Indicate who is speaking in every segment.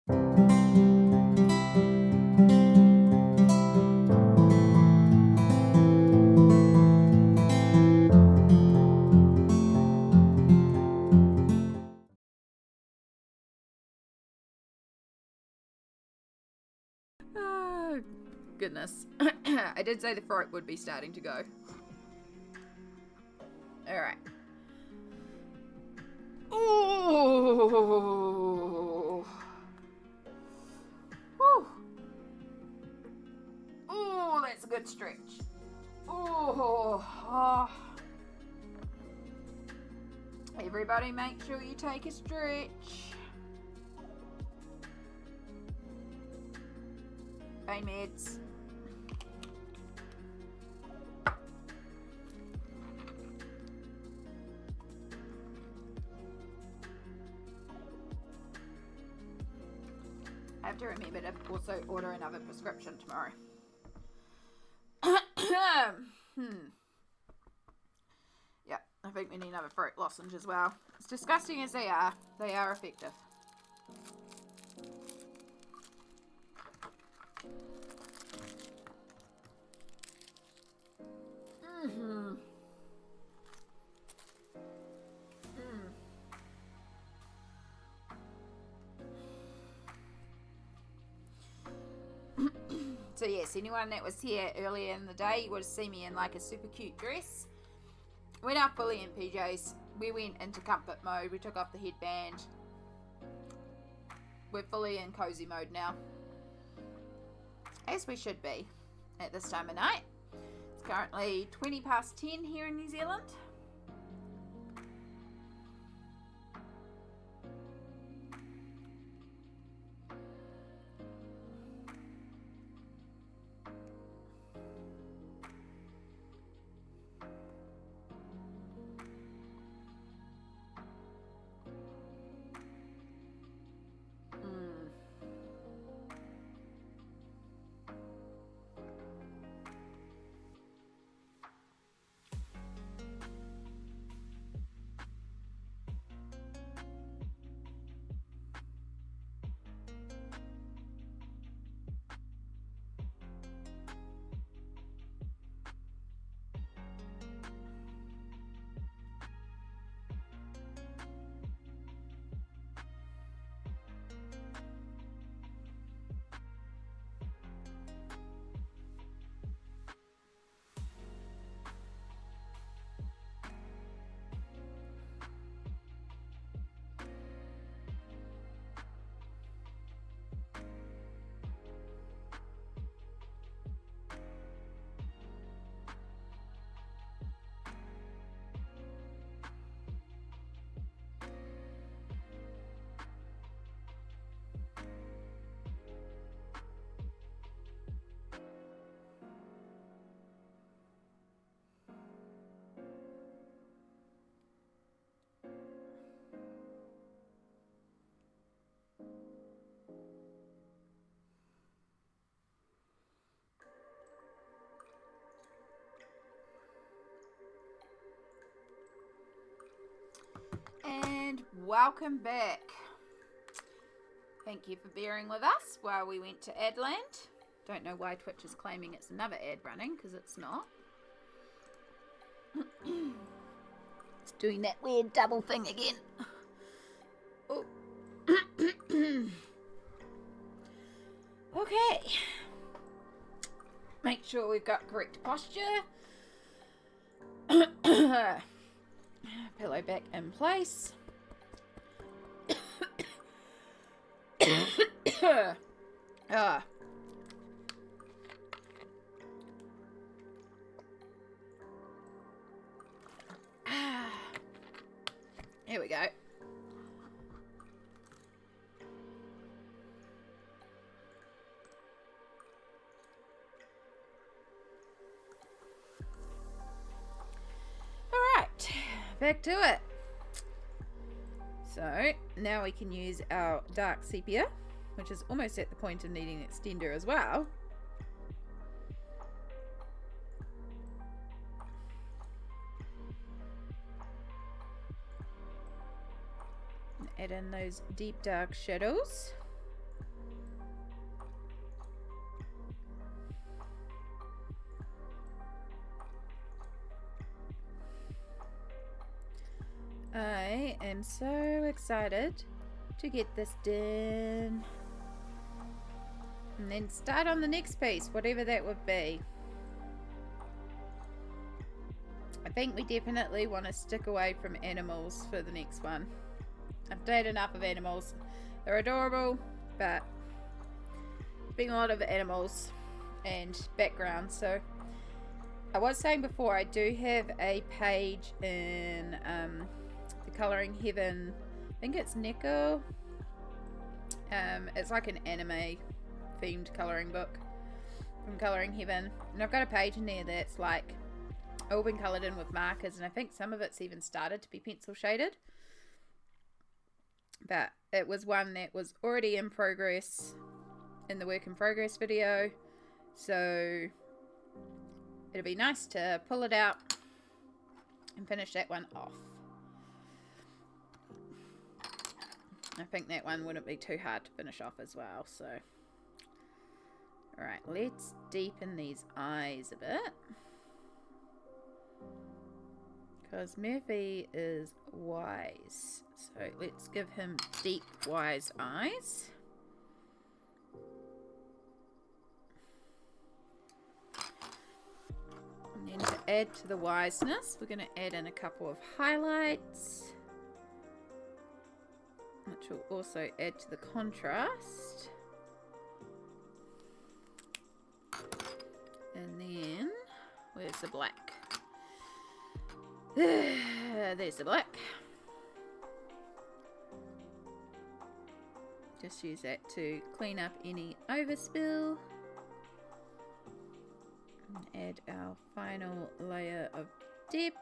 Speaker 1: Oh, goodness. I did say the throat would be starting to go. Alright. Ooh. Whew. Ooh, that's a good stretch. Ooh. Oh. Everybody make sure you take a stretch. Hey, meds. I have to remember to also order another prescription tomorrow. Yeah, I think we need another throat lozenge as well. As disgusting as they are effective. So yes, anyone that was here earlier in the day would have seen me in like a super cute dress. We're now fully in PJs. We went into comfort mode. We took off the headband. We're fully in cozy mode now. As we should be at this time of night. It's currently 20 past 10 here in New Zealand. And welcome back. Thank you for bearing with us while we went to Adland. Don't know why Twitch is claiming it's another ad running, because it's not. It's doing that weird double thing again. Oh. Okay. Make sure we've got correct posture. Pillow back in place. Here we go. Alright, back to it. So now we can use our dark sepia, which is almost at the point of needing an extender as well. Add in those deep dark shadows. I am so excited to get this done. And then start on the next piece, whatever that would be. I think we definitely want to stick away from animals for the next one. I've done enough of animals. They're adorable, but being a lot of animals and backgrounds. So I was saying before, I do have a page in the Colouring Heaven. I think it's Neko. It's like an anime themed colouring book from Colouring Heaven, and I've got a page in there that's like all been coloured in with markers, and I think some of it's even started to be pencil shaded, but it was one that was already in progress in the work in progress video, so it'll be nice to pull it out and finish that one off. I think that one wouldn't be too hard to finish off as well. So alright, let's deepen these eyes a bit, because Murphy is wise, so let's give him deep wise eyes. And then to add to the wiseness, we're going to add in a couple of highlights, which will also add to the contrast. And then, where's the black? There's the black. Just use that to clean up any overspill. And add our final layer of depth.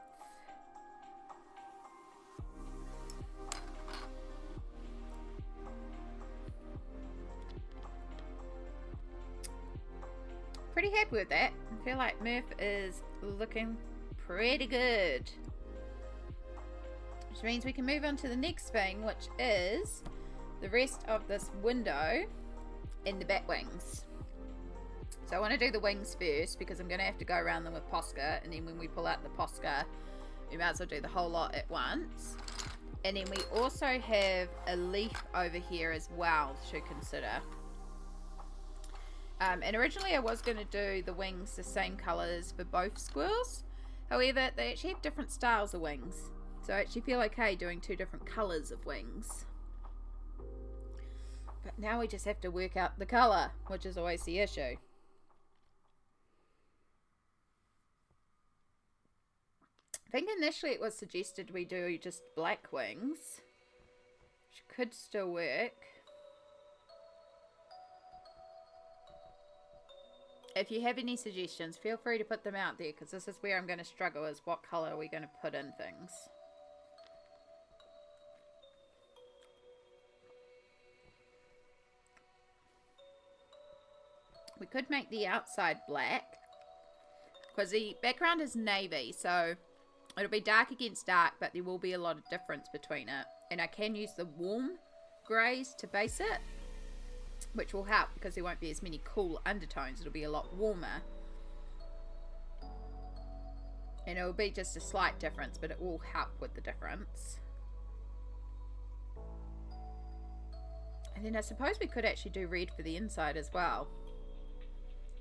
Speaker 1: Pretty happy with that. I feel like Murph is looking pretty good. Which means we can move on to the next thing, which is the rest of this window and the bat wings. So I want to do the wings first, because I'm going to have to go around them with Posca, and then when we pull out the Posca, we might as well do the whole lot at once. And then we also have a leaf over here as well to consider. And originally I was going to do the wings the same colours for both squirrels. However, they actually have different styles of wings. So I actually feel okay doing two different colours of wings. But now we just have to work out the colour, which is always the issue. I think initially it was suggested we do just black wings, which could still work. If you have any suggestions, feel free to put them out there, because this is where I'm going to struggle, is what colour are we going to put in things. We could make the outside black, because the background is navy, so it'll be dark against dark, but there will be a lot of difference between it. And I can use the warm greys to base it, which will help, because there won't be as many cool undertones. It'll be a lot warmer. And it'll be just a slight difference, but it will help with the difference. And then I suppose we could actually do red for the inside as well.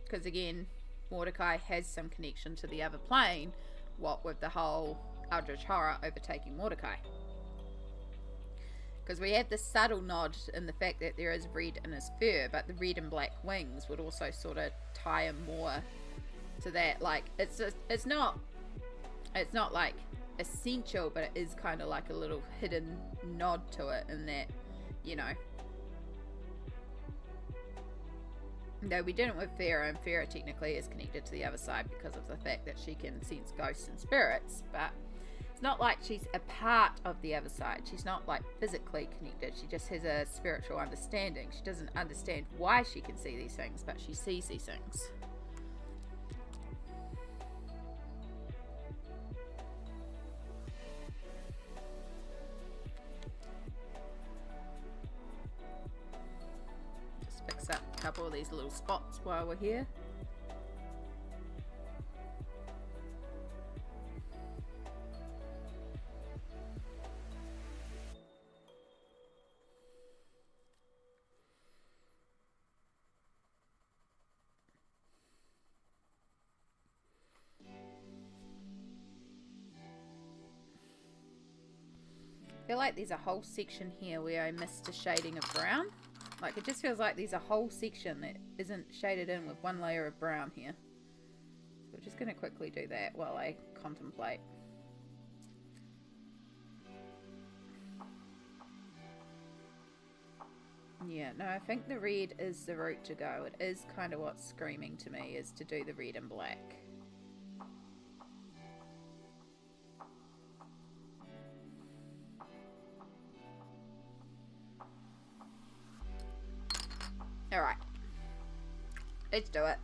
Speaker 1: Because again, Mordecai has some connection to the other plane, what with the whole Eldritch Horror overtaking Mordecai. Because we have this subtle nod in the fact that there is red in his fur, but the red and black wings would also sort of tie him more to that. Like, it's not like essential, but it is kind of like a little hidden nod to it, in that, you know. No, we didn't with Farah, and Farah technically is connected to the other side because of the fact that she can sense ghosts and spirits, but it's not like she's a part of the other side. She's not like physically connected. She just has a spiritual understanding. She doesn't understand why she can see these things, but she sees these things. Just fix up a couple of these little spots while we're here. feel like there's a whole section here where I missed a shading of brown. Like, it just feels like there's a whole section that isn't shaded in with one layer of brown here. So we're just going to quickly do that while I contemplate. Yeah, no, I think the red is the route to go. It is kind of what's screaming to me, is to do the red and black. Alright. Let's do it.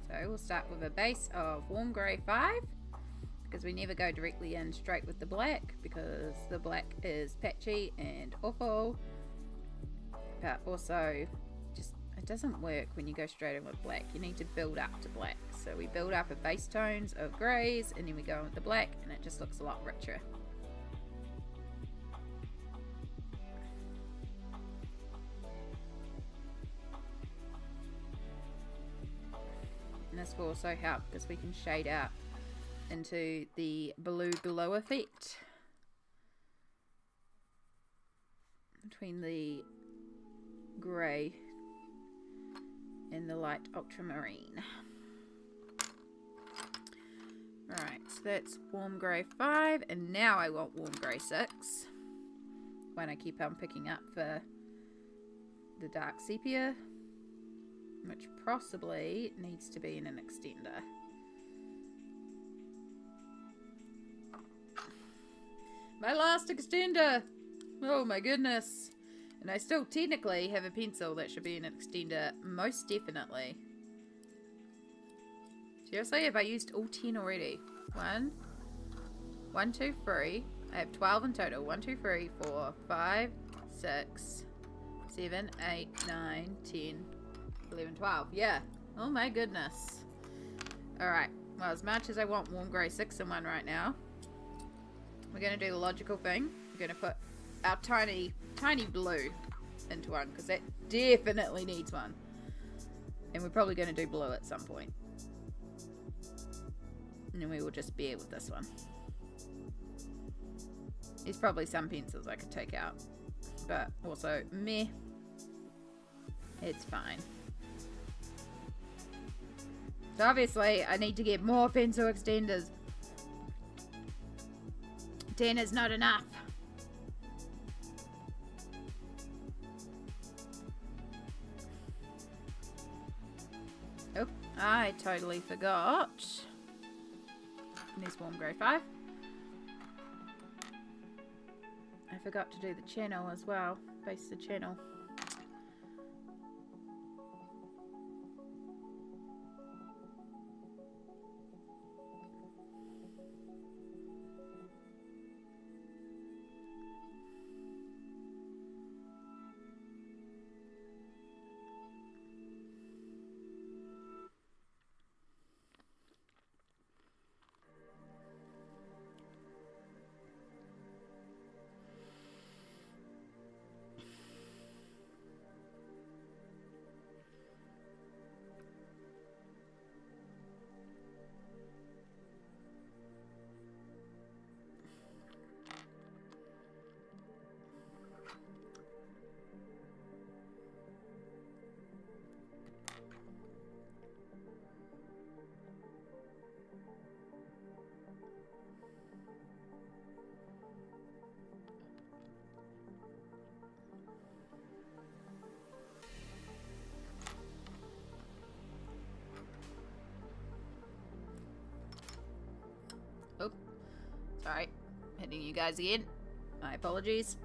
Speaker 1: So we'll start with a base of warm grey 5, because we never go directly in straight with the black, because the black is patchy and awful, but also just it doesn't work when you go straight in with black. You need to build up to black. So we build up a base tones of greys, and then we go in with the black, and it just looks a lot richer. And this will also help because we can shade out into the blue glow effect between the grey and the light ultramarine. Alright, so that's warm grey 5, and now I want warm grey 6 when I keep on picking up for the dark sepia, which possibly needs to be in an extender. My last extender! Oh my goodness. And I still technically have a pencil that should be in an extender, most definitely. Seriously, have I used all 10 already? 1, 2, 3. I have 12 in total. 1, 2, 3, 4, 5, 6, 7, 8, 9, 10, 11, 12. Yeah. Oh my goodness. Alright. Well, as much as I want warm grey 6 in one right now, we're going to do the logical thing. We're going to put our tiny blue into one, because that definitely needs one. And we're probably going to do blue at some point. And then we will just bear with this one. There's probably some pencils I could take out, but also meh. It's fine. So obviously I need to get more pencil extenders. 10 is not enough. Oh, I totally forgot. There's warm grey 5. I forgot to do the channel as well. Base the channel. Sorry, hitting you guys again. My apologies.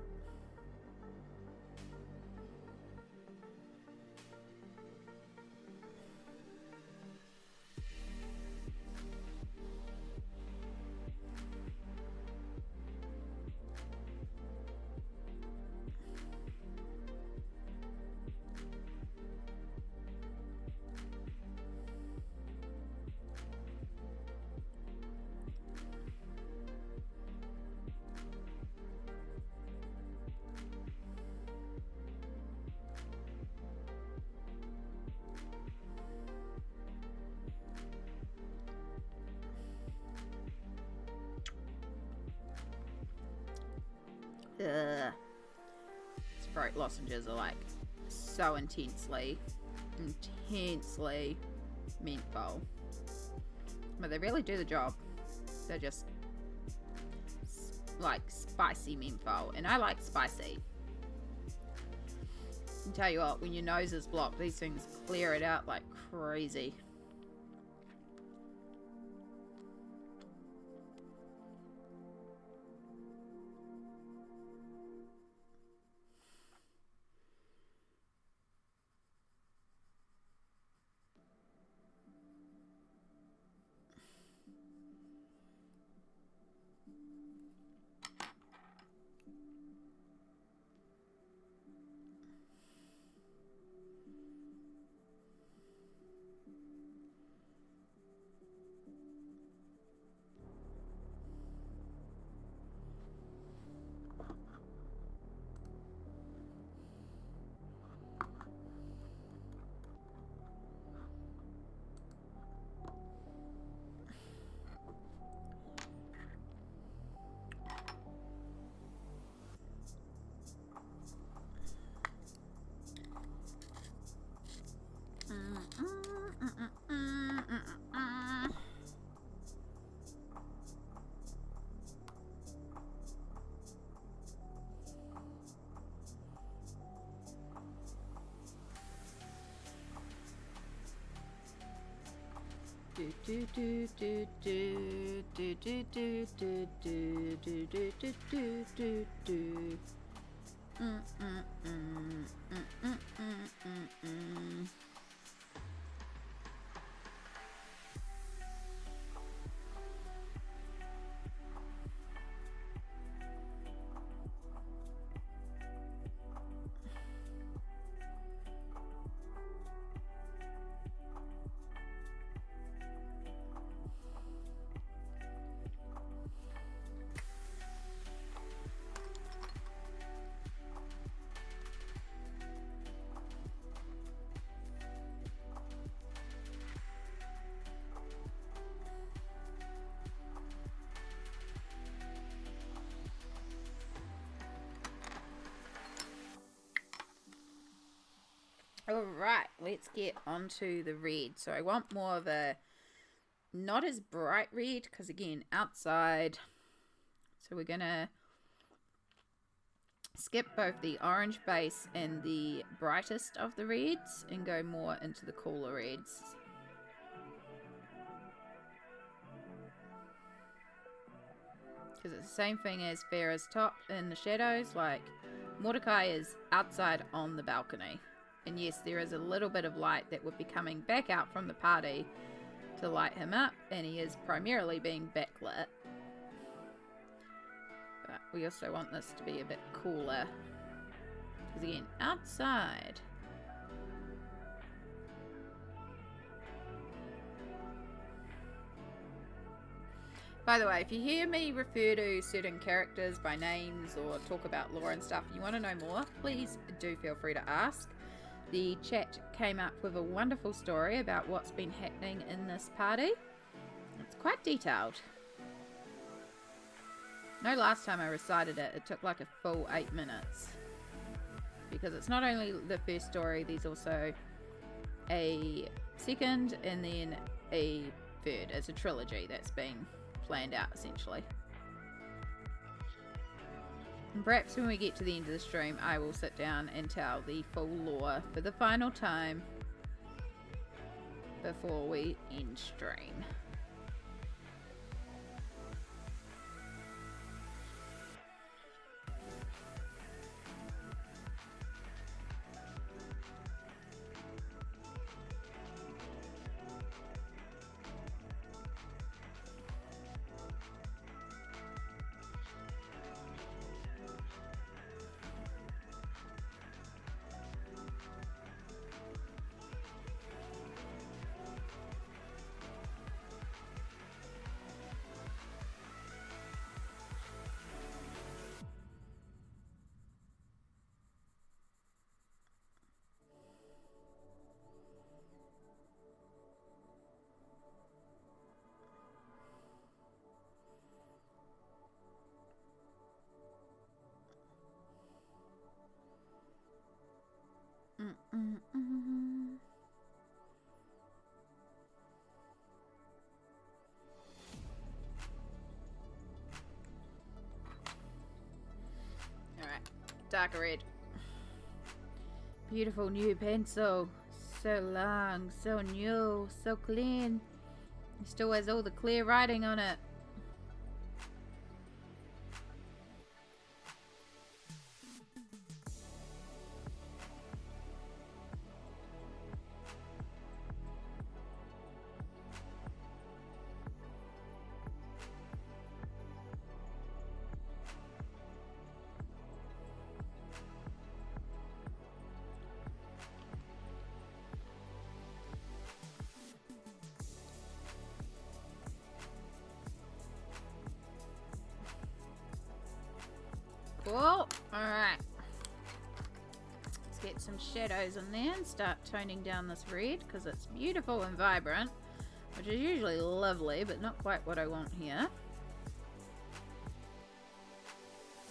Speaker 1: Sprite lozenges are like so intensely menthol, but they really do the job. They're just like spicy menthol, and I like spicy. I can tell you what, when your nose is blocked, these things clear it out like crazy. Alright, let's get onto the red. So I want more of a not as bright red, because again, outside. So we're going to skip both the orange base and the brightest of the reds and go more into the cooler reds. Because it's the same thing as Farah's top in the shadows. Like, Mordecai is outside on the balcony. And yes, there is a little bit of light that would be coming back out from the party to light him up, and he is primarily being backlit. But we also want this to be a bit cooler. Because again, outside. By the way, if you hear me refer to certain characters by names or talk about lore and stuff, you want to know more, please do feel free to ask. The chat came up with a wonderful story about what's been happening in this party. It's quite detailed. No, last time I recited it, it took like a full 8 minutes. Because it's not only the first story, there's also a second and then a third. It's a trilogy that's been planned out, essentially. And perhaps when we get to the end of the stream, I will sit down and tell the full lore for the final time before we end stream. darker red. Beautiful new pencil. So long, so new, so clean. It still has all the clear writing on it. Cool. Alright. Let's get some shadows in there and start toning down this red because it's beautiful and vibrant, which is usually lovely, but not quite what I want here.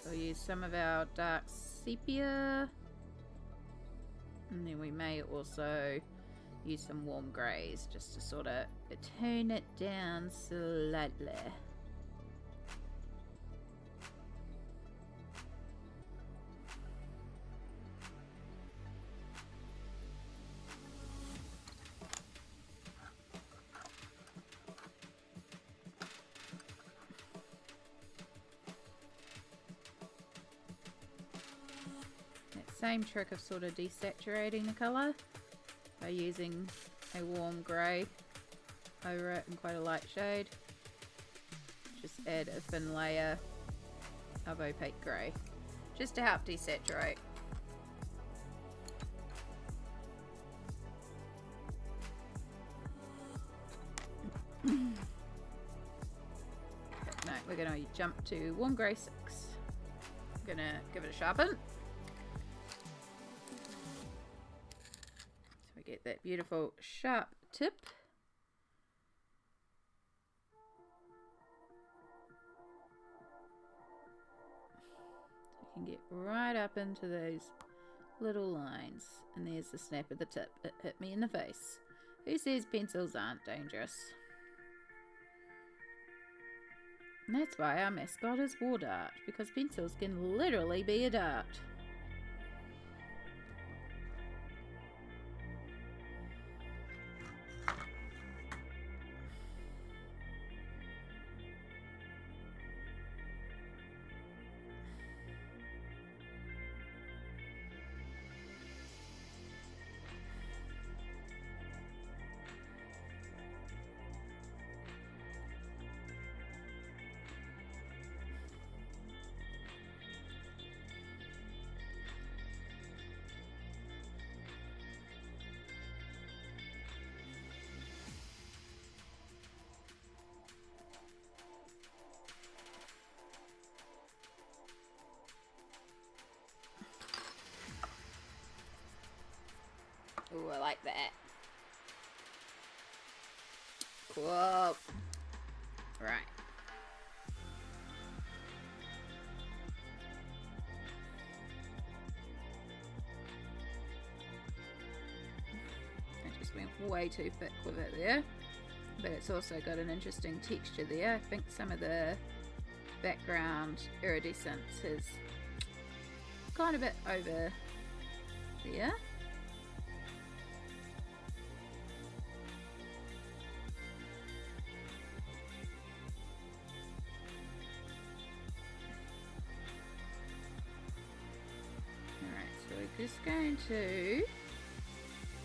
Speaker 1: So we'll use some of our dark sepia. And then we may also use some warm greys just to sort of tone it down slightly. Same trick of sort of desaturating the colour by using a warm grey over it in quite a light shade. Just add a thin layer of opaque grey just to help desaturate. No, we're going to jump to warm grey 6. I'm going to give it a sharpen. Get that beautiful sharp tip. So you can get right up into those little lines. And there's the snap of the tip. It hit me in the face. Who says pencils aren't dangerous? And that's why our mascot is War Dart, because pencils can literally be a dart. Ooh, I like that. Cool. Right. I just went way too thick with it there. But it's also got an interesting texture there. I think some of the background iridescence has gone a bit over there. Just going to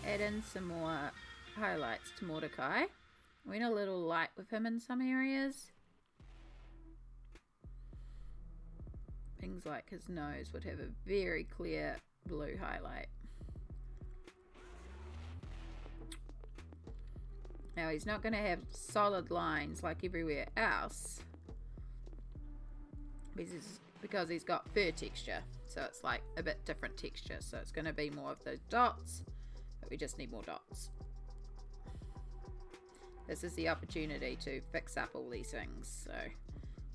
Speaker 1: add in some more highlights to Mordecai. Went a little light with him in some areas. Things like his nose would have a very clear blue highlight. Now he's not going to have solid lines like everywhere else because he's got fur texture. So it's like a bit different texture. So it's going to be more of those dots, but we just need more dots. This is the opportunity to fix up all these things. So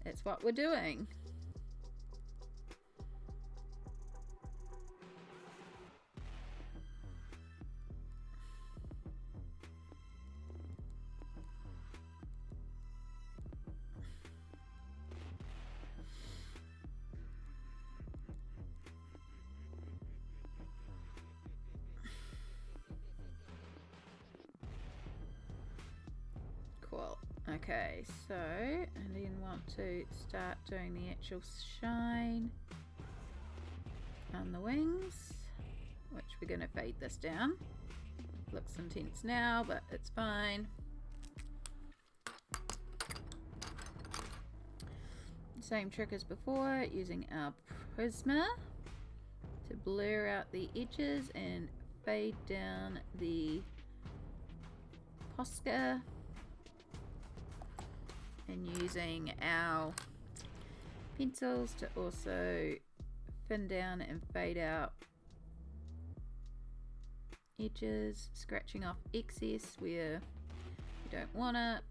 Speaker 1: that's what we're doing. Okay, so I then want to start doing the actual shine on the wings, which we're going to fade this down. Looks intense now, but it's fine. Same trick as before, using our Prisma to blur out the edges and fade down the Posca, and using our pencils to also thin down and fade out edges, scratching off excess where you don't want it.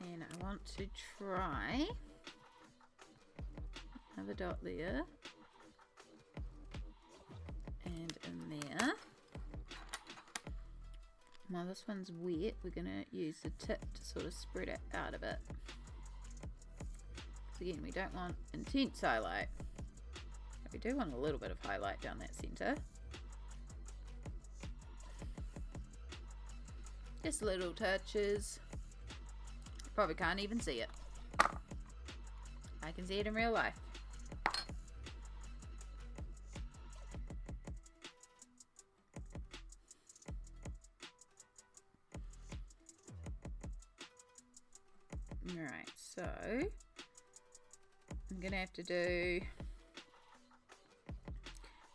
Speaker 1: And I want to try another dot there and in there. While this one's wet, we're going to use the tip to sort of spread it out of it. So again, we don't want intense highlight, but we do want a little bit of highlight down that center. Just little touches. Probably can't even see it. I can see it in real life. Alright, so I'm gonna have to do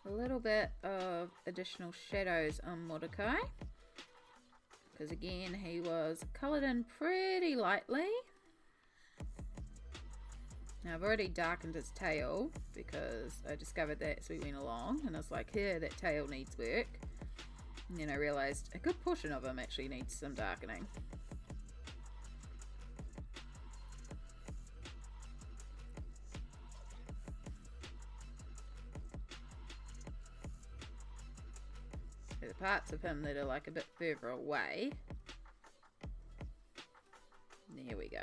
Speaker 1: a little bit of additional shadows on Mordecai, because again he was coloured in pretty lightly. Now I've already darkened his tail because I discovered that as we went along, and I was like, yeah, that tail needs work. And then I realised a good portion of him actually needs some darkening. The parts of him that are like a bit further away. There we go.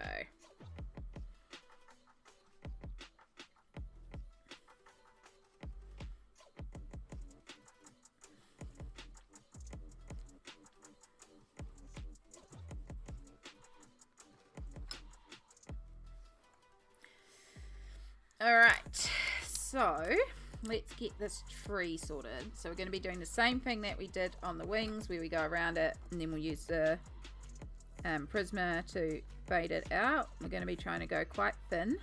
Speaker 1: Alright, so let's get this tree sorted. So we're going to be doing the same thing that we did on the wings, where we go around it and then we'll use the Prisma to fade it out. We're going to be trying to go quite thin.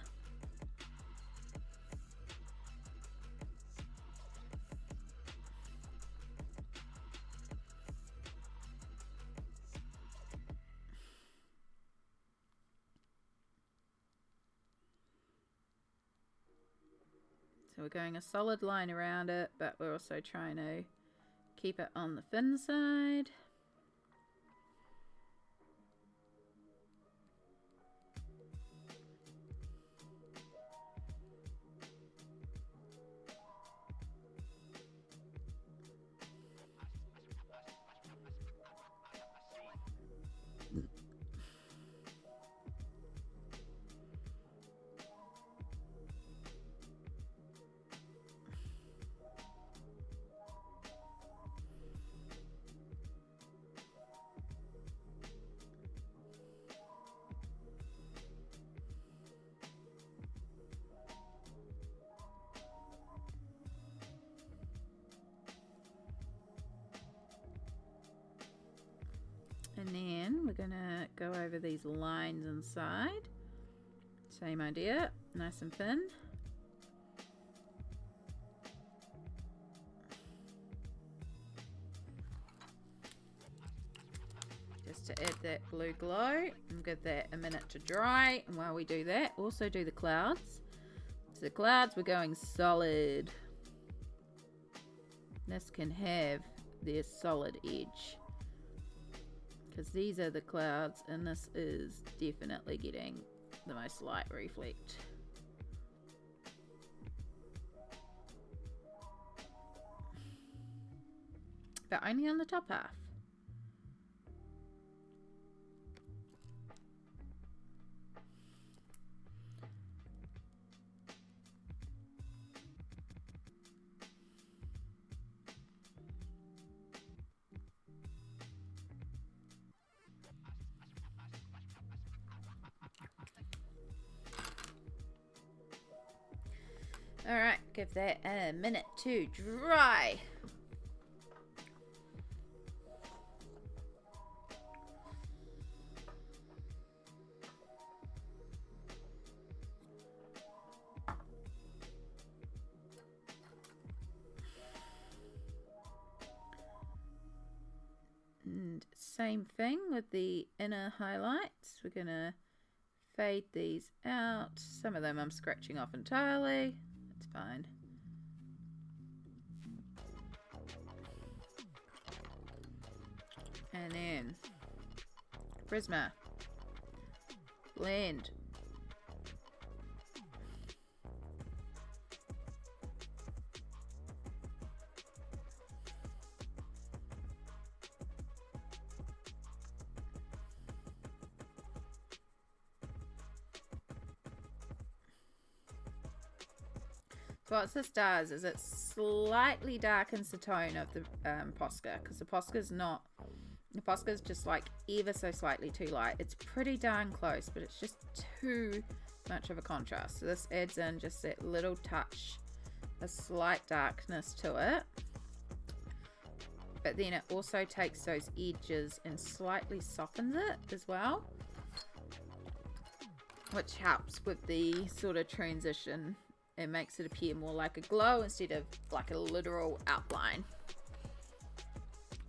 Speaker 1: So we're going a solid line around it, but we're also trying to keep it on the thin side. And then we're gonna go over these lines inside. Same idea, nice and thin. Just just to add that blue glow and give that a minute to dry. And while we do that, also do the clouds. So the clouds, we're going solid. This can have their solid edge, because these are the clouds and this is definitely getting the most light reflect. But only on the top half. Alright, give that a minute to dry. And same thing with the inner highlights. We're going to fade these out. Some of them I'm scratching off entirely. That's fine. And then Prisma, blend. So what this does is it slightly darkens the tone of the Posca, because the Posca's just like ever so slightly too light. It's pretty darn close, but it's just too much of a contrast. So this adds in just that little touch, a slight darkness to it. But then it also takes those edges and slightly softens it as well, which helps with the sort of transition. It makes it appear more like a glow instead of like a literal outline.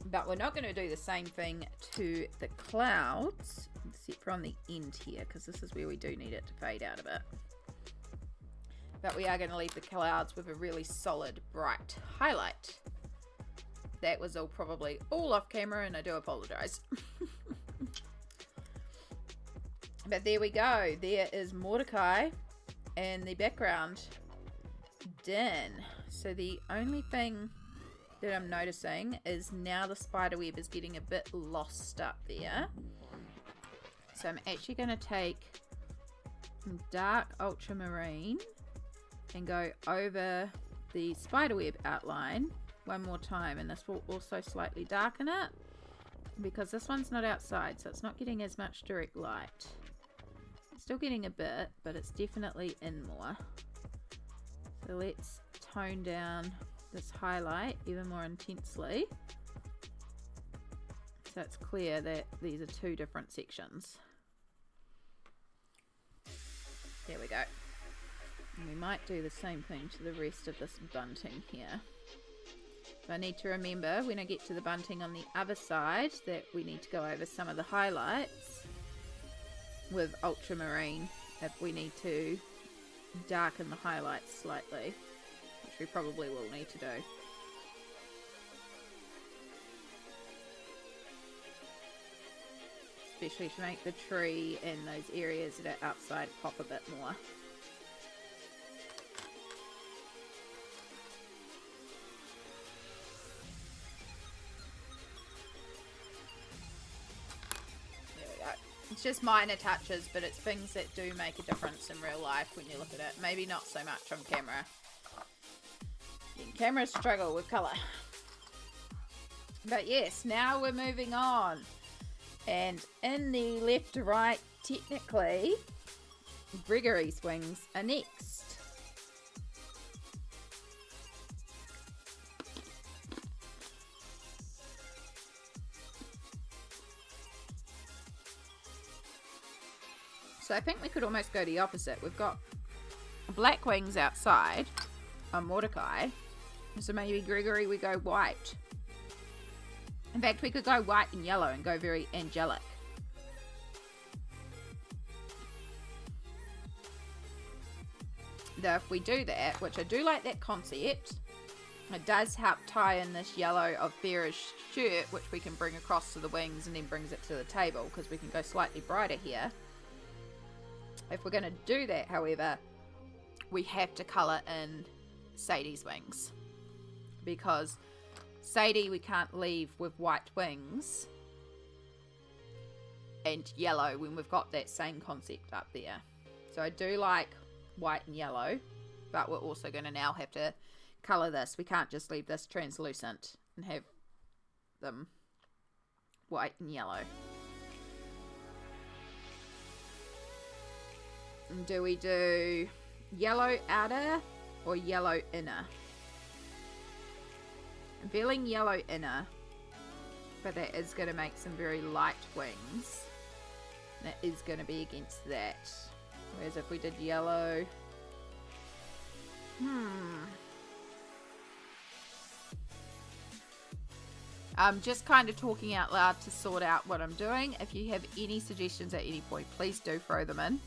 Speaker 1: But we're not going to do the same thing to the clouds, except for on the end here, because this is where we do need it to fade out a bit. But we are going to leave the clouds with a really solid, bright highlight. That was all probably all off camera, and I do apologize. But there we go. There is Mordecai and the background done. So the only thing that I'm noticing is now the spider web is getting a bit lost up there. So I'm actually going to take dark ultramarine and go over the spider web outline one more time, and this will also slightly darken it because this one's not outside, so it's not getting as much direct light. Still getting a bit, but it's definitely in more. So let's tone down this highlight even more intensely, so it's clear that these are two different sections. There we go. And we might do the same thing to the rest of this bunting here. But I need to remember when I get to the bunting on the other side that we need to go over some of the highlights with ultramarine if we need to darken the highlights slightly, which we probably will need to do. Especially to make the tree and those areas that are outside pop a bit more. It's just minor touches, but it's things that do make a difference in real life when you look at it. Maybe not so much on camera. Cameras struggle with colour. But yes, now we're moving on. And in the left to right, technically, Gregory's wings are next. So I think we could almost go the opposite. We've got black wings outside on Mordecai. So maybe Gregory we go white. In fact, we could go white and yellow and go very angelic. Though if we do that, which I do like that concept, it does help tie in this yellow of Bearish shirt, which we can bring across to the wings and then brings it to the table, because we can go slightly brighter here. If we're going to do that, however, we have to colour in Sadie's wings, because Sadie we can't leave with white wings and yellow when we've got that same concept up there. So I do like white and yellow, but we're also going to now have to colour this. We can't just leave this translucent and have them white and yellow. And do we do yellow outer or yellow inner? I'm feeling yellow inner, but that is going to make some very light wings. And that is going to be against that. Whereas if we did yellow... I'm just kind of talking out loud to sort out what I'm doing. If you have any suggestions at any point, please do throw them in.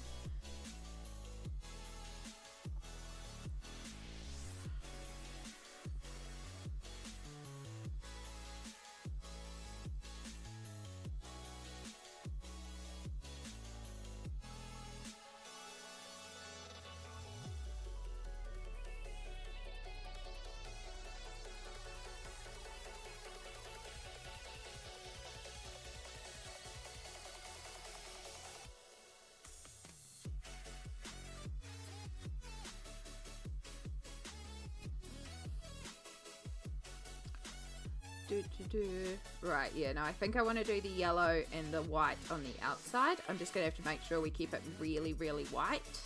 Speaker 1: Right, yeah, no, I think I want to do the yellow and the white on the outside. I'm just going to have to make sure we keep it really, really white.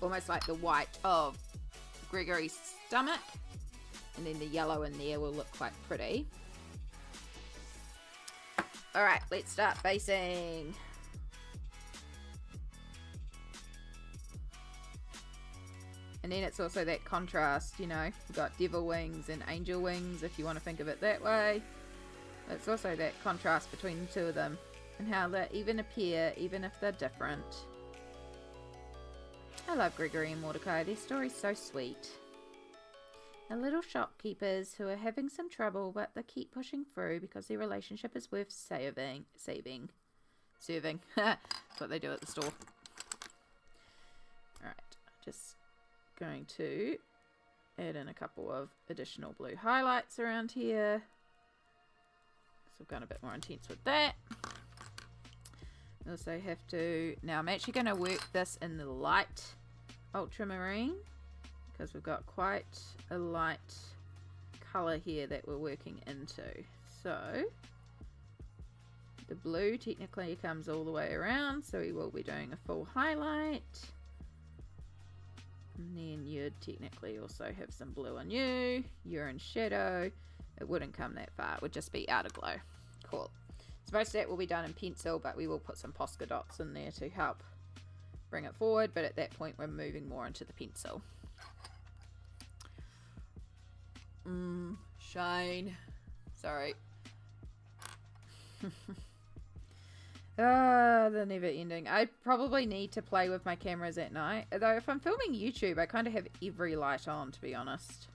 Speaker 1: Almost like the white of Gregory's stomach. And then the yellow in there will look quite pretty. Alright, let's start basing. And then it's also that contrast, you know, we've got devil wings and angel wings, if you want to think of it that way. It's also that contrast between the two of them and how they even appear, even if they're different. I love Gregory and Mordecai. Their story's so sweet. They're little shopkeepers who are having some trouble, but they keep pushing through because their relationship is worth serving. That's what they do at the store. Alright, just going to add in a couple of additional blue highlights around here. So I've gone a bit more intense with that. Also have to, now I'm actually going to work this in the light ultramarine because we've got quite a light colour here that we're working into. So the blue technically comes all the way around, so we will be doing a full highlight. And then you'd technically also have some blue on you. You're in shadow. It wouldn't come that far. It would just be outer glow. Cool. So most of that will be done in pencil, but we will put some Posca dots in there to help bring it forward. But at that point, we're moving more into the pencil. Shine. Sorry. The never ending. I probably need to play with my cameras at night. Though if I'm filming YouTube, I kind of have every light on, to be honest.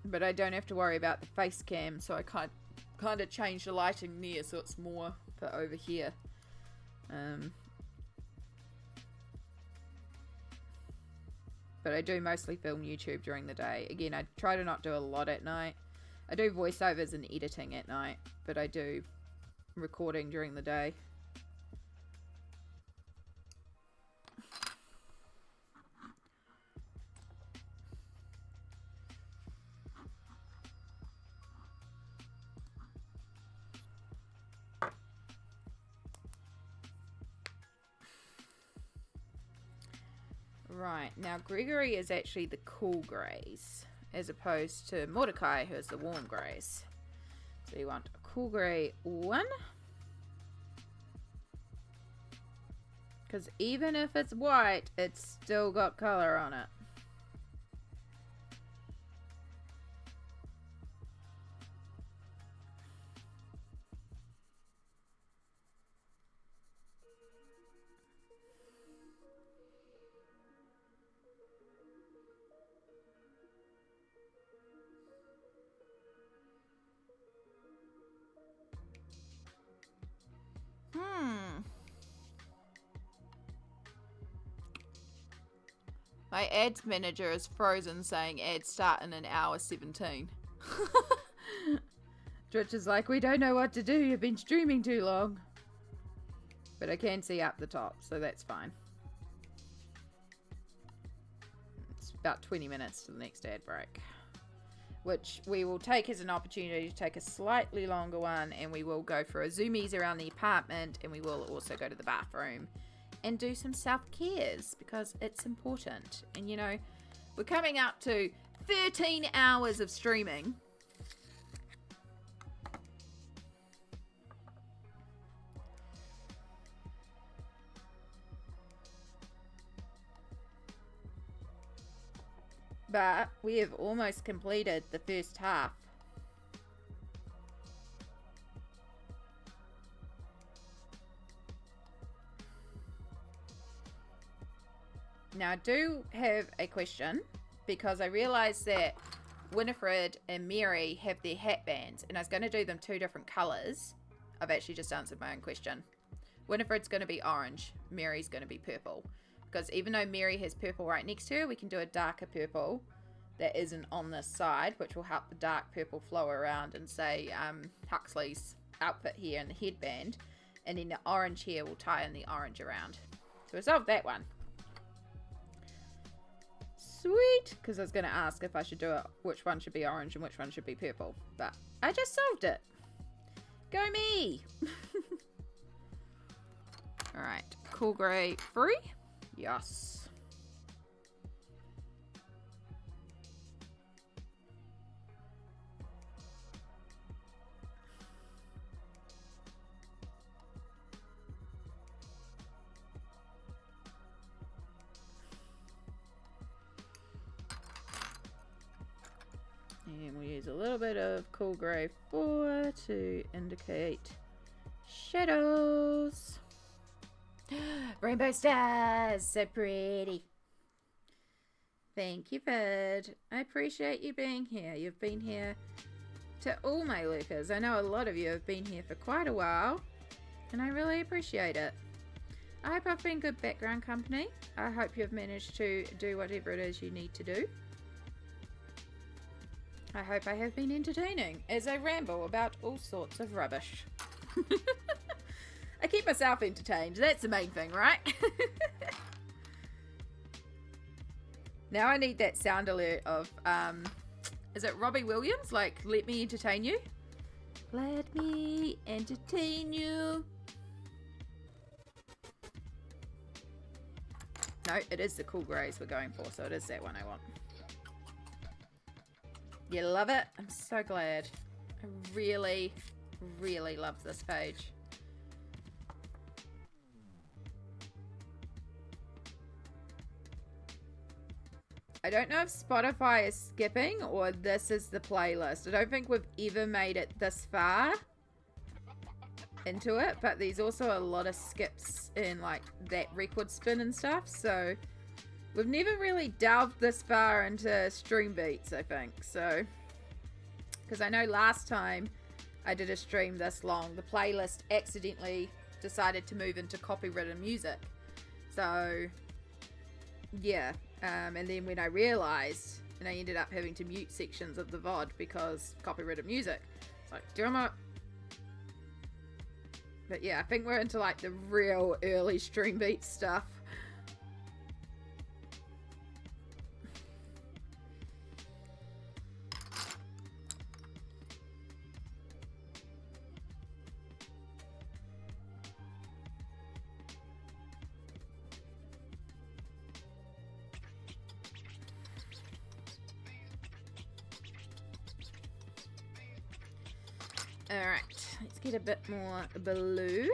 Speaker 1: But I don't have to worry about the face cam, so I kind of change the lighting there so it's more for over here. But I do mostly film YouTube during the day. Again, I try to not do a lot at night. I do voiceovers and editing at night, but I do recording during the day. Right, now Gregory is actually the cool greys, as opposed to Mordecai, who is the warm greys. So you want a cool grey one. Because even if it's white, it's still got colour on it. My ads manager is frozen saying ads start in an hour 17. Twitch is like, we don't know what to do. You've been streaming too long. But I can see up the top, so that's fine. It's about 20 minutes to the next ad break, which we will take as an opportunity to take a slightly longer one, and we will go for a zoomies around the apartment, and we will also go to the bathroom and do some self-cares because it's important. And you know, we're coming up to 13 hours of streaming. But we have almost completed the first half. Now I do have a question, because I realized that Winifred and Mary have their hat bands, and I was going to do them 2 different colors. I've actually just answered my own question. Winifred's going to be orange, Mary's going to be purple. Because even though Mary has purple right next to her, we can do a darker purple that isn't on this side, which will help the dark purple flow around and say Huxley's outfit here and the headband. And then the orange here will tie in the orange around. So we solved that one. Sweet! Because I was going to ask if I should do it, which one should be orange and which one should be purple. But I just solved it. Go me! Alright, cool grey free. Yes. And we use a little bit of cool grey 4 to indicate shadows. Rainbow stars, so pretty. Thank you, Vid. I appreciate you being here. You've been here to all my lurkers. I know a lot of you have been here for quite a while, and I really appreciate it. I hope I've been good background company. I hope you've managed to do whatever it is you need to do. I hope I have been entertaining as I ramble about all sorts of rubbish. I keep myself entertained. That's the main thing, right? Now I need that sound alert of, is it Robbie Williams? Like, let me entertain you? Let me entertain you. No, it is the cool greys we're going for, so it is that one I want. You love it? I'm so glad. I really, really love this page. I don't know if Spotify is skipping or this is the playlist. I don't think we've ever made it this far into it, but there's also a lot of skips in like that record spin and stuff, so we've never really delved this far into stream beats, I think. So, because I know last time I did a stream this long, the playlist accidentally decided to move into copywritten music. So, yeah. And then when I realized, and I ended up having to mute sections of the VOD because copyrighted music. It's like, damn it. But yeah, I think we're into like the real early stream beat stuff. Alright, let's get a bit more blue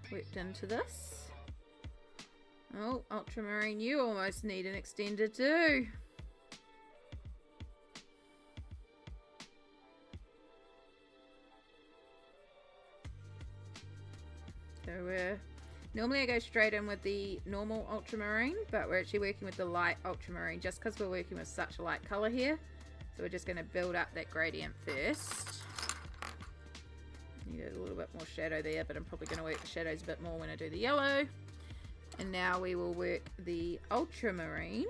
Speaker 1: worked into this. Oh, ultramarine, you almost need an extender too. So normally I go straight in with the normal ultramarine, but we're actually working with the light ultramarine just because we're working with such a light color here. So we're just going to build up that gradient first. Need a little bit more shadow there, but I'm probably going to work the shadows a bit more when I do the yellow. And now we will work the ultramarine.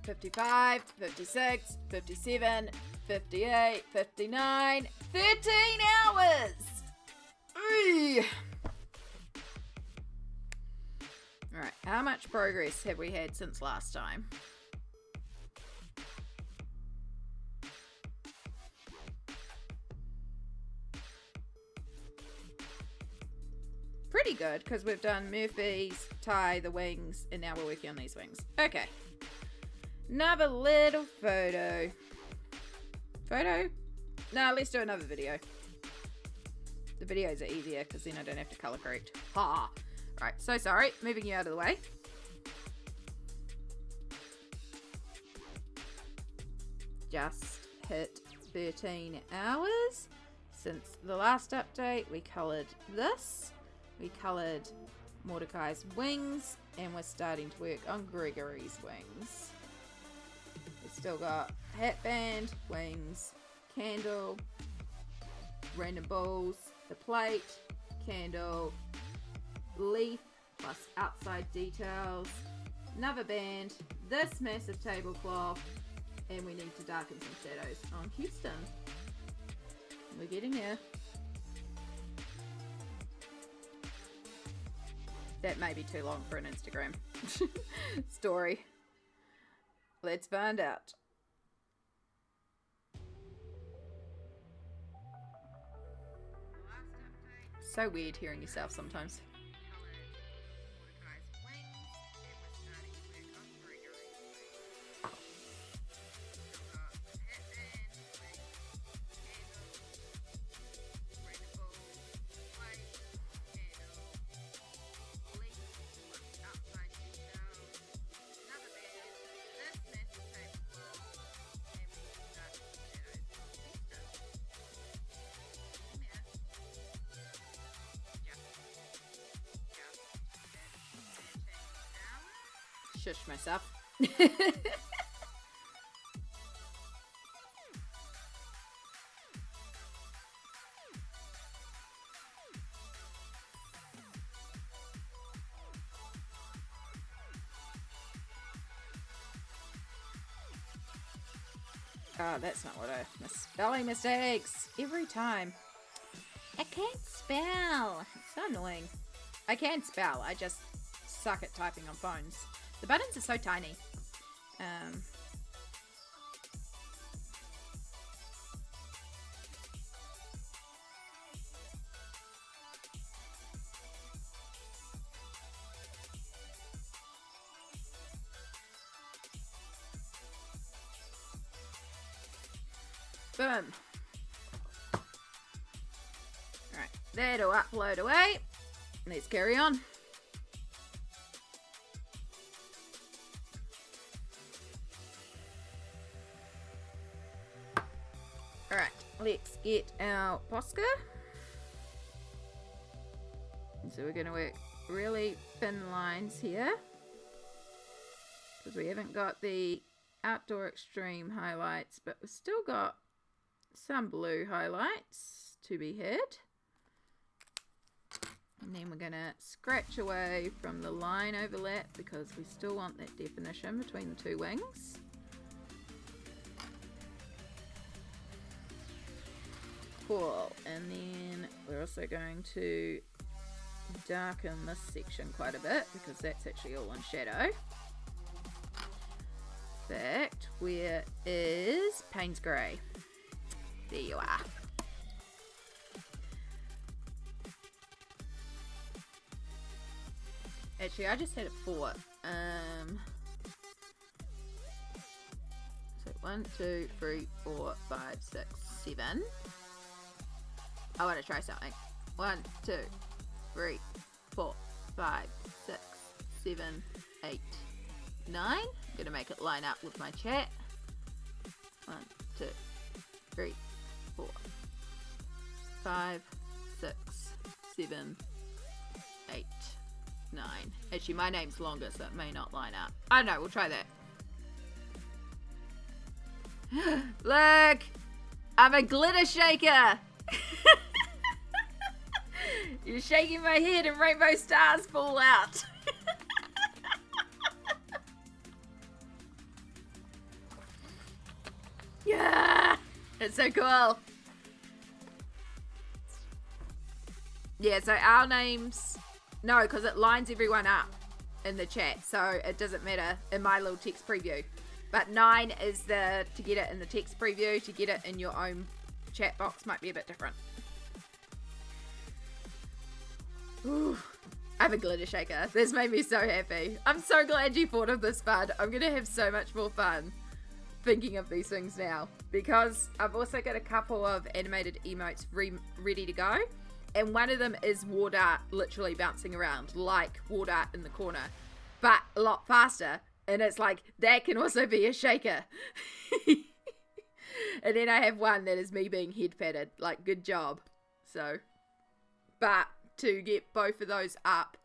Speaker 1: 55, 56, 57, 58, 59, 13 hours! Eey. Alright, how much progress have we had since last time? Pretty good, because we've done Murphy's, Ty, the wings, and now we're working on these wings. Okay. Another little photo. Photo? No, let's do another video. The videos are easier, because then I don't have to colour correct. Ha! Right, so sorry. Moving you out of the way. Just hit 13 hours. Since the last update, we coloured this. We coloured Mordecai's wings, and we're starting to work on Gregory's wings. We've still got hatband, wings, candle, random balls, the plate, candle, leaf, plus outside details, another band, this massive tablecloth, and we need to darken some shadows on Houston. We're getting there. That may be too long for an Instagram story. Let's find out. So weird hearing yourself sometimes. Shush myself. Oh, that's not what I... Spelling mistakes! Every time. I can't spell! It's so annoying. I can spell, I just suck at typing on phones. The buttons are so tiny. Boom. Alright, that'll upload away. Let's carry on. Alright, let's get our Posca. So we're going to work really thin lines here, because we haven't got the outdoor extreme highlights, but we've still got some blue highlights to be had. And then we're going to scratch away from the line overlap, because we still want that definition between the two wings. Cool. And then we're also going to darken this section quite a bit, because that's actually all in shadow. In fact, where is Payne's Grey? There you are. Actually, I just had it 4. So 1, 2, 3, 4, 5, 6, 7. I want to try something. 1, 2, 3, 4, 5, 6, 7, 8, 9. I'm going to make it line up with my chat. 1, 2, 3, 4, 5, 6, 7, 8, 9. Actually, my name's longer, so it may not line up. I don't know. We'll try that. Look! I'm a glitter shaker! You're shaking my head and rainbow stars fall out. It's so cool. Yeah, so our names... No, because it lines everyone up in the chat, so it doesn't matter in my little text preview. But 9 is to get it in the text preview. To get it in your own chat box might be a bit different. Ooh, I have a glitter shaker. This made me so happy. I'm so glad you thought of this, Bud. I'm going to have so much more fun thinking of these things now. Because I've also got a couple of animated emotes ready to go. And one of them is war dart literally bouncing around like war dart in the corner. But a lot faster. And it's like, that can also be a shaker. And then I have one that is me being head patted. Like, good job. So, but to get both of those up,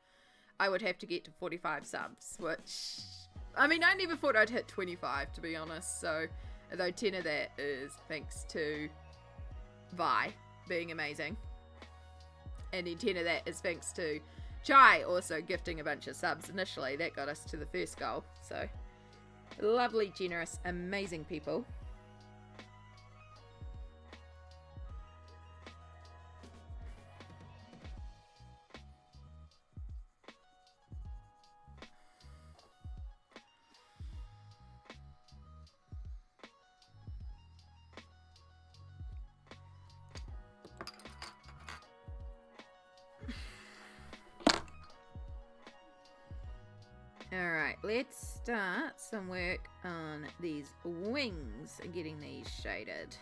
Speaker 1: I would have to get to 45 subs. Which, I mean, I never thought I'd hit 25, to be honest. So, although 10 of that is thanks to Vi being amazing. And then 10 of that is thanks to Chai also gifting a bunch of subs initially. That got us to the first goal. So, lovely, generous, amazing people. Alright, let's start some work on these wings and getting these shaded.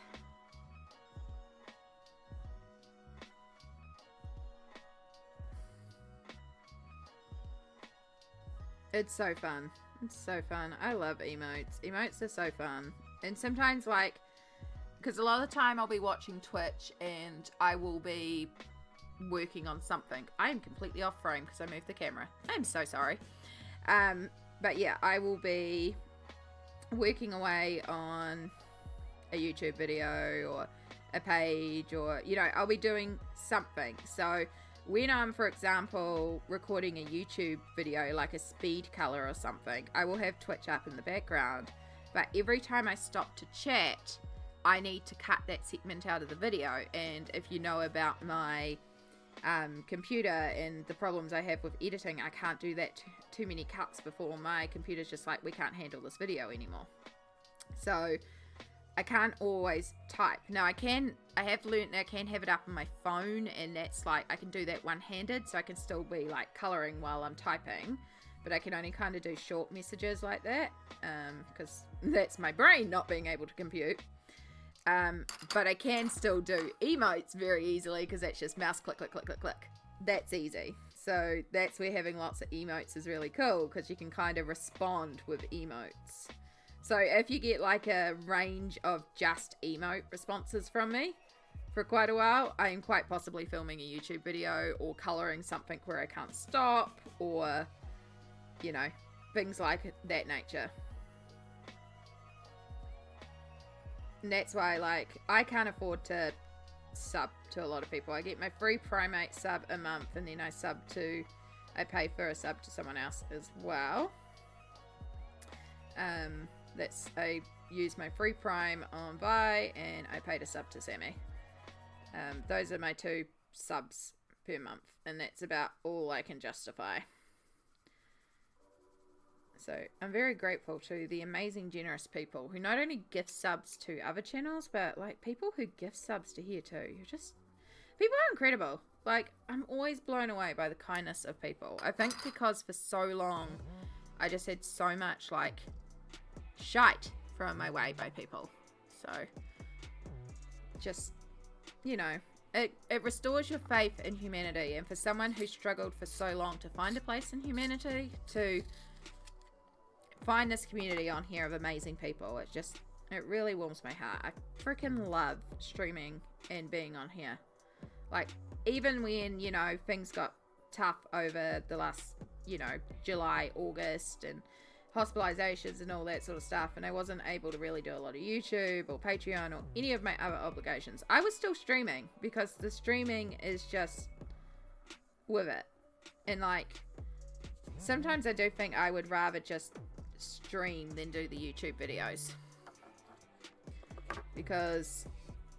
Speaker 1: It's so fun. It's so fun. I love emotes. Emotes are so fun. And sometimes, like, because a lot of the time I'll be watching Twitch and I will be working on something. I am completely off frame because I moved the camera. I'm so sorry. But yeah, I will be working away on a YouTube video or a page, or, you know, I'll be doing something. So when I'm, for example, recording a YouTube video, like a speed color or something, I will have Twitch up in the background. But every time I stop to chat, I need to cut that segment out of the video. And if you know about my computer and the problems I have with editing, I can't do that too many cuts before my computer's just like, we can't handle this video anymore. So I can't always type. Now I have learned that I can have it up on my phone, and that's like, I can do that one-handed, so I can still be like coloring while I'm typing, but I can only kind of do short messages like that, because that's my brain not being able to compute. But I can still do emotes very easily because that's just mouse click, click, click, click, click. That's easy. So that's where having lots of emotes is really cool, because you can kind of respond with emotes. So if you get like a range of just emote responses from me for quite a while, I am quite possibly filming a YouTube video or coloring something where I can't stop, or, you know, things like that nature. And that's why, like, I can't afford to sub to a lot of people. I get my free Primate sub a month, and then I pay for a sub to someone else as well. I use my free Prime on Vi, and I paid a sub to Sammy. Those are my 2 subs per month, and that's about all I can justify. So I'm very grateful to the amazing, generous people who not only gift subs to other channels, but like people who gift subs to here too. People are incredible. Like, I'm always blown away by the kindness of people. I think because for so long I just had so much like shite thrown my way by people. So just, you know, it restores your faith in humanity. And for someone who struggled for so long to find a place in humanity, to find this community on here of amazing people, it really warms my heart. I freaking love streaming and being on here. Like, even when, you know, things got tough over the last, you know, July, August, and hospitalizations and all that sort of stuff, and I wasn't able to really do a lot of YouTube or Patreon or any of my other obligations, I was still streaming, because the streaming is just with it. And like, sometimes I do think I would rather just stream than do the YouTube videos, because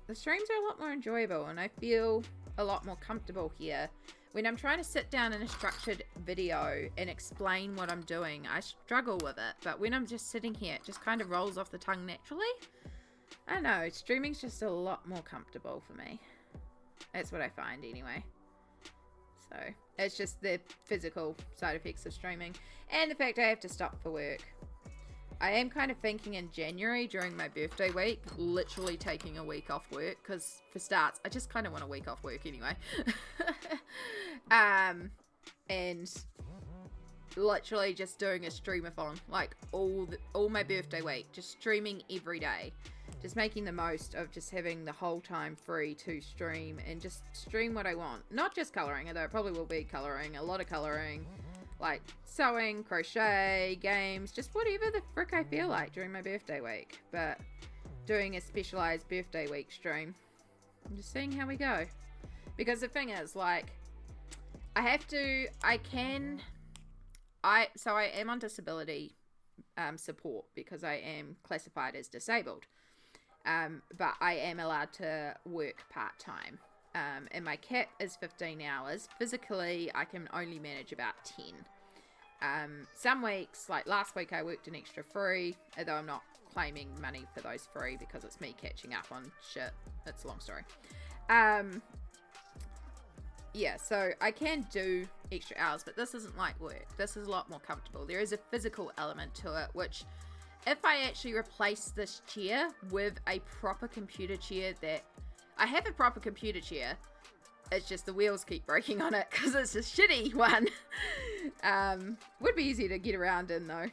Speaker 1: the streams are a lot more enjoyable, and I feel a lot more comfortable here. When I'm trying to sit down in a structured video and explain what I'm doing, I struggle with it. But when I'm just sitting here, it just kind of rolls off the tongue naturally. I don't know, streaming's just a lot more comfortable for me. That's what I find anyway. So, it's just the physical side effects of streaming. And the fact I have to stop for work. I am kind of thinking in January during my birthday week, literally taking a week off work. Because for starts, I just kind of want a week off work anyway. And literally just doing a streamathon. Like all my birthday week. Just streaming every day. Just making the most of just having the whole time free to stream. And just stream what I want. Not just colouring, although it probably will be colouring. A lot of colouring. Like sewing, crochet, games, just whatever the frick I feel like during my birthday week. But doing a specialised birthday week stream. I'm just seeing how we go. Because the thing is, like, I am on disability support because I am classified as disabled. But I am allowed to work part-time. And my cap is 15 hours. Physically, I can only manage about 10. Some weeks, like last week, I worked an extra 3, although I'm not claiming money for those 3 because it's me catching up on shit. It's a long story. Yeah, so I can do extra hours, but this isn't like work. This is a lot more comfortable. There is a physical element to it, which if I actually replace this chair with a proper computer chair that... I have a proper computer chair. It's just the wheels keep breaking on it because it's a shitty one. Would be easy to get around in though.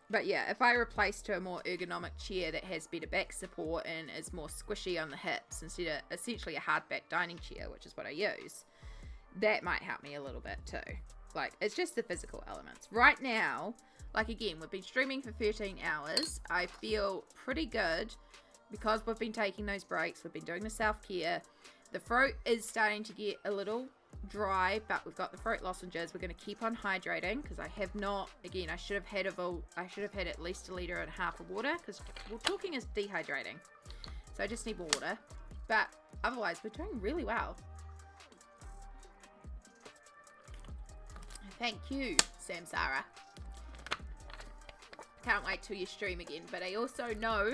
Speaker 1: But yeah, if I replace to a more ergonomic chair that has better back support and is more squishy on the hips instead of essentially a hardback dining chair, which is what I use, that might help me a little bit too. Like, it's just the physical elements. Right now, like again, we've been streaming for 13 hours. I feel pretty good. Because we've been taking those breaks, we've been doing the self-care. The throat is starting to get a little dry, but we've got the throat lozenges. We're going to keep on hydrating because I have not. Again, I should have had at least 1.5 liters of water because well, talking is dehydrating. So I just need water. But otherwise, we're doing really well. Thank you, Samsara. Can't wait till you stream again. But I also know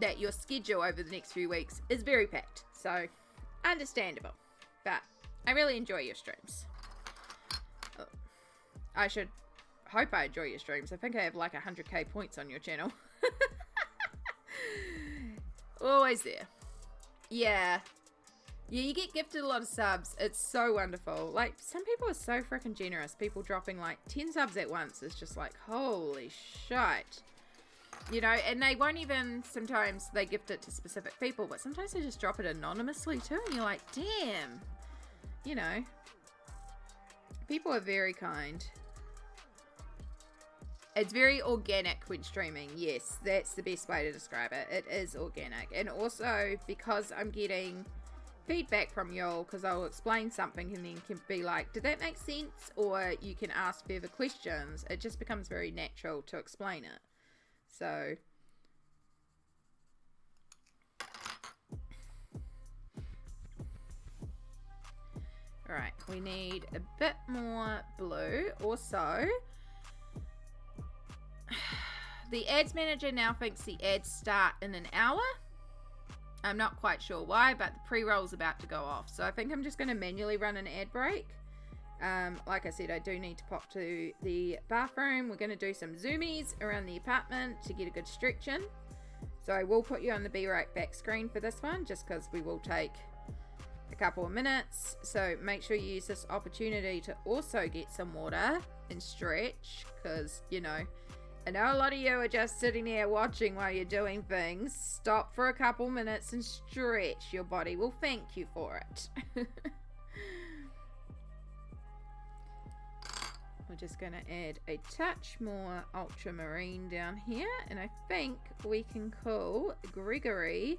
Speaker 1: that your schedule over the next few weeks is very packed, so understandable, but I really enjoy your streams. I should hope I enjoy your streams. I think I have like 100k points on your channel. Always there. Yeah, you get gifted a lot of subs. It's so wonderful. Like, some people are so freaking generous. People dropping like 10 subs at once is just like, holy shit. You know, and they won't even, sometimes they gift it to specific people, but sometimes they just drop it anonymously too, and you're like, damn. You know, people are very kind. It's very organic when streaming. Yes, that's the best way to describe it. It is organic. And also, because I'm getting feedback from y'all, because I'll explain something and then can be like, did that make sense? Or you can ask further questions. It just becomes very natural to explain it. So, alright, we need a bit more blue. Also, the ads manager now thinks the ads start in an hour. I'm not quite sure why, but the pre-roll is about to go off. So I think I'm just going to manually run an ad break. Like I said, I do need to pop to the bathroom. We're going to do some zoomies around the apartment to get a good stretch in. So I will put you on the Be Right Back screen for this one, just because we will take a couple of minutes. So make sure you use this opportunity to also get some water and stretch, because, you know, I know a lot of you are just sitting there watching while you're doing things. Stop for a couple minutes and stretch. Your body will thank you for it. We're just going to add a touch more ultramarine down here, and I think we can call Gregory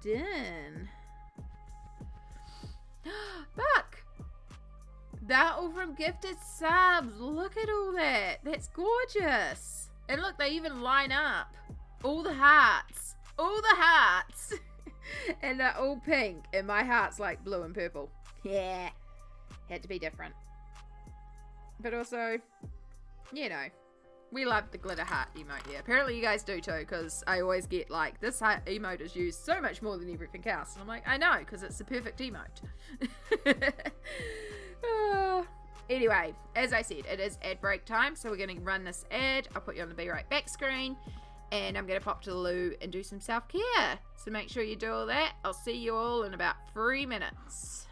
Speaker 1: done. Look! They're all from gifted subs. Look at all that. That's gorgeous. And look, they even line up. All the hearts. all the hearts and they're all pink and my heart's like blue and purple. Yeah, had to be different. But also, you know, we love the glitter heart emote here. Apparently you guys do too, because I always get like, this heart emote is used so much more than everything else. And I'm like, I know, because it's the perfect emote. Anyway, as I said, it is ad break time, so we're going to run this ad. I'll put you on the Be Right Back screen, and I'm going to pop to the loo and do some self-care. So make sure you do all that. I'll see you all in about 3 minutes.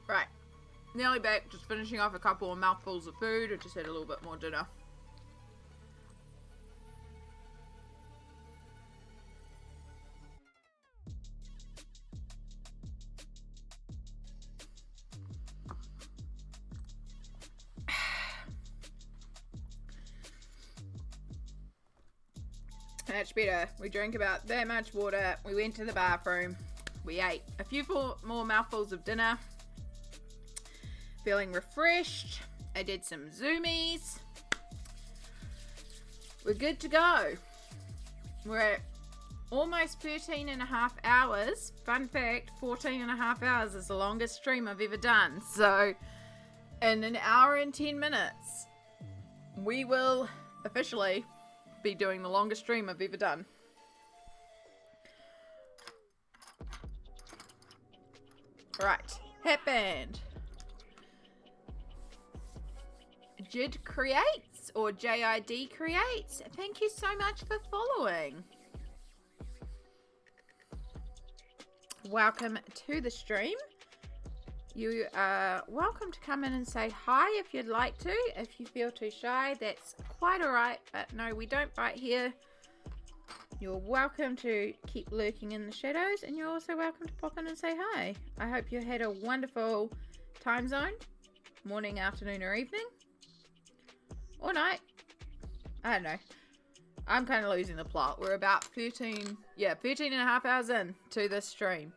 Speaker 1: Right, nearly back, just finishing off a couple of mouthfuls of food. I just had a little bit more dinner. Much better. We drank about that much water. We went to the bathroom. We ate a few more mouthfuls of dinner. Feeling refreshed. I did some zoomies. We're good to go. We're at almost 13 and a half hours. Fun fact, 14 and a half hours is the longest stream I've ever done. So, in an hour and 10 minutes, we will officially be doing the longest stream I've ever done. Right, Hatband. Jid Creates, or JID Creates. Thank you so much for following. Welcome to the stream. You are welcome to come in and say hi if you'd like to. If you feel too shy, that's quite alright, but no, we don't bite here. You're welcome to keep lurking in the shadows, and you're also welcome to pop in and say hi. I hope you had a wonderful time zone, morning, afternoon, or evening, or night. I don't know. I'm kind of losing the plot. We're about 13 and a half hours in to this stream.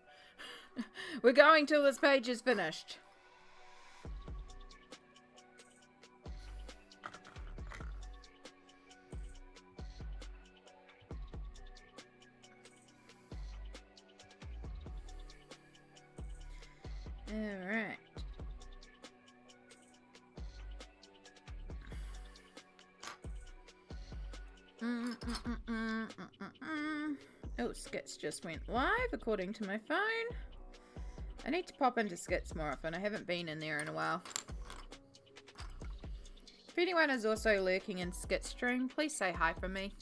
Speaker 1: We're going till this page is finished. Alright. Oh, Skits just went live according to my phone. I need to pop into Skits more often. I haven't been in there in a while. If anyone is also lurking in Skits stream, please say hi from me.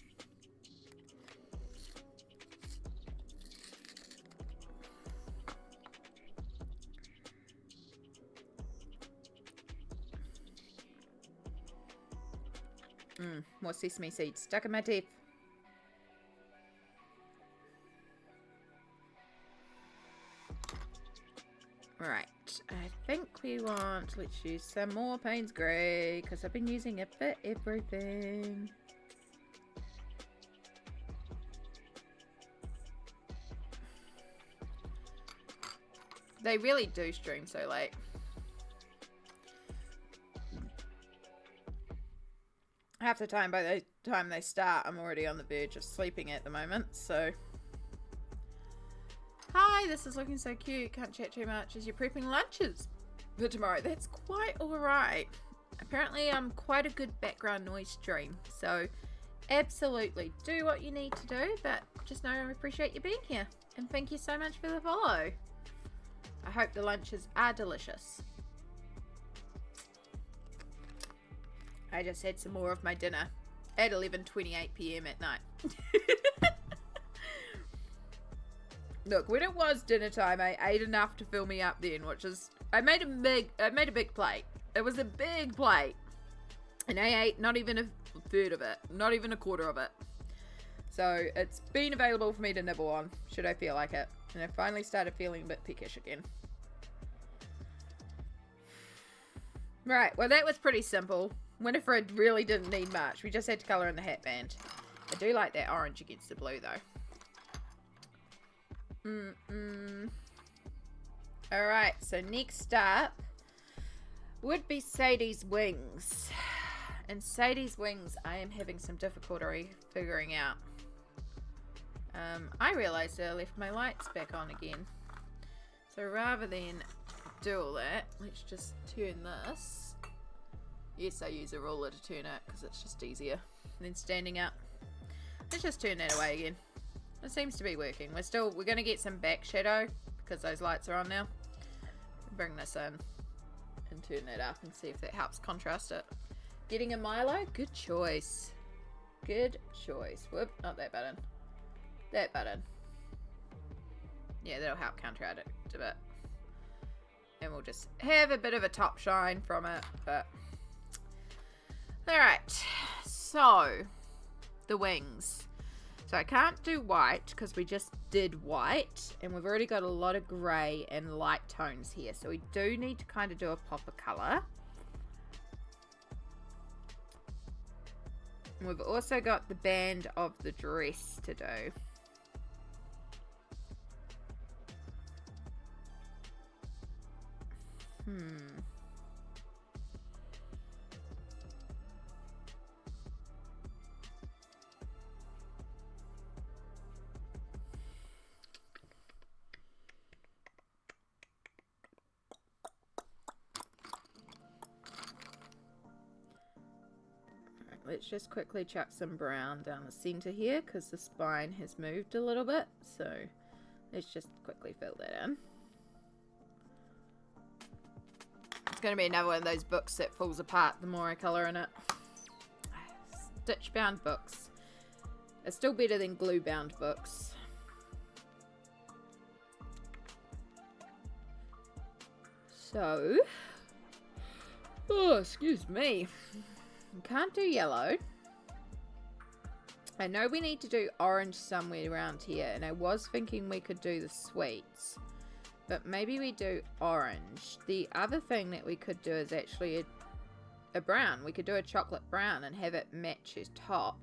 Speaker 1: More sesame seeds stuck in my teeth. Right, I think we want, let's use some more Payne's Grey, because I've been using it for everything. They really do stream so late. Half the time, by the time they start, I'm already on the verge of sleeping at the moment, so... Hi, this is looking so cute. Can't chat too much as you're prepping lunches for tomorrow. That's quite alright. Apparently, I'm quite a good background noise stream, so absolutely do what you need to do, but just know I appreciate you being here. And thank you so much for the follow. I hope the lunches are delicious. I just had some more of my dinner at 11:28 p.m. at night. Look, when it was dinner time, I ate enough to fill me up then, which is I made a big plate. It was a big plate, and I ate not even a third of it, not even a quarter of it. So it's been available for me to nibble on, should I feel like it. And I finally started feeling a bit peckish again. Right, well that was pretty simple. Winifred really didn't need much. We just had to colour in the hatband. I do like that orange against the blue though. Alright, so next up would be Sadie's wings. And Sadie's wings I am having some difficulty figuring out. I realised I left my lights back on again. So rather than do all that, let's just turn this. Yes, I use a ruler to turn it because it's just easier than standing up. Let's just turn that away again. It seems to be working. We're going to get some back shadow because those lights are on now. Bring this in and turn that up and see if that helps contrast it. Getting a Milo? Good choice. Good choice. Whoop, not that button. That button. Yeah, that'll help contrast it a bit. And we'll just have a bit of a top shine from it, but... Alright, so the wings. So I can't do white because we just did white and we've already got a lot of grey and light tones here. So we do need to kind of do a pop of colour. And we've also got the band of the dress to do. Let's just quickly chuck some brown down the center here because the spine has moved a little bit. So let's just quickly fill that in. It's going to be another one of those books that falls apart the more I colour in it. Stitch bound books. It's still better than glue bound books. So, oh, excuse me. Can't do yellow. I know we need to do orange somewhere around here, and I was thinking we could do the sweets, but maybe we do orange. The other thing that we could do is actually a brown. We could do a chocolate brown and have it match his top.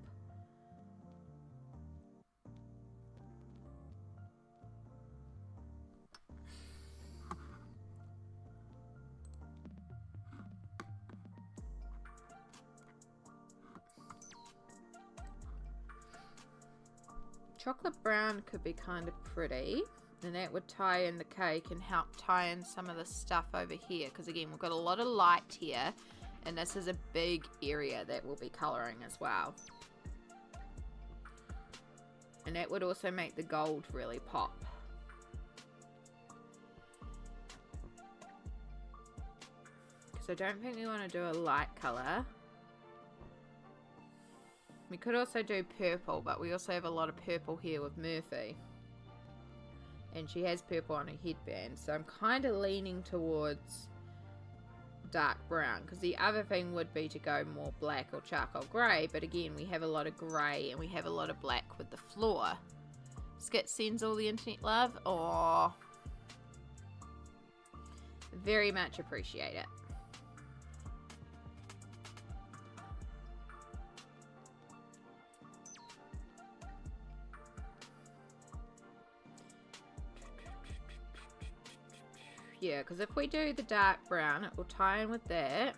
Speaker 1: Chocolate brown could be kind of pretty, and that would tie in the cake and help tie in some of the stuff over here, because again we've got a lot of light here and this is a big area that we'll be colouring as well, and that would also make the gold really pop. Because I don't think we want to do a light colour. We could also do purple, but we also have a lot of purple here with Murphy. And she has purple on her headband, so I'm kind of leaning towards dark brown. Because the other thing would be to go more black or charcoal grey, but again, we have a lot of grey and we have a lot of black with the floor. Skit sends all the internet love. Oh, very much appreciate it. Yeah, because if we do the dark brown, it will tie in with that.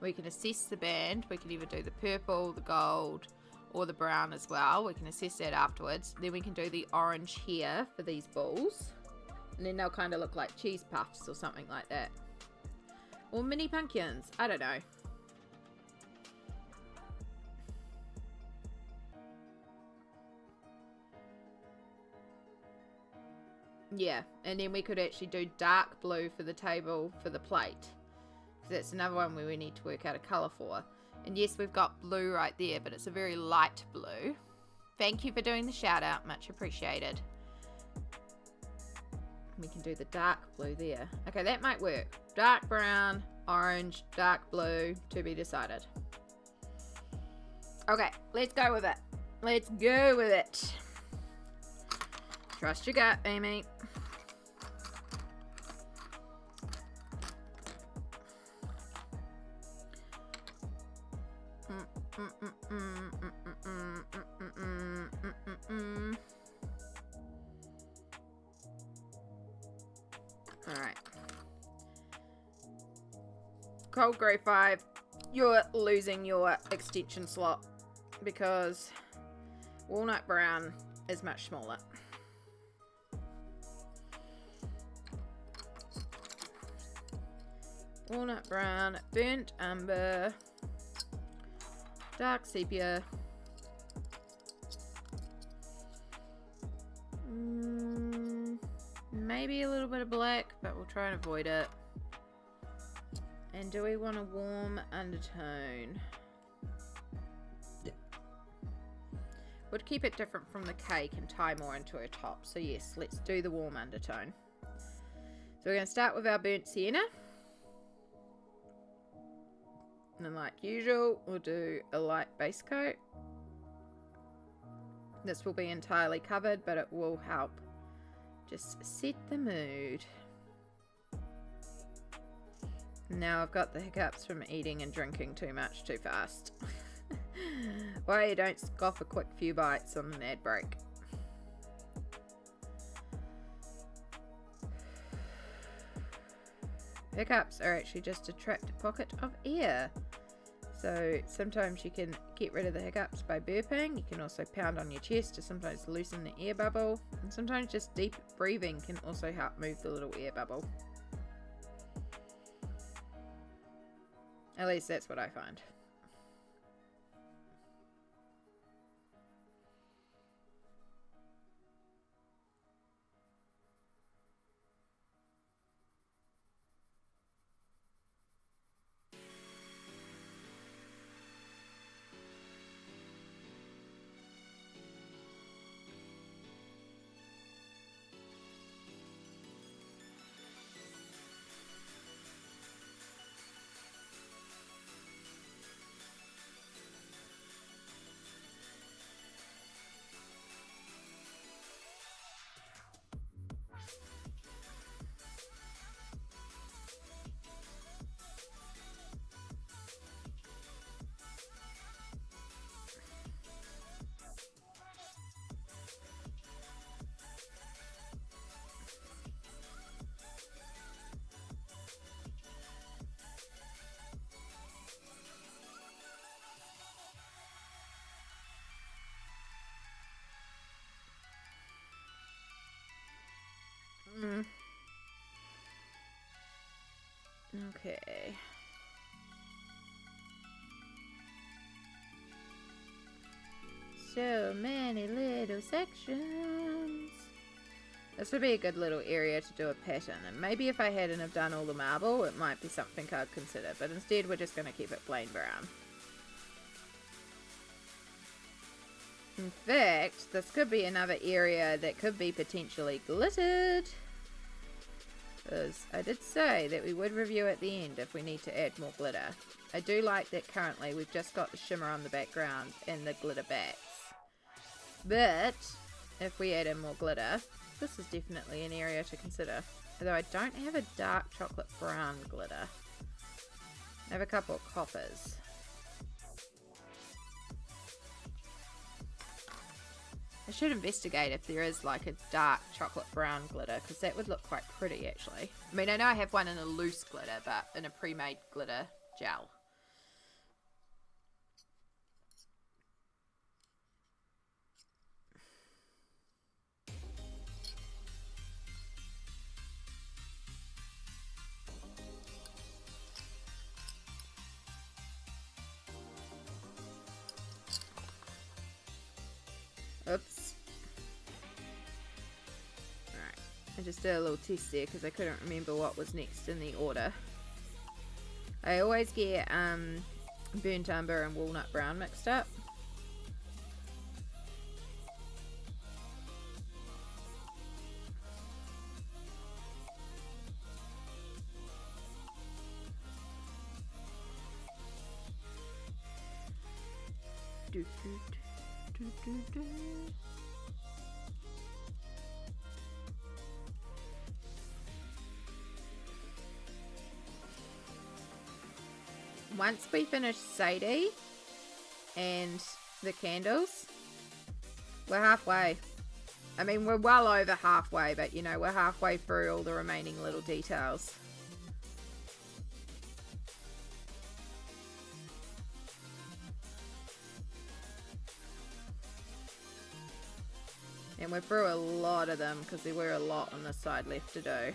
Speaker 1: We can assess the band. We can either do the purple, the gold, or the brown as well. We can assess that afterwards. Then we can do the orange here for these balls. And then they'll kind of look like cheese puffs or something like that. Or mini pumpkins. I don't know. Yeah, and then we could actually do dark blue for the table for the plate. That's another one where we need to work out a colour for. And yes, we've got blue right there, but it's a very light blue. Thank you for doing the shout out, much appreciated. We can do the dark blue there. Okay, that might work. Dark brown, orange, dark blue, to be decided. Okay, let's go with it. Let's go with it. Trust your gut, Amy. Alright. Cold Grey 5, you're losing your extension slot because Walnut Brown is much smaller. Walnut Brown, Burnt Umber, Dark Sepia, maybe a little bit of black, but we'll try and avoid it. And do we want a warm undertone? Yeah. Would keep it different from the cake and tie more into her top. So yes, let's do the warm undertone. So we're going to start with our burnt sienna. And like usual, we'll do a light base coat. This will be entirely covered, but it will help just set the mood. Now I've got the hiccups from eating and drinking too much too fast. Why you don't scoff a quick few bites on an ad break. Hiccups are actually just a trapped pocket of air. So sometimes you can get rid of the hiccups by burping. You can also pound on your chest to sometimes loosen the air bubble. And sometimes just deep breathing can also help move the little air bubble. At least that's what I find. Okay. So many little sections. This would be a good little area to do a pattern, and maybe if I hadn't have done all the marble, it might be something I'd consider, but instead we're just going to keep it plain brown. In fact, this could be another area that could be potentially glittered. Because I did say that we would review at the end if we need to add more glitter. I do like that currently we've just got the shimmer on the background and the glitter bats. But if we add in more glitter, this is definitely an area to consider. Although I don't have a dark chocolate brown glitter. I have a couple of coppers. I should investigate if there is like a dark chocolate brown glitter, because that would look quite pretty actually. I mean, I know I have one in a loose glitter, but in a pre-made glitter gel. Oops. Alright, I just did a little test there because I couldn't remember what was next in the order. I always get burnt umber and walnut brown mixed up. Once we finish Sadie and the candles, we're halfway. I mean, we're well over halfway, but you know, we're halfway through all the remaining little details. And we're through a lot of them because there were a lot on the side left to do.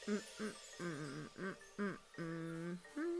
Speaker 1: Mm, mm, mm, mm, mm, mm, mm.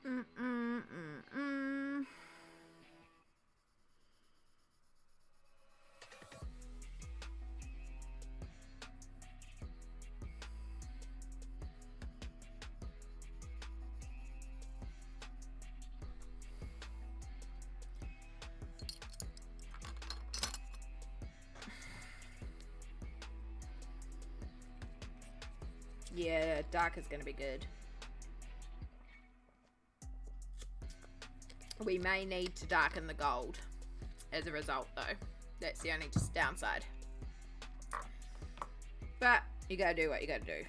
Speaker 1: Mm, mm, mm, mm. Yeah, dark is going to be good. We may need to darken the gold as a result, though. That's the only downside. But you gotta do what you gotta do.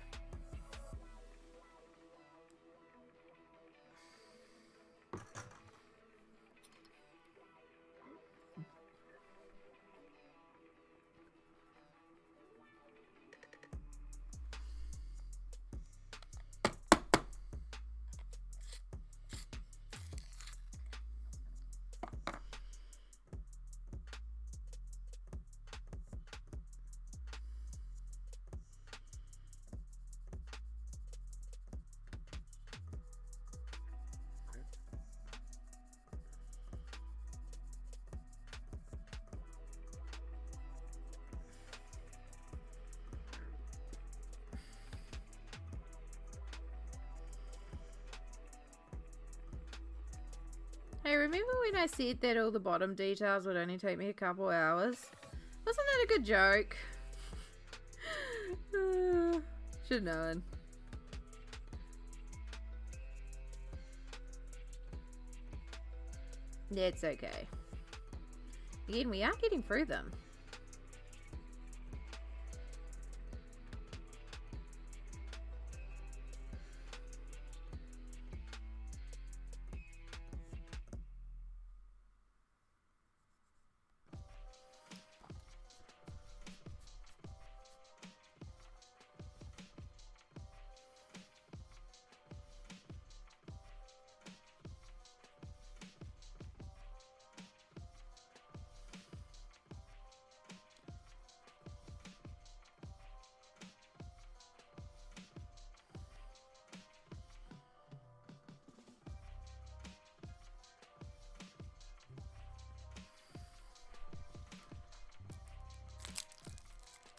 Speaker 1: Hey, remember when I said that all the bottom details would only take me a couple hours? Wasn't that a good joke? Should have known. It's okay. Again, we are getting through them.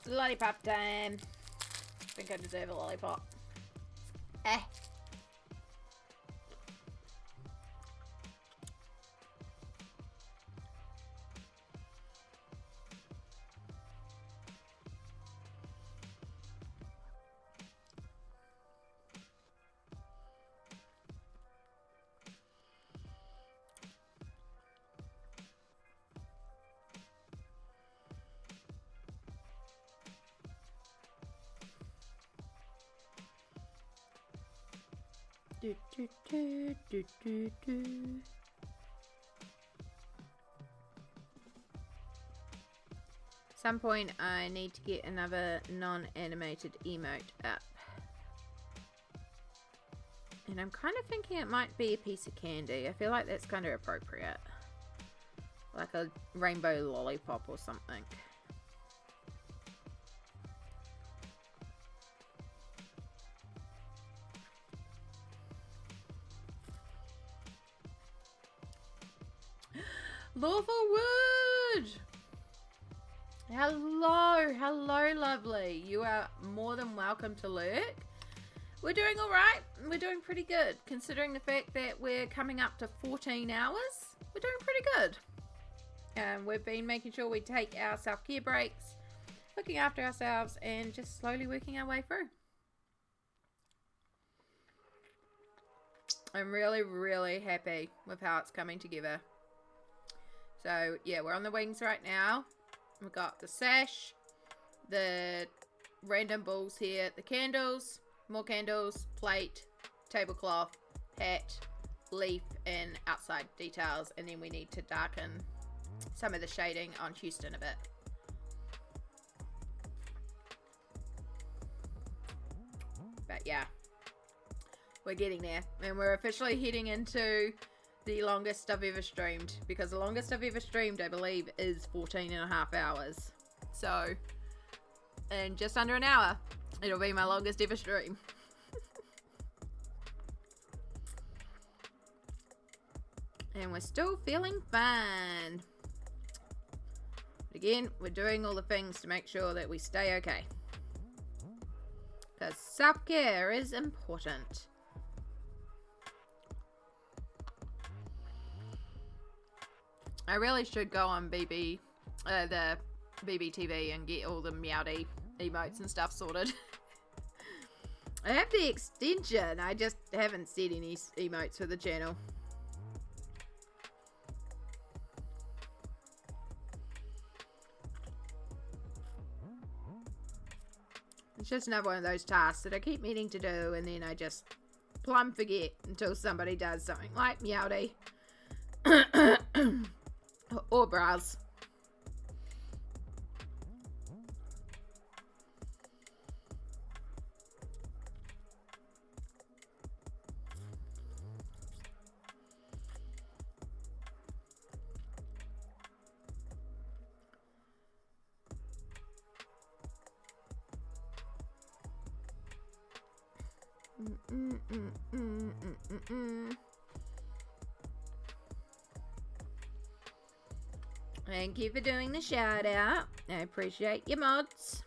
Speaker 1: Lollipop time. I think I deserve a lollipop. Eh. Do, do, do, do, do, do. Some point I need to get another non-animated emote up. And I'm kind of thinking it might be a piece of candy. I feel like that's kind of appropriate. Like a rainbow lollipop or something. Lawful Wood! Hello, hello lovely. You are more than welcome to lurk. We're doing alright. We're doing pretty good. Considering the fact that we're coming up to 14 hours, we're doing pretty good. We've been making sure we take our self-care breaks, looking after ourselves, and just slowly working our way through. I'm really, really happy with how it's coming together. So, yeah, we're on the wings right now. We've got the sash, the random balls here, the candles, more candles, plate, tablecloth, hat, leaf, and outside details. And then we need to darken some of the shading on Houston a bit. But yeah, we're getting there. And we're officially heading into the longest I've ever streamed, because the longest I've ever streamed, I believe, is 14.5 hours. So, in just under an hour, it'll be my longest ever stream. And we're still feeling fine. But again, we're doing all the things to make sure that we stay okay. Because self-care is important. I really should go on the BBTV and get all the Meowdy emotes and stuff sorted. I have the extension, I just haven't set any emotes for the channel. It's just another one of those tasks that I keep meaning to do, and then I just plumb forget until somebody does something like Meowdy. Or bras. Thank you for doing the shout out. I appreciate your mods.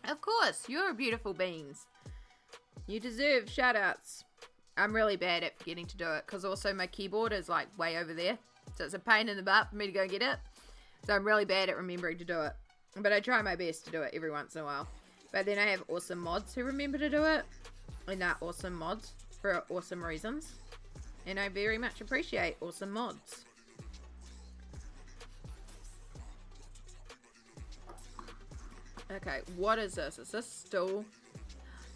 Speaker 1: Of course, you're beautiful beans. You deserve shoutouts. I'm really bad at forgetting to do it because also my keyboard is like way over there. So it's a pain in the butt for me to go get it. So I'm really bad at remembering to do it. But I try my best to do it every once in a while. But then I have awesome mods who remember to do it. And they're awesome mods for awesome reasons. And I very much appreciate awesome mods. Okay, what is this? Is this still...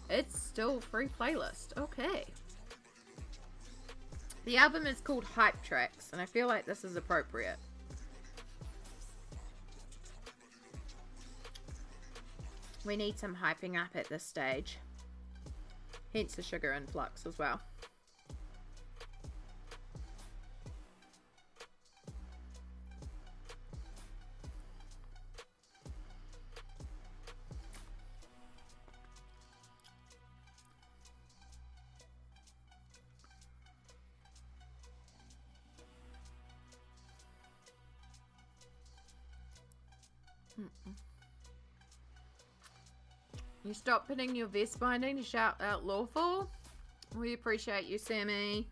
Speaker 1: It's still free playlist. Okay. The album is called Hype Tracks, and I feel like this is appropriate. We need some hyping up at this stage. Hence the sugar influx as well. You stop putting your vest binding to shout out lawful. We appreciate you, Sammy.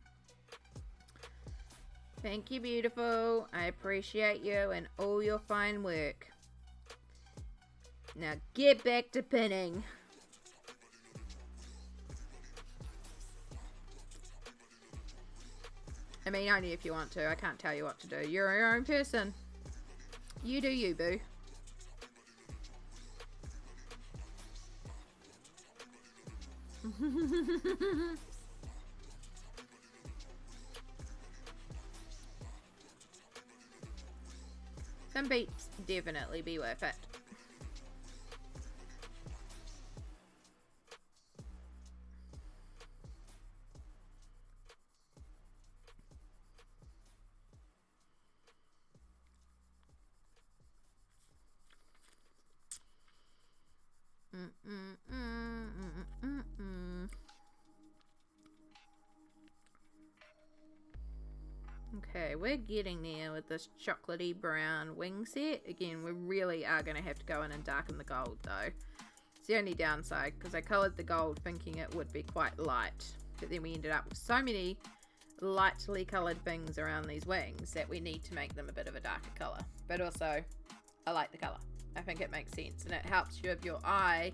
Speaker 1: Thank you, beautiful. I appreciate you and all your fine work. Now get back to pinning. I mean, only if you want to. I can't tell you what to do. You're your own person. You do you, boo. Some beats definitely be worth it. Okay, we're getting there with this chocolatey brown wing set. Again, we really are going to have to go in and darken the gold though. It's the only downside, because I coloured the gold thinking it would be quite light, but then we ended up with so many lightly coloured things around these wings that we need to make them a bit of a darker colour. But also, I like the colour. I think it makes sense, and it helps you with your eye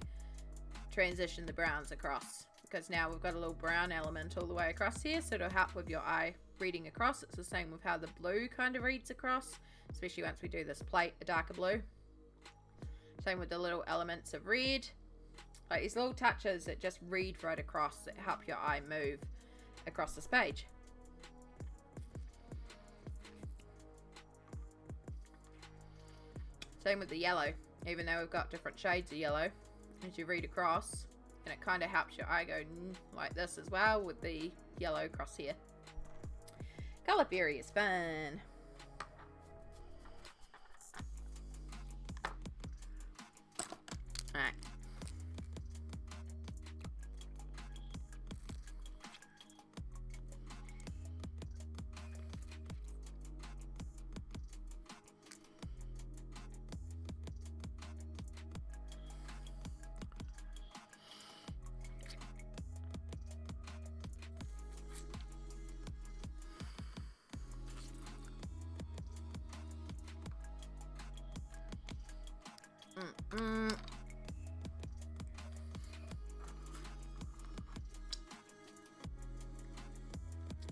Speaker 1: transition the browns across, because now we've got a little brown element all the way across here, so it'll help with your eye reading across. It's the same with how the blue kind of reads across, especially once we do this plate a darker blue. Same with the little elements of red, like these little touches that just read right across, that help your eye move across this page. Same with the yellow, even though we've got different shades of yellow, as you read across, and it kind of helps your eye go like this as well with the yellow across here. Colour theory is fun. Alright.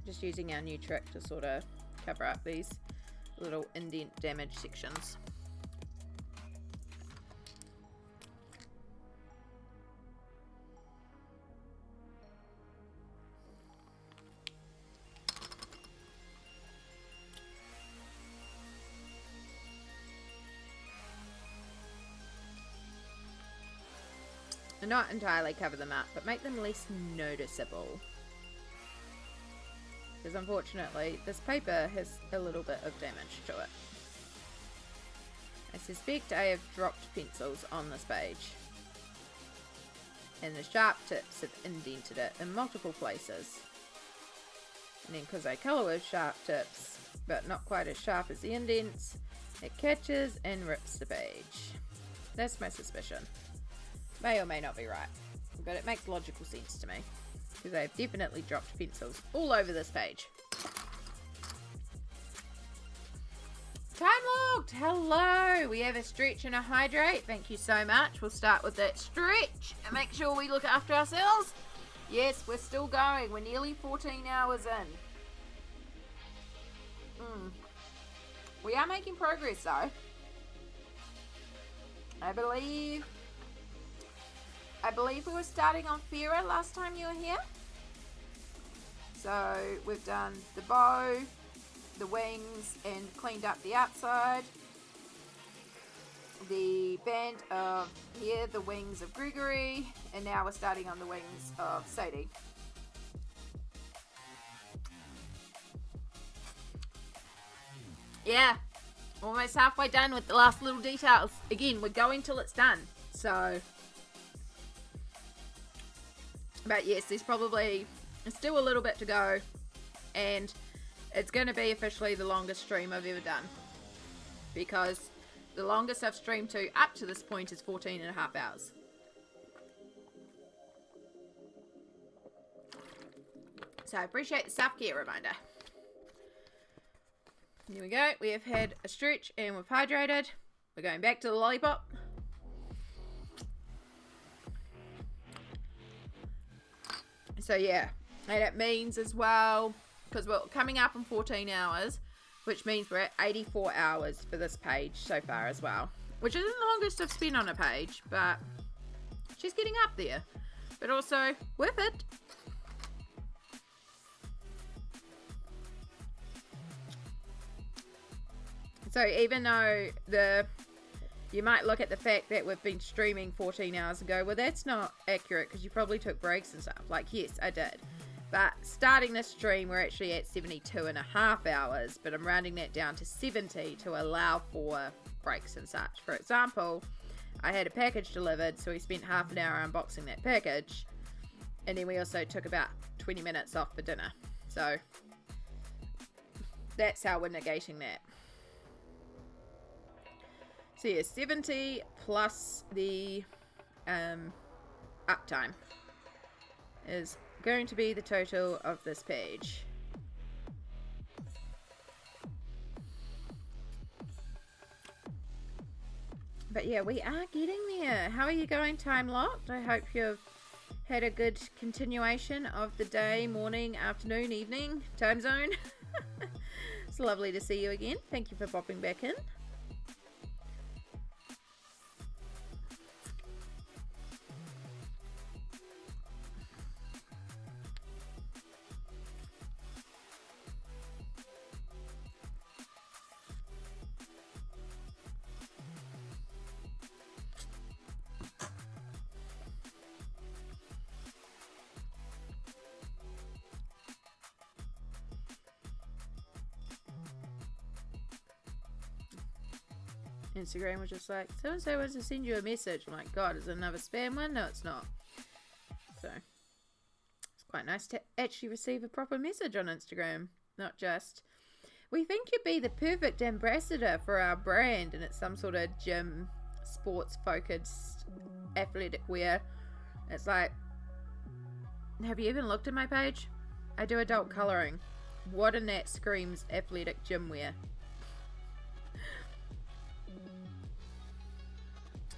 Speaker 1: Just using our new trick to sort of cover up these little indent damage sections. And not entirely cover them up, but make them less noticeable. Because unfortunately, this paper has a little bit of damage to it. I suspect I have dropped pencils on this page. And the sharp tips have indented it in multiple places. And then because I colour with sharp tips, but not quite as sharp as the indents, it catches and rips the page. That's my suspicion. May or may not be right, but it makes logical sense to me, because I've definitely dropped pencils all over this page. Time logged! Hello! We have a stretch and a hydrate. Thank you so much. We'll start with that stretch and make sure we look after ourselves. Yes, we're still going. We're nearly 14 hours in. We are making progress though. I believe we were starting on Fairer last time you were here. So we've done the bow, the wings, and cleaned up the outside. The band of here, the wings of Gregory, and now we're starting on the wings of Sadie. Yeah, almost halfway done with the last little details. Again, we're going till it's done. So, but yes, there's probably still a little bit to go, and it's going to be officially the longest stream I've ever done, because the longest I've streamed to up to this point is 14 and a half hours. So I appreciate the self-care reminder. Here we go. We have had a stretch and we've hydrated. We're going back to the lollipop. So yeah, and it means as well because we're coming up in 14 hours, which means we're at 84 hours for this page so far as well, which isn't the longest I've spent on a page, but she's getting up there, but also worth it. So even though you might look at the fact that we've been streaming 14 hours ago, well, that's not accurate because you probably took breaks and stuff. Like, yes, I did. But starting this stream, we're actually at 72.5 hours, but I'm rounding that down to 70 to allow for breaks and such. For example, I had a package delivered, so we spent half an hour unboxing that package, and then we also took about 20 minutes off for dinner. So that's how we're negating that. So yeah, 70 plus the uptime is going to be the total of this page. But yeah, we are getting there. How are you going, time locked? I hope you've had a good continuation of the day, morning, afternoon, evening, time zone. It's lovely to see you again. Thank you for popping back in. Instagram was just like, so and so wants to send you a message. I'm like, God, is it another spam one? No, it's not. So it's quite nice to actually receive a proper message on Instagram, not just, we think you'd be the perfect ambassador for our brand, and it's some sort of gym, sports focused athletic wear. It's like, have you even looked at my page? I do adult coloring. What in that screams athletic gym wear?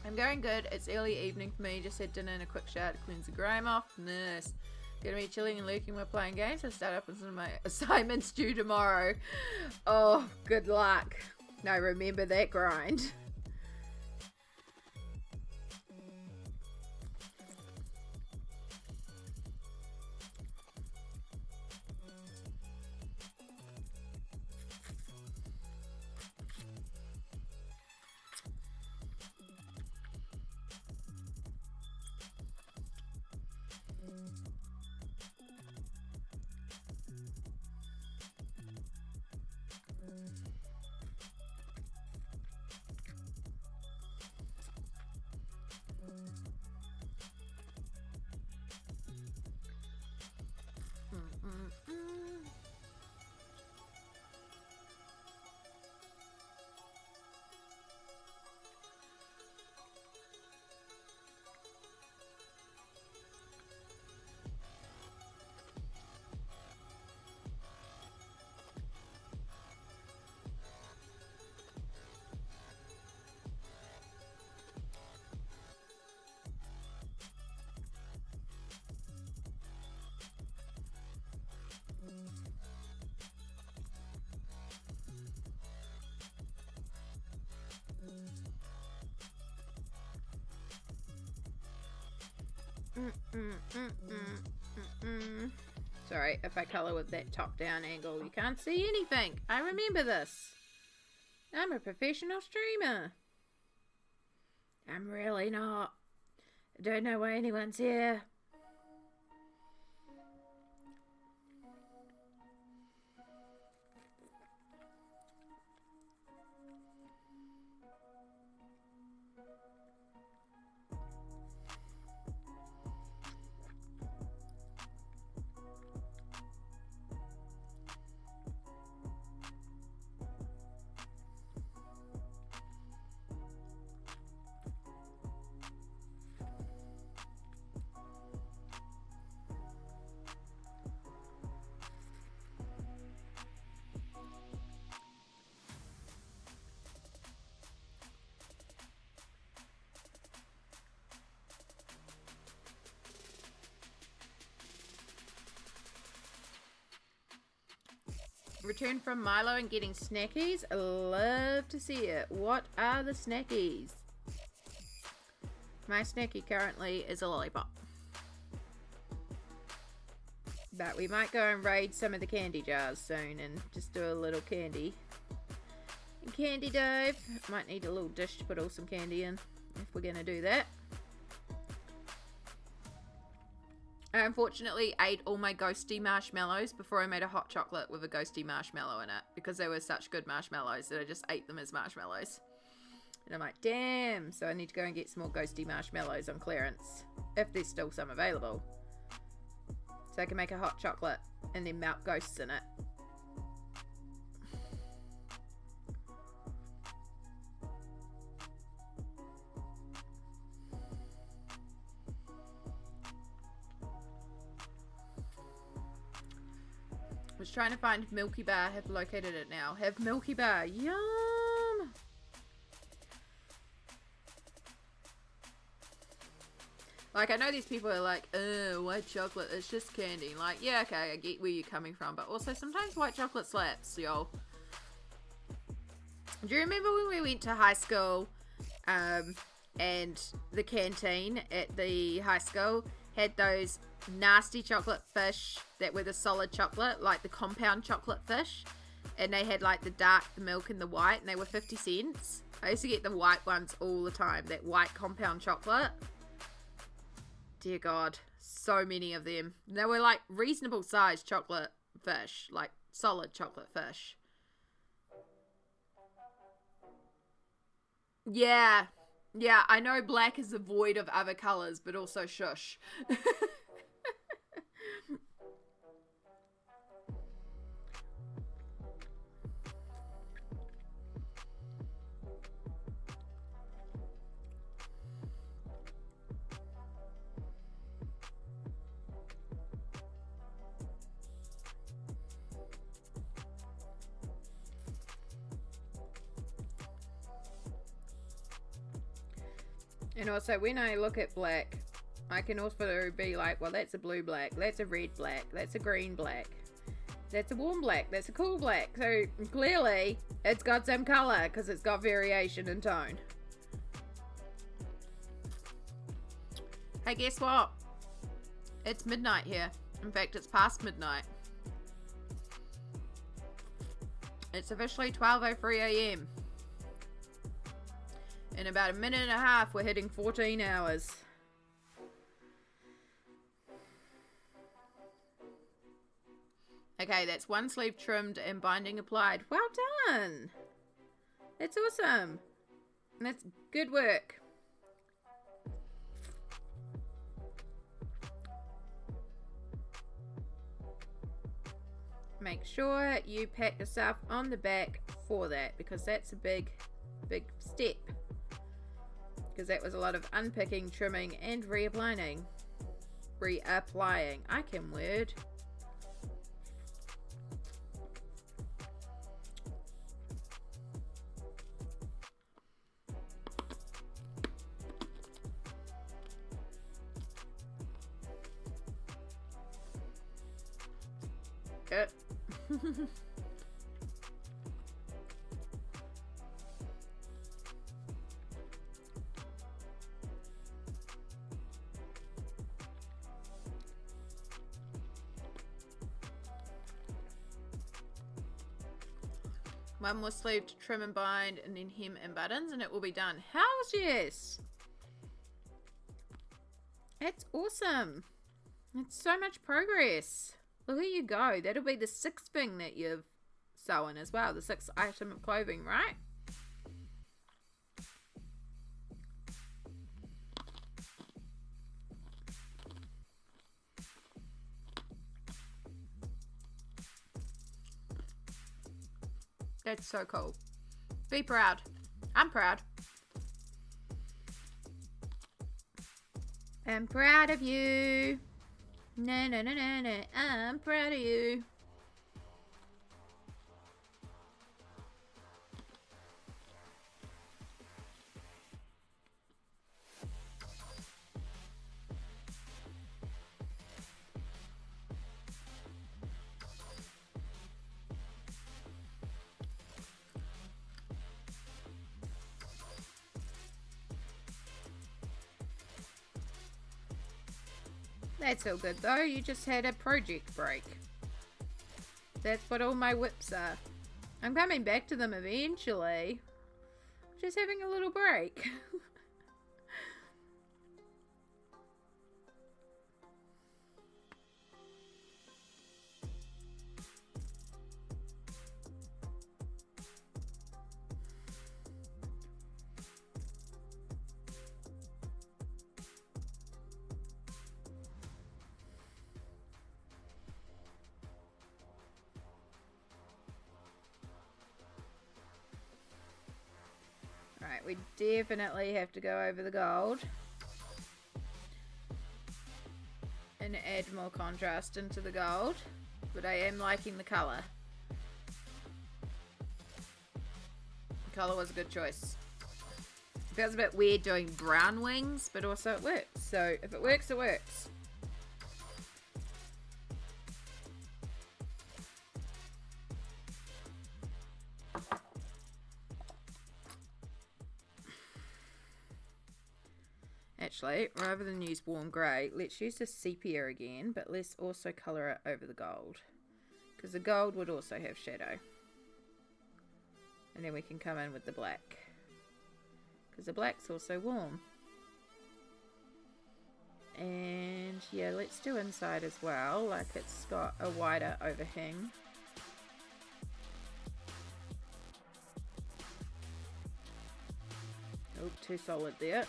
Speaker 1: I'm going good. It's early evening for me. Just had dinner and a quick shower to cleanse the grime off. Nice. Gonna be chilling and lurking while playing games. I'll start up on some of my assignments due tomorrow. Oh, good luck. No, remember that grind. Sorry, if I color with that top-down angle, you can't see anything. I remember this. I'm a professional streamer. I'm really not. I don't know why anyone's here. Returned from Milo and getting snackies. I love to see it. What are the snackies? My snacky currently is a lollipop. But we might go and raid some of the candy jars soon and just do a little candy dive. Might need a little dish to put all some candy in if we're going to do that. I unfortunately ate all my ghosty marshmallows before I made a hot chocolate with a ghosty marshmallow in it, because they were such good marshmallows that I just ate them as marshmallows. And I'm like, damn, so I need to go and get some more ghosty marshmallows on clearance, if there's still some available, so I can make a hot chocolate and then melt ghosts in it. Was trying to find Milky Bar. Have located it now. Have Milky Bar. Yum! Like, I know these people are like, white chocolate, it's just candy. Like, yeah, okay, I get where you're coming from. But also, sometimes white chocolate slaps, y'all. Do you remember when we went to high school, and the canteen at the high school had those nasty chocolate fish that were the solid chocolate, like the compound chocolate fish, and they had like the dark, the milk, and the white, and they were 50 cents. I used to get the white ones all the time, that white compound chocolate. Dear God, so many of them. They were like reasonable sized chocolate fish, like solid chocolate fish. Yeah, I know black is the void of other colors, but also shush. And also, when I look at black, I can also be like, well, that's a blue black, that's a red black, that's a green black, that's a warm black, that's a cool black. So clearly, it's got some color because it's got variation in tone. Hey, guess what? It's midnight here. In fact, it's past midnight. It's officially 12:03 a.m. In about a minute and a half, we're hitting 14 hours. Okay, that's one sleeve trimmed and binding applied. Well done. That's awesome. That's good work. Make sure you pat yourself on the back for that, because that's a big step. Because that was a lot of unpicking, trimming, and reapplying. I can word. Good. One more sleeve to trim and bind, and then hem and buttons, and it will be done. Hells yes! That's awesome. It's so much progress. Look at you go. That'll be the 6th thing that you've sewn as well. The 6th item of clothing, right? That's so cool. Be proud. I'm proud. I'm proud of you. No, no, no, no, no. I'm proud of you. That's all good though, you just had a project break. That's what all my whips are. I'm coming back to them eventually. Just having a little break. Right, we definitely have to go over the gold and add more contrast into the gold, but I am liking the colour. The colour was a good choice. It feels a bit weird doing brown wings, but also it works. So if it works, it works. Actually, rather than use warm grey, let's use the sepia again, but let's also colour it over the gold, because the gold would also have shadow. And then we can come in with the black, because the black's also warm. And yeah, let's do inside as well, like it's got a wider overhang. Oh, too solid there.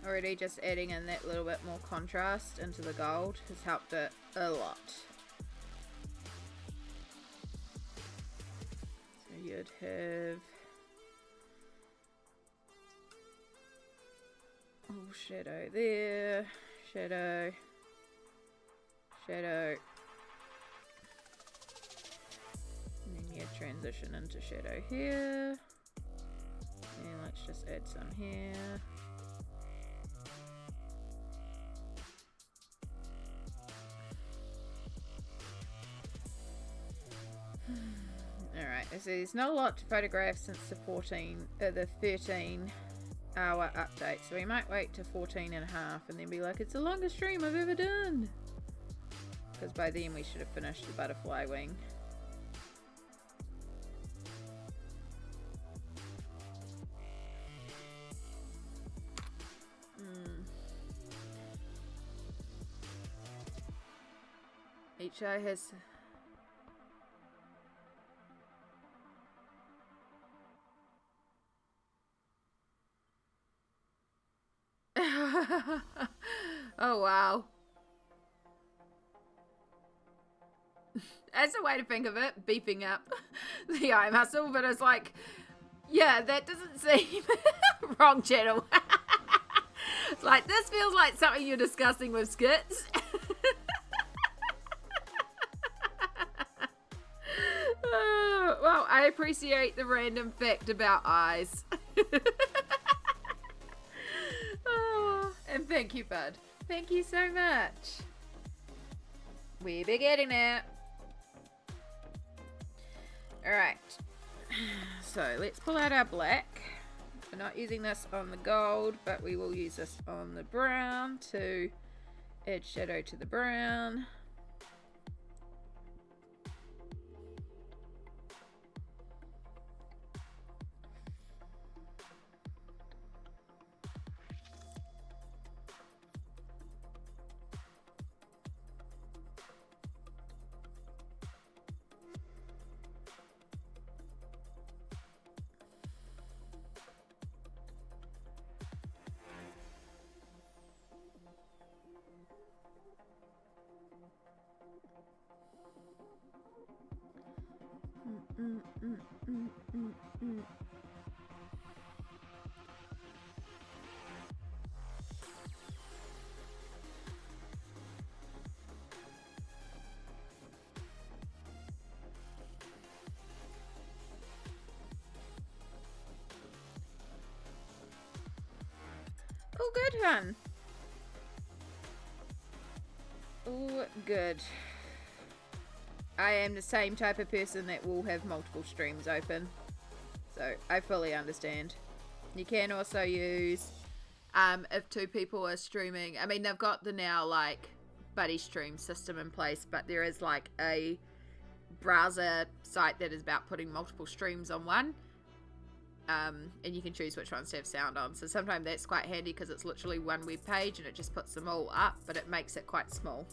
Speaker 1: Already just adding in that little bit more contrast into the gold has helped it a lot. So you'd have... oh, shadow there, shadow, shadow. And then you transition into shadow here. And let's just add some here. Alright, so there's not a lot to photograph since the 13-hour update, so we might wait to 14 and a half and then be like, it's the longest stream I've ever done, because by then we should have finished the butterfly wing. Each eye has... oh wow. That's a way to think of it, beefing up the eye muscle, but it's like, yeah, that doesn't seem wrong channel. It's like, this feels like something you're discussing with skits. Well, I appreciate the random fact about eyes. And thank you, bud. Thank you so much. We'll be getting it. Alright. So let's pull out our black. We're not using this on the gold, but we will use this on the brown to add shadow to the brown. all good, hun. All good. I am the same type of person that will have multiple streams open. So I fully understand. You can also use, if two people are streaming, I mean, they've got the now like buddy stream system in place, but there is like a browser site that is about putting multiple streams on one. And you can choose which ones to have sound on. So sometimes that's quite handy because it's literally one web page and it just puts them all up, but it makes it quite small.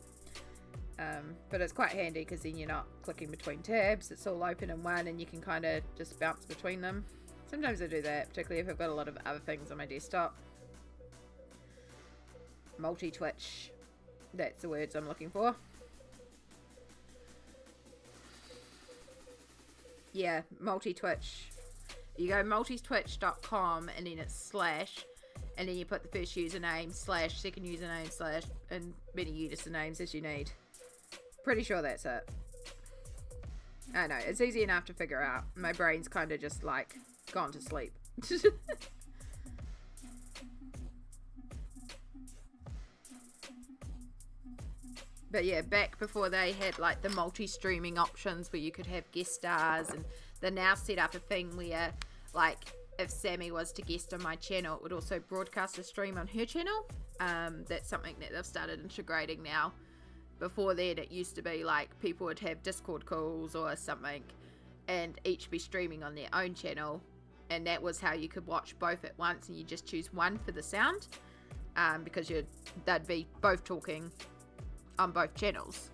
Speaker 1: But it's quite handy because then you're not clicking between tabs. It's all open in one and you can kind of just bounce between them. Sometimes I do that, particularly if I've got a lot of other things on my desktop. Multi-twitch. That's the words I'm looking for. Yeah, multi-twitch. You go multitwitch.com and then it's slash, and then you put the first username slash, second username slash, and many usernames as you need. Pretty sure that's it. I know, it's easy enough to figure out. My brain's kind of just like gone to sleep. But yeah, back before they had like the multi-streaming options where you could have guest stars, and they now set up a thing where like if Sammy was to guest on my channel, it would also broadcast a stream on her channel. That's something that they've started integrating now. Before that, it used to be like people would have Discord calls or something and each be streaming on their own channel, and that was how you could watch both at once, and you just choose one for the sound, because they'd be both talking on both channels.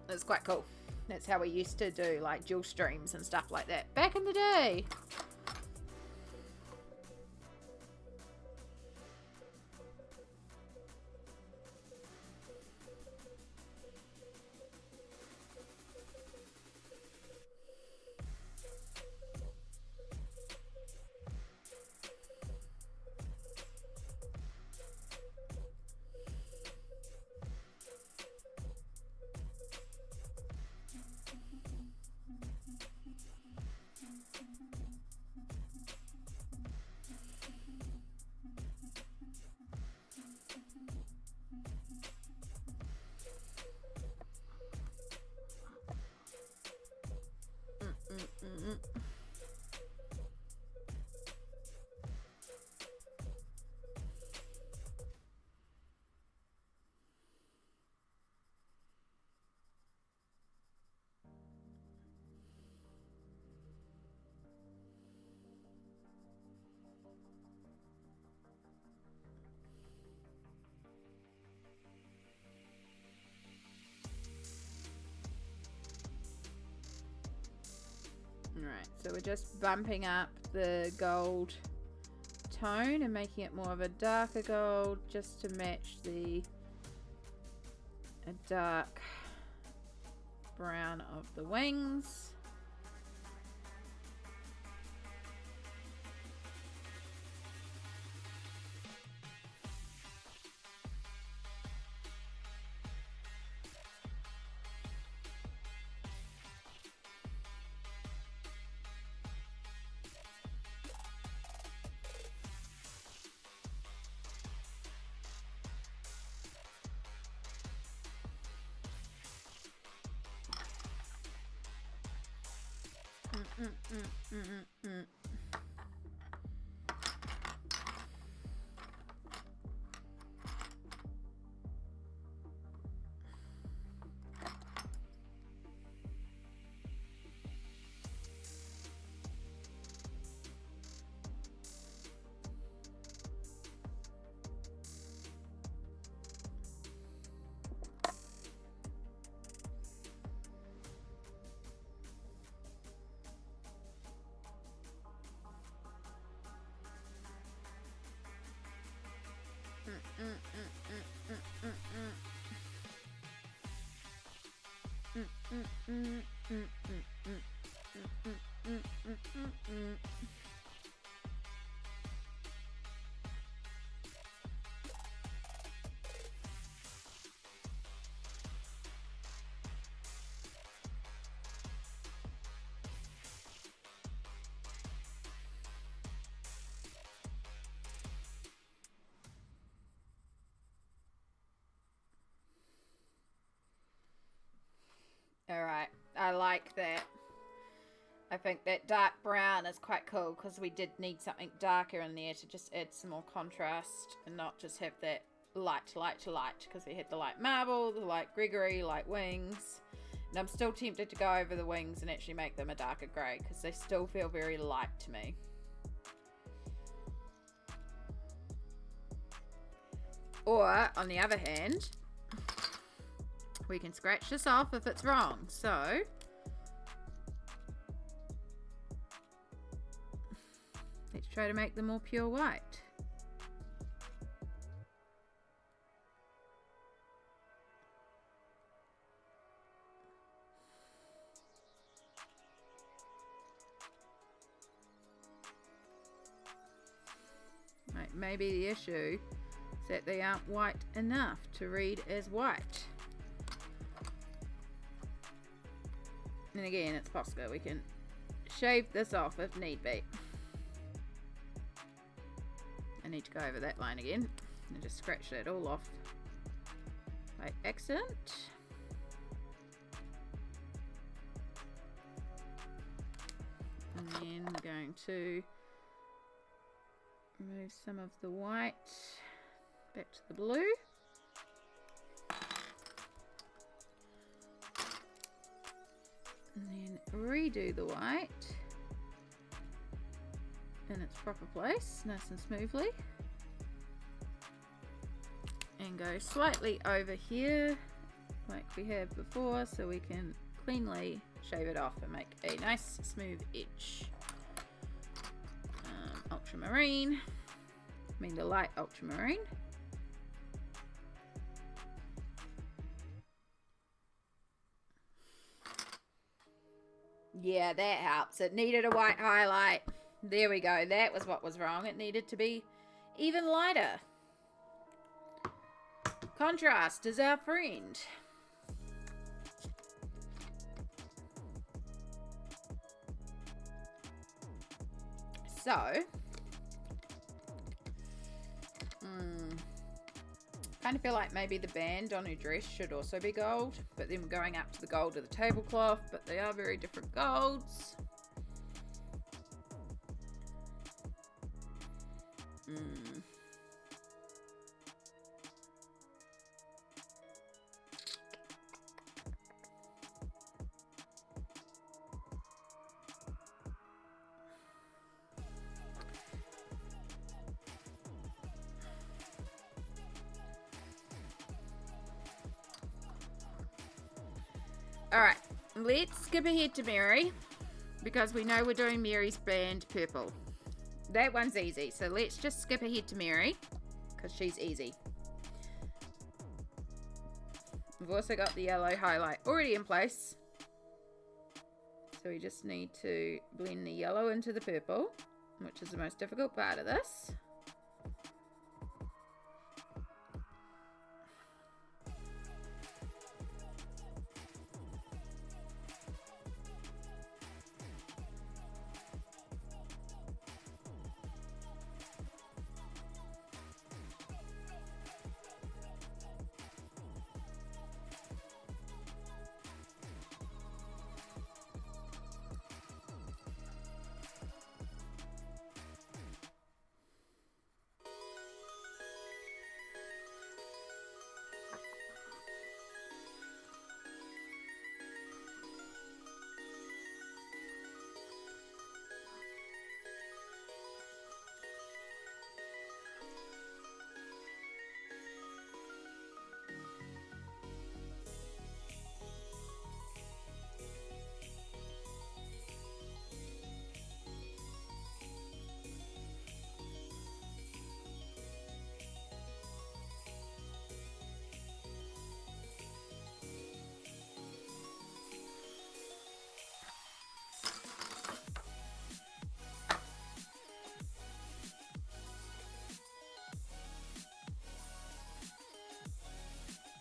Speaker 1: It's quite cool. That's how we used to do like dual streams and stuff like that back in the day. Alright, so we're just bumping up the gold tone and making it more of a darker gold just to match a dark brown of the wings. like that. I think that dark brown is quite cool because we did need something darker in there to just add some more contrast and not just have that light because we had the light marble, the light Gregory, light wings. And I'm still tempted to go over the wings and actually make them a darker grey because they still feel very light to me. Or, on the other hand, we can scratch this off if it's wrong. So, let's try to make them more pure white. Right, maybe the issue is that they aren't white enough to read as white. And again, it's Posca. We can shave this off if need be. I need to go over that line again and just scratch that all off by accident. And then we're going to remove some of the white back to the blue. And then redo the white in its proper place, nice and smoothly. And go slightly over here like we have before so we can cleanly shave it off and make a nice smooth edge. Ultramarine, I mean the light ultramarine. Yeah, that helps. It needed a white highlight. There we go. That was what was wrong. It needed to be even lighter. Contrast is our friend. So, kind of feel like maybe the band on her dress should also be gold, but then we're going up to the gold of the tablecloth, but they are very different golds. Alright, let's skip ahead to Mary because we know we're doing Mary's band purple. That one's easy, so let's just skip ahead to Mary because she's easy. We've also got the yellow highlight already in place. So we just need to blend the yellow into the purple, which is the most difficult part of this.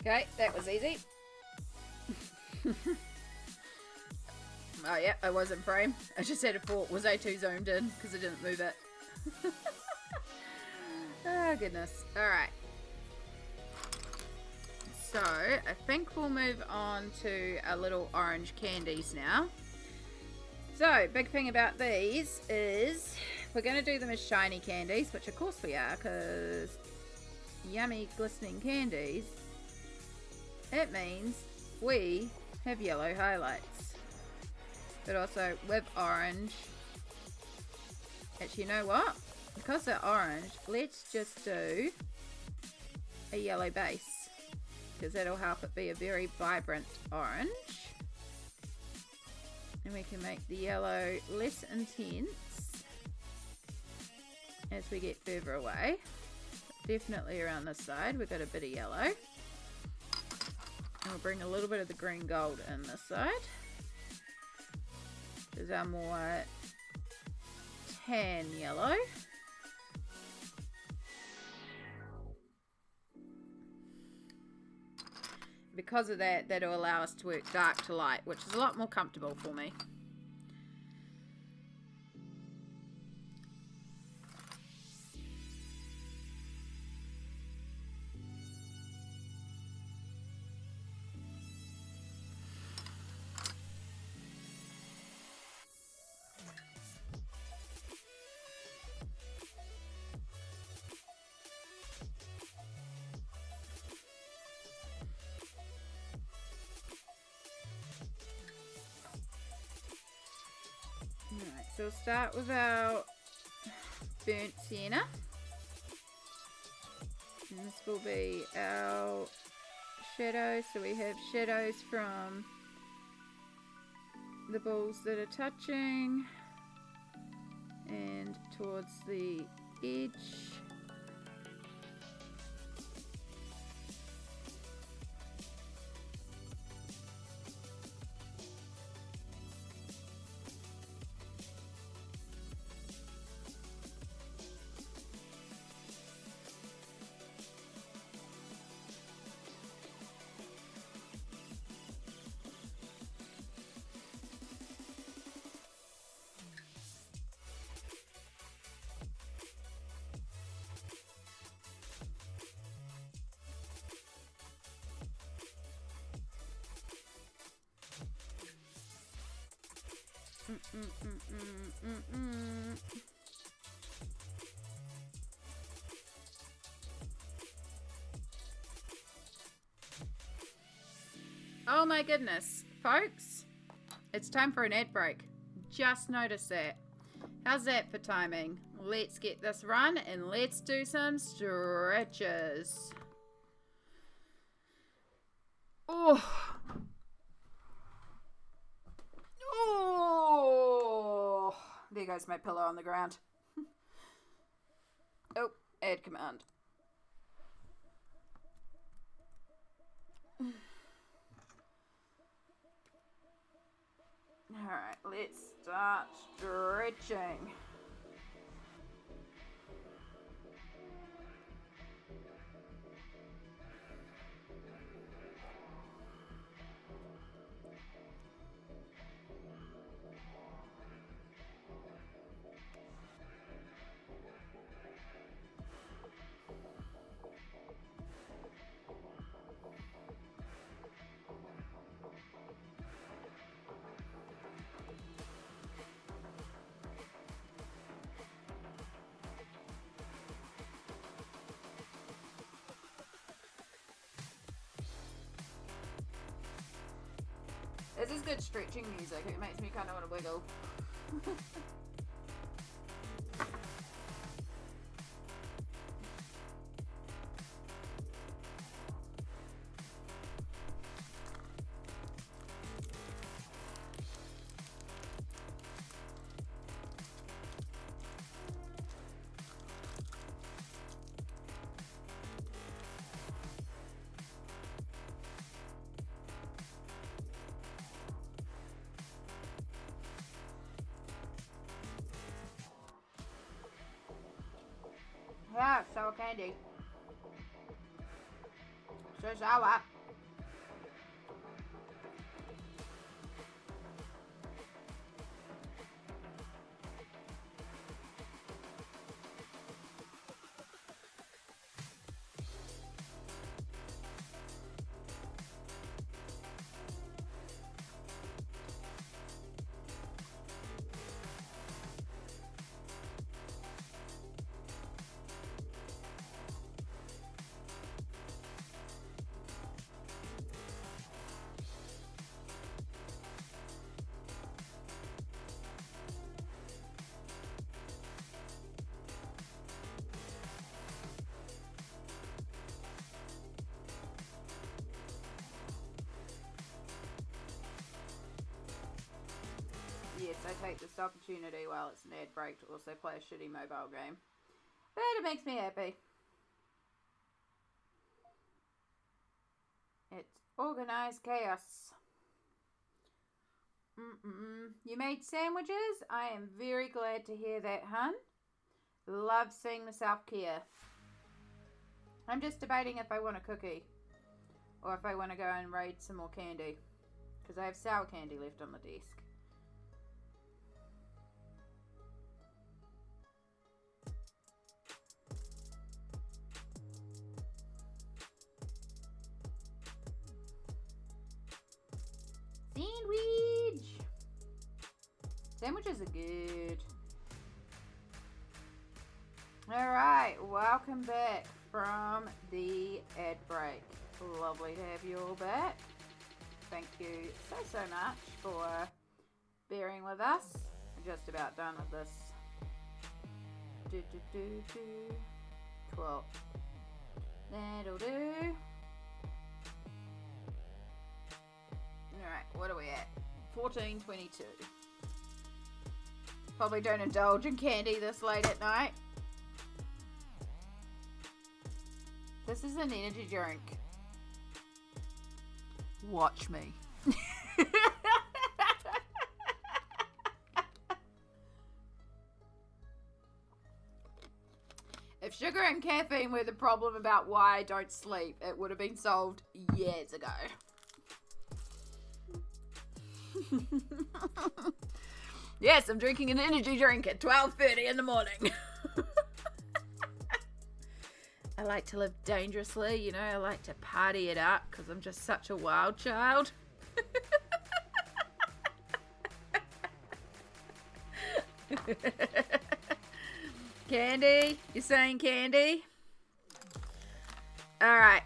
Speaker 1: Okay, that was easy. Oh yeah, I was in frame. I just had a thought, was I too zoomed in? Because I didn't move it. Oh goodness. Alright. So I think we'll move on to our little orange candies now. So big thing about these is we're going to do them as shiny candies, which of course we are, because yummy glistening candies, it means we have yellow highlights, but also with orange. Actually, you know what? Because they're orange, let's just do a yellow base, because that'll help it be a very vibrant orange. And we can make the yellow less intense as we get further away. Definitely around this side, we've got a bit of yellow. And we'll bring a little bit of the green gold in this side. This is our more tan yellow. Because of that, that'll allow us to work dark to light, which is a lot more comfortable for me. Alright, so we'll start with our burnt sienna. And this will be our shadows. So we have shadows from the balls that are touching and towards the edge. Oh my goodness, folks, it's time for an ad break. Just noticed that. How's that for timing? Let's get this run and let's do some stretches. Oh. Oh, there goes my pillow on the ground. Oh, add command. Alright, let's start stretching. This is good stretching music. It makes me kind of want to wiggle. Yeah, sour candy. So sour. I take this opportunity while it's an ad break to also play a shitty mobile game. But it makes me happy. It's organized chaos. You made sandwiches? I am very glad to hear that, hun. Love seeing the self-care. I'm just debating if I want a cookie. Or if I want to go and raid some more candy. Because I have sour candy left on the desk. Sandwich! Sandwiches are good. Alright, welcome back from the ad break. Lovely to have you all back. Thank you so much for bearing with us. I'm just about done with this. Cool. That'll do. Alright, what are we at? 14:22. Probably don't indulge in candy this late at night. This is an energy drink. Watch me. If sugar and caffeine were the problem about why I don't sleep, it would have been solved years ago. Yes, I'm drinking an energy drink at 12:30 in the morning. I like to live dangerously, you know, I like to party it up because I'm just such a wild child. Candy? You saying candy? Alright.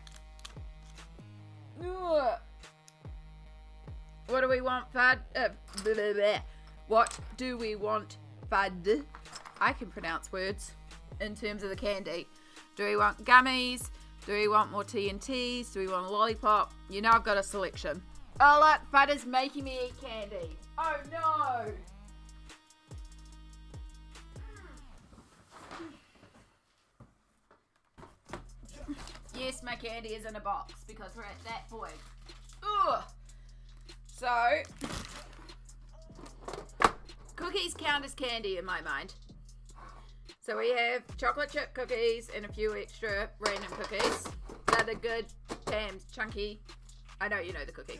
Speaker 1: What do we want, Fud? What do we want, Fud? I can pronounce words in terms of the candy. Do we want gummies? Do we want more TNTs? Do we want a lollipop? You know I've got a selection. Oh look, Fud is making me eat candy. Oh no! Yes, my candy is in a box because we're at that point. Ugh! So, cookies count as candy in my mind. So we have chocolate chip cookies and a few extra random cookies. They're the good, Pam's, chunky. I know you know the cookie.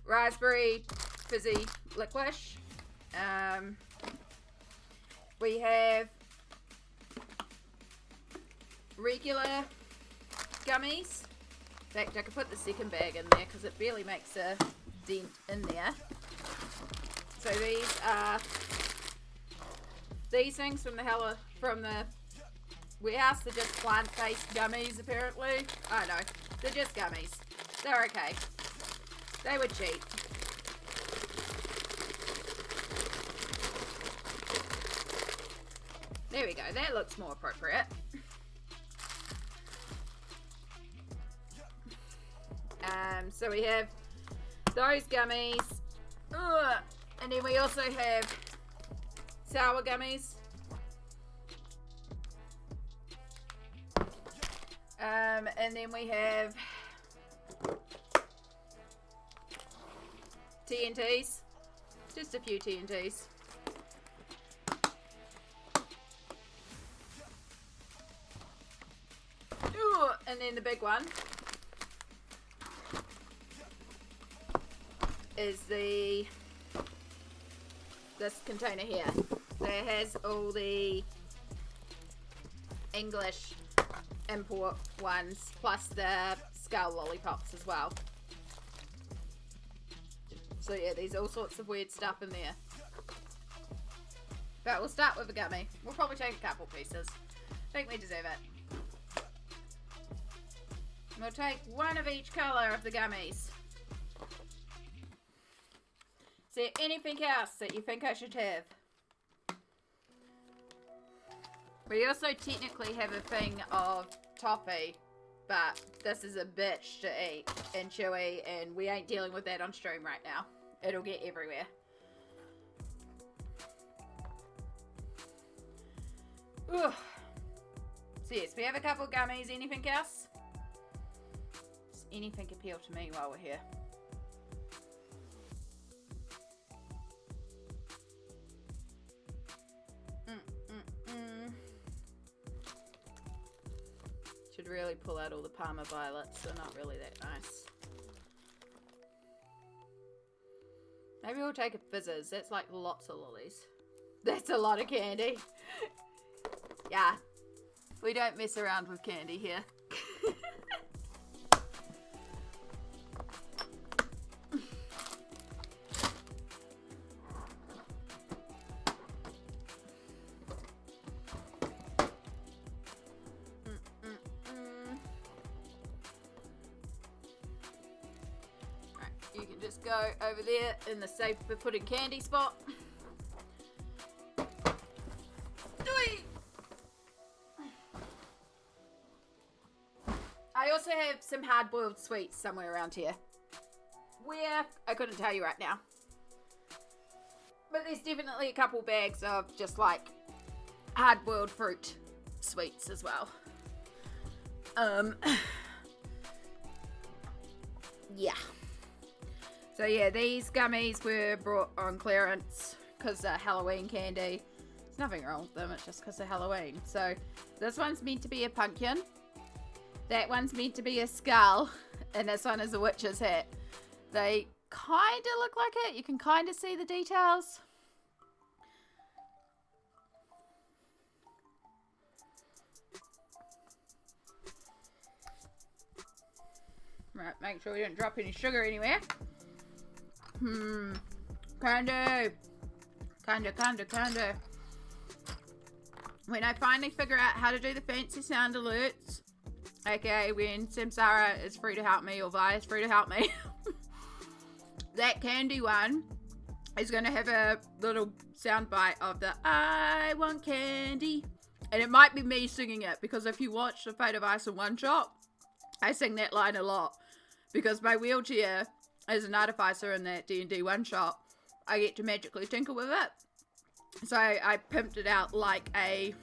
Speaker 1: Raspberry fizzy licorice. We have regular gummies. In fact, I could put the second bag in there because it barely makes a dent in there. So these are these things from the warehouse. They're just plant-based gummies, apparently. I don't know. They're just gummies. They're okay. They were cheap. There we go. That looks more appropriate. So we have those gummies. Ugh. And then we also have sour gummies. And then we have TNTs. Just a few TNTs. Ooh, and then the big one is this container here that has all the English import ones plus the skull lollipops as well. So yeah, there's all sorts of weird stuff in there. But we'll start with a gummy. We'll probably take a couple pieces. I think we deserve it. We'll take one of each colour of the gummies. Is there anything else that you think I should have? We also technically have a thing of toffee, but this is a bitch to eat and chewy, and we ain't dealing with that on stream right now. it'll get everywhere. Ugh. So yes, we have a couple of gummies. Anything else? Does anything appeal to me while we're here? Should really pull out all the Parma violets. They're not really that nice. Maybe we'll take a fizzes. That's like lots of lollies. That's a lot of candy. Yeah. We don't mess around with candy here. You can just go over there in the safe for putting candy spot. I also have some hard-boiled sweets somewhere around here. Where? I couldn't tell you right now. But there's definitely a couple bags of just like hard-boiled fruit sweets as well. Yeah. So yeah, these gummies were brought on clearance because they're Halloween candy. There's nothing wrong with them, it's just because they're Halloween. So this one's meant to be a pumpkin. That one's meant to be a skull. And this one is a witch's hat. They kind of look like it. You can kind of see the details. Right, make sure we don't drop any sugar anywhere. Candy. Candy. When I finally figure out how to do the fancy sound alerts, aka when Samsara is free to help me or Vi is free to help me, that candy one is going to have a little sound bite of the I want candy. And it might be me singing it, because if you watch The Fate of Ice in One Shot, I sing that line a lot. Because my wheelchair is an artificer in that D&D one shot. I get to magically tinker with it. So I pimped it out like a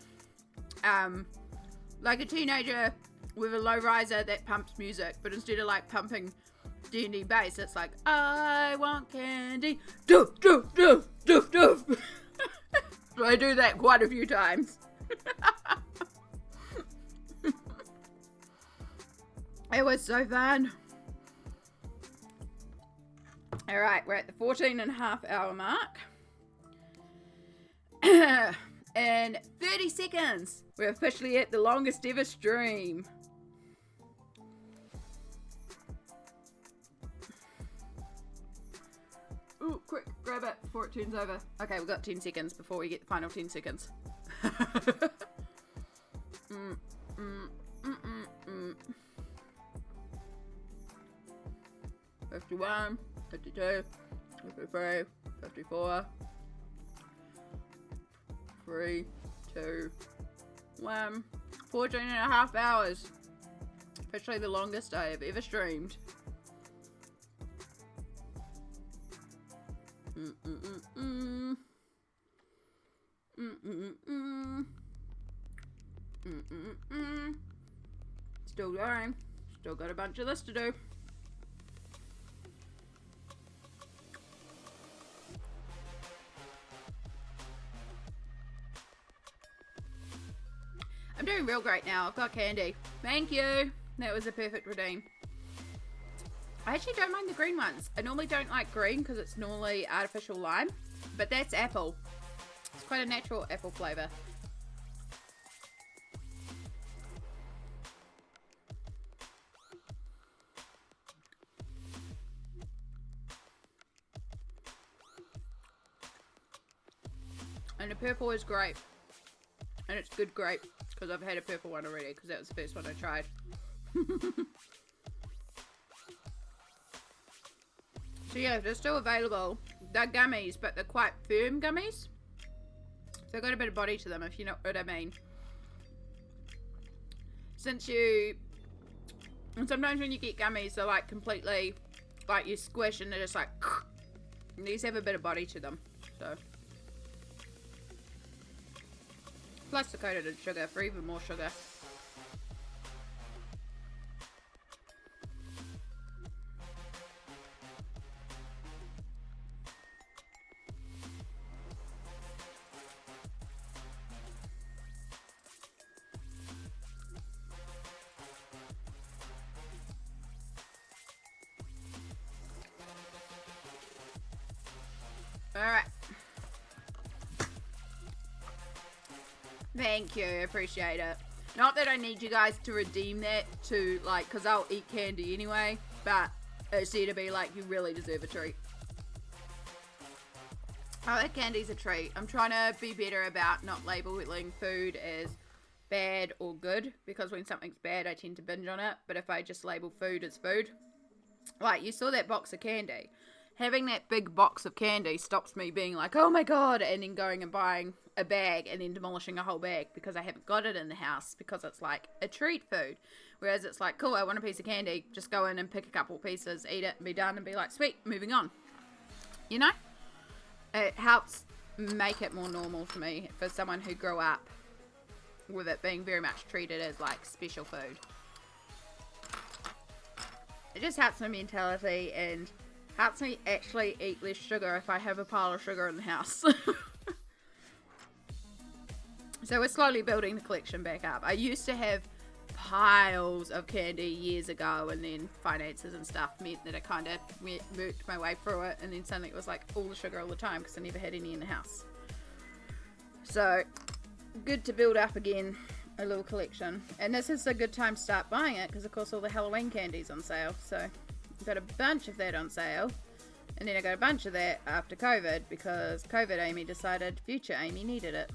Speaker 1: teenager with a low riser that pumps music, but instead of like pumping D&D bass, it's like, I want candy. Doof, doof, doof, doof, doof. So I do that quite a few times. It was so fun. Alright, we're at the 14.5-hour mark. In 30 seconds, we're officially at the longest ever stream. Ooh, quick, grab it before it turns over. Okay, we've got 10 seconds before we get the final 10 seconds. 51, 52, 53, 54, 3, 2, 1. 14.5 hours. Officially the longest I have ever streamed. Still going. Still got a bunch of this to do. I'm doing real great now. I've got candy. Thank you. That was a perfect redeem. I actually don't mind the green ones. I normally don't like green because it's normally artificial lime, but that's apple. It's quite a natural apple flavour. And the purple is grape. And it's good grape, because I've had a purple one already, because that was the first one I tried. So yeah, they're still available. They're gummies, but they're quite firm gummies. So they've got a bit of body to them, if you know what I mean. And sometimes when you get gummies, they're like completely, like you squish and they're just like, These have a bit of body to them, so. Plus they're coated in sugar for even more sugar. Alright. Thank you, appreciate it. Not that I need you guys to redeem that to, like, because I'll eat candy anyway, but it's there to be like, you really deserve a treat. Oh, that candy's a treat. I'm trying to be better about not labeling food as bad or good, because when something's bad, I tend to binge on it, but if I just label food as food. Like, you saw that box of candy. Having that big box of candy stops me being like, oh my god, and then going and buying a bag and then demolishing a whole bag because I haven't got it in the house because it's like a treat food. Whereas it's like, cool, I want a piece of candy, just go in and pick a couple pieces, eat it and be done and be like, sweet, moving on. You know? It helps make it more normal for me, for someone who grew up with it being very much treated as like special food. It just helps my mentality and helps me actually eat less sugar if I have a pile of sugar in the house. So we're slowly building the collection back up. I used to have piles of candy years ago, and then finances and stuff meant that I kind of worked my way through it, and then suddenly it was like all the sugar all the time because I never had any in the house. So good to build up again a little collection, and this is a good time to start buying it because of course all the Halloween candy's on sale. So I've got a bunch of that on sale, and then I got a bunch of that after COVID because COVID Amy decided future Amy needed it,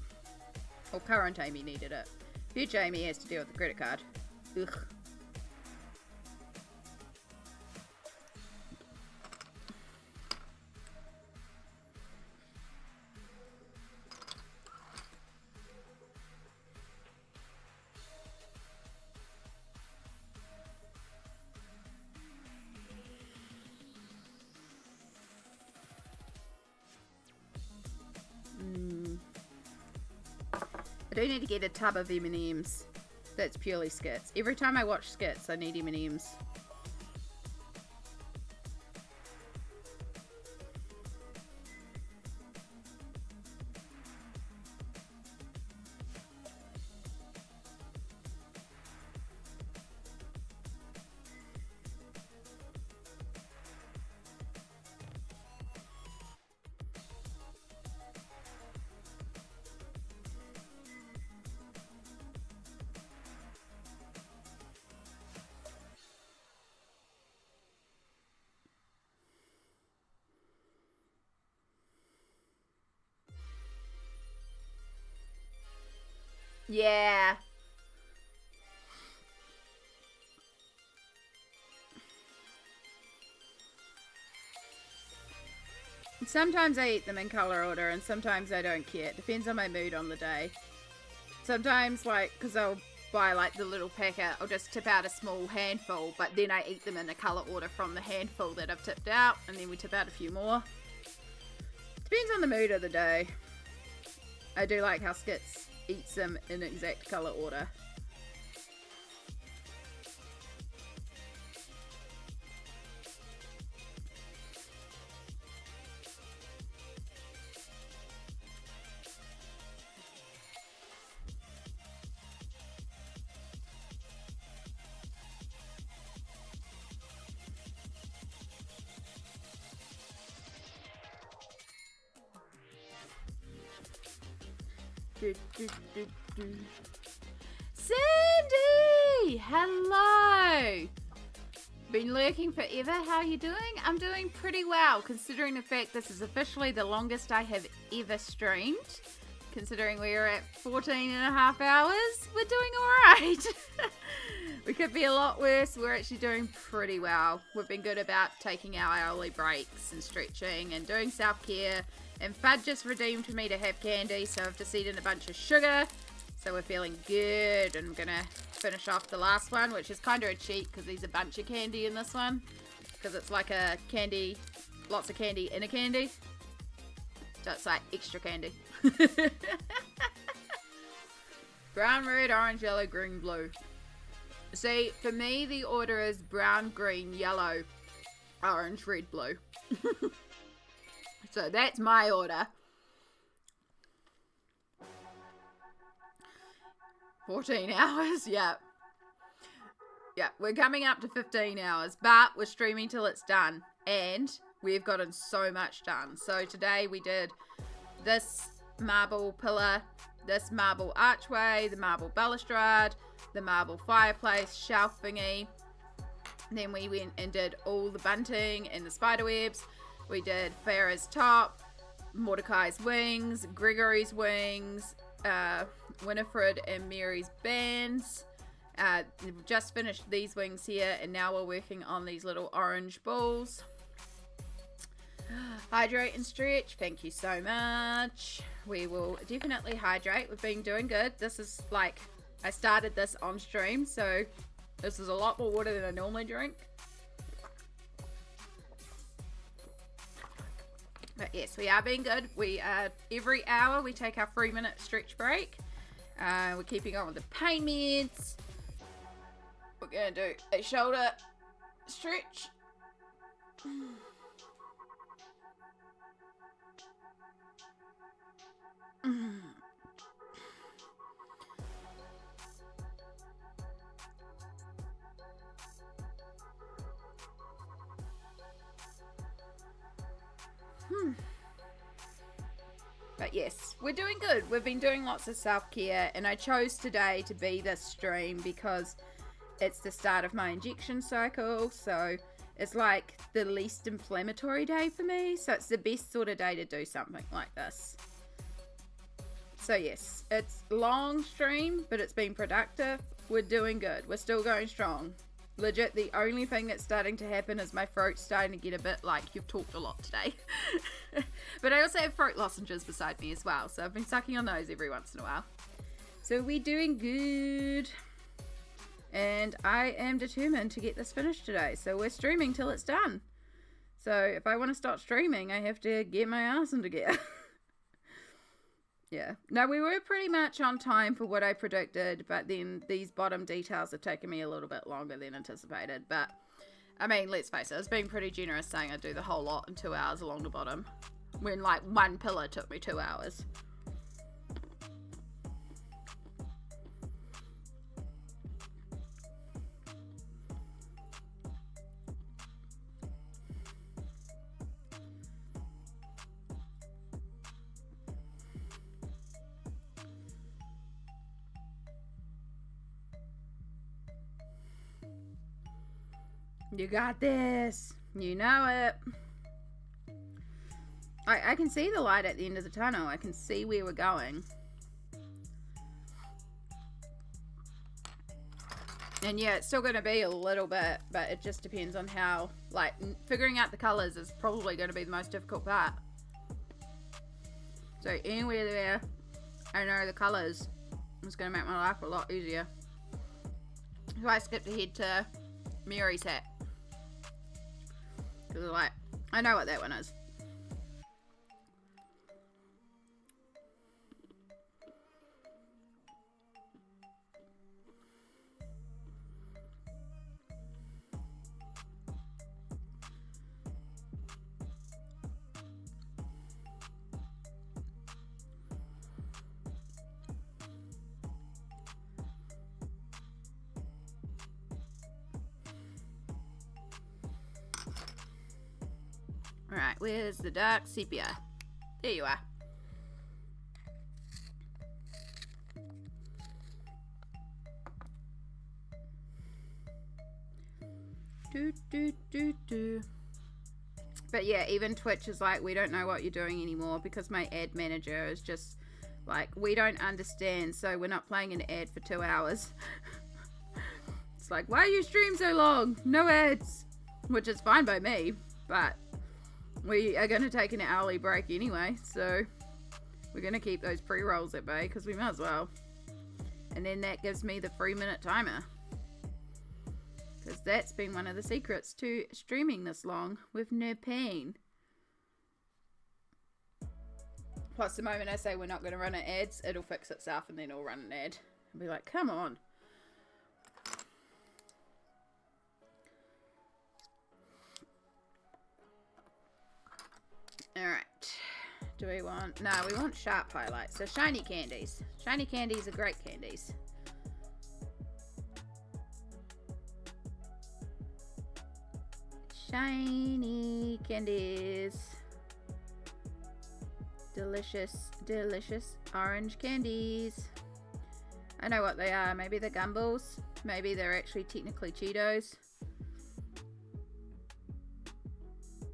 Speaker 1: or current Amy needed it. Future Amy has to deal with the credit card. Ugh. I do need to get a tub of M&Ms that's purely skits. Every time I watch skits, I need M&Ms. Yeah. Sometimes I eat them in color order and sometimes I don't care. It depends on my mood on the day. Sometimes, like, because I'll buy like the little packet, I'll just tip out a small handful, but then I eat them in the color order from the handful that I've tipped out, and then we tip out a few more. Depends on the mood of the day. I do like how Skits eats them in exact color order. Sandy! Hello! Been lurking forever. How are you doing? I'm doing pretty well, considering the fact this is officially the longest I have ever streamed. Considering we're at 14 and a half hours, we're doing alright. We could be a lot worse. We're actually doing pretty well. We've been good about taking our hourly breaks and stretching and doing self-care. And Fud just redeemed for me to have candy, so I've just eaten a bunch of sugar. So we're feeling good. And I'm going to finish off the last one, which is kind of a cheat because there's a bunch of candy in this one. Because it's like a candy lots of candy in a candy. So it's like extra candy. Brown, red, orange, yellow, green, blue. See, for me, the order is brown, green, yellow, orange, red, blue. So that's my order. 14 hours, yeah. Yeah, we're coming up to 15 hours, but we're streaming till it's done. And we've gotten so much done. So today we did this marble pillar, this marble archway, the marble balustrade, the marble fireplace, shelf thingy. Then we went and did all the bunting and the spider webs. We did Farah's top, Mordecai's wings, Gregory's wings, Winifred and Mary's bands. We've just finished these wings here, and now we're working on these little orange balls. Hydrate and stretch, thank you so much. We will definitely hydrate. We've been doing good. This is like, I started this on stream, so this is a lot more water than I normally drink. But yes, we are being good. We are, every hour we take our 3-minute stretch break. We're keeping on with the pain meds. We're going to do a shoulder stretch. But yes, we're doing good. We've been doing lots of self-care, and I chose today to be this stream because it's the start of my injection cycle, so it's like the least inflammatory day for me, so it's the best sort of day to do something like this. So yes, it's long stream, but it's been productive. We're doing good. We're still going strong. Legit, the only thing that's starting to happen is my throat's starting to get a bit like, you've talked a lot today. But I also have throat lozenges beside me as well, so I've been sucking on those every once in a while. So we're doing good. And I am determined to get this finished today. So we're streaming till it's done. So if I want to start streaming, I have to get my ass into gear. Yeah. No, we were pretty much on time for what I predicted, but then these bottom details have taken me a little bit longer than anticipated. But, I mean, let's face it, I was being pretty generous saying I'd do the whole lot in 2 hours along the bottom. When, like, one pillar took me 2 hours. You got this. You know it. I can see the light at the end of the tunnel. I can see where we're going. And yeah, it's still going to be a little bit, but it just depends on how, like, figuring out the colors is probably going to be the most difficult part. So anywhere there, I know the colors, it's going to make my life a lot easier. So I skipped ahead to Mary's hat. Because like, I know what that one is. Alright, where's the dark sepia? There you are. But yeah, even Twitch is like, we don't know what you're doing anymore because my ad manager is just like, we don't understand, so we're not playing an ad for 2 hours. It's like, why you stream so long? No ads. Which is fine by me, but we are going to take an hourly break anyway, so we're going to keep those pre-rolls at bay because we might as well. And then that gives me the 3-minute timer. Because that's been one of the secrets to streaming this long with no pain. Plus, the moment I say we're not going to run an ads, it'll fix itself and then it'll run an ad. I'll be like, come on. Alright. Do we want... No, we want sharp highlights. So shiny candies. Shiny candies are great candies. Shiny candies. Delicious, delicious orange candies. I know what they are. Maybe they're gumballs. Maybe they're actually technically Cheetos.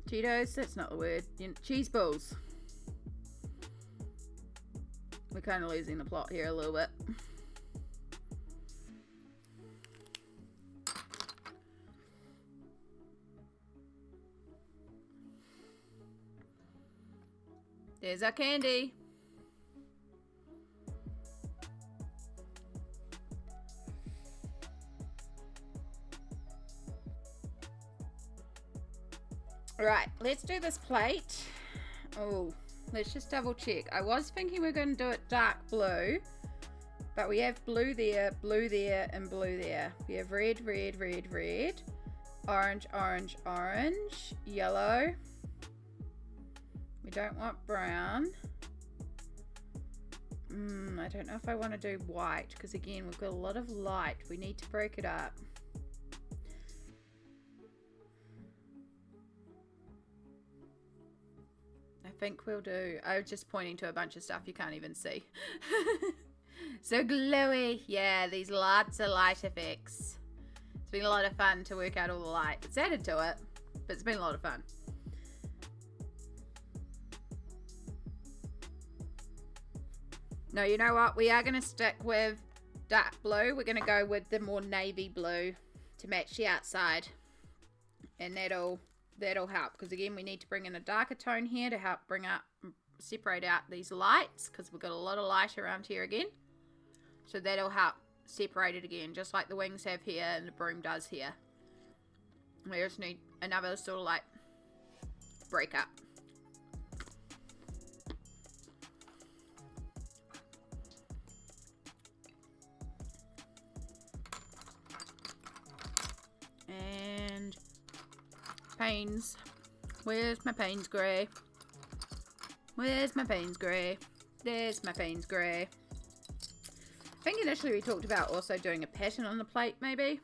Speaker 1: Cheetos? That's not the word. Cheese balls. We're kind of losing the plot here a little bit. There's our candy. Right, let's do this plate. Oh, let's just double check. I was thinking we're going to do it dark blue, but we have blue there, and blue there. We have red, red, red, red, orange, orange, orange, yellow. We don't want brown. I don't know if I want to do white, because again, we've got a lot of light. We need to break it up. I think we'll do... I was just pointing to a bunch of stuff you can't even see. So glowy. Yeah, these lots of light effects. It's been a lot of fun to work out all the light. It's added to it, but it's been a lot of fun. No, you know what? We are going to stick with dark blue. We're going to go with the more navy blue to match the outside. And that'll help. Because again, we need to bring in a darker tone here to help separate out these lights. Because we've got a lot of light around here again. So that'll help separate it again. Just like the wings have here and the broom does here. We just need another sort of like break up. And Pains. Where's my Pains grey? Where's my Pains grey? There's my Pains grey. I think initially we talked about also doing a pattern on the plate maybe.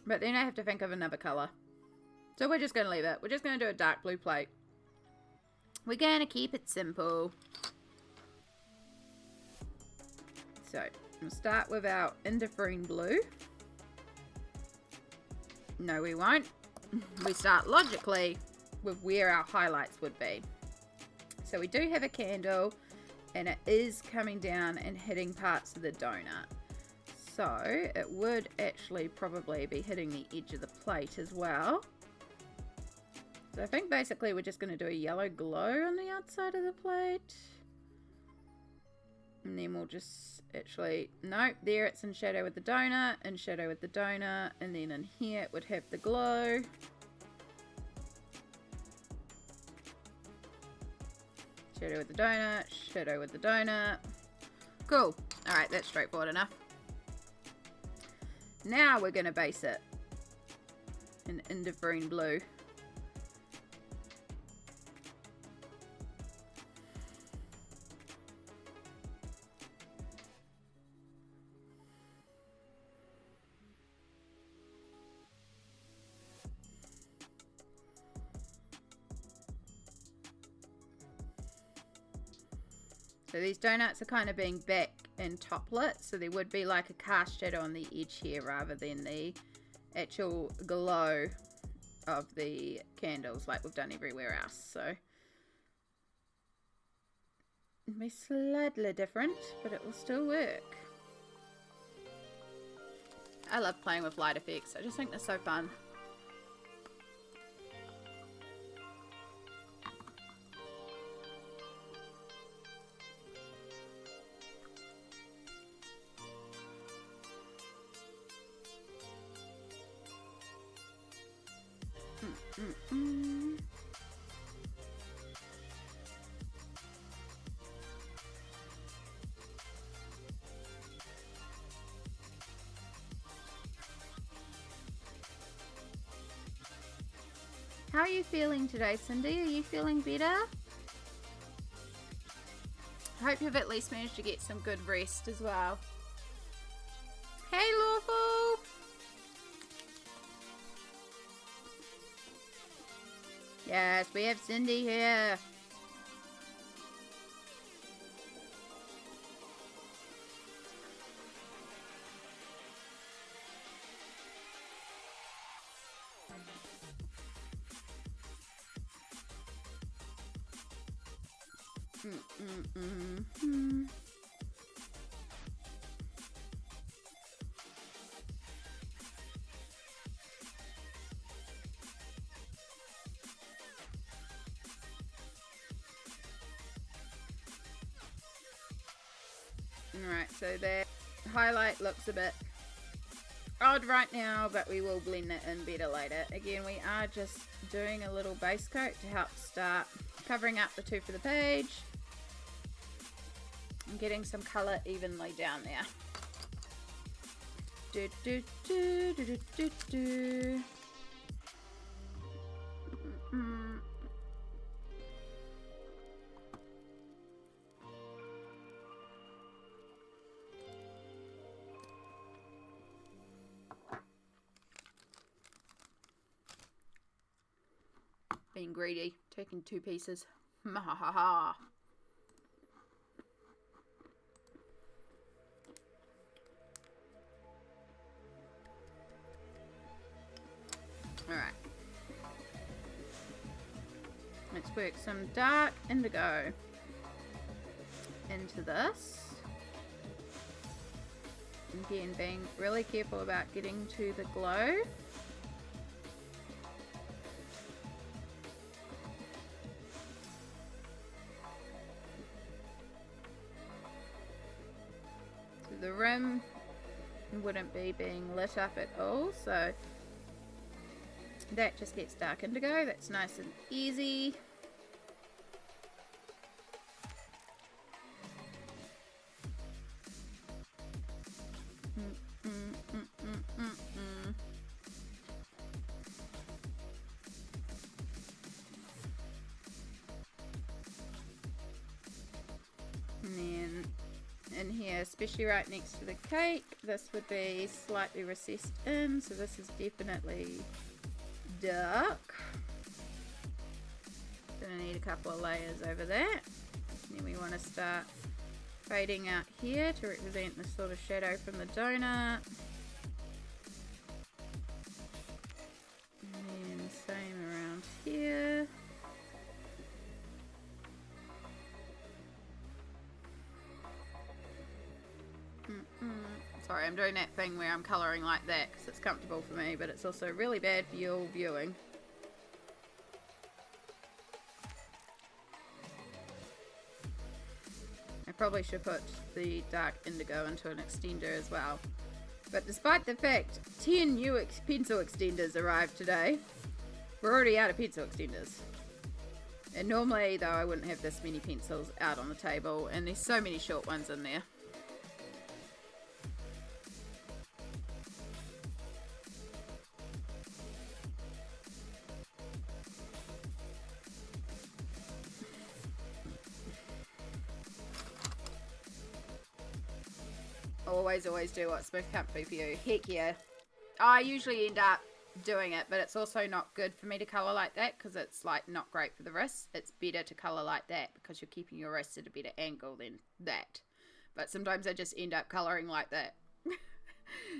Speaker 1: But then I have to think of another colour. So we're just going to leave it. We're just going to do a dark blue plate. We're going to keep it simple. So we'll start with our indifferent blue. No, we won't. We start logically with where our highlights would be. So we do have a candle and it is coming down and hitting parts of the donut. So it would actually probably be hitting the edge of the plate as well. So I think basically we're just going to do a yellow glow on the outside of the plate. And then we'll just actually, no, there it's in shadow with the donut, in shadow with the donut, and then in here it would have the glow. Shadow with the donut, shadow with the donut. Cool. Alright, that's straightforward enough. Now we're going to base it in indifferent blue. So these donuts are kind of being back and top lit, so there would be like a cast shadow on the edge here rather than the actual glow of the candles like we've done everywhere else. So it'll be slightly different, but it will still work. I love playing with light effects. I just think they're so fun. How are you feeling today, Cindy? Are you feeling better? I hope you've at least managed to get some good rest as well. Hey, Lawful! Yes, we have Cindy here. Alright, so the highlight looks a bit odd right now, but we will blend it in better later. Again, we are just doing a little base coat to help start covering up the tooth of the page and getting some colour evenly down there. Do, do, do, do, do, do, do. Being greedy, taking 2 pieces. Ha ha ha ha. Alright. Let's work some dark indigo into this. Again, being really careful about getting to the glow. The rim wouldn't be being lit up at all, so that just gets dark indigo. That's nice and easy. And then in here, especially right next to the cake, this would be slightly recessed in, so this is definitely dark. Gonna need a couple of layers over that. Then we want to start fading out here to represent the sort of shadow from the donut. And then same around here. Sorry, I'm doing that thing where I'm colouring like that because it's comfortable for me, but it's also really bad for your viewing. I probably should put the dark indigo into an extender as well. But despite the fact 10 new pencil extenders arrived today, we're already out of pencil extenders. And normally, though, I wouldn't have this many pencils out on the table, and there's so many short ones in there. Always do what's most comfy for you. Heck yeah. I usually end up doing it, but it's also not good for me to colour like that because it's like not great for the wrists. It's better to colour like that because you're keeping your wrists at a better angle than that. But sometimes I just end up colouring like that.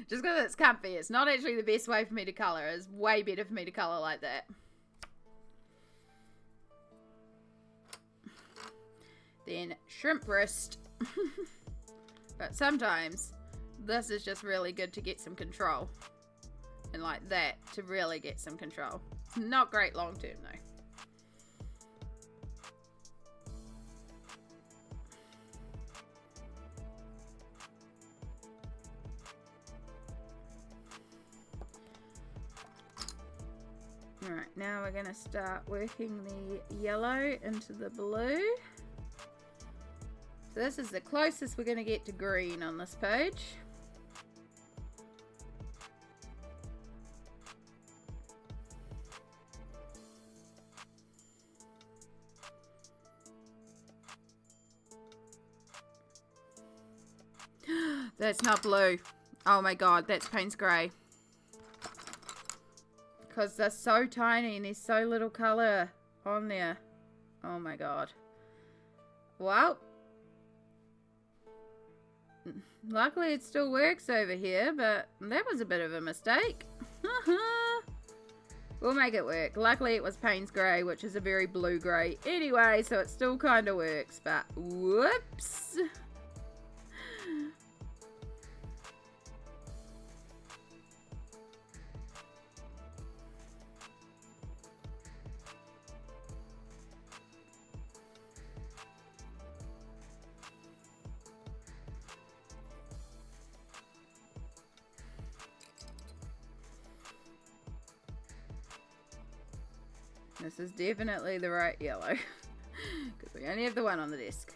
Speaker 1: Just because it's comfy. It's not actually the best way for me to colour. It's way better for me to colour like that. Then shrimp wrist. But sometimes this is just really good to get some control. And like that to really get some control. Not great long term though. Alright, now we're going to start working the yellow into the blue. So this is the closest we're going to get to green on this page. That's not blue. Oh my god, that's Payne's Grey. Because they're so tiny and there's so little colour on there. Oh my god. Well. Luckily it still works over here, but that was a bit of a mistake. We'll make it work. Luckily it was Payne's Grey, which is a very blue grey anyway, so it still kind of works, but whoops. This is definitely the right yellow, because we only have the one on the desk.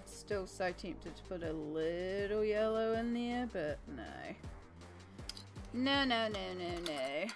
Speaker 1: Still so tempted to put a little yellow in there, but no. No, no, no, no, no.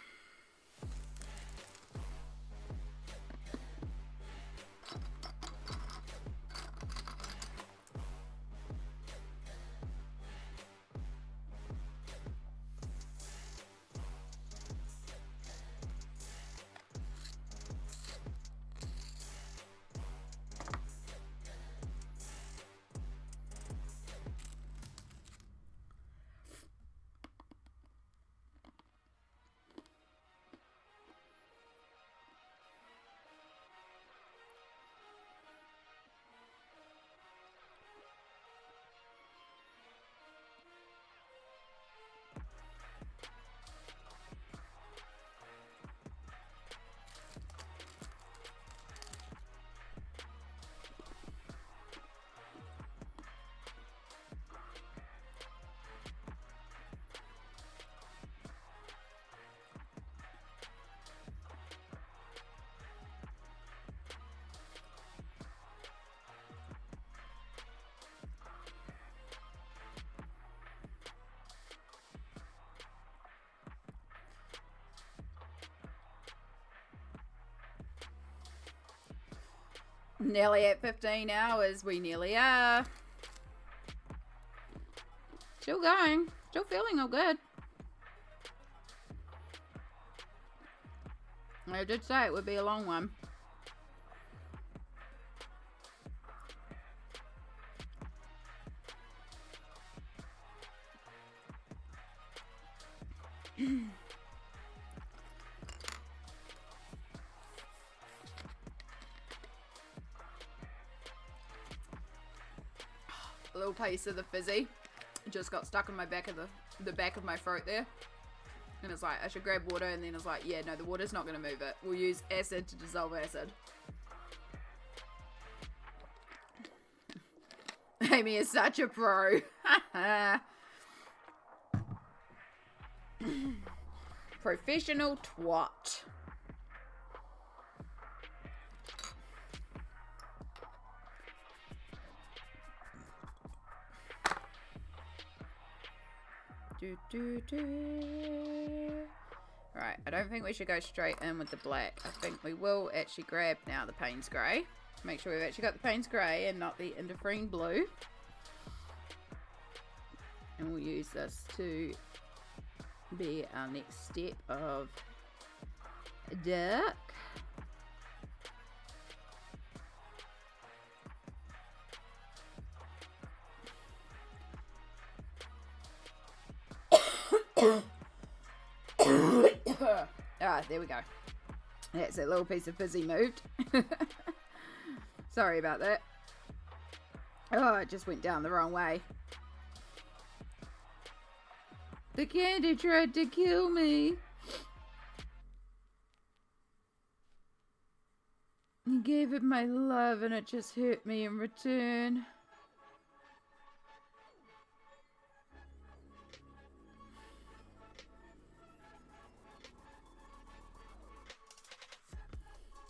Speaker 1: Nearly at 15 hours, we nearly are. Still going, still feeling all good. I did say it would be a long one. A little taste of the fizzy. It just got stuck in my back of the back of my throat there. And it's like, I should grab water, and then it's like, yeah, no, the water's not going to move it. We'll use acid to dissolve acid. Jamie is such a pro. Professional twat. Right, I don't think we should go straight in with the black. I think we will actually grab now the Payne's Grey. Make sure we've actually got the Payne's Grey and not the interfering blue. And we'll use this to be our next step of dark. Ah, there we go. That's that little piece of fizzy moved. Sorry about that. Oh, it just went down the wrong way. The candy tried to kill me. I gave it my love and it just hurt me in return.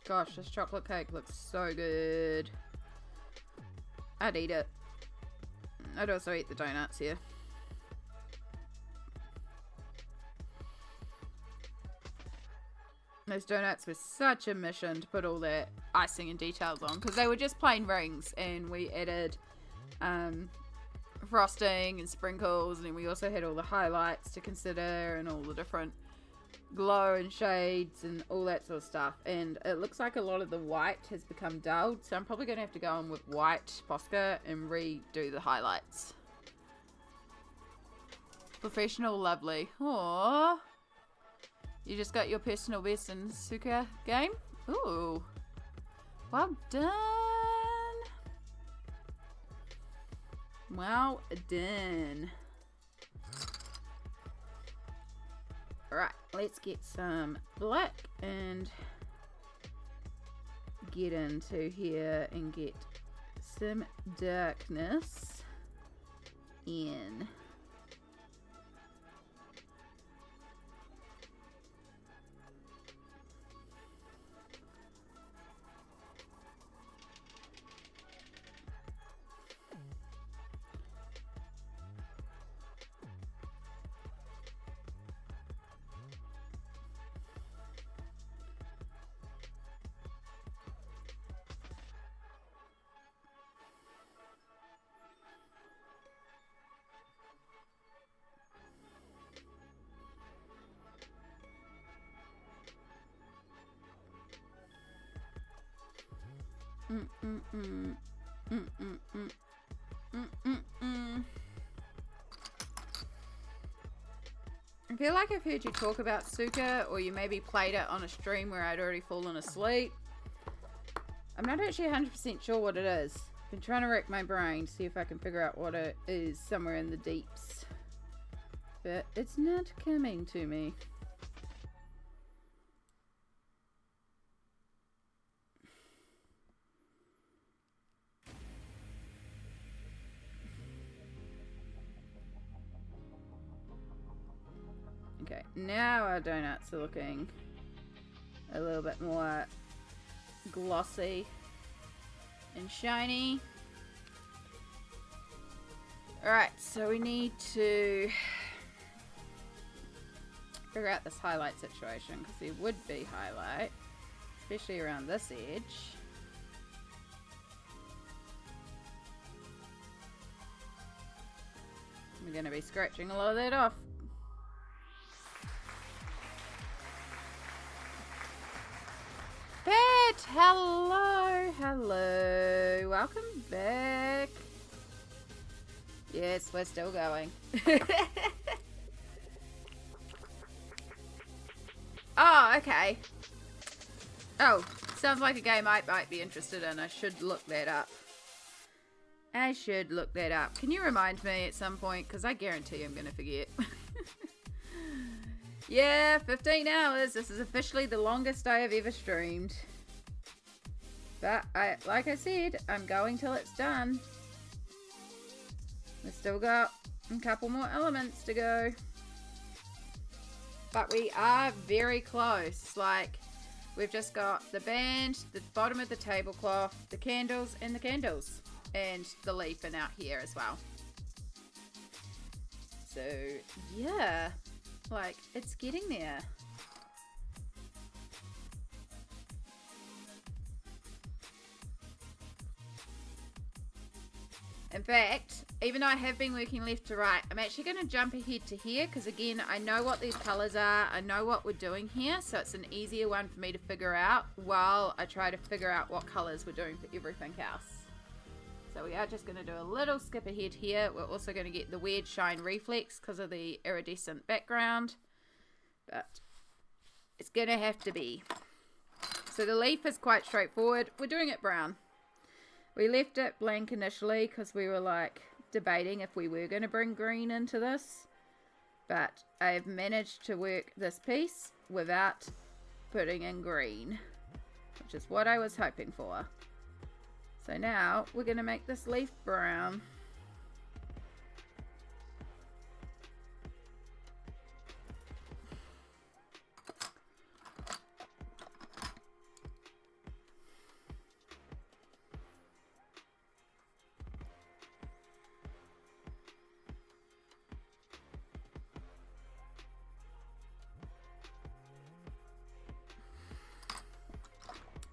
Speaker 1: Gosh, this chocolate cake looks so good. I'd eat it. I'd also eat the donuts here. Those donuts were such a mission to put all that icing and details on, because they were just plain rings, and we added frosting and sprinkles, and then we also had all the highlights to consider and all the different glow and shades and all that sort of stuff. And it looks like a lot of the white has become dulled, so I'm probably going to have to go in with white Posca and redo the highlights. Professional lovely. Aww. You just got your personal best in Suka game? Ooh. Well done. Well done. Alright, let's get some black and get into here and get some darkness in. I feel like I've heard you talk about Suka, or you maybe played it on a stream where I'd already fallen asleep. I'm not actually 100% sure what it is. I've been trying to rack my brain to see if I can figure out what it is somewhere in the deeps. But it's not coming to me. Okay, now our donuts are looking a little bit more glossy and shiny. Alright, so we need to figure out this highlight situation, because there would be highlight, especially around this edge. We're going to be scratching a lot of that off. Bet! Hello! Hello! Welcome back! Yes, we're still going. Oh, okay. Oh, sounds like a game I might be interested in. I should look that up. I should look that up. Can you remind me at some point? Because I guarantee I'm going to forget. Yeah, 15 hours. This is officially the longest I have ever streamed. But, like I said, I'm going till it's done. Still got a couple more elements to go. But we are very close. Like, we've just got the band, the bottom of the tablecloth, the candles, and the candles. And the leaf in out here as well. So, yeah. Like, it's getting there. In fact, even though I have been working left to right, I'm actually going to jump ahead to here because, again, I know what these colours are. I know what we're doing here, so it's an easier one for me to figure out while I try to figure out what colours we're doing for everything else. So we are just going to do a little skip ahead here. We're also going to get the weird shine reflex because of the iridescent background, but it's going to have to be. So the leaf is quite straightforward. We're doing it brown. We left it blank initially because we were like debating if we were going to bring green into this. But I've managed to work this piece without putting in green, which is what I was hoping for. So now we're going to make this leaf brown.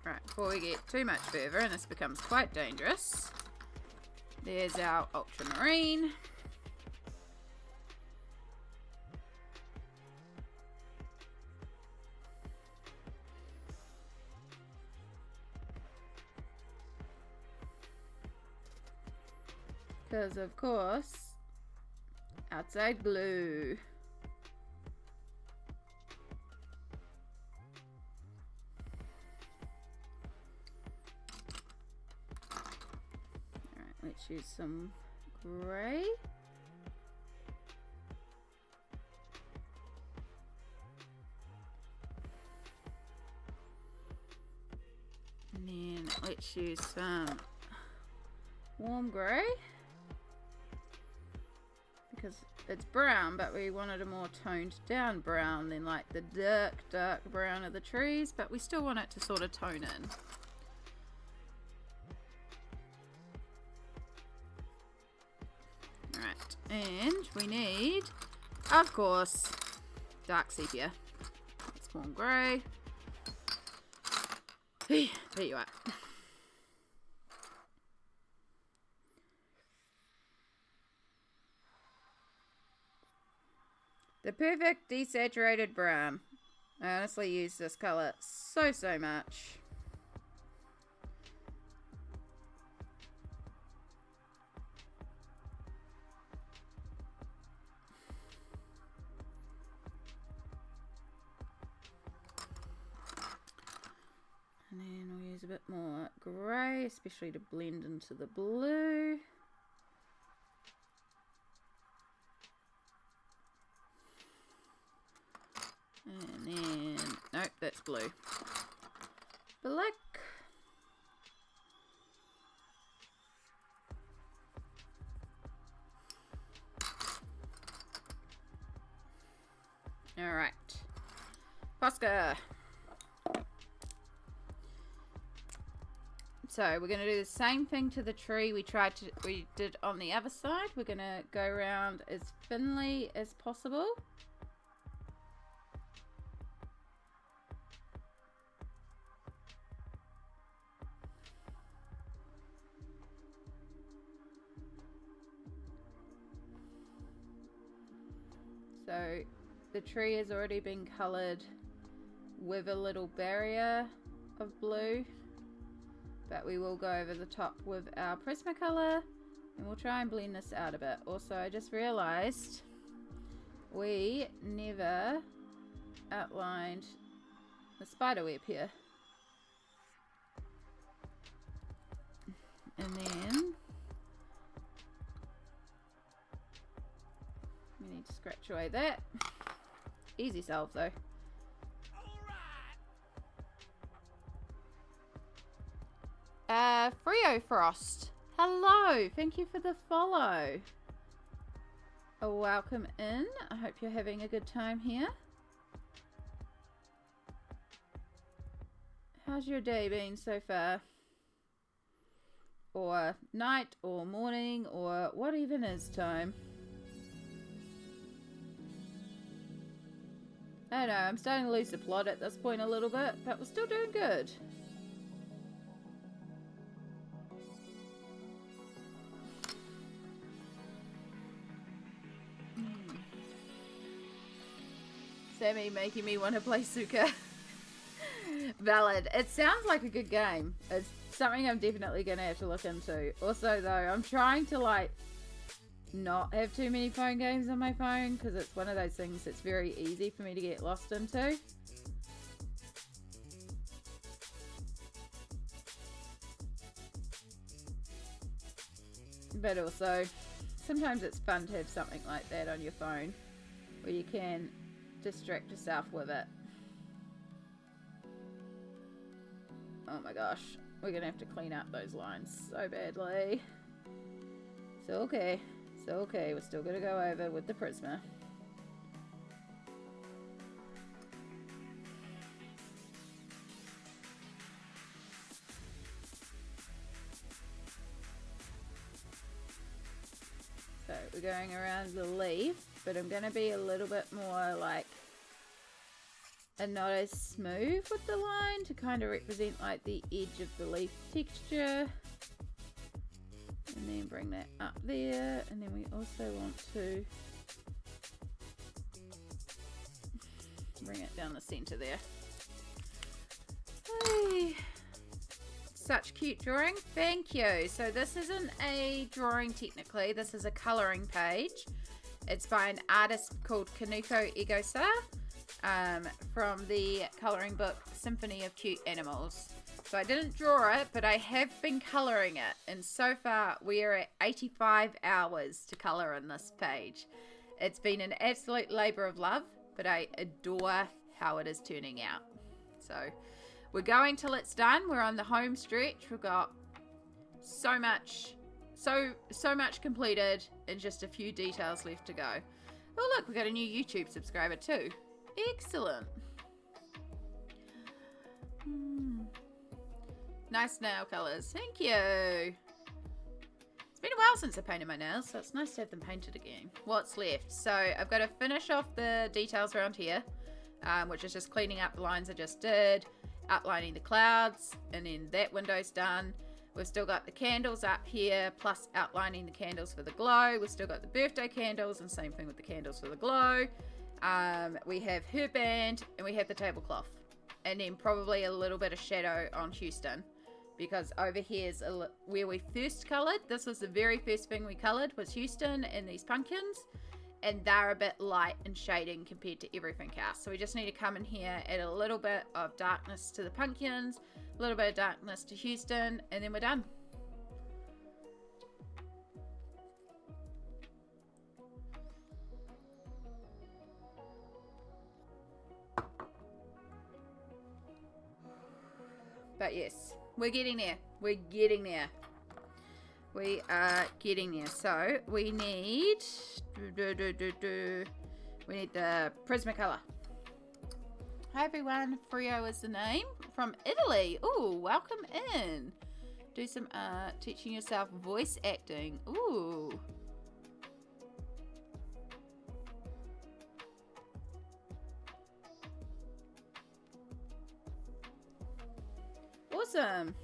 Speaker 1: Right, before we get too much further, and this becomes quite dangerous, there's our ultramarine. Because, of course, outside blue. Let's use some grey. And then let's use some warm grey. Because it's brown, but we wanted a more toned down brown than like the dark brown of the trees, but we still want it to sort of tone in. And we need, of course, dark sepia. It's warm grey. There you are. The perfect desaturated brown. I honestly use this colour so much. And then we'll use a bit more grey, especially to blend into the blue. And then, nope, that's blue. Black. All right. Posca. So we're going to do the same thing to the tree we did on the other side. We're going to go around as thinly as possible. So the tree has already been coloured with a little barrier of blue. But we will go over the top with our Prismacolor and we'll try and blend this out a bit. Also, I just realised we never outlined the spider web here. And then we need to scratch away that. Easy solve though. Frio Frost. Hello. Thank you for the follow. welcome in. I hope you're having a good time here. How's your day been so far? Or night, or morning, or what even is time? I don't know, I'm starting to lose the plot at this point a little bit, but we're still doing good. Sammy making me want to play Suka. Valid. It sounds like a good game. It's something I'm definitely going to have to look into. Also, though, I'm trying to, like, not have too many phone games on my phone, because it's one of those things that's very easy for me to get lost into. But also, sometimes it's fun to have something like that on your phone, where you can distract yourself with it. Oh my gosh, we're gonna have to clean up those lines so badly. So okay, we're still gonna go over with the Prisma. So we're going around the leaf, but I'm gonna be a little bit more like, and not as smooth with the line to kind of represent like the edge of the leaf texture. And then bring that up there. And then we also want to bring it down the center there. Hey. Such cute drawing. Thank you. So this isn't a drawing technically. This is a coloring page. It's by an artist called Kanoko Egusa. From the colouring book Symphony of Cute Animals. So I didn't draw it, but I have been colouring it, and so far we are at 85 hours to colour in this page. It's been an absolute labour of love, but I adore how it is turning out. So we're going till it's done. We're on the home stretch. We've got so much completed and just a few details left to go. Oh look, we got a new YouTube subscriber too. Excellent. Nice nail colours. Thank you. It's been a while since I painted my nails, so it's nice to have them painted again. What's left? So I've got to finish off the details around here, which is just cleaning up the lines I just did, outlining the clouds, and then that window's done. We've still got the candles up here, plus outlining the candles for the glow. We've still got the birthday candles, and same thing with the candles for the glow. We have her band, and we have the tablecloth, and then probably a little bit of shadow on Houston, because over here's where we first coloured. This was the very first thing we coloured, was Houston and these pumpkins, and they're a bit light and shading compared to everything else. So we just need to come in here, add a little bit of darkness to the pumpkins, a little bit of darkness to Houston, and then we're done. But yes, we're getting there. We're getting there. We are getting there. So we need we need the Prismacolor. Hi everyone, Frio is the name, from Italy. Ooh, welcome in. Do some teaching yourself voice acting. Ooh. Awesome.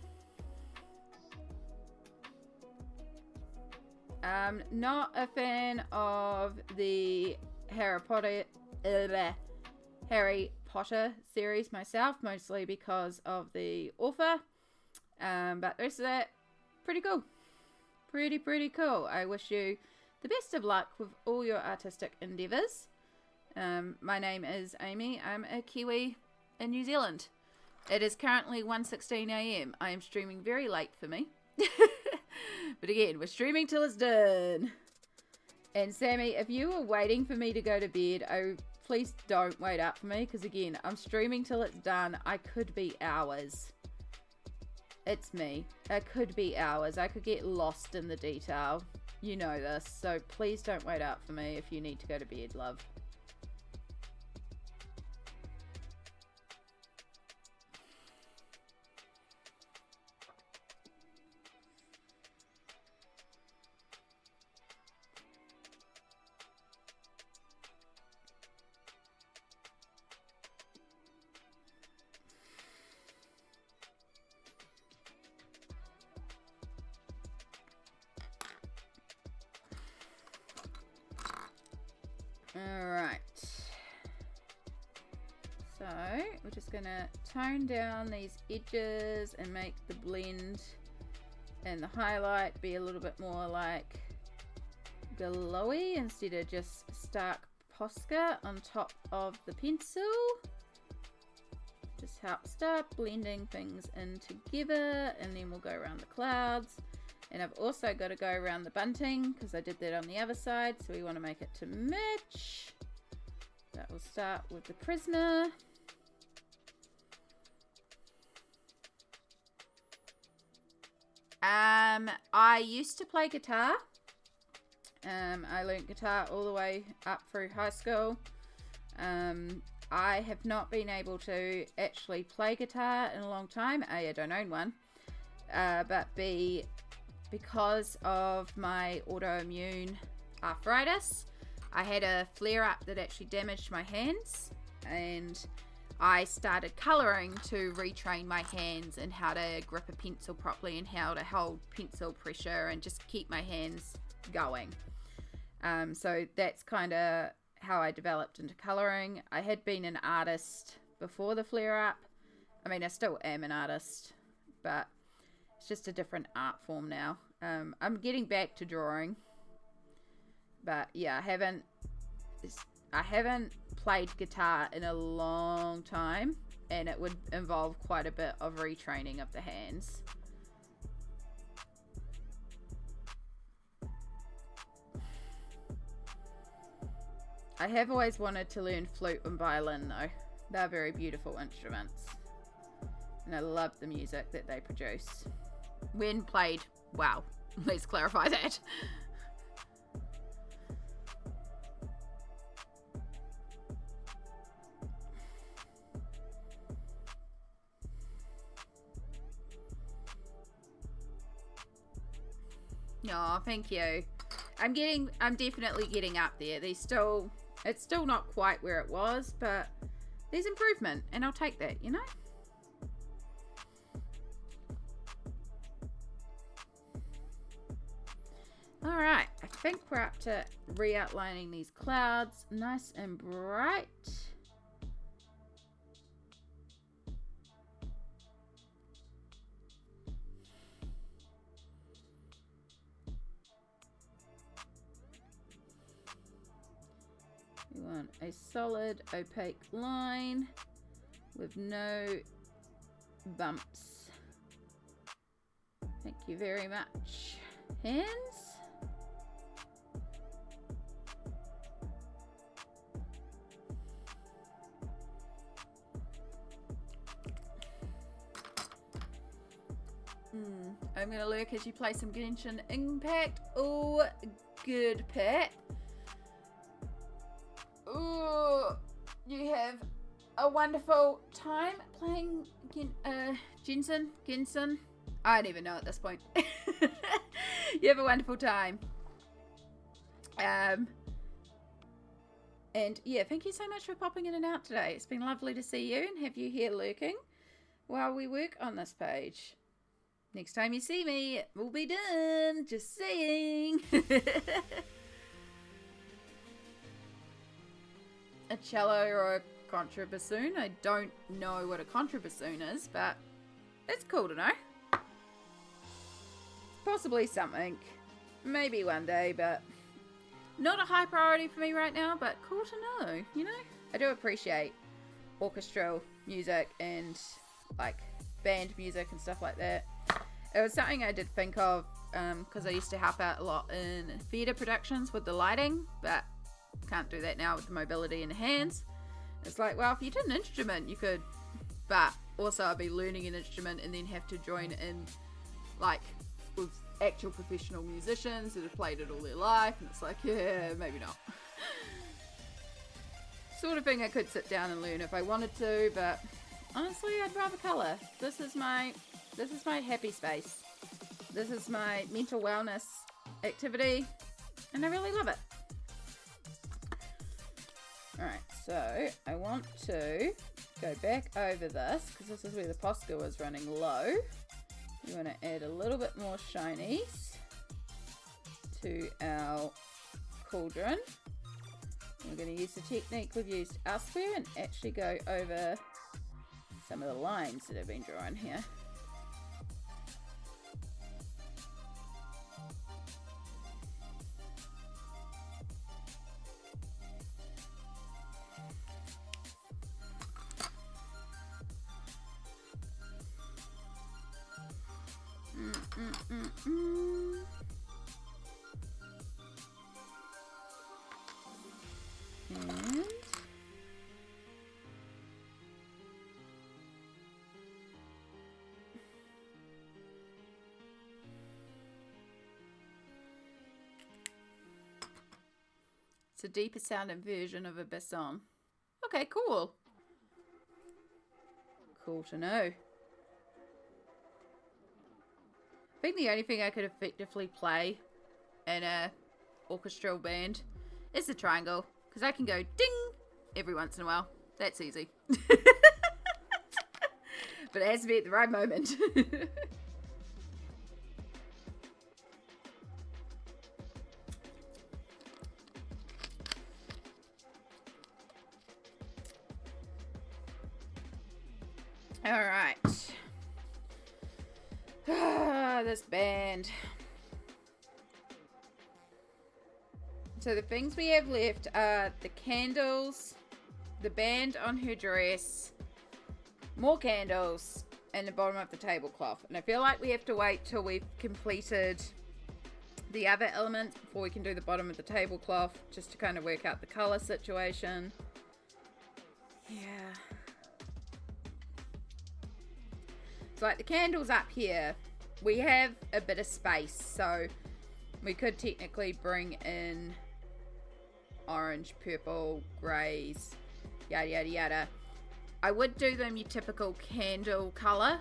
Speaker 1: Not a fan of the Harry Potter series myself, mostly because of the author. But the rest of that, pretty cool. Pretty cool. I wish you the best of luck with all your artistic endeavours. My name is Amy. I'm a Kiwi in New Zealand. It is currently 1:16 AM. I am streaming very late for me. But again, we're streaming till it's done. And Sammy, if you were waiting for me to go to bed, please don't wait up for me, because again, I'm streaming till it's done. I could be hours. It's me. I could be hours. I could get lost in the detail. you know this, so please don't wait up for me if you need to go to bed, love. Alright, so we're just going to tone down these edges and make the blend and the highlight be a little bit more like glowy instead of just stark Posca on top of the pencil. Just help start blending things in together, and then we'll go around the clouds. And I've also got to go around the bunting because I did that on the other side, so we want to make it to match. That will start with the Prisma. I used to play guitar. I learned guitar all the way up through high school. I have not been able to actually play guitar in a long time. A, I don't own one. But B, because of my autoimmune arthritis, I had a flare-up that actually damaged my hands, and I started colouring to retrain my hands and how to grip a pencil properly and how to hold pencil pressure and just keep my hands going. So that's kind of how I developed into colouring. I had been an artist before the flare-up. I mean, I still am an artist, but it's just a different art form now. I'm getting back to drawing, but yeah, I haven't played guitar in a long time, and it would involve quite a bit of retraining of the hands. I have always wanted to learn flute and violin though. They're very beautiful instruments, and I love the music that they produce when played well. Let's clarify that. Oh, thank you. I'm definitely getting up there. It's still not quite where it was, but there's improvement, and I'll take that, you know? Alright, I think we're up to re-outlining these clouds nice and bright. We want a solid opaque line with no bumps. Thank you very much. Hands. I'm going to lurk as you play some Genshin Impact. Oh, good, Pat. Oh, you have a wonderful time playing Genshin. I don't even know at this point. You have a wonderful time. And yeah, thank you so much for popping in and out today. It's been lovely to see you and have you here lurking while we work on this page. Next time you see me, we'll be done. Just saying. A cello or a contrabassoon. I don't know what a contrabassoon is, but it's cool to know. Possibly something. Maybe one day, but not a high priority for me right now, but cool to know, you know? I do appreciate orchestral music and like band music and stuff like that. It was something I did think of because I used to help out a lot in theatre productions with the lighting, but can't do that now with the mobility in the hands. It's like, well, if you did an instrument, you could, but also I'd be learning an instrument and then have to join in like with actual professional musicians that have played it all their life, and it's like, yeah, maybe not. Sort of thing I could sit down and learn if I wanted to, but honestly, I'd rather colour. This is my happy space. This is my mental wellness activity, and I really love it. Alright, so I want to go back over this, because this is where the Posca was running low. We want to add a little bit more shinies to our cauldron. We're going to use the technique we've used elsewhere and actually go over some of the lines that have been drawn here. And it's a deeper sounding version of a basson. Okay, cool. Cool to know. I think the only thing I could effectively play in a orchestral band is the triangle, because I can go ding every once in a while. That's easy. But it has to be at the right moment. Alright. This band. So the things we have left are the candles, the band on her dress, more candles, and the bottom of the tablecloth. And I feel like we have to wait till we've completed the other elements before we can do the bottom of the tablecloth, just to kind of work out the color situation. Yeah. So like the candles up here, we have a bit of space, so we could technically bring in orange, purple, greys, yada yada yada. I would do them your typical candle color,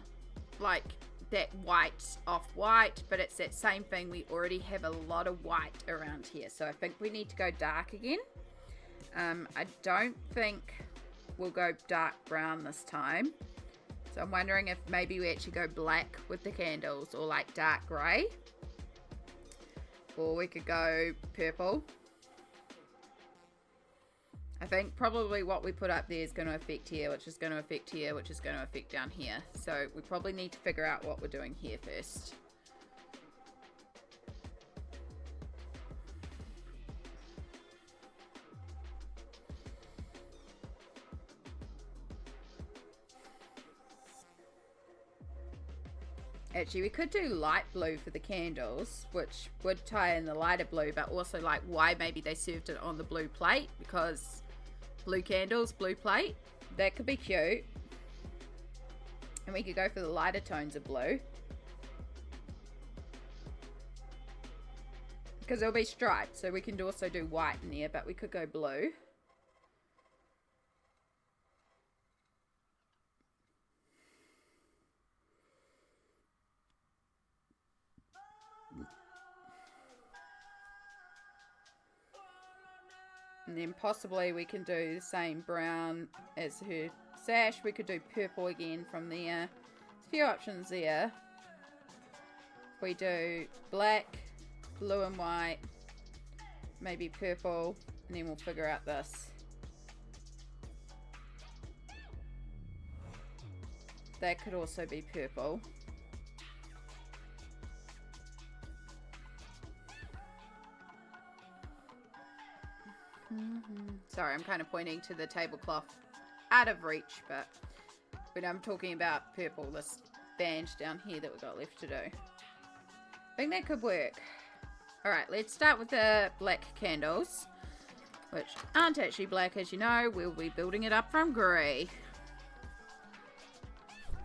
Speaker 1: like that white off white, but it's that same thing. We already have a lot of white around here, so I think we need to go dark again. I don't think we'll go dark brown this time, so I'm wondering if maybe we actually go black with the candles, or like dark grey, or we could go purple. I think probably what we put up there is going to affect here, which is going to affect here, which is going to affect down here. So we probably need to figure out what we're doing here first. Actually, we could do light blue for the candles, which would tie in the lighter blue, but also like why maybe they served it on the blue plate, because blue candles, blue plate, that could be cute. And we could go for the lighter tones of blue, because it'll be striped, so we can also do white in there, but we could go blue. And then possibly we can do the same brown as her sash. We could do purple again from there. There's a few options there. If we do black, blue and white, maybe purple, and then we'll figure out this. That could also be purple. Sorry, I'm kind of pointing to the tablecloth out of reach, but when I'm talking about purple, this band down here that we've got left to do. I think that could work. Alright, let's start with the black candles, which aren't actually black, as you know. We'll be building it up from grey.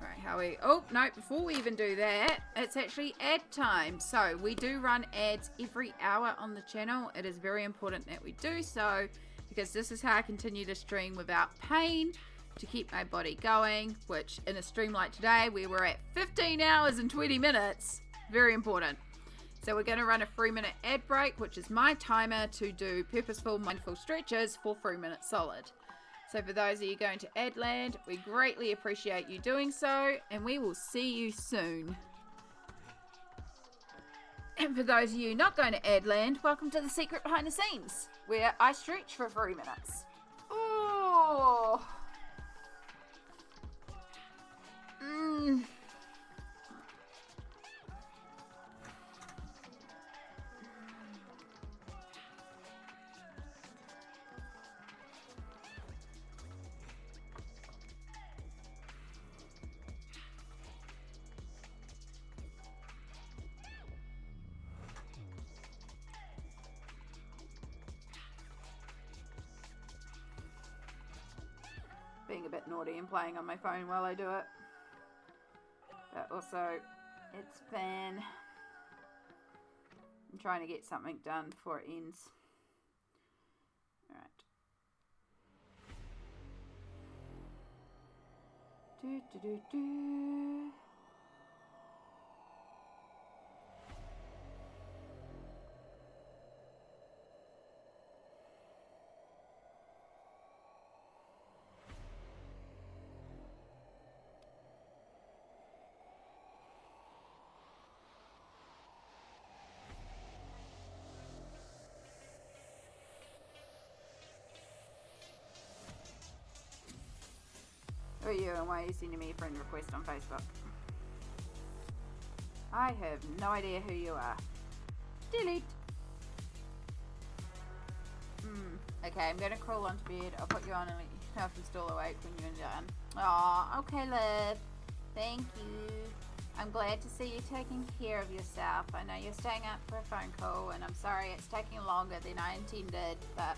Speaker 1: Alright, how we... Oh, no, before we even do that, it's actually ad time. So we do run ads every hour on the channel. It is very important that we do so, because this is how I continue to stream without pain, to keep my body going, which in a stream like today, we were at 15 hours and 20 minutes. Very important. So we're going to run a 3-minute ad break, which is my timer to do purposeful, mindful stretches for 3 minutes solid. So for those of you going to ad land, we greatly appreciate you doing so, and we will see you soon. And for those of you not going to ad land, welcome to the secret behind the scenes, where I stretch for 3 minutes. Oh! Being a bit naughty and playing on my phone while I do it. But also, it's fun. I'm trying to get something done before it ends. Alright. Do do do do. Who are you and why are you sending me a friend request on Facebook? I have no idea who you are. Delete. Okay, I'm going to crawl onto bed. I'll put you on and let you know if you're still awake when you're done. Aw, okay, love. Thank you. I'm glad to see you taking care of yourself. I know you're staying up for a phone call, and I'm sorry it's taking longer than I intended, but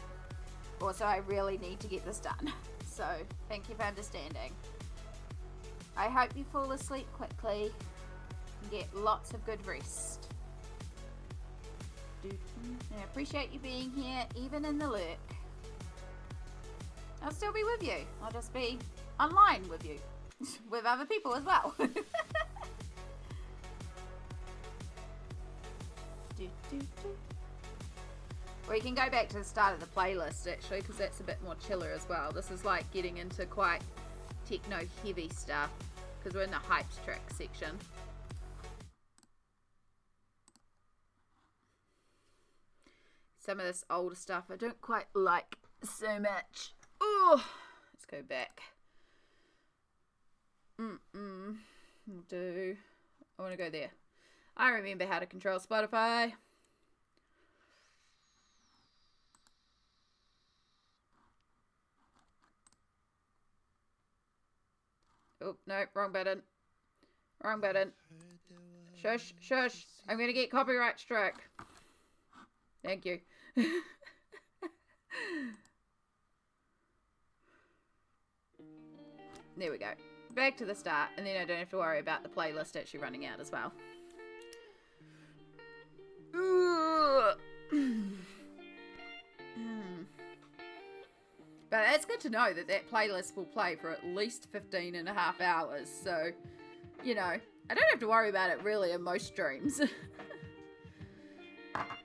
Speaker 1: also I really need to get this done. So, thank you for understanding. I hope you fall asleep quickly and get lots of good rest. I appreciate you being here, even in the lurk. I'll still be with you. I'll just be online with you. With other people as well. We can go back to the start of the playlist actually, because that's a bit more chiller as well. This is like getting into quite techno heavy stuff, because we're in the hyped track section. Some of this older stuff I don't quite like so much. Oh, let's go back. We'll do. I want to go there. I remember how to control Spotify. Oh, no, wrong button. Wrong button. Shush, shush. I'm going to get copyright strike. Thank you. There we go. Back to the start, and then I don't have to worry about the playlist actually running out as well. But it's good to know that that playlist will play for at least 15 and a half hours. So, you know, I don't have to worry about it really in most streams.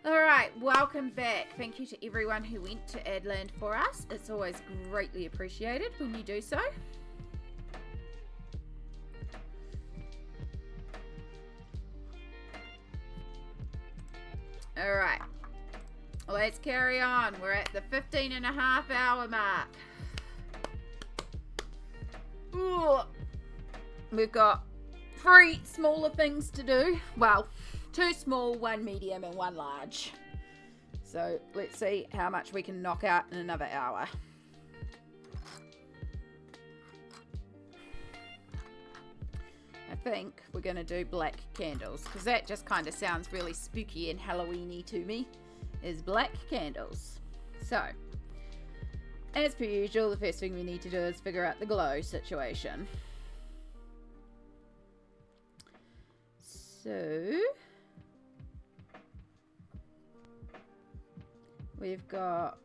Speaker 1: Alright, welcome back. Thank you to everyone who went to Adland for us. It's always greatly appreciated when you do so. Alright, let's carry on. We're at the 15 and a half hour mark. Ooh. We've got 3 smaller things to do. Well, 2 small, 1 medium, and 1 large. So let's see how much we can knock out in another hour. I think we're going to do black candles, because that just kind of sounds really spooky and Halloween-y to me, is black candles. So, as per usual, the first thing we need to do is figure out the glow situation. So we've got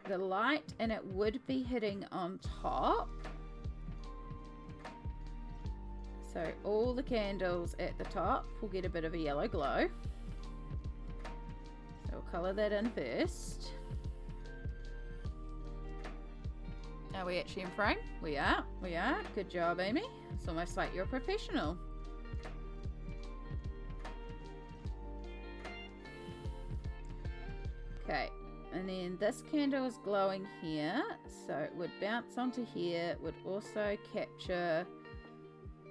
Speaker 1: the light, and it would be hitting on top. So all the candles at the top will get a bit of a yellow glow. So we'll colour that in first. Are we actually in frame? We are. Good job, Amy. It's almost like you're a professional. Okay, and then this candle is glowing here, so it would bounce onto here. It would also capture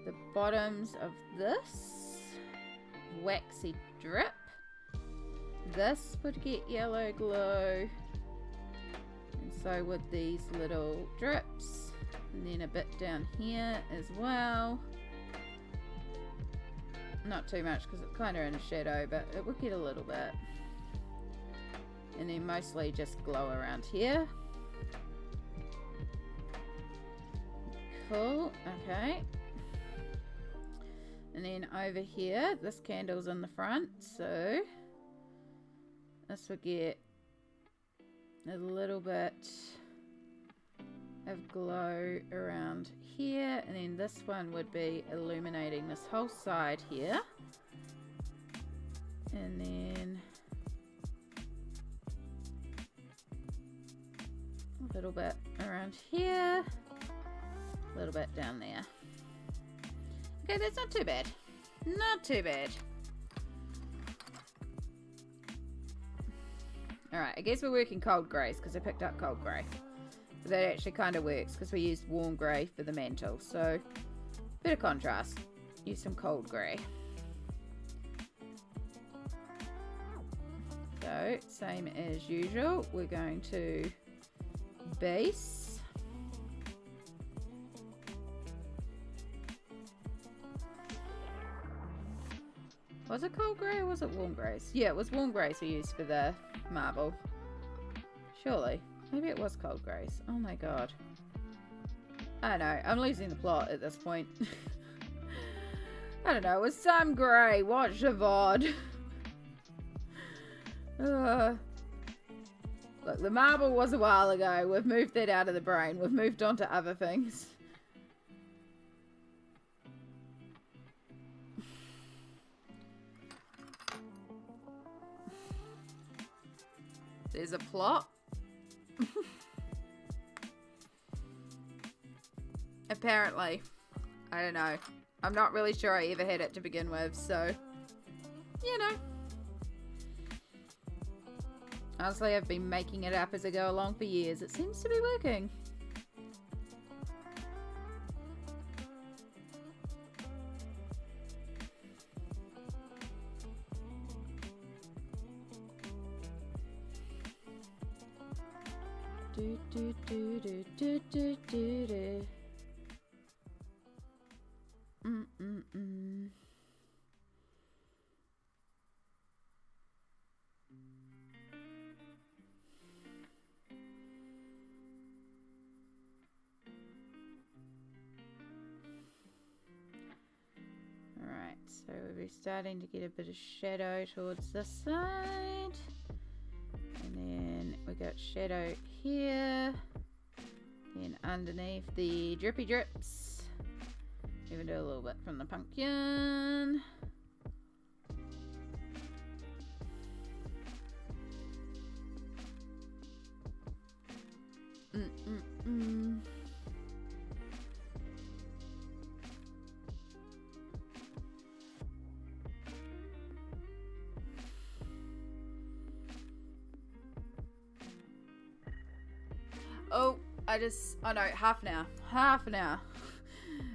Speaker 1: the bottoms of this waxy drip. This would get yellow glow, and so would these little drips, and then a bit down here as well. Not too much because it's kind of in a shadow, but it would get a little bit. And then mostly just glow around here. Cool, okay. And then over here, this candle's in the front, so this will get a little bit of glow around here, and then this one would be illuminating this whole side here. And then a little bit around here, a little bit down there. Okay, that's not too bad. Not too bad. Alright, I guess we're working cold greys because I picked up cold grey. But that actually kind of works because we used warm grey for the mantle. So, bit of contrast. Use some cold grey. So, same as usual. We're going to base. Was it cold grey or was it warm greys? Yeah, it was warm greys we used for the marble. Surely. Maybe it was cold greys. Oh my god. I don't know. I'm losing the plot at this point. I don't know. It was some grey. Watch the VOD. Look, the marble was a while ago. We've moved that out of the brain. We've moved on to other things. There's a plot. Apparently. I don't know. I'm not really sure I ever had it to begin with, so you know. Honestly, I've been making it up as I go along for years. It seems to be working. Do, do, do, do, do, do, do, do. Alright, so we'll be starting to get a bit of shadow towards this side. And then we got shadow here. Then underneath the drippy drips. Even do a little bit from the pumpkin. Oh, oh no, half an hour. Half an hour.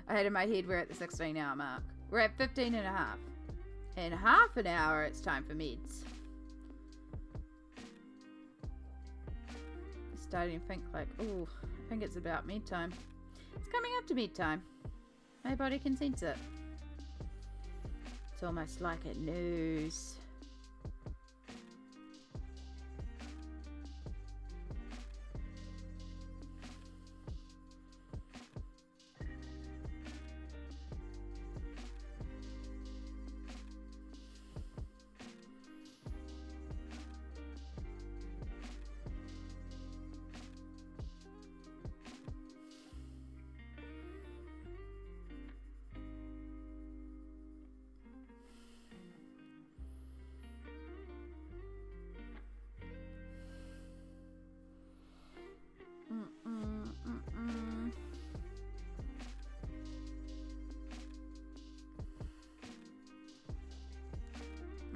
Speaker 1: I had in my head we're at the 16 hour mark. We're at 15 and a half. In half an hour, it's time for meds. I'm starting to think like, oh, I think it's about med time. It's coming up to med time. My body can sense it. It's almost like it knows.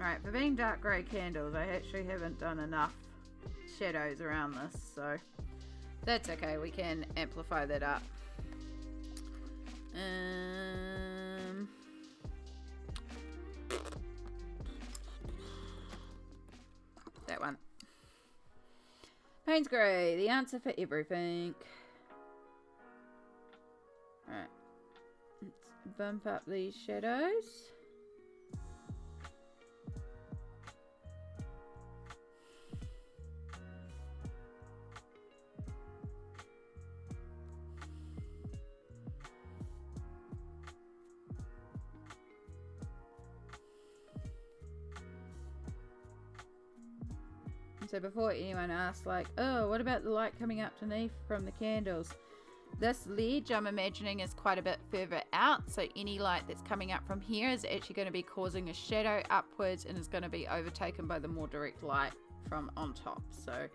Speaker 1: Alright, for being dark grey candles, I actually haven't done enough shadows around this, so that's okay, we can amplify that up. That one. Payne's grey, the answer for everything. Alright, let's bump up these shadows. So before anyone asks, like, oh, what about the light coming up underneath from the candles? This ledge, I'm imagining, is quite a bit further out, so any light that's coming up from here is actually going to be causing a shadow upwards and is going to be overtaken by the more direct light from on top. So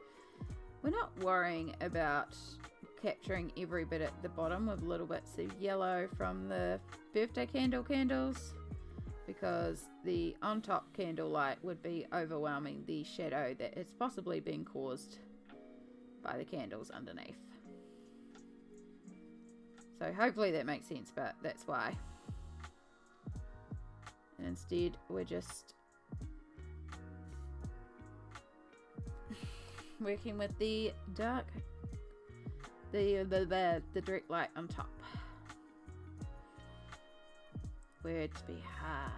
Speaker 1: we're not worrying about capturing every bit at the bottom with little bits of yellow from the birthday candles, because the on top candle light would be overwhelming the shadow that is possibly being caused by the candles underneath. So hopefully that makes sense, but that's why. And instead we're just working with the dark, the direct light on top. Words be hard.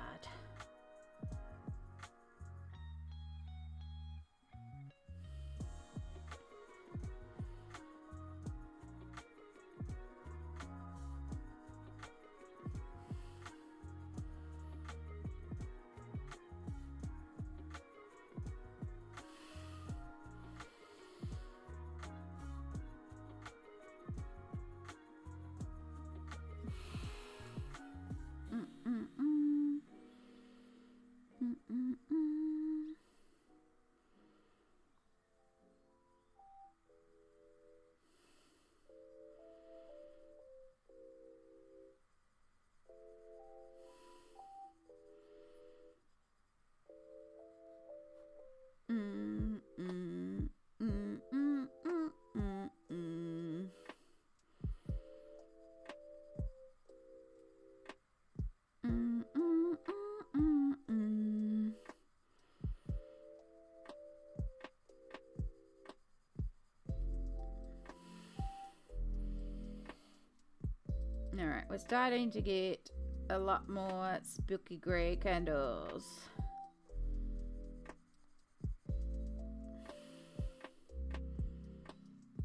Speaker 1: Alright, we're starting to get a lot more spooky grey candles.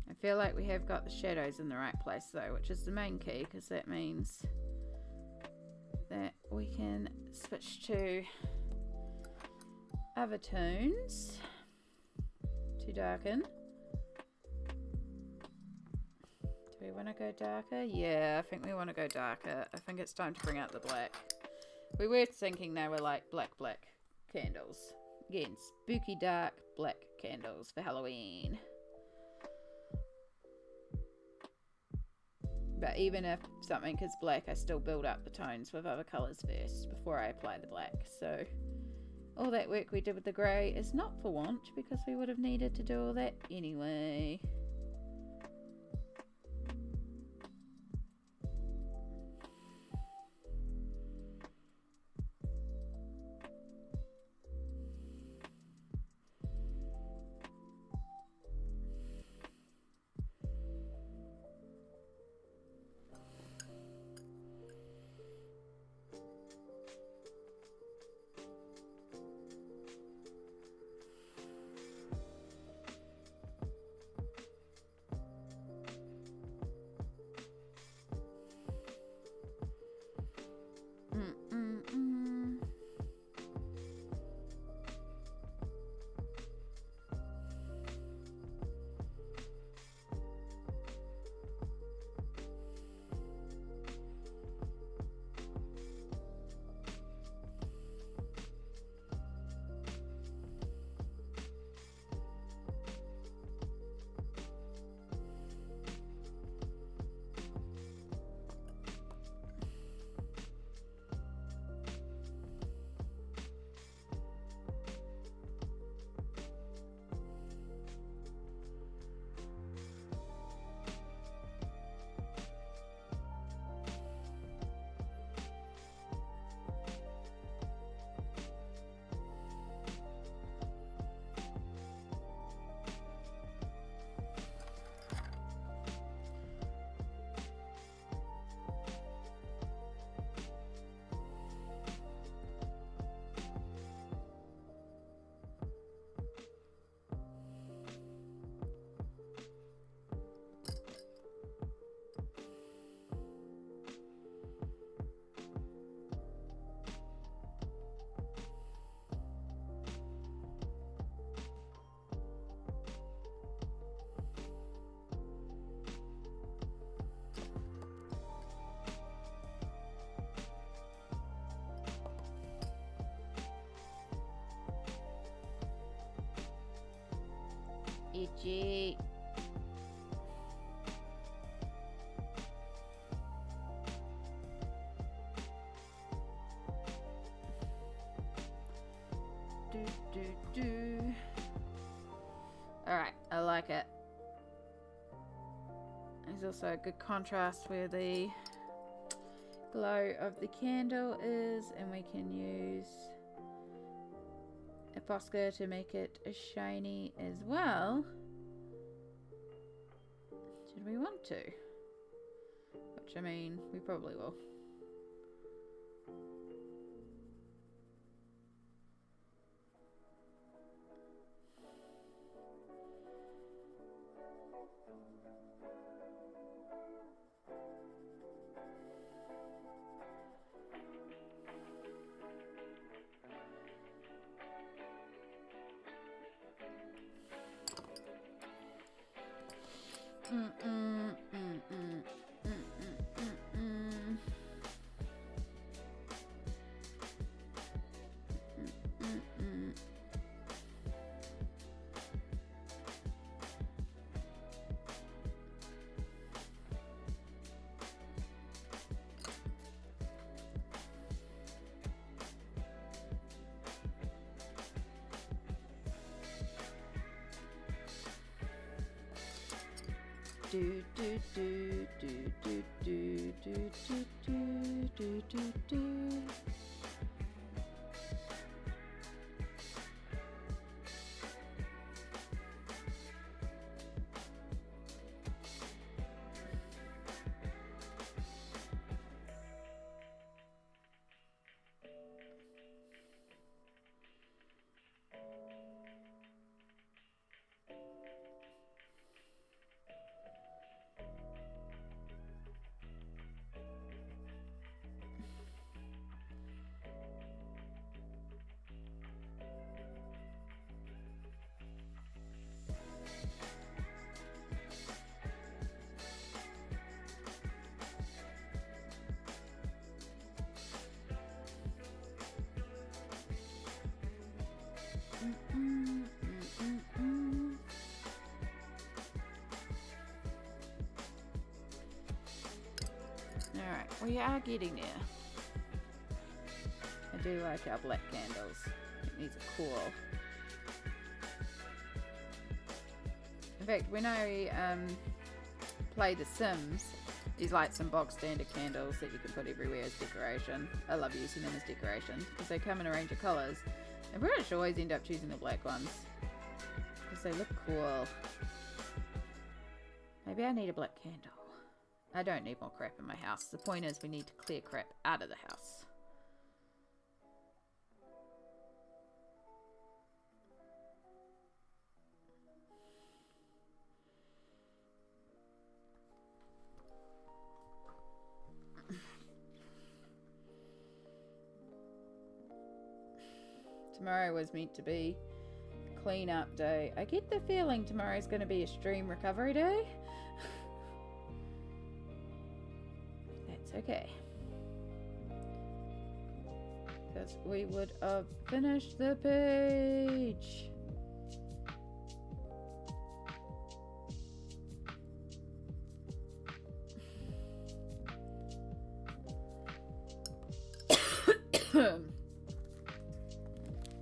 Speaker 1: I feel like we have got the shadows in the right place though, which is the main key, because that means that we can switch to other tones to darken. Do we want to go darker? Yeah, I think we want to go darker. I think it's time to bring out the black. We were thinking they were like black candles. Again, spooky dark black candles for Halloween. But even if something is black, I still build up the tones with other colours first before I apply the black. So all that work we did with the grey is not for want, because we would have needed to do all that anyway. Itchy. Alright, I like it. There's also a good contrast where the glow of the candle is, and we can use a Posca to make it shiny as well. Should we want to? Which, I mean, we probably will. Do do do do do do do do do do do. Alright, we are getting there. I do like our black candles. It needs a cool. In fact, when I play The Sims, these light some bog standard candles that you can put everywhere as decoration. I love using them as decoration because they come in a range of colours. And pretty much always end up choosing the black ones because they look cool. Maybe I need a black candle. I don't need more crap in my house. The point is we need to clear crap out of the house. Tomorrow was meant to be clean up day. I get the feeling tomorrow's going to be a stream recovery day. That's okay. Because we would have finished the page.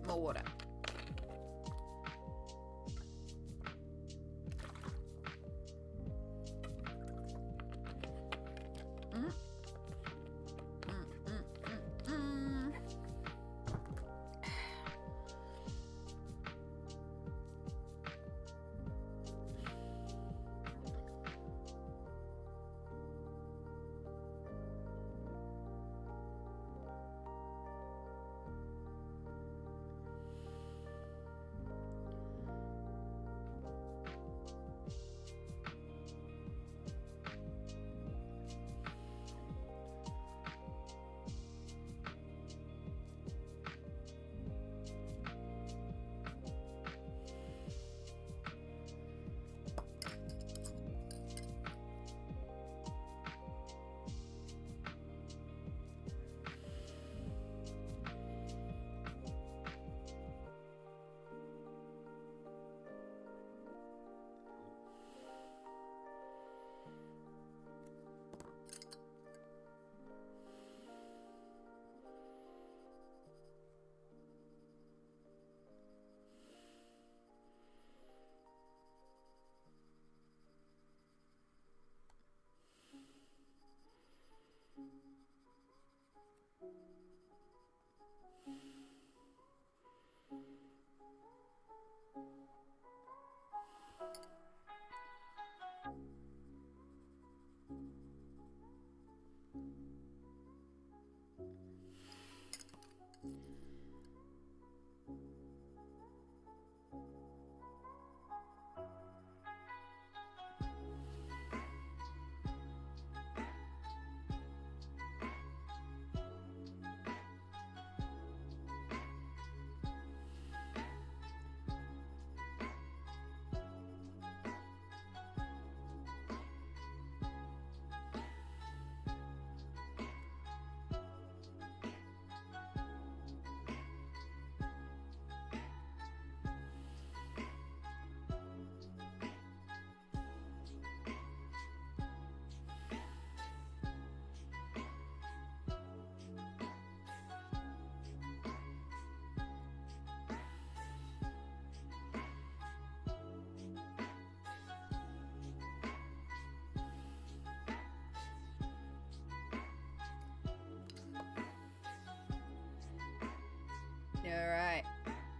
Speaker 1: More water. Alright,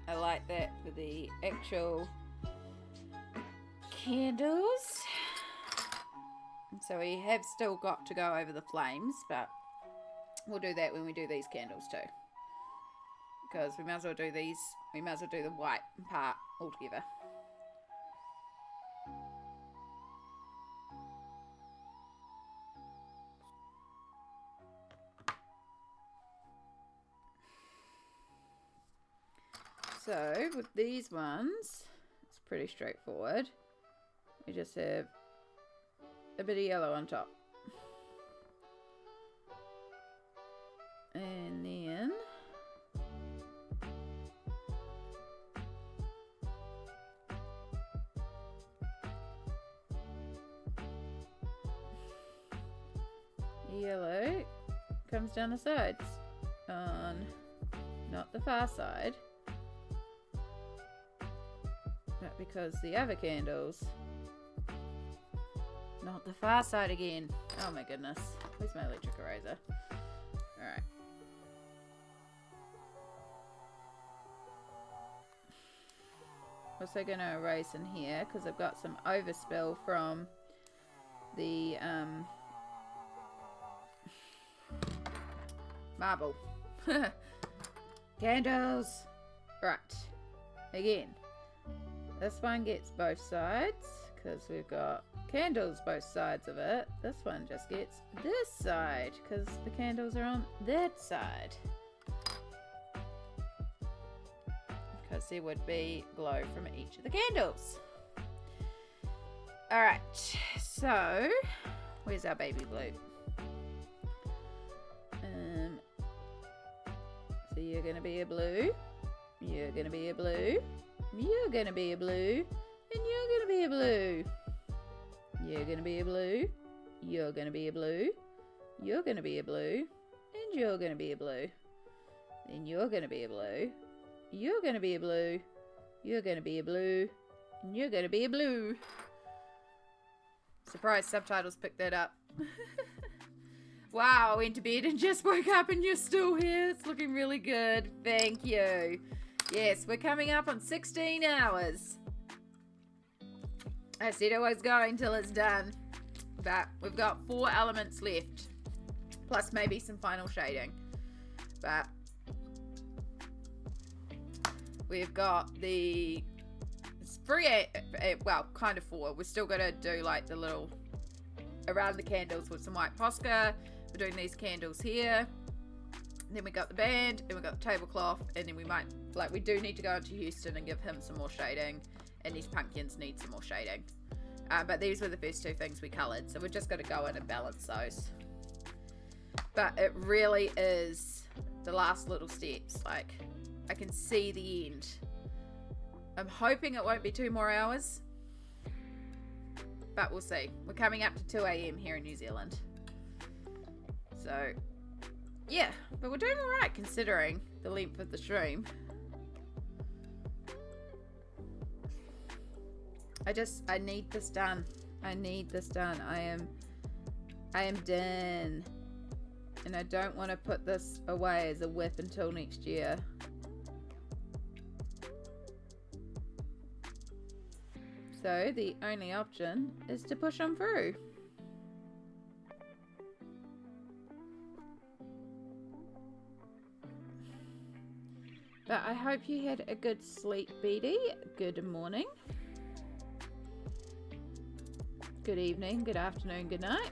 Speaker 1: I like that for the actual candles. So we have still got to go over the flames, but we'll do that when we do these candles too. Because we might as well do these, we might as well do the white part altogether. So with these ones, it's pretty straightforward. We just have a bit of yellow on top. And then yellow comes down the sides on not the far side, but because the other candles, not the far side again. Oh my goodness, where's my electric eraser? Alright. Also going to erase in here because I've got some overspill from the marble. Candles! Right. Again. This one gets both sides because we've got candles both sides of it. This one just gets this side because the candles are on that side. Because there would be glow from each of the candles. Alright, so where's our baby blue? So you're going to be a blue, you're going to be a blue, you're going to be a blue, and you're going to be a blue. You're going to be a blue, you're going to be a blue, you're going to be a blue, and you're going to be a blue. Then you're going to be a blue, you're going to be a blue, you're going to be a blue, and you're going to be a blue. Surprise, subtitles picked that up. Wow, I went to bed and just woke up and you're still here. It's looking really good. Thank you. Yes, we're coming up on 16 hours. I said I was going till it's done. But we've got 4 elements left. Plus maybe some final shading. But we've got the... It's 3, well, kind of 4. We're still going to do like the little... around the candles with some white Posca. We're doing these candles here. And then we got the band, and we got the tablecloth, and then we might, like, we do need to go into Houston and give him some more shading, and these pumpkins need some more shading. But these were the first 2 things we coloured, so we're just got to go in and balance those. But it really is the last little steps. Like, I can see the end. I'm hoping it won't be 2 more hours, but we'll see. We're coming up to 2 AM here in New Zealand. So, yeah, but we're doing alright considering the length of the stream. I need this done. I need this done. I am done. And I don't want to put this away as a whip until next year. So the only option is to push on through. But I hope you had a good sleep, Beady. Good morning. Good evening, good afternoon, good night.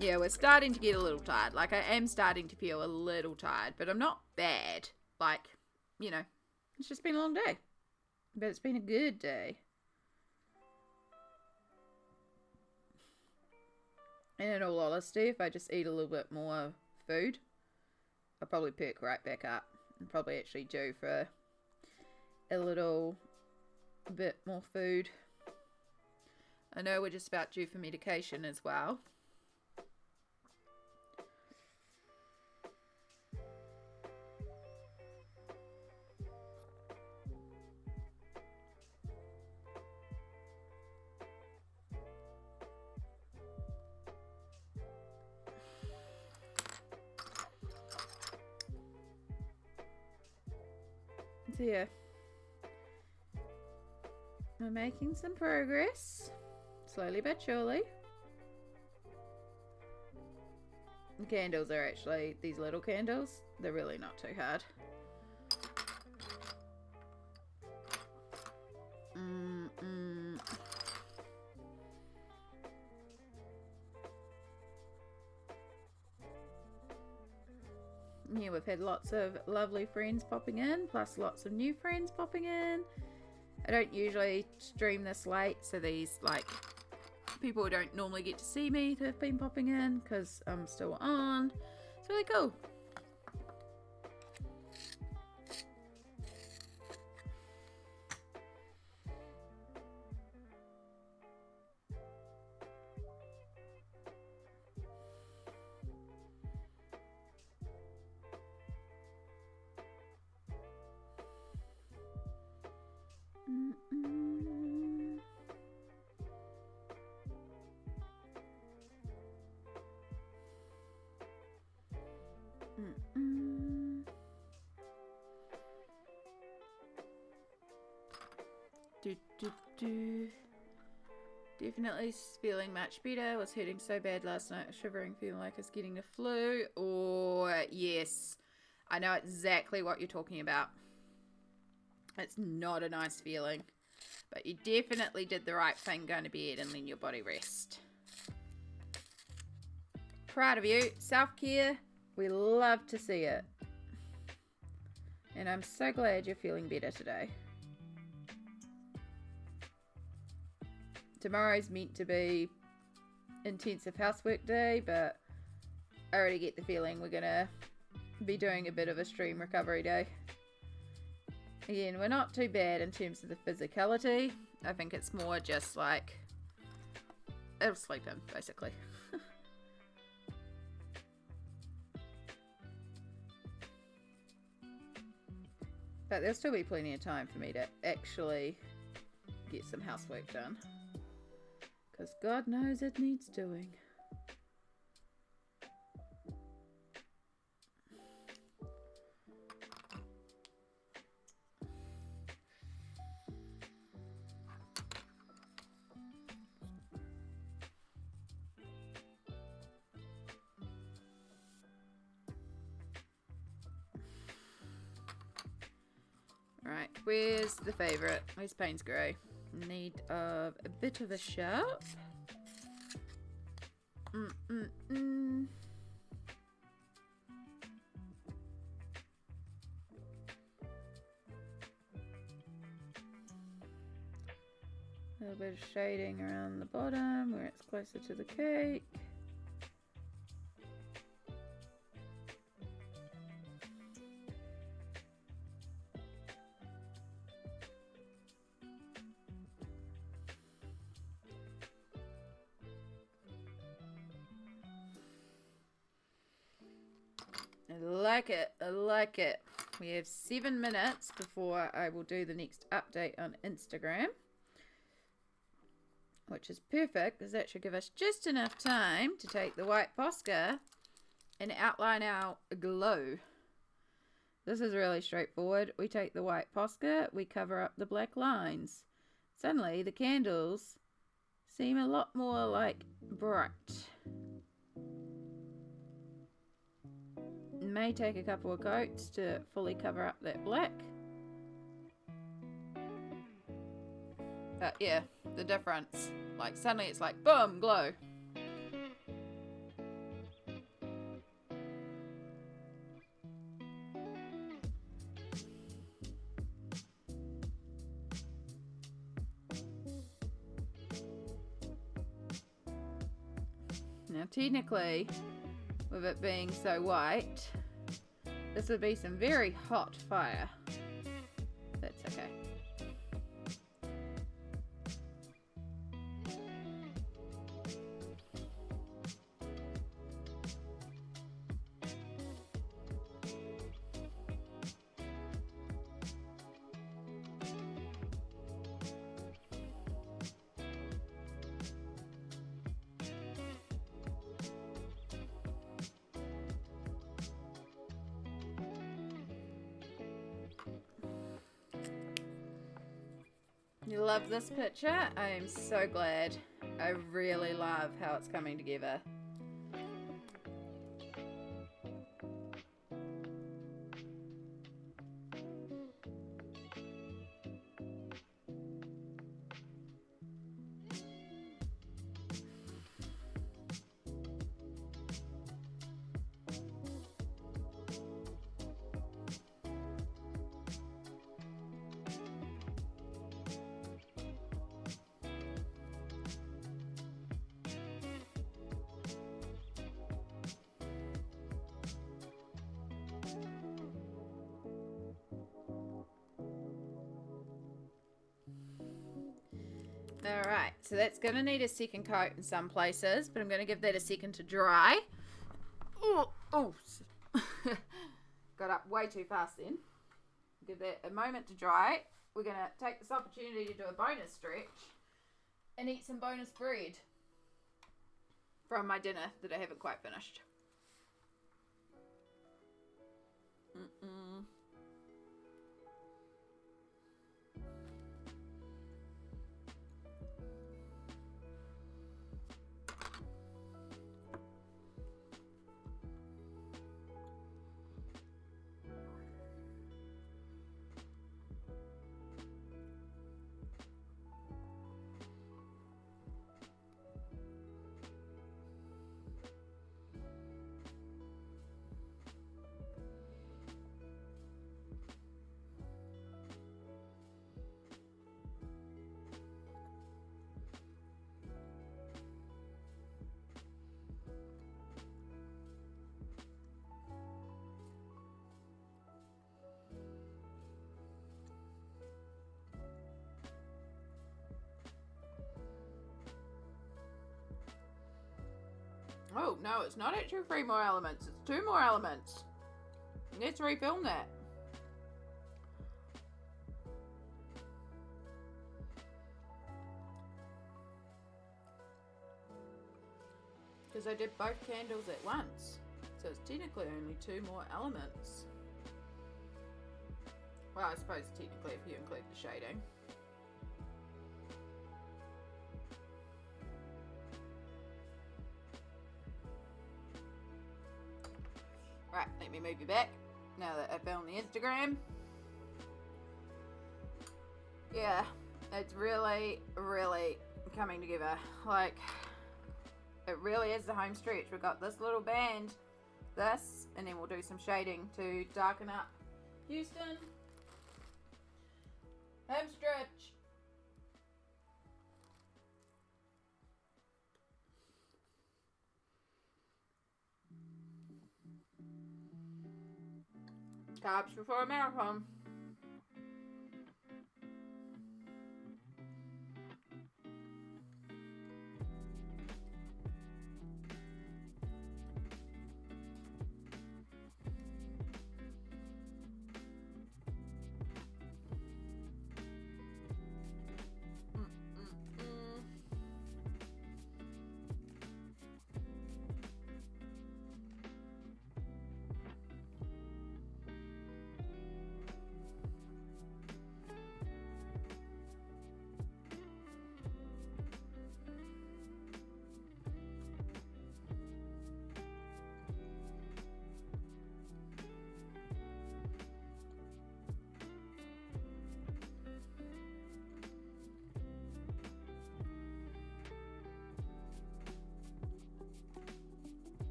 Speaker 1: Yeah, we're starting to get a little tired. Like, I am starting to feel a little tired, but I'm not bad. Like, you know, it's just been a long day. But it's been a good day. And in all honesty, if I just eat a little bit more food, I'll probably perk right back up. And probably actually due for a little bit more food. I know we're just about due for medication as well. So yeah, we're making some progress, slowly but surely. The candles are actually, these little candles, they're really not too hard. Yeah, we've had lots of lovely friends popping in, plus lots of new friends popping in. I don't usually stream this late, so these, like, people who don't normally get to see me have been popping in because I'm still on. It's really cool. Definitely feeling much better. Was hurting so bad last night, shivering, feeling like I was getting the flu. Or yes, I know exactly what you're talking about. It's not a nice feeling, but you definitely did the right thing going to bed and letting your body rest. Proud of you. Self-care, we love to see it. And I'm so glad you're feeling better today. Tomorrow's meant to be intensive housework day, but I already get the feeling we're going to be doing a bit of a stream recovery day. Again, we're not too bad in terms of the physicality. I think it's more just like, it'll sleep in, basically. But there'll still be plenty of time for me to actually get some housework done. Because God knows it needs doing. Right, where's the favourite? Where's Payne's Grey? Need of a bit of a sharp. A little bit of shading around the bottom where it's closer to the cake. I like it. I like it. We have 7 minutes before I will do the next update on Instagram, which is perfect because that should give us just enough time to take the white Posca and outline our glow. This is really straightforward. We take the white Posca, we cover up the black lines. Suddenly the candles seem a lot more like bright. May take a couple of coats to fully cover up that black. But yeah, the difference. Like suddenly it's like boom, glow. Now technically, with it being so white, this would be some very hot fire. That's okay. You love this picture? I am so glad. I really love how it's coming together. Alright, so that's going to need a second coat in some places, but I'm going to give that a second to dry. Oh, got up way too fast then. Give that a moment to dry. We're going to take this opportunity to do a bonus stretch and eat some bonus bread from my dinner that I haven't quite finished. Oh, no, it's not actually 3 more elements. It's 2 more elements. Let's refilm that. Because I did both candles at once. So it's technically only 2 more elements. Well, I suppose technically if you include the shading. Right, let me move you back now that I found the Instagram. Yeah, it's really, really coming together. Like, it really is the home stretch. We've got this little band, this, and then we'll do some shading to darken up Houston. Home stretch. Carbs before a marathon.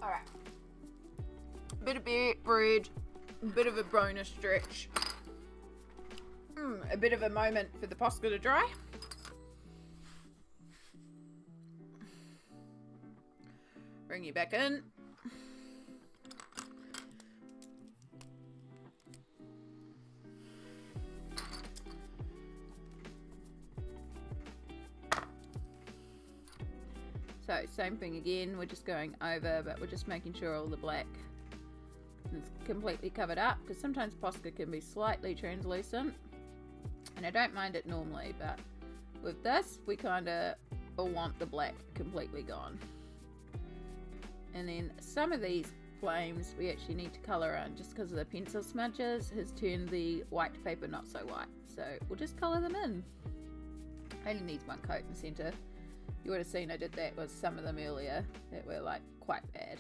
Speaker 1: Alright. Bit of bread, a bit of a bonus stretch. A bit of a moment for the Posca to dry. Bring you back in. So same thing again, we're just going over, but we're just making sure all the black is completely covered up, because sometimes Posca can be slightly translucent, and I don't mind it normally, but with this we kind of want the black completely gone. And then some of these flames we actually need to colour on just because of the pencil smudges has turned the white paper not so white. So we'll just colour them in. Only needs one coat in the centre. You would have seen I did that with some of them earlier that were like quite bad.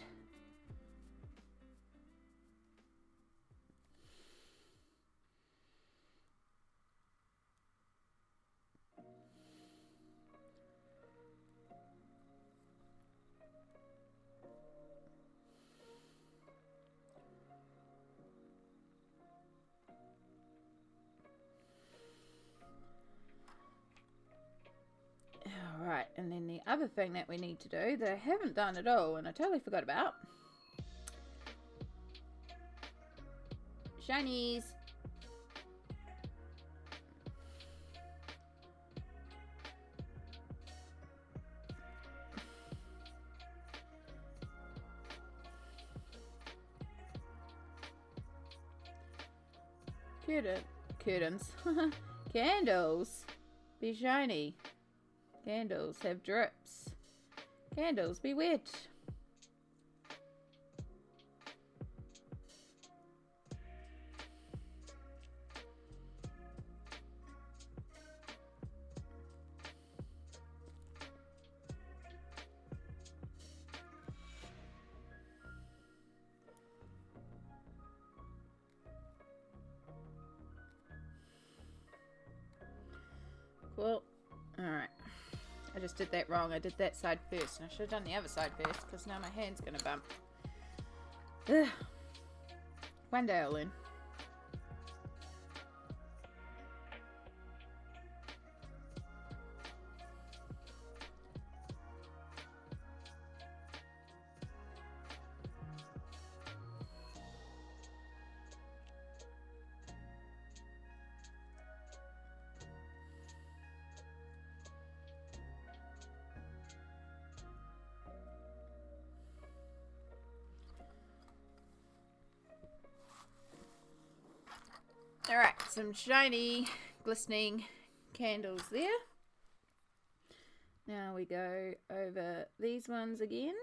Speaker 1: Alright, and then the other thing that we need to do that I haven't done at all and I totally forgot about. Shinies! Curtains. Candles! Be shiny. Candles have drips. Candles be wet. Cool. Alright. I just did that wrong. I did that side first. And I should have done the other side first because now my hand's going to bump. Ugh. One day I'll learn. Alright, some shiny, glistening candles there. Now we go over these ones again.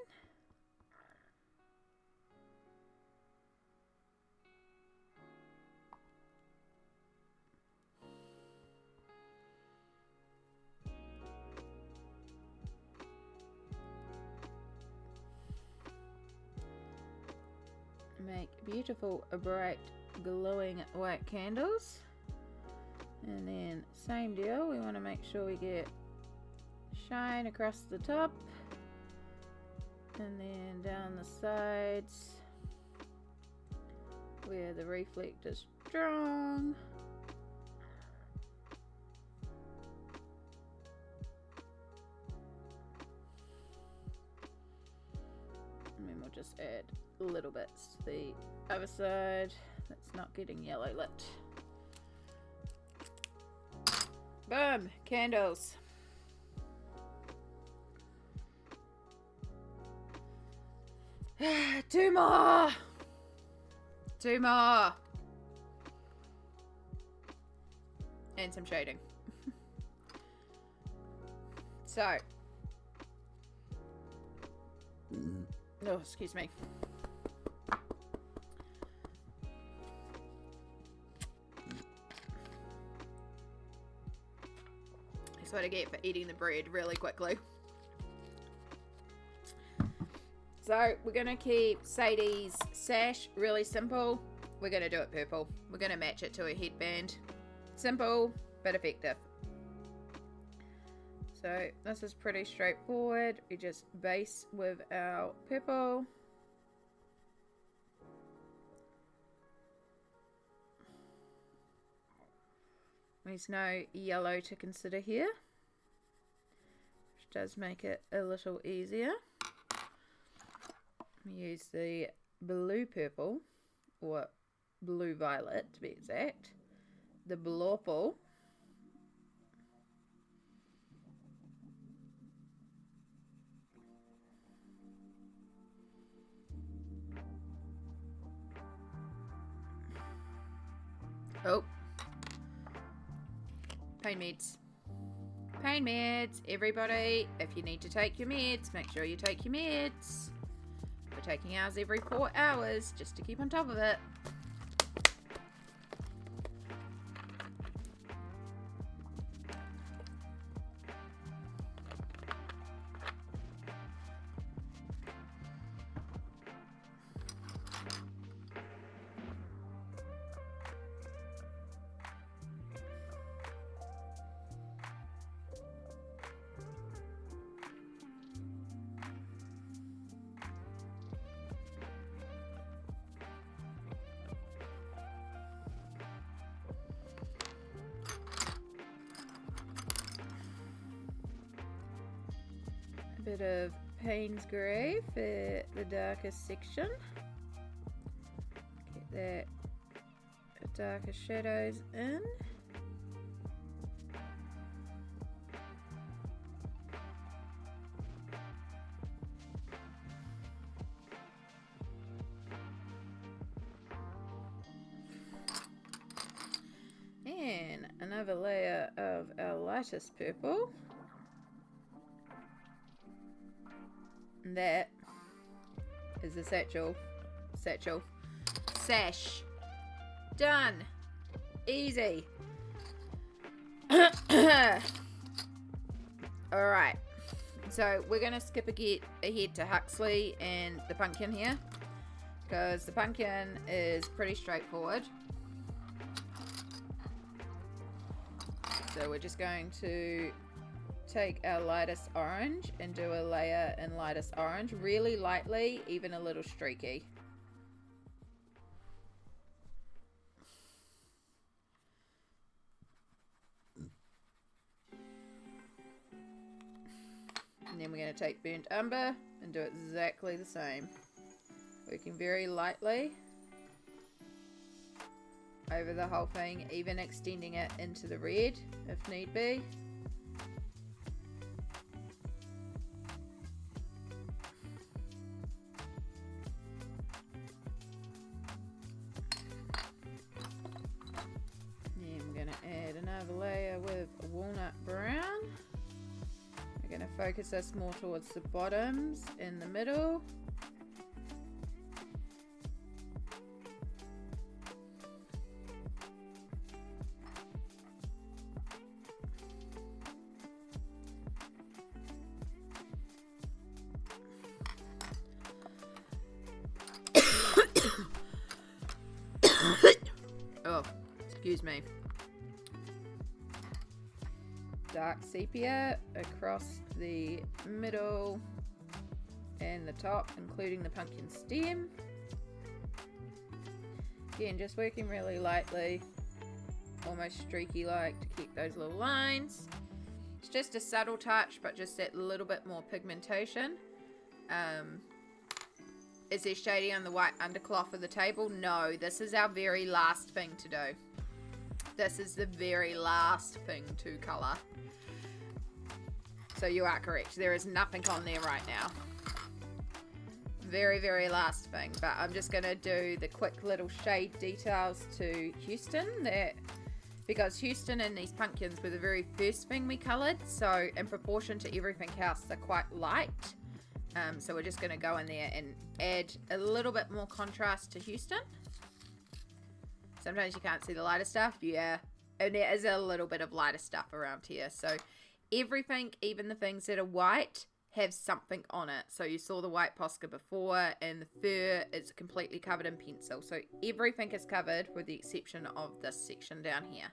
Speaker 1: Make beautiful, bright, glowing white candles. And then same deal, we want to make sure we get shine across the top and then down the sides where the reflect is strong. And then we'll just add little bits to the other side that's not getting yellow lit. Boom! Candles. Two more! Two more! And some shading. So. Oh, excuse me. That's what I get for eating the bread really quickly. So we're going to keep Sadie's sash really simple. We're going to do it purple. We're going to match it to a headband. Simple, but effective. So this is pretty straightforward. We just base with our purple. There's no yellow to consider here, which does make it a little easier. We use the blue purple, or blue violet to be exact, the blorple, oh, pain meds. Pain meds, everybody, if you need to take your meds, make sure you take your meds. taking ours every 4 hours just to keep on top of it. Bit of Payne's Grey for the darkest section. Get that darker shadows in. And another layer of our lightest purple. And that is the sash. Done. Easy. Alright. So we're going to skip ahead to Huxley and the pumpkin here. Because the pumpkin is pretty straightforward. So we're just going to take our lightest orange and do a layer in lightest orange really lightly, even a little streaky. And then we're going to take burnt umber and do exactly the same, working very lightly over the whole thing, even extending it into the red if need be. Focus us more towards the bottoms in the middle. Oh, excuse me. Dark sepia across the middle and the top, including the pumpkin stem. Again, just working really lightly, almost streaky like, to keep those little lines. It's just a subtle touch, but just that little bit more pigmentation. Is there shading on the white undercloth of the table? No, this is our very last thing to do. This is the very last thing to colour. So you are correct. There is nothing on there right now. Very, very last thing. But I'm just going to do the quick little shade details to Houston. Because Houston and these pumpkins were the very first thing we coloured. So in proportion to everything else, they're quite light. So we're just going to go in there and add a little bit more contrast to Houston. Sometimes you can't see the lighter stuff. Yeah. And there is a little bit of lighter stuff around here. So everything, even the things that are white, have something on it. So you saw the white Posca before, and the fur is completely covered in pencil. So everything is covered with the exception of this section down here,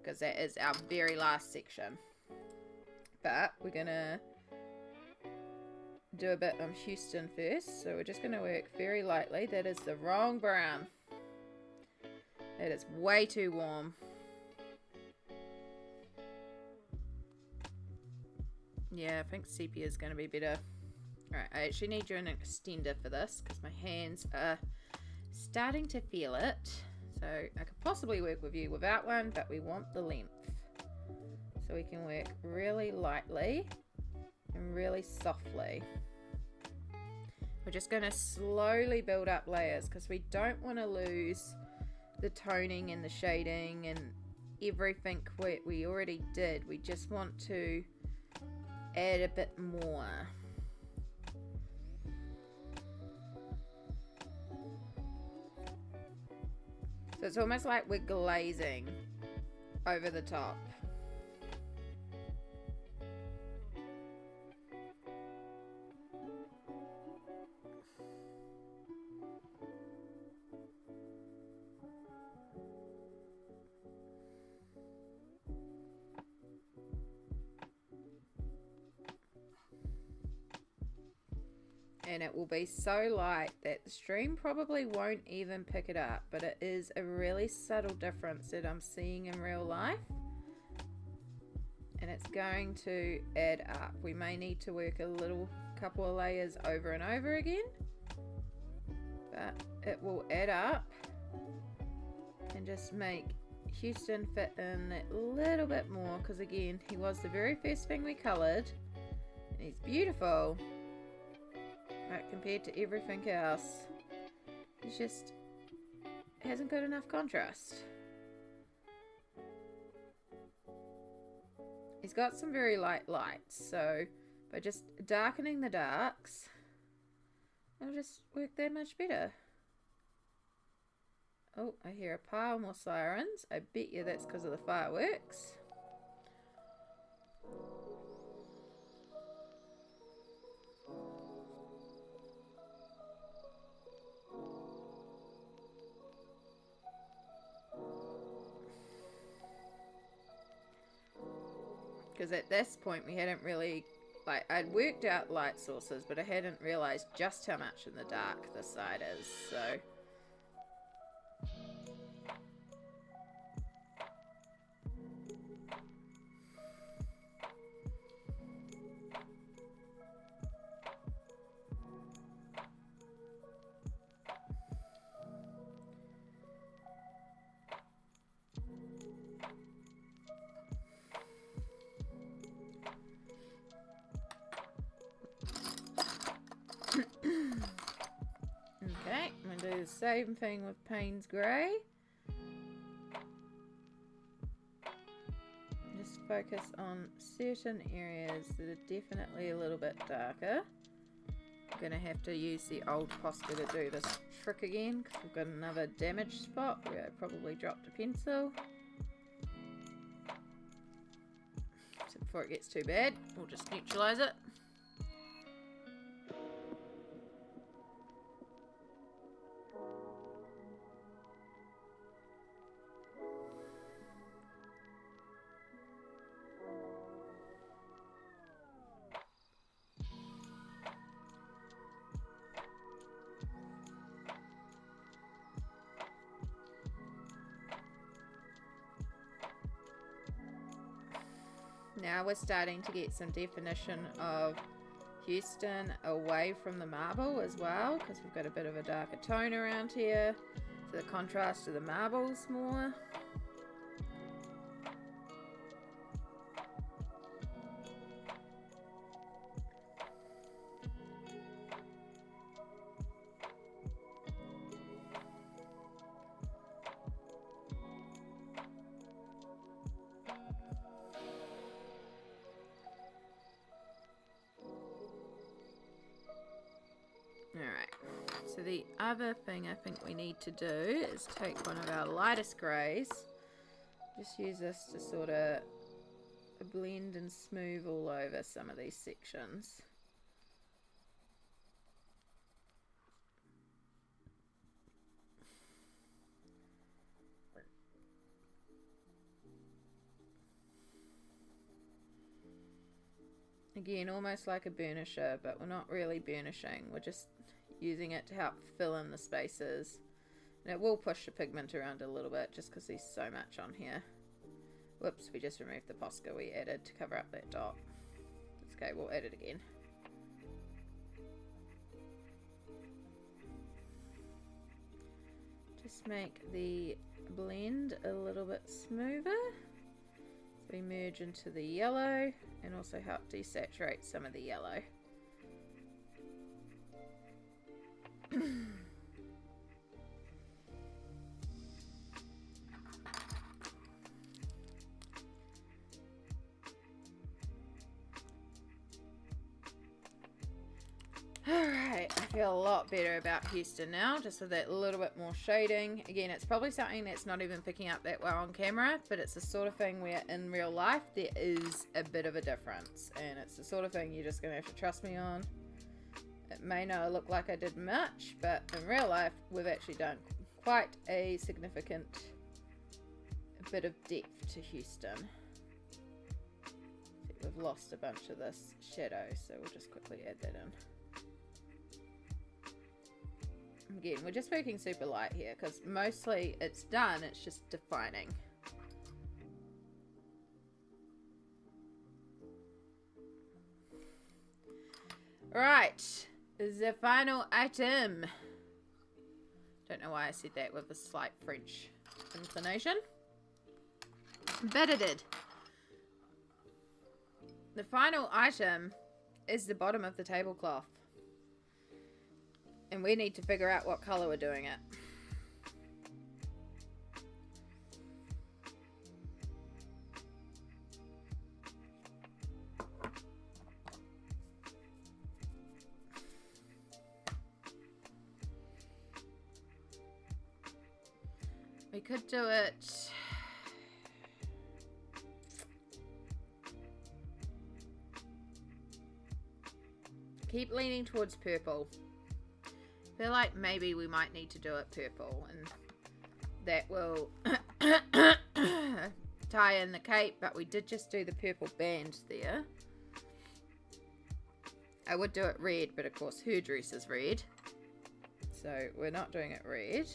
Speaker 1: because that is our very last section. But we're going to do a bit on Houston first. So we're just going to work very lightly. That is the wrong brown. That is way too warm. Yeah, I think sepia is going to be better. Alright, I actually need you an extender for this because my hands are starting to feel it. So I could possibly work with you without one, but we want the length. So we can work really lightly and really softly. We're just going to slowly build up layers because we don't want to lose the toning and the shading and everything we already did. We just want to add a bit more. So it's almost like we're glazing over the top. And it will be so light that the stream probably won't even pick it up, but it is a really subtle difference that I'm seeing in real life, and it's going to add up. We may need to work a little couple of layers over and over again, but it will add up and just make Houston fit in that little bit more, because again, he was the very first thing we coloured and he's beautiful. But compared to everything else, he just hasn't got enough contrast. He's got some very light lights, so by just darkening the darks, it'll just work that much better. Oh, I hear a pile more sirens. I bet you that's because of the fireworks. Because at this point we hadn't really, like, I'd worked out light sources, but I hadn't realised just how much in the dark this side is, so. Okay, I'm going to do the same thing with Payne's Grey. Just focus on certain areas that are definitely a little bit darker. I'm going to have to use the old Posca to do this trick again, because we've got another damaged spot where I probably dropped a pencil. So before it gets too bad, we'll just neutralise it. Now we're starting to get some definition of Houston away from the marble as well, because we've got a bit of a darker tone around here, so the contrast of the marble's more. Alright, so the other thing I think we need to do is take one of our lightest greys, just use this to sort of blend and smooth all over some of these sections. Again, almost like a burnisher, but we're not really burnishing, we're just using it to help fill in the spaces. And it will push the pigment around a little bit just because there's so much on here. Whoops, we just removed the Posca we added to cover up that dot. It's okay, we'll add it again. Just make the blend a little bit smoother. So we merge into the yellow and also help desaturate some of the yellow. Alright, I feel a lot better about Houston now, just with that little bit more shading. Again, it's probably something that's not even picking up that well on camera, but it's the sort of thing where in real life there is a bit of a difference, and it's the sort of thing you're just gonna have to trust me on. It may not look like I did much, but in real life we've actually done quite a significant bit of depth to Houston. See, we've lost a bunch of this shadow, so we'll just quickly add that in. Again, we're just working super light here because mostly it's done, it's just defining. Right, the final item. Don't know why I said that with a slight French inclination, but it did. The final item is the bottom of the tablecloth. And we need to figure out what color we're doing it. We could do it. Keep leaning towards purple. I feel like maybe we might need to do it purple, and that will tie in the cape, but we did just do the purple band there. I would do it red, but of course her dress is red, so we're not doing it red.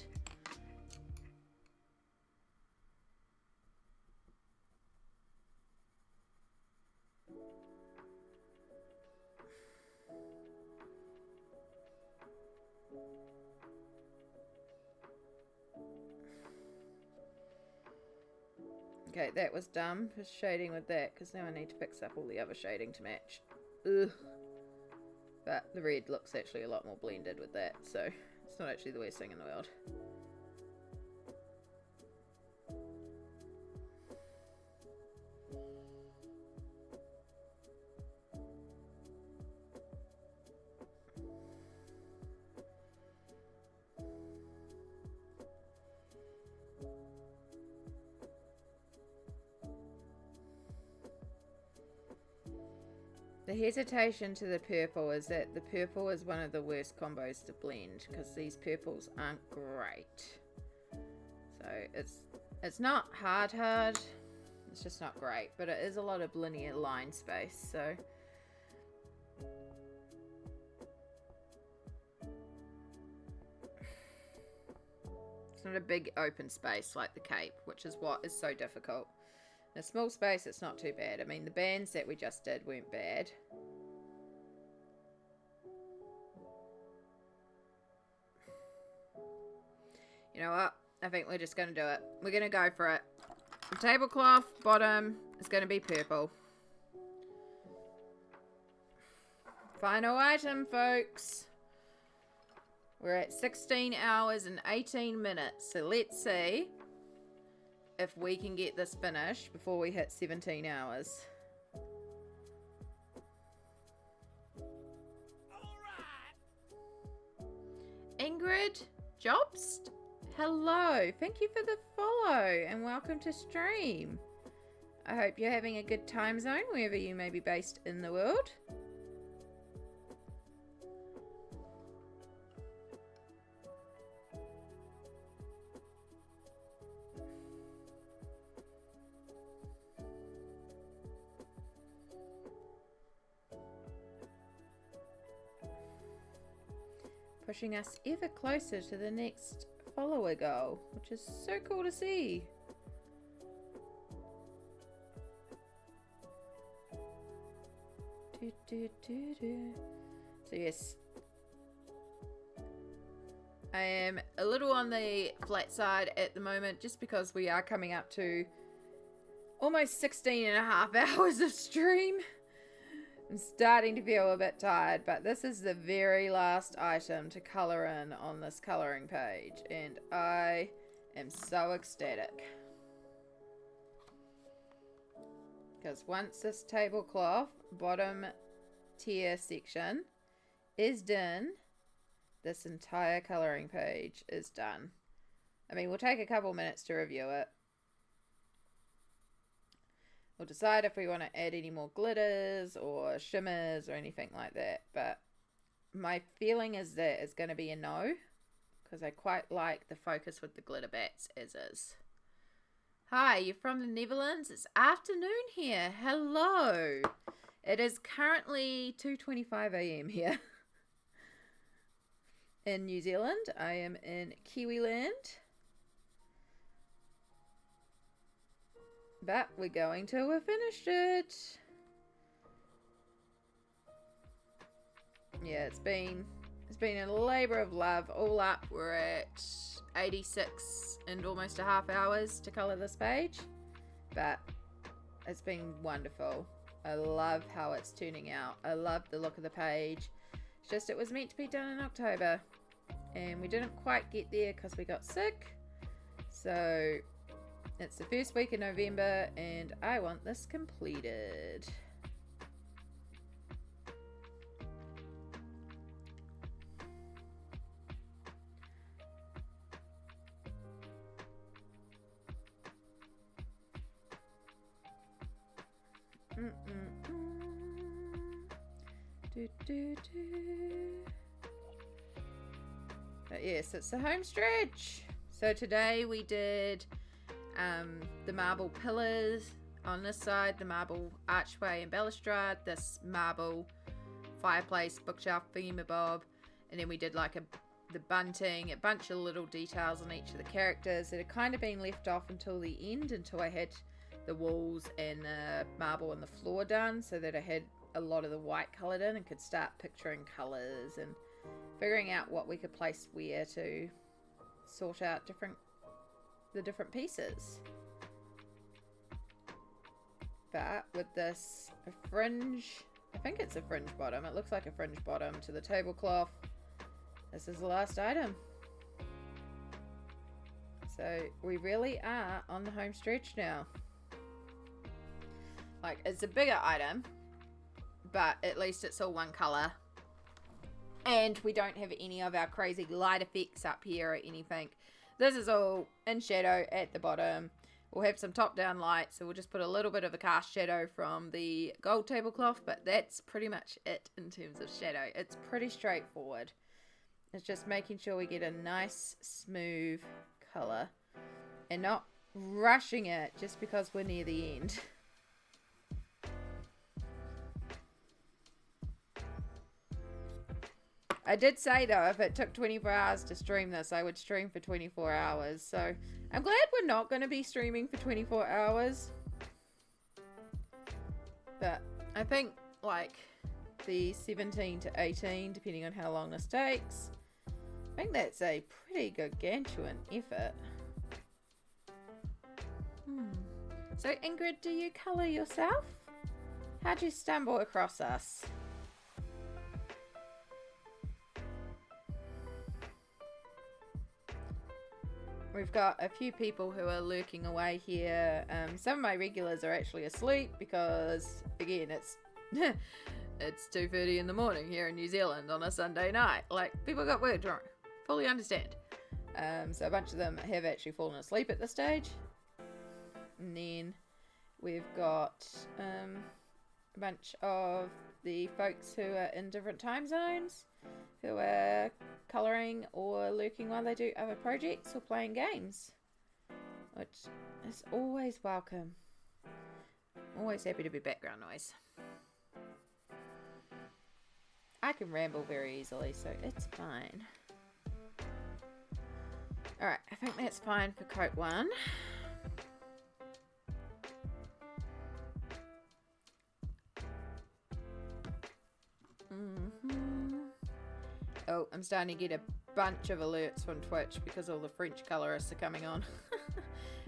Speaker 1: Okay, that was dumb, just shading with that, because now I need to fix up all the other shading to match. Ugh. But the red looks actually a lot more blended with that, so it's not actually the worst thing in the world. The hesitation to the purple is that the purple is one of the worst combos to blend because these purples aren't great. So it's not hard, it's just not great, but it is a lot of linear line space, so it's not a big open space like the cape, which is what is so difficult. In a small space, it's not too bad. I mean, the bands that we just did weren't bad. You know what? I think we're just going to do it. We're going to go for it. The tablecloth bottom is going to be purple. Final item, folks. We're at 16 hours and 18 minutes. So let's see if we can get this finished before we hit 17 hours. Ingrid Jobst, hello. Thank you for the follow and welcome to stream. I hope you're having a good time zone wherever you may be based in the world. Pushing us ever closer to the next follower goal, which is so cool to see. So yes, I am a little on the flat side at the moment just because we are coming up to almost 16 and a half hours of stream. I'm starting to feel a bit tired, but this is the very last item to colour in on this colouring page, and I am so ecstatic. Because once this tablecloth bottom tier section is done, this entire colouring page is done. I mean, we'll take a couple minutes to review it. We'll decide if we want to add any more glitters or shimmers or anything like that. But my feeling is that it's going to be a no, because I quite like the focus with the glitter bats as is. Hi, you're from the Netherlands? It's afternoon here. Hello. It is currently 2:25 AM here. In New Zealand. I am in Kiwiland. But we're going to have finished it. Yeah, it's been a labour of love. All up, we're at 86 and almost a half hours to colour this page. But it's been wonderful. I love how it's turning out. I love the look of the page. It's just it was meant to be done in October. And we didn't quite get there because we got sick. So it's the first week in November and I want this completed. But yes, it's the home stretch. So today we did the marble pillars on this side, the marble archway and balustrade, this marble fireplace bookshelf thingamabob, and then we did like the bunting, a bunch of little details on each of the characters that had kind of been left off until the end, until I had the walls and the marble and the floor done, so that I had a lot of the white coloured in and could start picturing colours and figuring out what we could place where to sort out the different pieces. But with this fringe, I think it's a fringe bottom, it looks like a fringe bottom to the tablecloth, this is the last item. So we really are on the home stretch now. Like, it's a bigger item, but at least it's all one colour. And we don't have any of our crazy light effects up here or anything. This is all in shadow at the bottom. We'll have some top-down light, so we'll just put a little bit of a cast shadow from the gold tablecloth, but that's pretty much it in terms of shadow. It's pretty straightforward. It's just making sure we get a nice, smooth colour and not rushing it just because we're near the end. I did say though, if it took 24 hours to stream this, I would stream for 24 hours. So I'm glad we're not going to be streaming for 24 hours. But I think like the 17 to 18, depending on how long this takes, I think that's a pretty gargantuan effort. So Ingrid, do you colour yourself? How'd you stumble across us? We've got a few people who are lurking away here. Some of my regulars are actually asleep because, again, it's it's 2:30 in the morning here in New Zealand on a Sunday night. Like, people got work tomorrow. Fully understand. So a bunch of them have actually fallen asleep at this stage. And then we've got a bunch of the folks who are in different time zones who are colouring or lurking while they do other projects or playing games, which is always welcome. Always happy to be background noise. I can ramble very easily, so it's fine. Alright, I think that's fine for coat 1. Oh, I'm starting to get a bunch of alerts from Twitch because all the French colorists are coming on.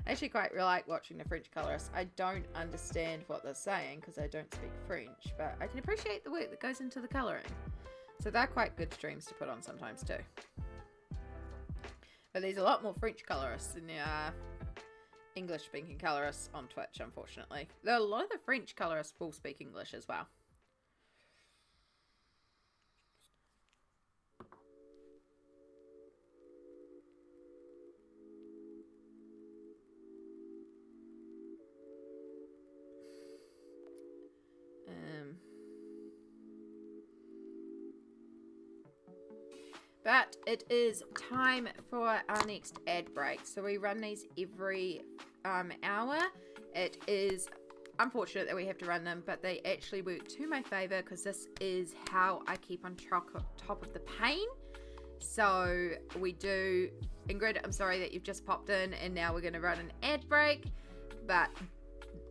Speaker 1: I actually quite like watching the French colorists. I don't understand what they're saying because I don't speak French, but I can appreciate the work that goes into the colouring. So they're quite good streams to put on sometimes too. But there's a lot more French colorists than there are English speaking colorists on Twitch, unfortunately. Though a lot of the French colorists will speak English as well. But it is time for our next ad break. So we run these every hour. It is unfortunate that we have to run them, but they actually work to my favor because this is how I keep on top of the pain. So we do. Ingrid, I'm sorry that you've just popped in and now we're going to run an ad break, but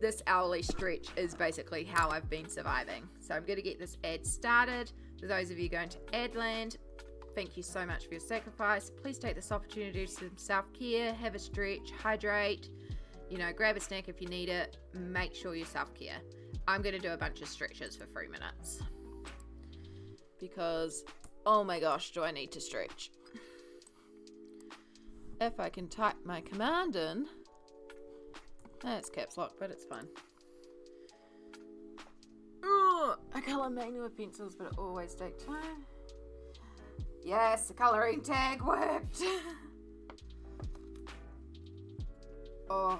Speaker 1: this hourly stretch is basically how I've been surviving. So I'm going to get this ad started. For those of you going to Adland, thank you so much for your sacrifice. Please take this opportunity to some self-care, have a stretch, hydrate, you know, grab a snack if you need it. Make sure you self-care. I'm going to do a bunch of stretches for 3 minutes because, oh my gosh, do I need to stretch. If I can type my command in, that's caps lock, but it's fine. Ooh, I colour mainly with pencils, but it always takes time. Yes, the colouring tag worked. Oh.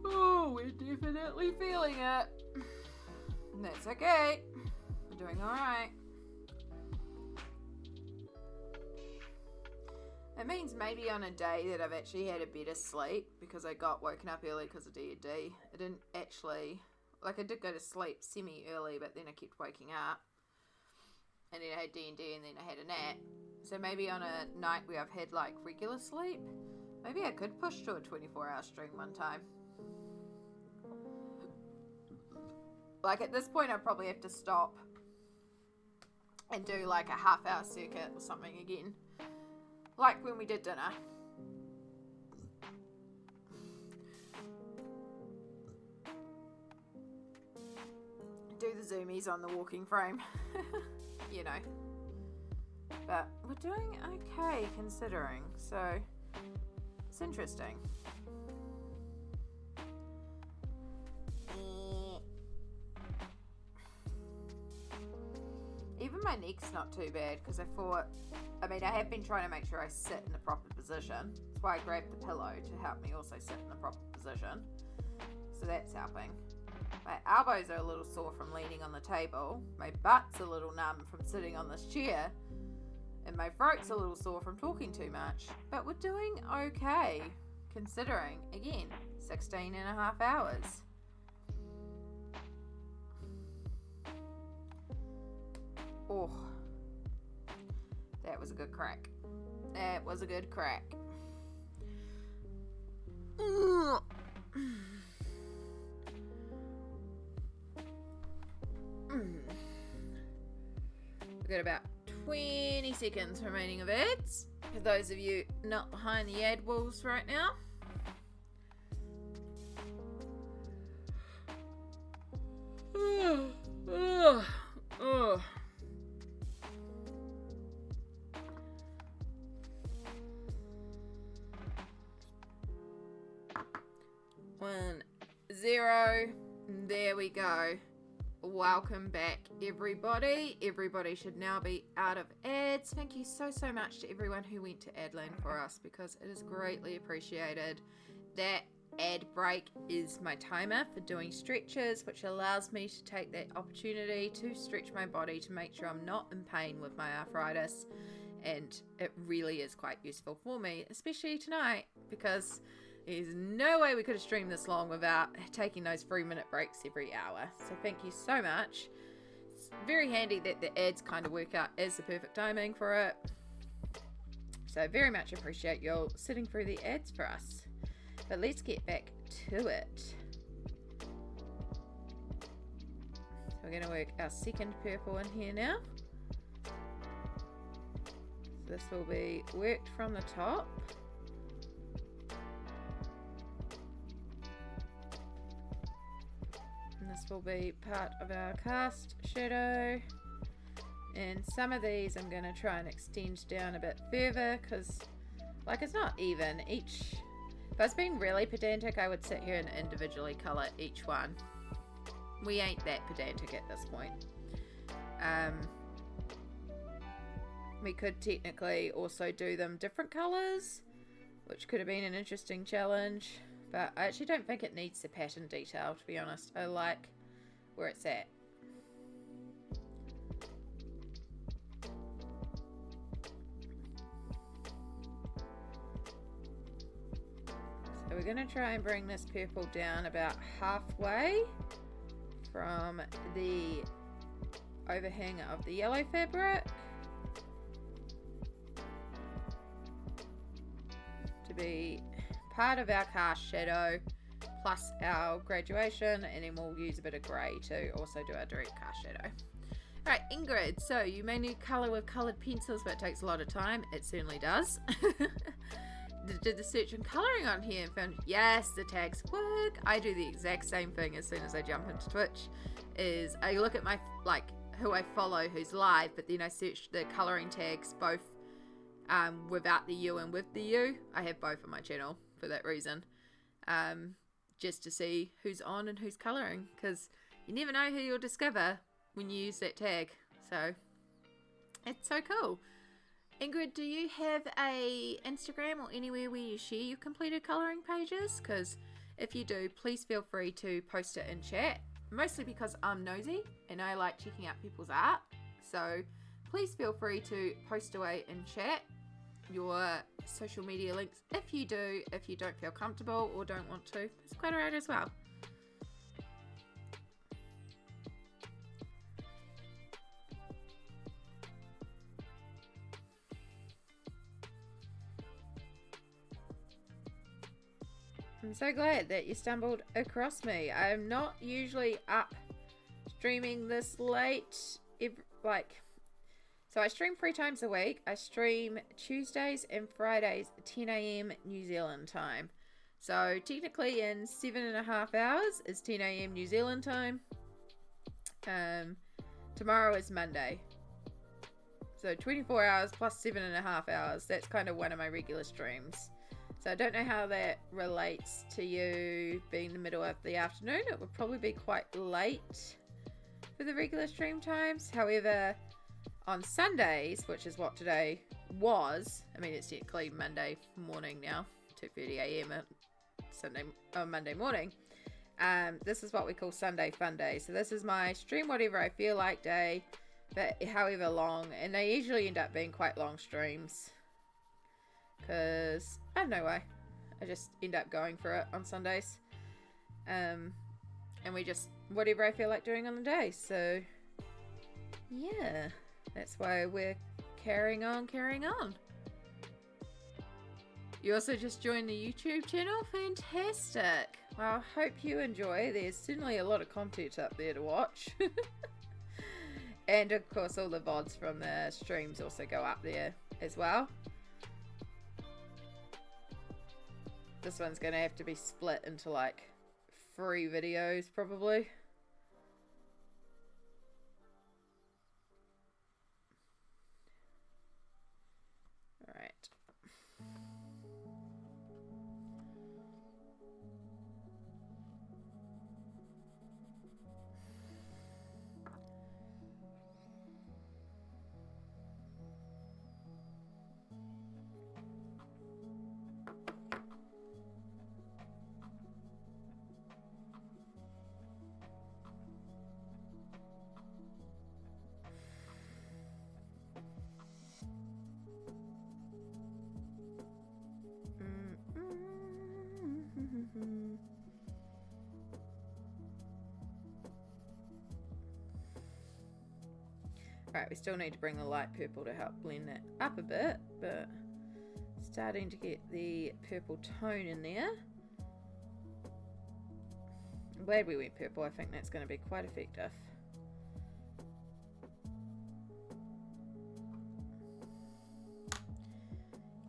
Speaker 1: Oh, we're definitely feeling it. That's okay. We're doing alright. It means maybe on a day that I've actually had a better sleep because I got woken up early because of D&D. I didn't actually, like I did go to sleep semi-early, but then I kept waking up. And then I had D&D and then I had a nap. So maybe on a night where I've had like regular sleep, maybe I could push to a 24-hour stream one time. Like at this point, I probably have to stop and do like a half-hour circuit or something again. Like when we did dinner. Do the zoomies on the walking frame. You know. But we're doing okay considering. So it's interesting. Even my neck's not too bad because I have been trying to make sure I sit in the proper position. That's why I grabbed the pillow to help me also sit in the proper position. So that's helping. My elbows are a little sore from leaning on the table. My butt's a little numb from sitting on this chair. And my throat's a little sore from talking too much. But we're doing okay, considering, again, 16 and a half hours. Oh, that was a good crack. That was a good crack. We've got about 20 seconds remaining of ads. For those of you not behind the ad walls right now. One, zero. There we go. Welcome back, everybody. Everybody should now be out of ads. Thank you so much to everyone who went to Adland for us because it is greatly appreciated. That ad break is my timer for doing stretches, which allows me to take that opportunity to stretch my body to make sure I'm not in pain with my arthritis. And it really is quite useful for me, especially tonight, because there's no way we could have streamed this long without taking those 3-minute breaks every hour. So thank you so much. It's very handy that the ads kind of work out as the perfect timing for it. So very much appreciate you all sitting through the ads for us. But let's get back to it. So we're going to work our second purple in here now. So this will be worked from the top. will be part of our cast shadow. And some of these I'm going to try and extend down a bit further because, like, it's not even. If I was being really pedantic, I would sit here and individually colour each one. We ain't that pedantic at this point. We could technically also do them different colours, which could have been an interesting challenge, but I actually don't think it needs the pattern detail, to be honest. I like where it's at. So we're going to try and bring this purple down about halfway from the overhang of the yellow fabric to be part of our cast shadow plus our graduation, and then we'll use a bit of grey to also do our direct cast shadow. Alright, Ingrid, so you may need colour with coloured pencils, but it takes a lot of time. It certainly does. Did the search and colouring on here and found, yes, the tags work. I do the exact same thing as soon as I jump into Twitch, is I look at my, like, who I follow who's live, but then I search the colouring tags both without the U and with the U. I have both on my channel for that reason, just to see who's on and who's colouring, because you never know who you'll discover when you use that tag. So it's so cool. Ingrid, do you have a Instagram or anywhere where you share your completed colouring pages? Because if you do, please feel free to post it in chat, mostly because I'm nosy and I like checking out people's art. So please feel free to post away in chat your social media links if you do. If you don't feel comfortable or don't want to, it's quite alright as well. I'm so glad that you stumbled across me. I'm not usually up streaming this late. So I stream 3 times a week. I stream Tuesdays and Fridays, 10 AM New Zealand time. So technically in 7.5 hours is 10 AM New Zealand time. Tomorrow is Monday. So 24 hours plus 7.5 hours. That's kind of one of my regular streams. So I don't know how that relates to you being the middle of the afternoon. It would probably be quite late for the regular stream times. However, on Sundays, which is what today was, I mean, it's technically Monday morning now, 2:30 AM Monday morning. This is what we call Sunday Fun Day. So this is my stream whatever I feel like day, but however long, and they usually end up being quite long streams. Because I don't know why, I just end up going for it on Sundays, and we just whatever I feel like doing on the day. So yeah, that's why we're carrying on. You also just joined the YouTube channel. Fantastic. Well, I hope you enjoy. There's certainly a lot of content up there to watch. And of course all the VODs from the streams also go up there as well. This one's going to have to be split into like 3 videos probably. Alright. Right, we still need to bring the light purple to help blend that up a bit, but starting to get the purple tone in there. I'm glad we went purple. I think that's going to be quite effective.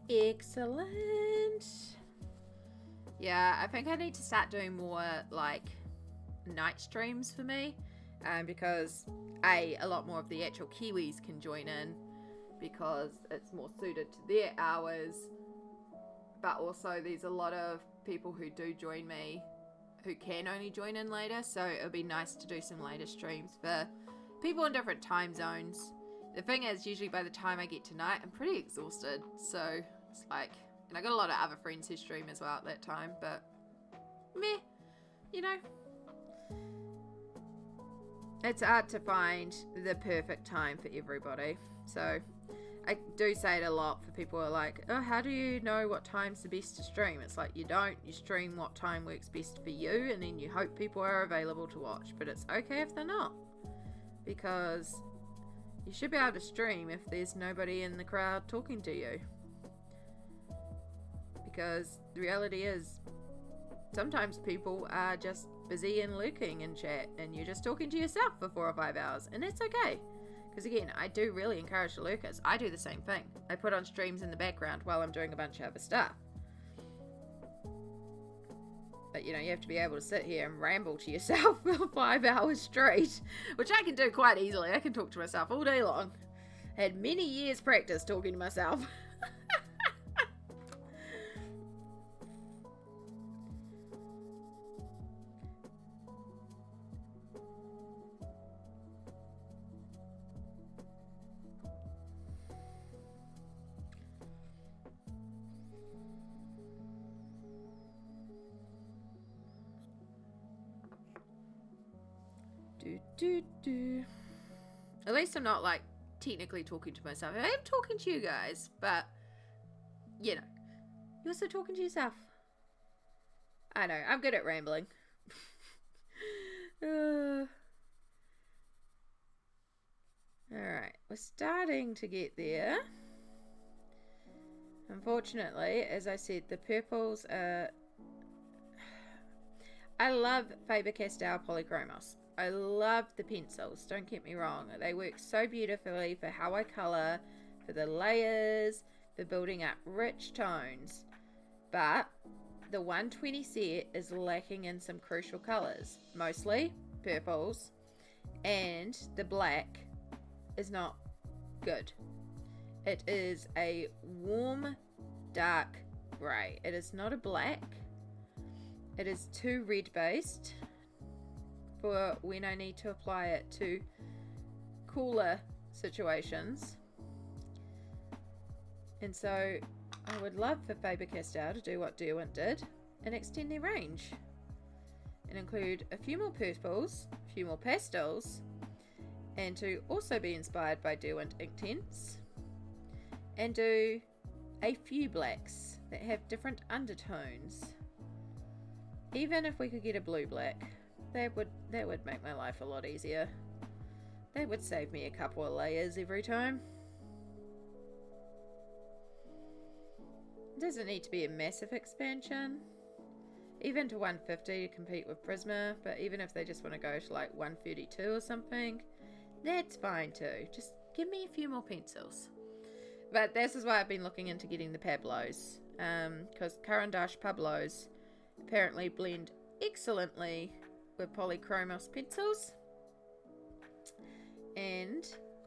Speaker 1: Excellent. Yeah, I think I need to start doing more like night streams for me, because a lot more of the actual Kiwis can join in because it's more suited to their hours, but also there's a lot of people who do join me who can only join in later, so it would be nice to do some later streams for people in different time zones. The thing is, usually by the time I get to night, I'm pretty exhausted, so it's like, and I got a lot of other friends who stream as well at that time, but meh, you know. It's hard to find the perfect time for everybody, so I do say it a lot for people who are like, oh, how do you know what time's the best to stream? It's like, you don't. You stream what time works best for you, and then you hope people are available to watch. But it's okay if they're not, because you should be able to stream if there's nobody in the crowd talking to you. Because the reality is, sometimes people are just busy and lurking in chat, and you're just talking to yourself for 4 or 5 hours, and that's okay. Because again, I do really encourage the lurkers. I do the same thing. I put on streams in the background while I'm doing a bunch of other stuff. But you know, you have to be able to sit here and ramble to yourself for 5 hours straight, which I can do quite easily. I can talk to myself all day long. I had many years practice talking to myself. At least I'm not like technically talking to myself. I am talking to you guys, but you know, you're also talking to yourself. I know, I'm good at rambling. Alright, we're starting to get there. Unfortunately, as I said, the purples are... I love Faber-Castell Polychromos. I love the pencils, don't get me wrong. They work so beautifully for how I colour, for the layers, for building up rich tones. But the 120 set is lacking in some crucial colours. Mostly purples, and the black is not good. It is a warm, dark grey. It is not a black. It is too red based for when I need to apply it to cooler situations. And so I would love for Faber-Castell to do what DecoArt did and extend their range and include a few more purples, a few more pastels, and to also be inspired by DecoArt ink tints and do a few blacks that have different undertones. Even if we could get a blue black, that would make my life a lot easier. That would save me a couple of layers every time. It doesn't need to be a massive expansion. Even to 150 to compete with Prisma, but even if they just want to go to like 132 or something, that's fine too. Just give me a few more pencils. But this is why I've been looking into getting the Pablos, because Caran d'Ache Pablos apparently blend excellently with Polychromos pencils and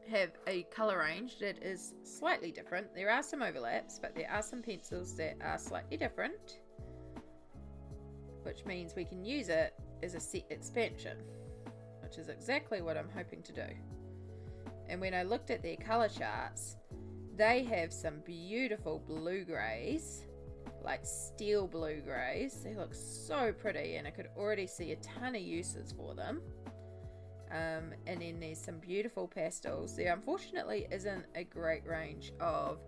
Speaker 1: have a colour range that is slightly different. There are some overlaps, but there are some pencils that are slightly different, which means we can use it as a set expansion, which is exactly what I'm hoping to do. And when I looked at their colour charts, they have some beautiful blue greys, like steel blue greys. They look so pretty, and I could already see a ton of uses for them. And then there's some beautiful pastels. There unfortunately isn't a great range of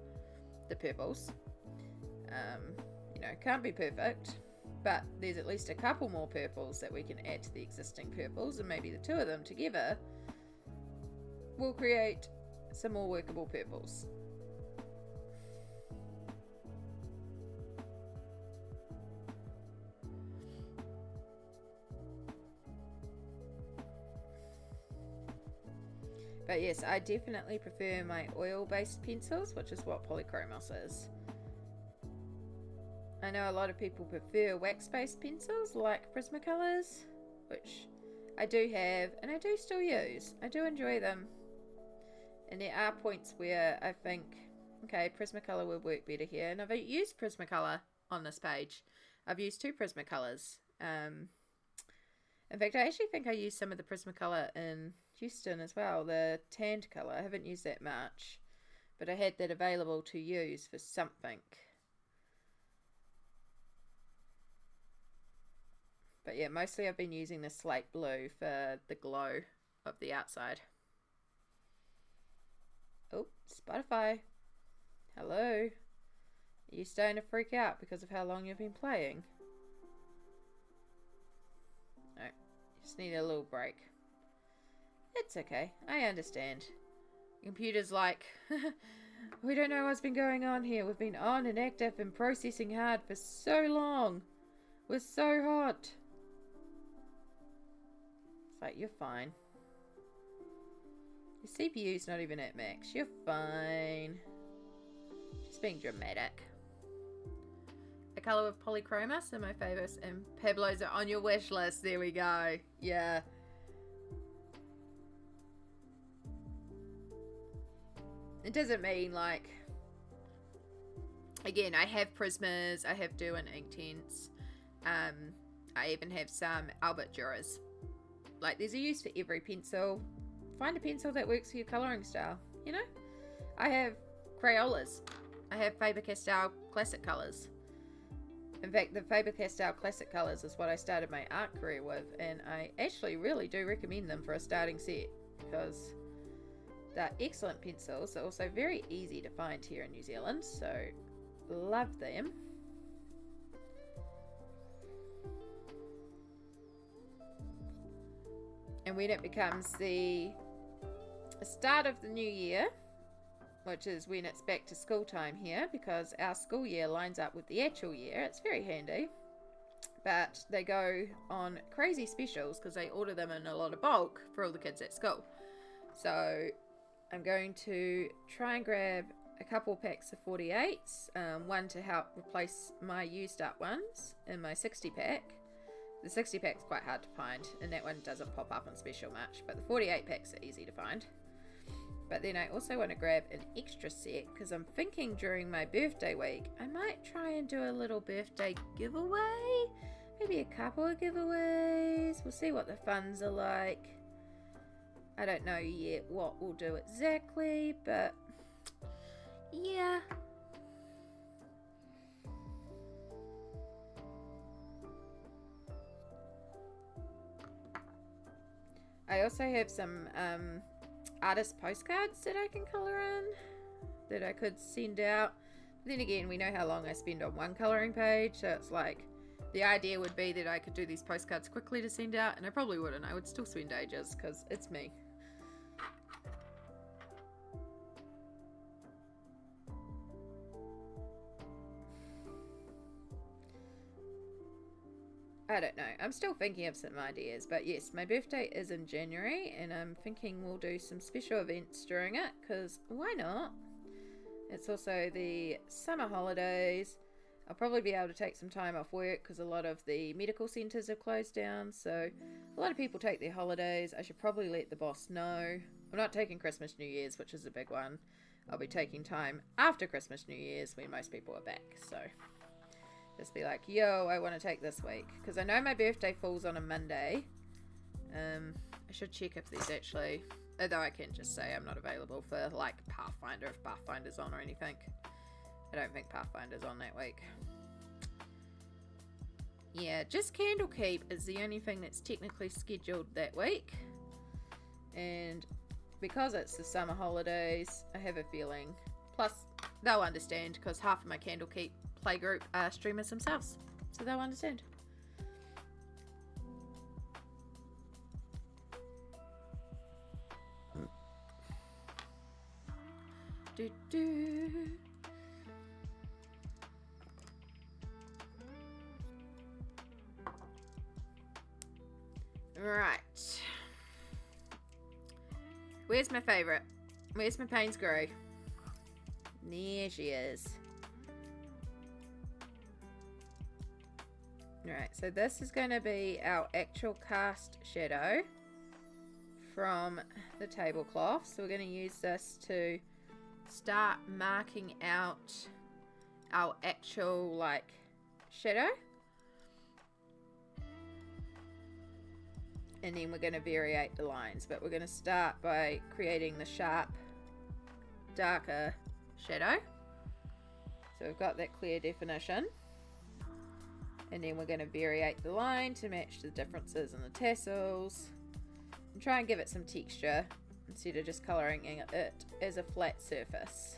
Speaker 1: the purples. You know, can't be perfect, but there's at least a couple more purples that we can add to the existing purples, and maybe the two of them together will create some more workable purples. But yes, I definitely prefer my oil-based pencils, which is what Polychromos is. I know a lot of people prefer wax-based pencils like Prismacolors, which I do have, and I do still use. I do enjoy them. And there are points where I think, okay, Prismacolor would work better here. And I've used Prismacolor on this page. I've used 2 Prismacolors. In fact, I actually think I used some of the Prismacolor in Houston as well. The tanned color. I haven't used that much. But I had that available to use for something. But yeah, mostly I've been using the slate blue for the glow of the outside. Oh, Spotify. Hello. Are you starting to freak out because of how long you've been playing? No, you just need a little break. It's okay. I understand. Computer's like, we don't know what's been going on here. We've been on and active and processing hard for so long. We're so hot. It's like, you're fine. Your CPU's not even at max. You're fine. Just being dramatic. The colour of Polychromos are my favourites, and Pablos are on your wish list. There we go. Yeah. It doesn't mean like... Again, I have Prismas. I have Derwent Inktense. I even have some Albert Duras. Like, there's a use for every pencil. Find a pencil that works for your colouring style, you know? I have Crayolas. I have Faber-Castell Classic Colours. In fact, the Faber-Castell Classic Colours is what I started my art career with, and I actually really do recommend them for a starting set, because they're excellent pencils. They're also very easy to find here in New Zealand, so love them. And when it becomes the start of the new year, which is when it's back to school time here, because our school year lines up with the actual year, it's very handy. But they go on crazy specials because they order them in a lot of bulk for all the kids at school. So I'm going to try and grab a couple packs of 48s, one to help replace my used up ones in my 60 pack. The 60 pack's quite hard to find, and that one doesn't pop up on special much, but the 48 packs are easy to find. But then I also want to grab an extra set, because I'm thinking during my birthday week, I might try and do a little birthday giveaway. Maybe a couple of giveaways. We'll see what the funds are like. I don't know yet what we'll do exactly, but yeah. I also have some artist postcards that I can colour in that I could send out. But then again, we know how long I spend on one colouring page, so it's like the idea would be that I could do these postcards quickly to send out, and I probably wouldn't. I would still spend ages because it's me. I don't know. I'm still thinking of some ideas, but yes, my birthday is in January, and I'm thinking we'll do some special events during it, because why not? It's also the summer holidays. I'll probably be able to take some time off work because a lot of the medical centres have closed down, so a lot of people take their holidays. I should probably let the boss know. I'm not taking Christmas, New Year's, which is a big one. I'll be taking time after Christmas, New Year's, when most people are back, so just be like, yo, I want to take this week. Because I know my birthday falls on a Monday. I should check if there's actually... Although I can just say I'm not available for, like, Pathfinder, if Pathfinder's on or anything. I don't think Pathfinder's on that week. Yeah, just Candlekeep is the only thing that's technically scheduled that week. And because it's the summer holidays, I have a feeling... Plus, they'll understand, because half of my Candlekeep playgroup are streamers themselves, so they'll understand. Do do. Right. Where's my favourite? Where's my Payne's Grey? There she is. Alright, so this is going to be our actual cast shadow. from the tablecloth. So we're going to use this to start marking out our actual like shadow. And then we're going to variate the lines, but we're going to start by creating the sharp, darker shadow. So we've got that clear definition. And then we're going to variate the line to match the differences in the tassels. And try and give it some texture instead of just colouring it as a flat surface.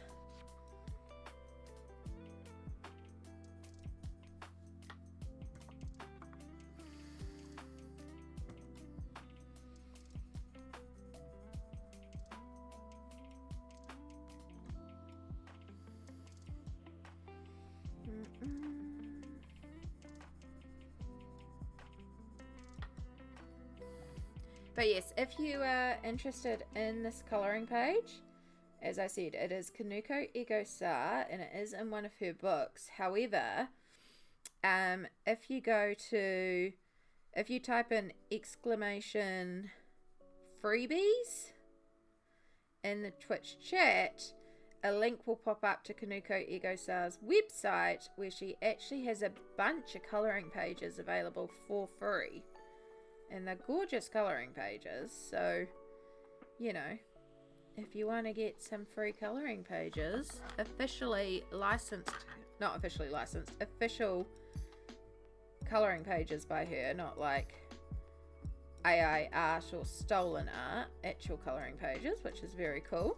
Speaker 1: But yes, if you are interested in this colouring page, as I said, it is Kanoko Egusa and it is in one of her books. However, if you type in exclamation freebies in the Twitch chat, a link will pop up to Kanoko Egusa's website where she actually has a bunch of colouring pages available for free. And they're gorgeous colouring pages, so, you know, if you want to get some free colouring pages, official colouring pages by her, not like AI art or stolen art, actual colouring pages, which is very cool.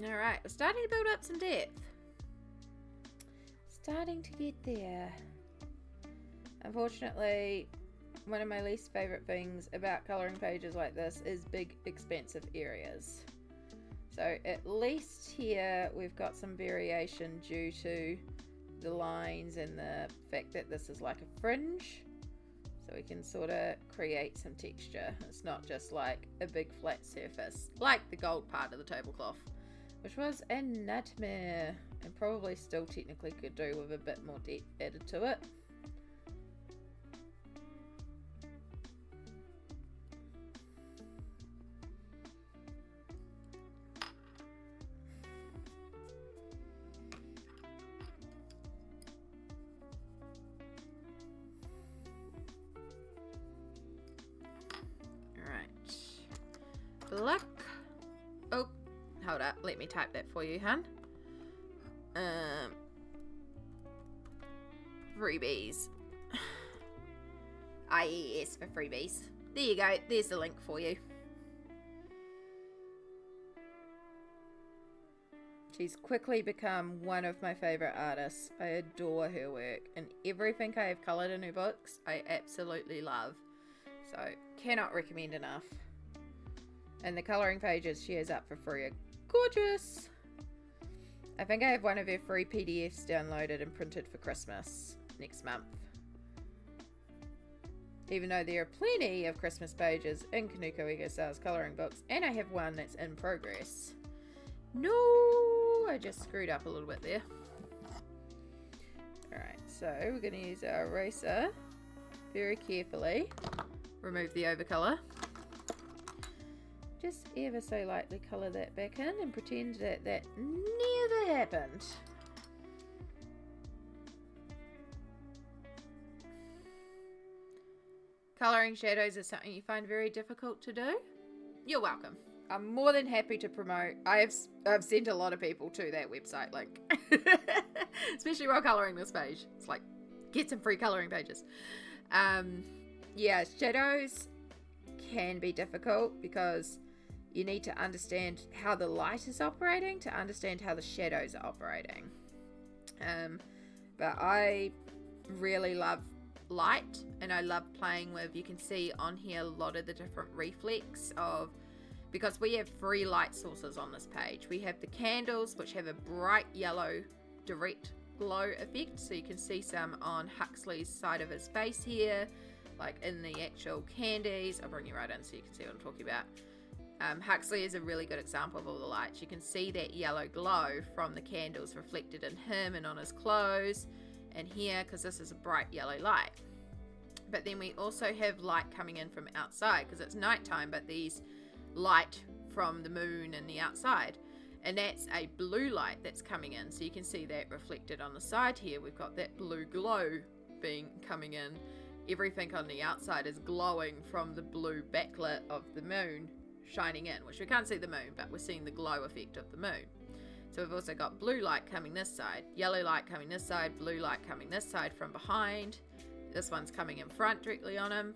Speaker 1: Alright, we're starting to build up some depth. Starting to get there. Unfortunately, one of my least favourite things about colouring pages like this is big, expansive areas. So at least here we've got some variation due to the lines and the fact that this is like a fringe. So we can sort of create some texture. It's not just like a big flat surface, like the gold part of the tablecloth, which was a nightmare and probably still technically could do with a bit more depth added to it. Look. Oh, hold up. Let me type that for you, hun. Freebies. IES for freebies. There you go. There's the link for you. She's quickly become one of my favourite artists. I adore her work, and everything I have coloured in her books, I absolutely love. So, cannot recommend enough. And the colouring pages she has up for free are gorgeous. I think I have one of her free PDFs downloaded and printed for Christmas next month. Even though there are plenty of Christmas pages in Kanoko Egusa's colouring books, and I have one that's in progress. No, I just screwed up a little bit there. Alright, so we're going to use our eraser very carefully. Remove the overcolour. Just ever so lightly colour that back in and pretend that that never happened. Colouring shadows is something you find very difficult to do? You're welcome. I'm more than happy to promote. I've sent a lot of people to that website link. Especially while colouring this page. It's like, get some free colouring pages. Yeah, shadows can be difficult because you need to understand how the light is operating to understand how the shadows are operating. But I really love light, and I love playing with, you can see on here a lot of the different reflex of, because we have 3 light sources on this page. We have the candles, which have a bright yellow direct glow effect, so you can see some on Huxley's side of his face here, like in the actual candies. I'll bring you right in so you can see what I'm talking about. Huxley is a really good example of all the lights. You can see that yellow glow from the candles reflected in him and on his clothes, and here, because this is a bright yellow light. But then we also have light coming in from outside because it's nighttime, but these light from the moon and the outside, and that's a blue light that's coming in, so you can see that reflected on the side here. We've got that blue glow coming in. Everything on the outside is glowing from the blue backlit of the moon shining in, which we can't see the moon, but we're seeing the glow effect of the moon. So we've also got blue light coming this side, yellow light coming this side, blue light coming this side from behind. This one's coming in front directly on him.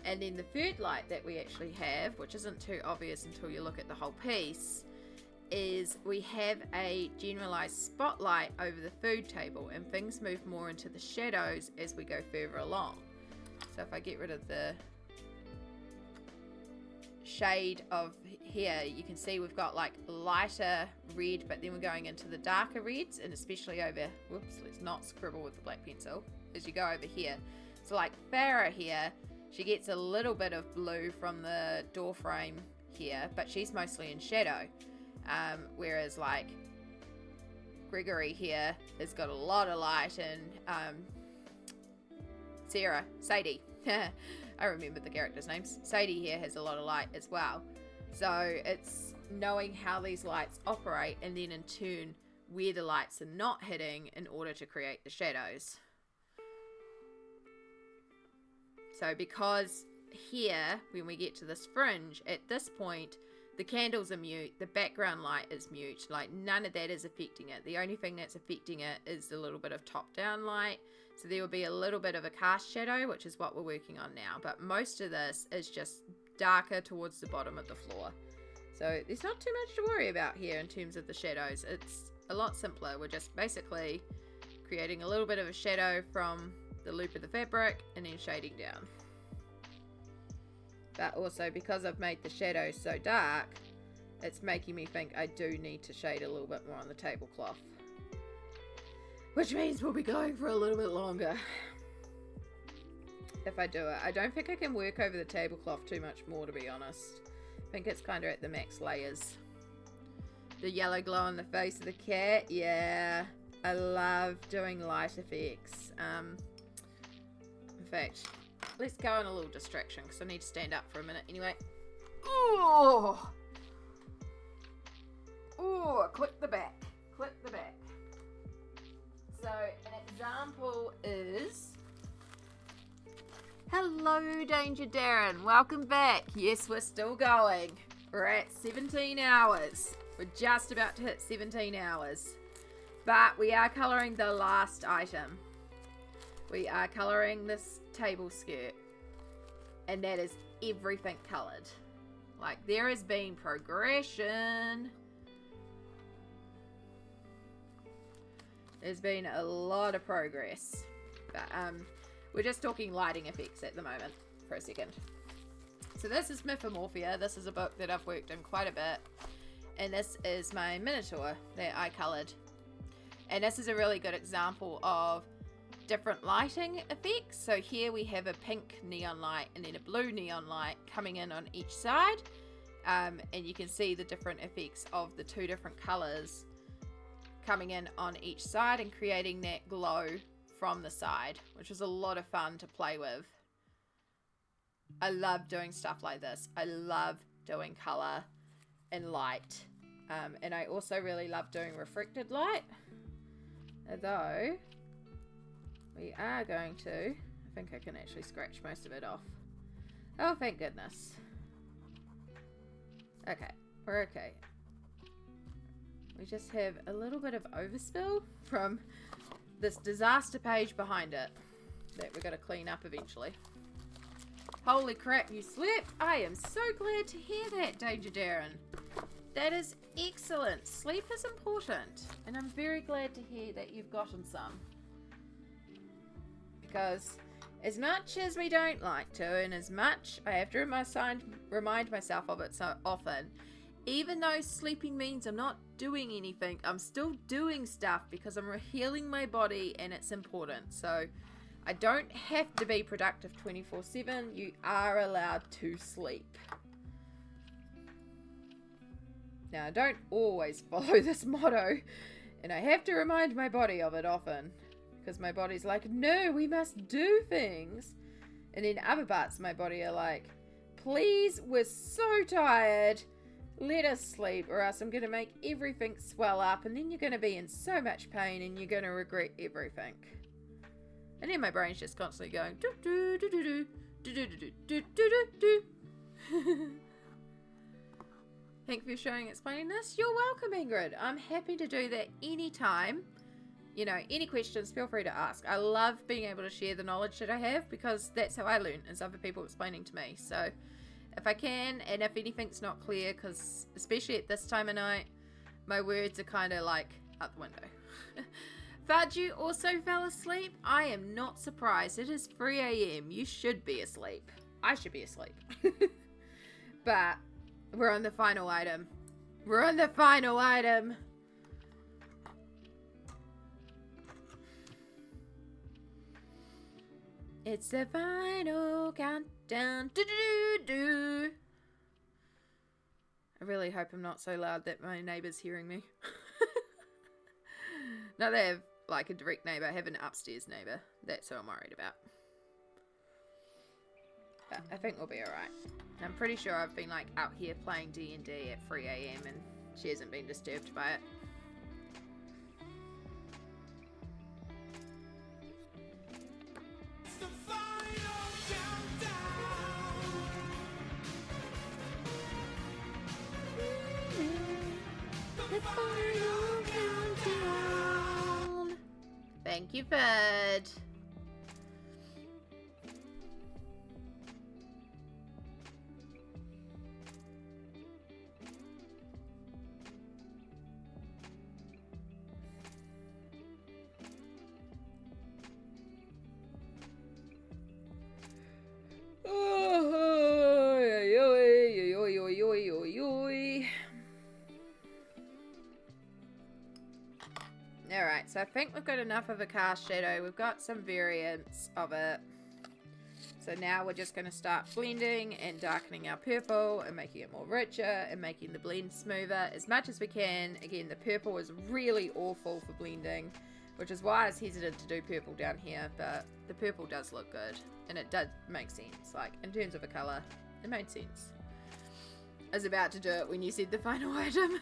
Speaker 1: And then the third light that we actually have, which isn't too obvious until you look at the whole piece, is we have a generalized spotlight over the food table, and things move more into the shadows as we go further along. So if I get rid of the shade of here, you can see we've got like lighter red, but then we're going into the darker reds, and especially over, whoops, let's not scribble with the black pencil, as you go over here. So like Farah here, she gets a little bit of blue from the door frame here, but she's mostly in shadow. Whereas like Gregory here has got a lot of light, and Sadie, I remember the characters' names. Sadie here has a lot of light as well. So it's knowing how these lights operate, and then in turn where the lights are not hitting in order to create the shadows. So because here, when we get to this fringe, at this point, the candles are mute, the background light is mute, like none of that is affecting it. The only thing that's affecting it is a little bit of top-down light. So there will be a little bit of a cast shadow, which is what we're working on now. But most of this is just darker towards the bottom of the floor. So there's not too much to worry about here in terms of the shadows. It's a lot simpler. We're just basically creating a little bit of a shadow from the loop of the fabric and then shading down. But also, because I've made the shadows so dark, it's making me think I do need to shade a little bit more on the tablecloth. Which means we'll be going for a little bit longer if I do it. I don't think I can work over the tablecloth too much more, to be honest. I think it's kind of at the max layers. The yellow glow on the face of the cat, yeah. I love doing light effects. In fact, let's go on a little distraction because I need to stand up for a minute anyway. Oh! Oh, click the back. Click the back. So, an example is... Hello, Danger Darren. Welcome back. Yes, we're still going. We're at 17 hours. We're just about to hit 17 hours. But we are colouring the last item. We are colouring this table skirt. And that is everything coloured. Like, there has been progression. There's been a lot of progress. But we're just talking lighting effects at the moment for a second. So this is Mythomorphia. This is a book that I've worked in quite a bit. And this is my Minotaur that I coloured. And this is a really good example of different lighting effects. So here we have a pink neon light and then a blue neon light coming in on each side. And you can see the different effects of the two different colours coming in on each side and creating that glow from the side, which is a lot of fun to play with. I love doing stuff like this. I love doing colour and light. And I also really love doing reflected light. Although, we are going to... I think I can actually scratch most of it off. Oh, thank goodness. Okay, we're okay. We just have a little bit of overspill from this disaster page behind it that we're going to clean up eventually. Holy crap, you slept! I am so glad to hear that, Danger Darren. That is excellent. Sleep is important. And I'm very glad to hear that you've gotten some. Because as much as we don't like to, and as much I have to remind myself of it so often, even though sleeping means I'm not doing anything, I'm still doing stuff because I'm healing my body and it's important. So I don't have to be productive 24/7. You are allowed to sleep. Now, I don't always follow this motto, and I have to remind my body of it often, because my body's like, no, we must do things. And then other parts of my body are like, please, we're so tired. Let us sleep, or else I'm going to make everything swell up, and then you're going to be in so much pain, and you're going to regret everything. And then my brain's just constantly going do do do do do do do do do do do. Thank you for showing explaining this. You're welcome, Ingrid. I'm happy to do that anytime. You know, any questions, feel free to ask. I love being able to share the knowledge that I have, because that's how I learn, is other people explaining to me. So if I can, and if anything's not clear, because especially at this time of night, my words are kind of like out the window. Fudge, you also fell asleep? I am not surprised. It is 3 a.m. You should be asleep. I should be asleep. But we're on the final item. We're on the final item. It's the final countdown. Do-do-do-do. I really hope I'm not so loud that my neighbour's hearing me. No, they have like a direct neighbour. I have an upstairs neighbour. That's who I'm worried about. But I think we'll be alright. I'm pretty sure I've been like out here playing D&D at 3 a.m. and she hasn't been disturbed by it. Thank you, Fud. Alright, so I think we've got enough of a cast shadow. We've got some variants of it. So now we're just going to start blending and darkening our purple and making it more richer and making the blend smoother as much as we can. Again, the purple is really awful for blending, which is why I was hesitant to do purple down here, but the purple does look good and it does make sense. Like, in terms of a colour, it made sense. I was about to do it when you said the final item.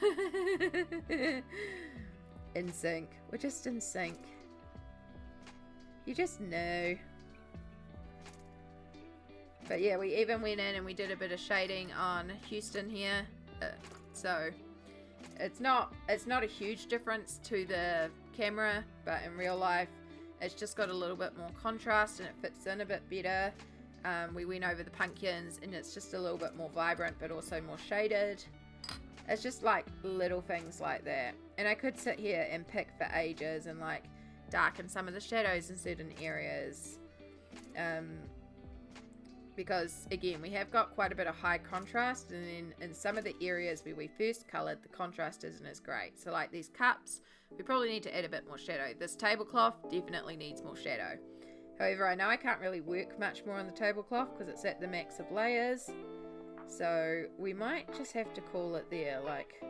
Speaker 1: In sync. We're just in sync. You just know. But yeah, we even went in and we did a bit of shading on Houston here. So it's not a huge difference to the camera, but in real life it's just got a little bit more contrast and it fits in a bit better. We went over the pumpkins and it's just a little bit more vibrant but also more shaded. It's just like little things like that. And I could sit here and pick for ages and like darken some of the shadows in certain areas. because again, we have got quite a bit of high contrast, and then in some of the areas where we first coloured, the contrast isn't as great. So like these cups, we probably need to add a bit more shadow. This tablecloth definitely needs more shadow. However, I know I can't really work much more on the tablecloth because it's at the max of layers. So we might just have to call it there. Like,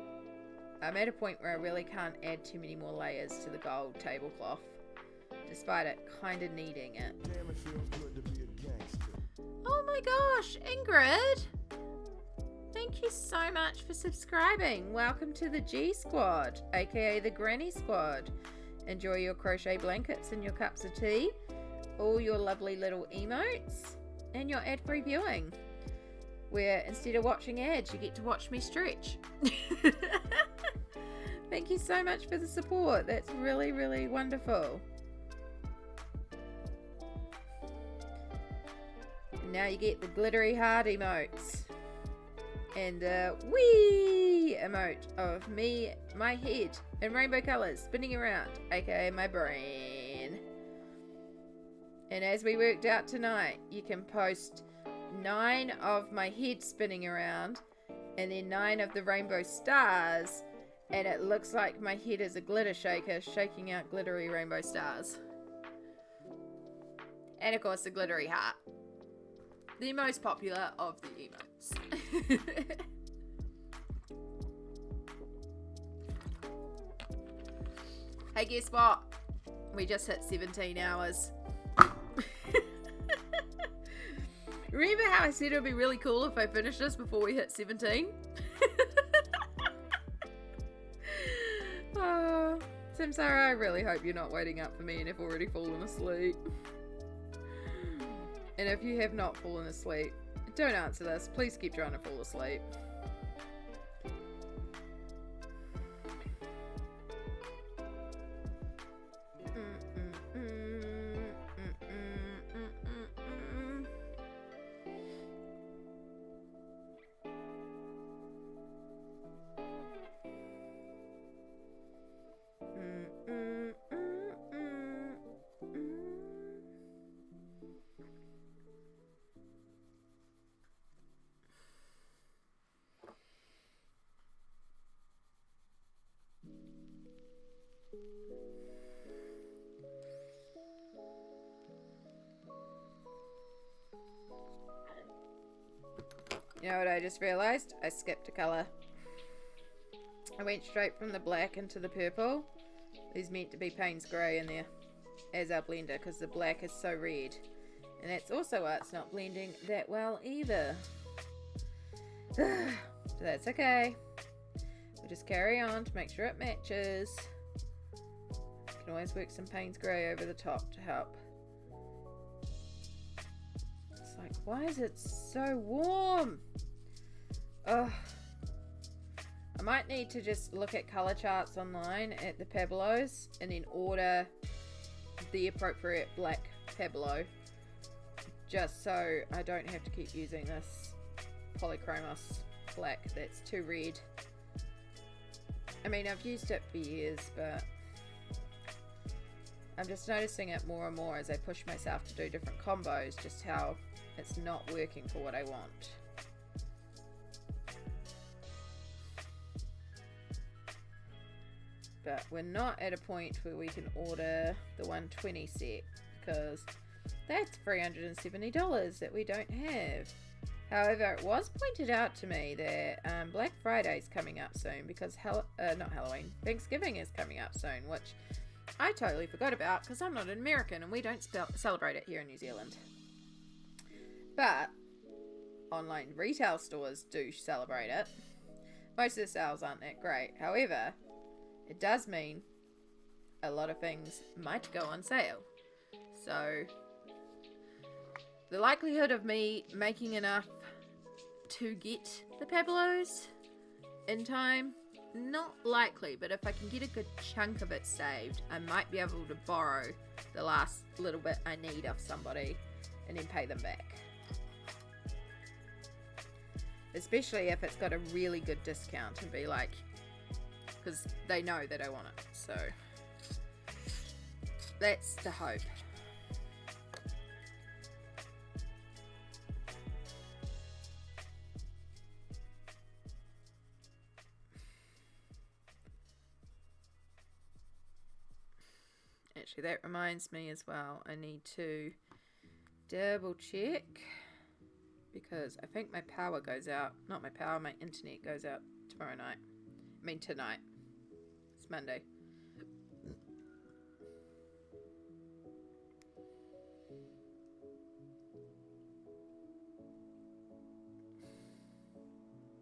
Speaker 1: I'm at a point where I really can't add too many more layers to the gold tablecloth, despite it kind of needing it.
Speaker 2: Damn, it feels good to be a gangster.
Speaker 1: Oh my gosh, Ingrid! Thank you so much for subscribing. Welcome to the G Squad, aka the Granny Squad. Enjoy your crochet blankets and your cups of tea, all your lovely little emotes, and your ad-free viewing, where instead of watching ads, you get to watch me stretch. Thank you so much for the support. That's really, really wonderful. And now you get the glittery heart emotes. And the wee emote of me, my head in rainbow colours spinning around, aka my brain. And as we worked out tonight, you can post 9 of my head spinning around and then 9 of the rainbow stars, and it looks like my head is a glitter shaker shaking out glittery rainbow stars. And of course the glittery heart, the most popular of the emotes. Hey, guess what? We just hit 17 hours. Remember how I said it would be really cool if I finished this before we hit 17? Oh, Samsara, I really hope you're not waiting up for me and have already fallen asleep. And if you have not fallen asleep, don't answer this. Please keep trying to fall asleep. You know what I just realised? I skipped a colour. I went straight from the black into the purple. There's meant to be Payne's Grey in there as our blender because the black is so red. And that's also why it's not blending that well either. So that's okay. We'll just carry on to make sure it matches. Can always work some Payne's Grey over the top to help. Like, why is it so warm? Ugh. I might need to just look at color charts online at the Pablos and then order the appropriate black Pablo, just so I don't have to keep using this Polychromos black that's too red. I mean, I've used it for years, but I'm just noticing it more and more as I push myself to do different combos, just how it's not working for what I want. But we're not at a point where we can order the 120 set because that's $370 that we don't have. However, it was pointed out to me that Black Friday's coming up soon because not Halloween, Thanksgiving is coming up soon, which I totally forgot about because I'm not an American and we don't celebrate it here in New Zealand. But online retail stores do celebrate it. Most of the sales aren't that great. However, it does mean a lot of things might go on sale. So the likelihood of me making enough to get the Pablos in time, not likely, but if I can get a good chunk of it saved, I might be able to borrow the last little bit I need off somebody and then pay them back. Especially if it's got a really good discount and be like, because they know that I want it. So that's the hope. Actually, that reminds me as well. I need to double check because I think my power goes out. Not my power, my internet goes out tomorrow night. I mean tonight. It's Monday.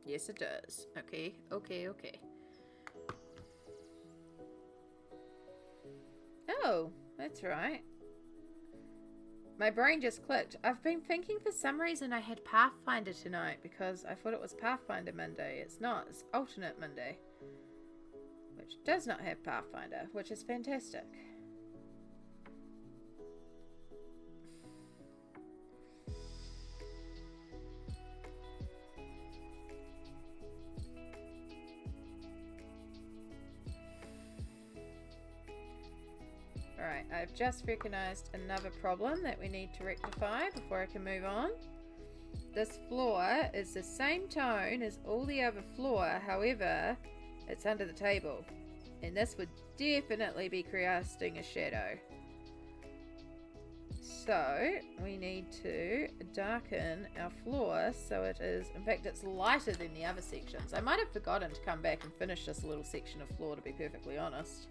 Speaker 1: Yes, it does. Okay. Oh, that's right. My brain just clicked. I've been thinking for some reason I had Pathfinder tonight because I thought it was Pathfinder Monday. It's not. It's alternate Monday. Which does not have Pathfinder, which is fantastic. Alright, I've just recognised another problem that we need to rectify before I can move on. This floor is the same tone as all the other floor, however, it's under the table. And this would definitely be casting a shadow. So, we need to darken our floor so it is, in fact, it's lighter than the other sections. I might have forgotten to come back and finish this little section of floor, to be perfectly honest.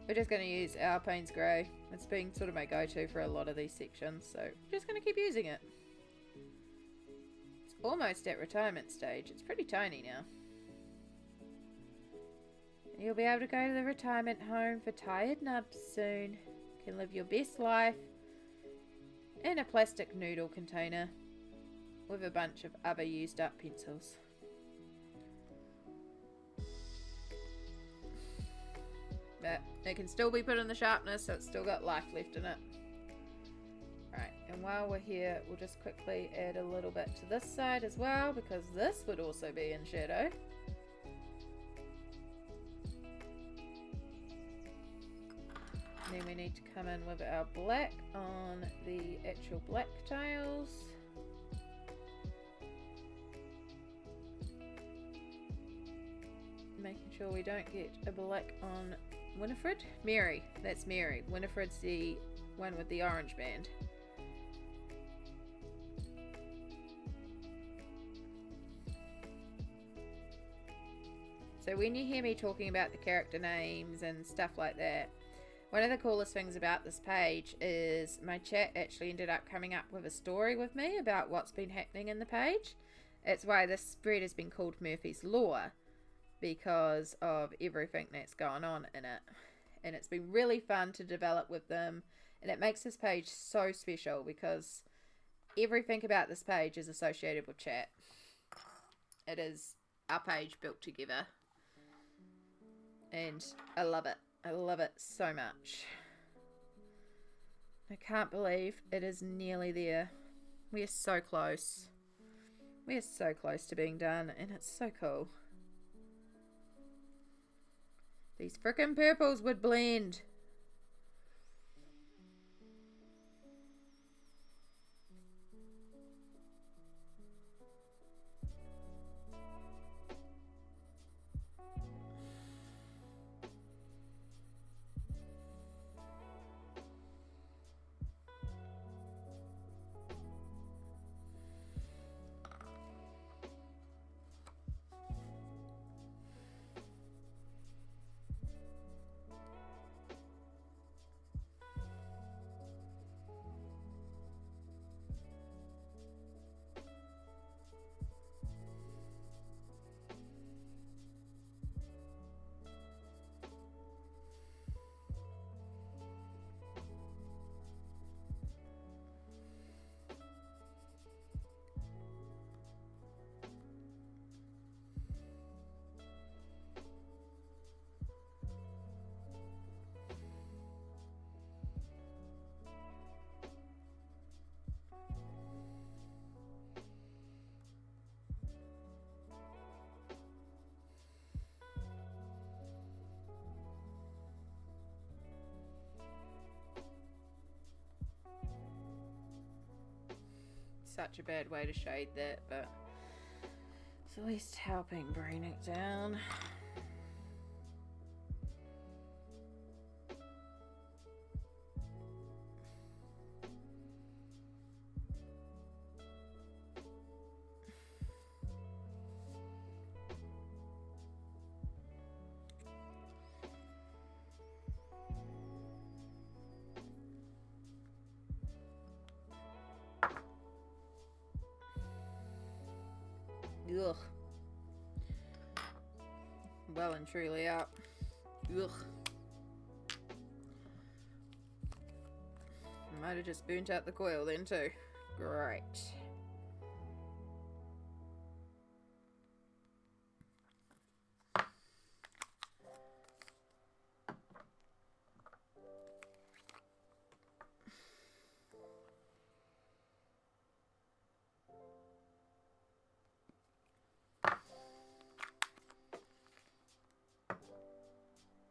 Speaker 1: We're just going to use our Payne's Grey. It's been sort of my go-to for a lot of these sections, so we're just going to keep using it. It's almost at retirement stage. It's pretty tiny now. You'll be able to go to the retirement home for tired nubs soon. You can live your best life in a plastic noodle container with a bunch of other used up pencils. But it can still be put in the sharpness, so it's still got life left in it. Right, and while we're here, we'll just quickly add a little bit to this side as well, because this would also be in shadow. And then we need to come in with our black on the actual black tiles. Making sure we don't get a black on Winifred? Mary. That's Mary. Winifred's the one with the orange band. So when you hear me talking about the character names and stuff like that, one of the coolest things about this page is my chat actually ended up coming up with a story with me about what's been happening in the page. It's why this spread has been called Murphy's Law, because of everything that's going on in it. And it's been really fun to develop with them, and it makes this page so special because everything about this page is associated with chat. It is our page built together, and I love it. I love it so much. I can't believe it is nearly there. We are so close. We are so close to being done, and it's so cool. These frickin' purples would blend. Such a bad way to shade that, but it's at least helping bring it down. Ugh. Well and truly out. Ugh. Might have just burnt out the coil then too. Great.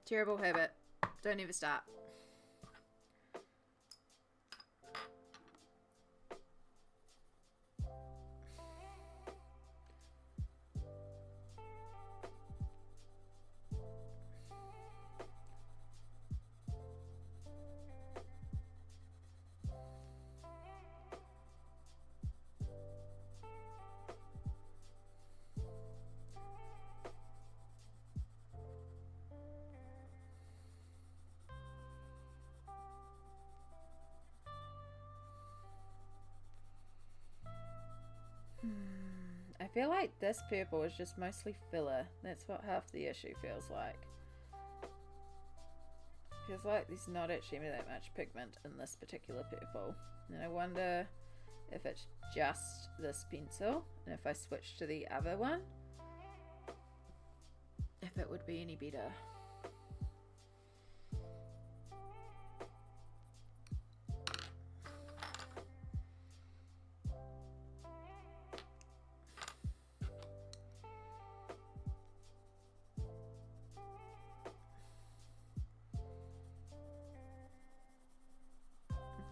Speaker 1: Terrible habit. Don't ever start. I feel like this purple is just mostly filler. That's what half the issue feels like. Feels like there's not actually that much pigment in this particular purple. And I wonder if it's just this pencil, and if I switch to the other one, if it would be any better.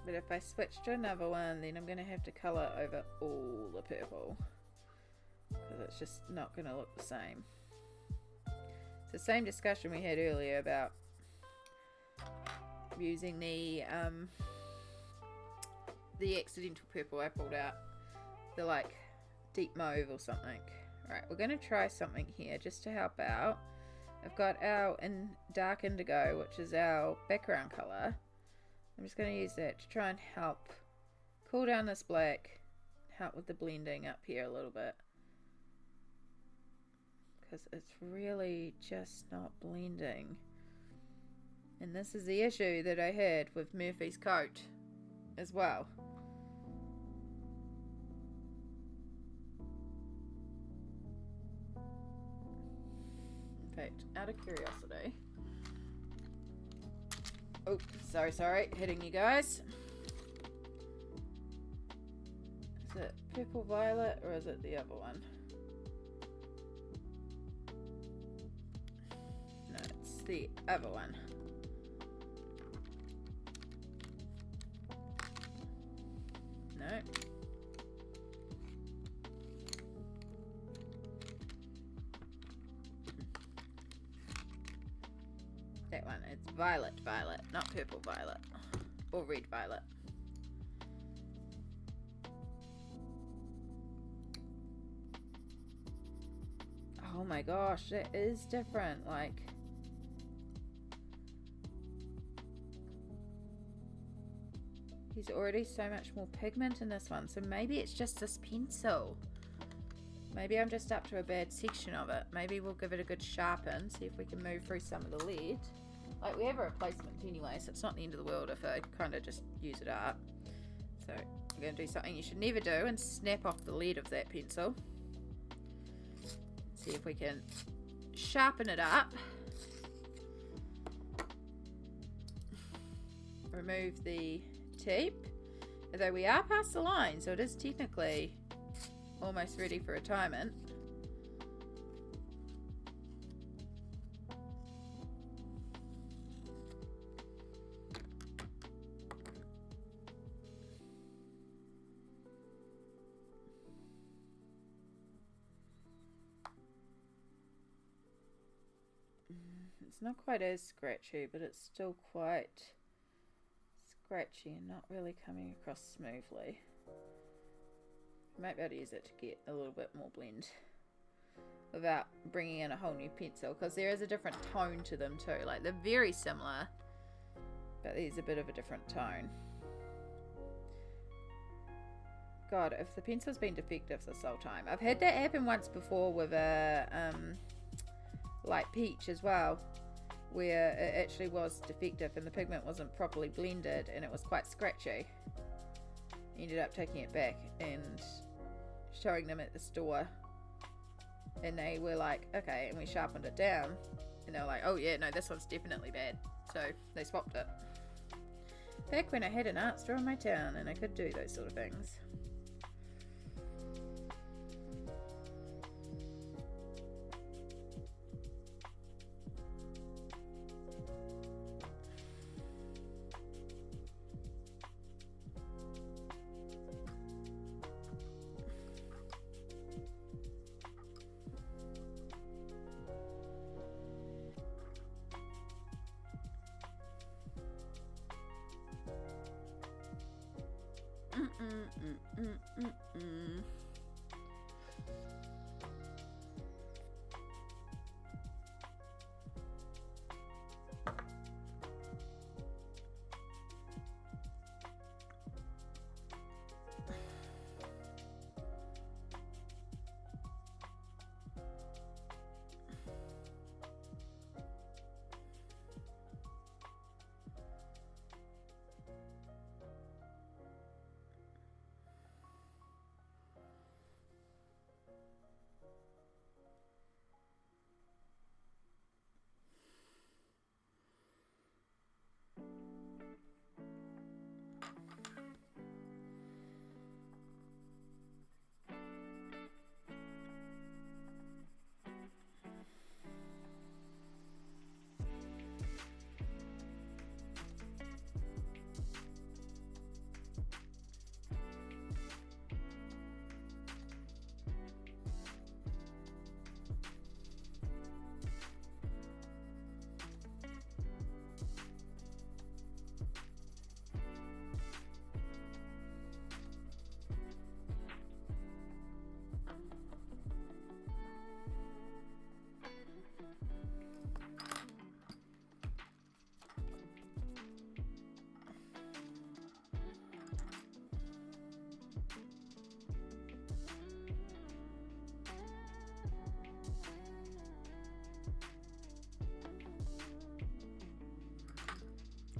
Speaker 1: But if I switch to another one, then I'm going to have to colour over all the purple, because it's just not going to look the same. It's the same discussion we had earlier about using the accidental purple I pulled out, the like deep mauve or something. Right, we're going to try something here just to help out. I've got our dark indigo, which is our background colour. I'm just going to use that to try and help cool down this black, help with the blending up here a little bit, because it's really just not blending. And this is the issue that I had with Murphy's coat as well. In fact, out of curiosity, oh, sorry, hitting you guys. Is it purple violet or is it the other one? No, it's the other one. No. That one, it's violet, not purple violet, or red violet. Oh my gosh, that is different, like, there's already so much more pigment in this one, so maybe it's just this pencil. Maybe I'm just up to a bad section of it. Maybe we'll give it a good sharpen, see if we can move through some of the lead. Like, we have a replacement anyway, so it's not the end of the world if I kind of just use it up. So I'm going to do something you should never do and snap off the lead of that pencil. See if we can sharpen it up. Remove the tape. Although we are past the line, so it is technically almost ready for retirement. It's not quite as scratchy, but it's still quite scratchy and not really coming across smoothly. I might be able to use it to get a little bit more blend without bringing in a whole new pencil, because there is a different tone to them too. Like, they're very similar, but there's a bit of a different tone. God, if the pencil's been defective this whole time. I've had that happen once before with a light peach as well, where it actually was defective and the pigment wasn't properly blended and it was quite scratchy. Ended up taking it back and showing them at the store, and they were like, okay, and we sharpened it down and they were like, oh yeah, no, this one's definitely bad, so they swapped it. Back when I had an art store in my town and I could do those sort of things.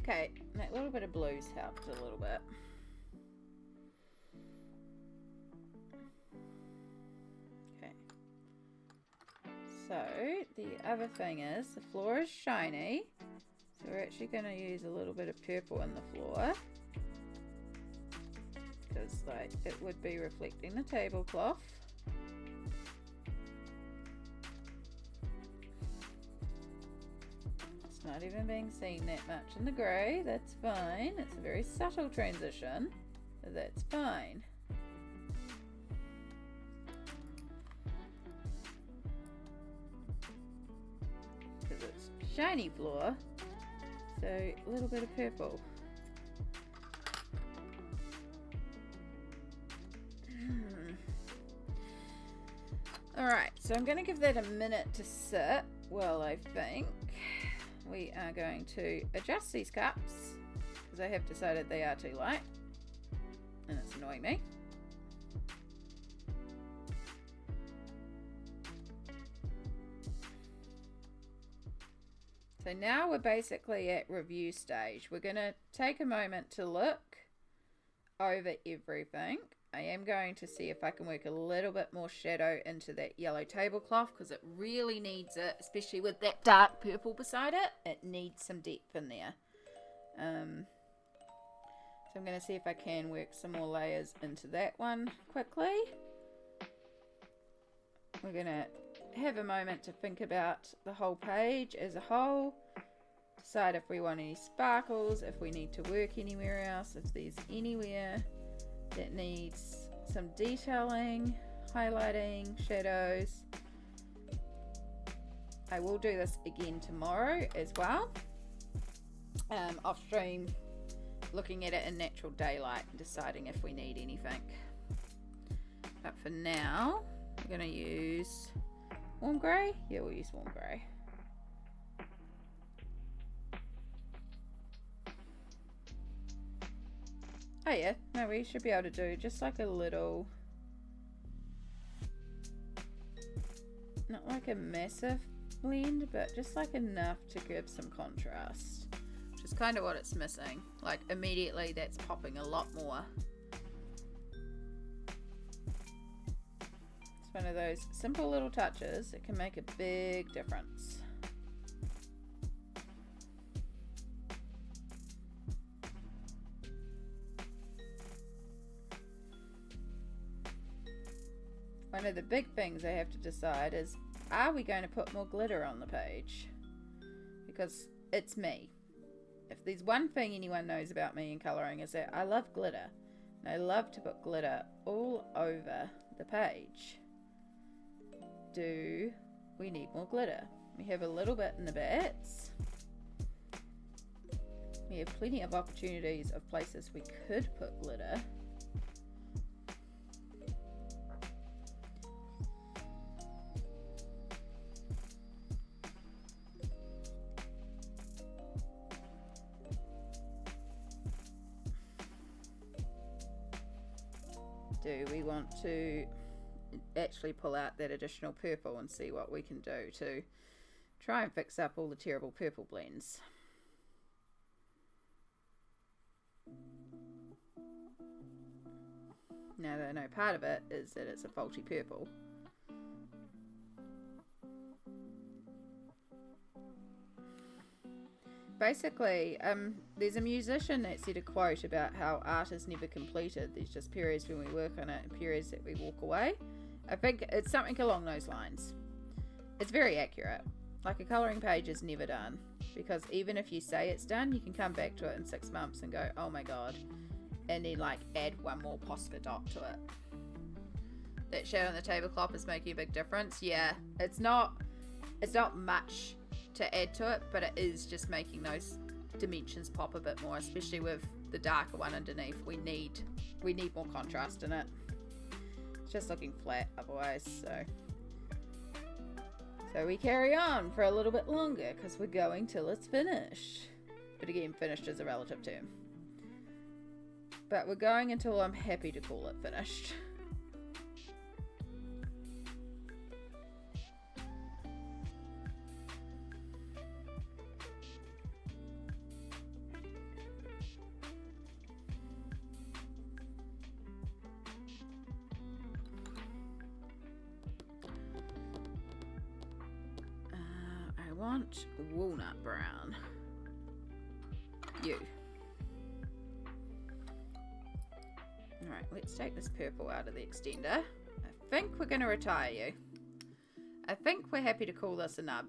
Speaker 1: Okay, that little bit of blues helped a little bit. Okay. So, the other thing is, the floor is shiny. So we're actually going to use a little bit of purple in the floor. Because, like, it would be reflecting the tablecloth. Not even being seen that much in the grey, that's fine. It's a very subtle transition, but that's fine. Because it's shiny floor, so a little bit of purple. Alright, so I'm going to give that a minute to sit while I think. We are going to adjust these cups because I have decided they are too light and it's annoying me. So now we're basically at review stage. We're going to take a moment to look over everything. I am going to see if I can work a little bit more shadow into that yellow tablecloth because it really needs it, especially with that dark purple beside it. It needs some depth in there. So I'm going to see if I can work some more layers into that one quickly. We're going to have a moment to think about the whole page as a whole. Decide if we want any sparkles, if we need to work anywhere else, if there's anywhere that needs some detailing, highlighting, shadows. I will do this again tomorrow as well, off stream, looking at it in natural daylight and deciding if we need anything. But for now, we're going to use warm grey. Yeah, we'll use warm grey. Oh yeah, no, we should be able to do just like a little, not like a massive blend, but just like enough to give some contrast, which is kind of what it's missing. Like immediately that's popping a lot more. It's one of those simple little touches that can make a big difference. One of the big things I have to decide is, are we going to put more glitter on the page? Because it's me. If there's one thing anyone knows about me in colouring is that I love glitter. And I love to put glitter all over the page. Do we need more glitter? We have a little bit in the bits. We have plenty of opportunities of places we could put glitter. Do we want to actually pull out that additional purple and see what we can do to try and fix up all the terrible purple blends? Now that I know part of it is that it's a faulty purple. Basically, there's a musician that said a quote about how art is never completed. There's just periods when we work on it and periods that we walk away. I think it's something along those lines. It's very accurate. Like a colouring page is never done. Because even if you say it's done, you can come back to it in 6 months and go, oh my god. And then like add one more Posca dot to it. That shade on the tablecloth is making a big difference. Yeah, it's not much to add to it, but it is just making those dimensions pop a bit more, especially with the darker one underneath. We need more contrast in it. It's just looking flat otherwise, so we carry on for a little bit longer because we're going till it's finished. But again, finished is a relative term. But we're going until I'm happy to call it finished. I want walnut brown. You. Alright, let's take this purple out of the extender. I think we're going to retire you. I think we're happy to call this a nub.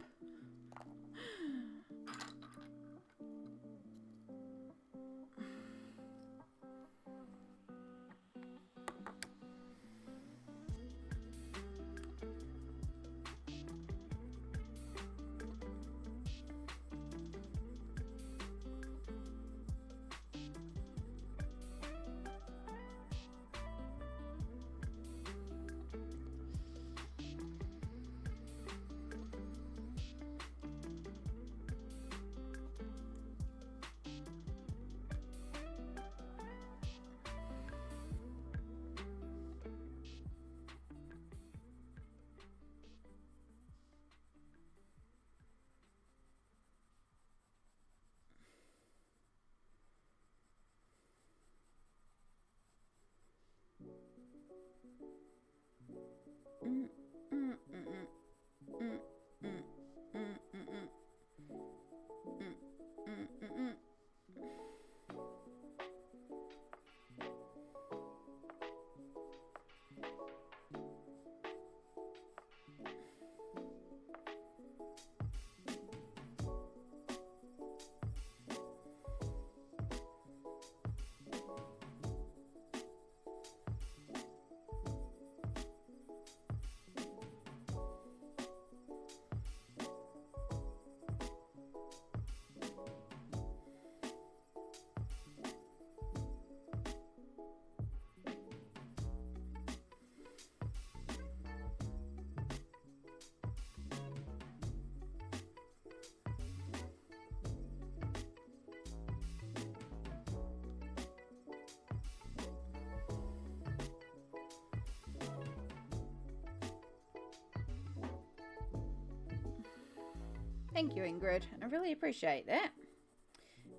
Speaker 1: Thank you, Ingrid. I really appreciate that.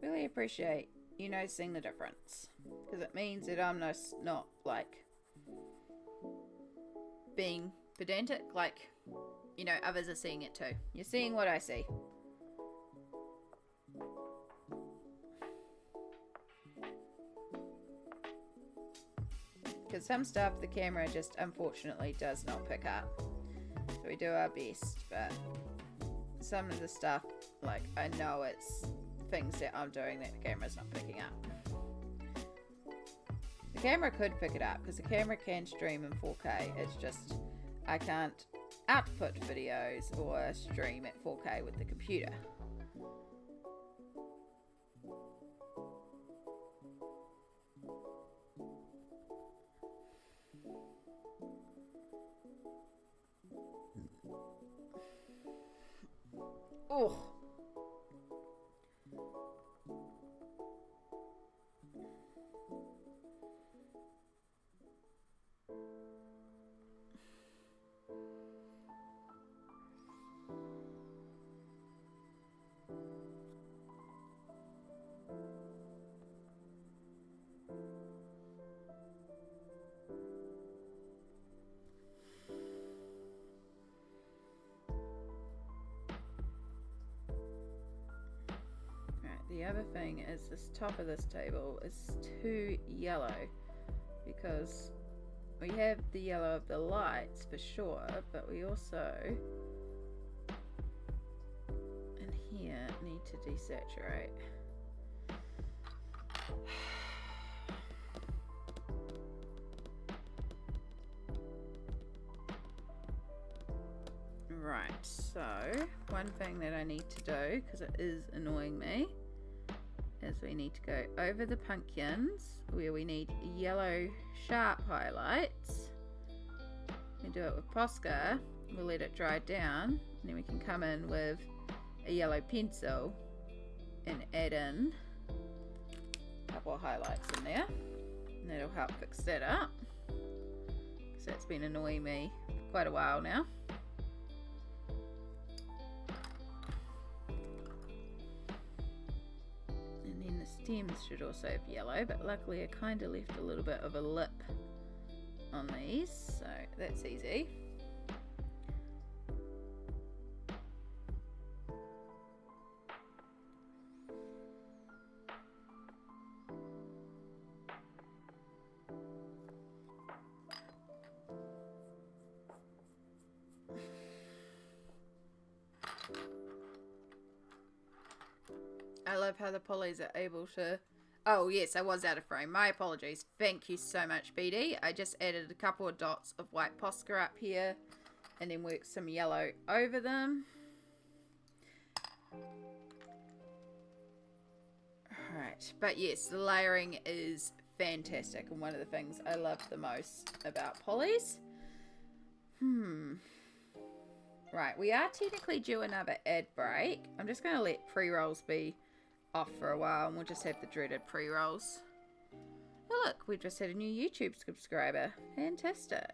Speaker 1: Really appreciate you noticing the difference. Because it means that I'm not like being pedantic. Like, you know, others are seeing it too. You're seeing what I see. Because some stuff the camera just unfortunately does not pick up. So we do our best, but some of the stuff, like, I know it's things that I'm doing that the camera's not picking up. The camera could pick it up because the camera can stream in 4K. It's just I can't output videos or stream at 4K with the computer. Oh. The other thing is this top of this table is too yellow because we have the yellow of the lights for sure, but we also in here need to desaturate. Right, so one thing that I need to do, because it is annoying me, is we need to go over the pumpkins where we need yellow sharp highlights. We do it with Posca, we'll let it dry down, and then we can come in with a yellow pencil and add in a couple of highlights in there, and that'll help fix that up, because that's been annoying me for quite a while now. Stems should also have yellow, but luckily I kind of left a little bit of a lip on these, so that's easy. I love how the polys are able to... Oh, yes, I was out of frame. My apologies. Thank you so much, BD. I just added a couple of dots of white Posca up here and then worked some yellow over them. Alright, but yes, the layering is fantastic and one of the things I love the most about polys. Right, we are technically due another ad break. I'm just going to let pre-rolls be off for a while and we'll just have the dreaded pre-rolls. Oh look, we've just had a new YouTube subscriber. Fantastic.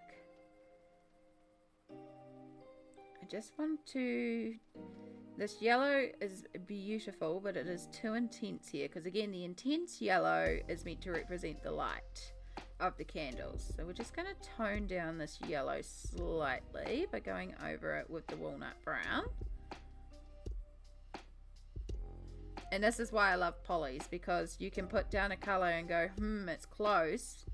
Speaker 1: I just want to... This yellow is beautiful, but it is too intense here because again the intense yellow is meant to represent the light of the candles. So we're just going to tone down this yellow slightly by going over it with the walnut brown. And this is why I love polys, because you can put down a color and go, it's close,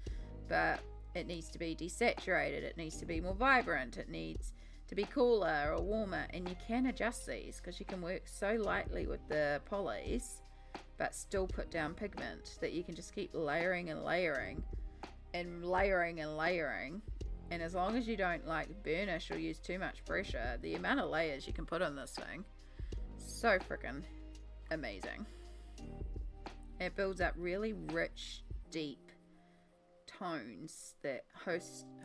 Speaker 1: but it needs to be desaturated, it needs to be more vibrant, it needs to be cooler or warmer, and you can adjust these because you can work so lightly with the polys but still put down pigment that you can just keep layering and layering and layering and layering. And as long as you don't like burnish or use too much pressure, the amount of layers you can put on this thing, so freaking amazing. It builds up really rich, deep tones that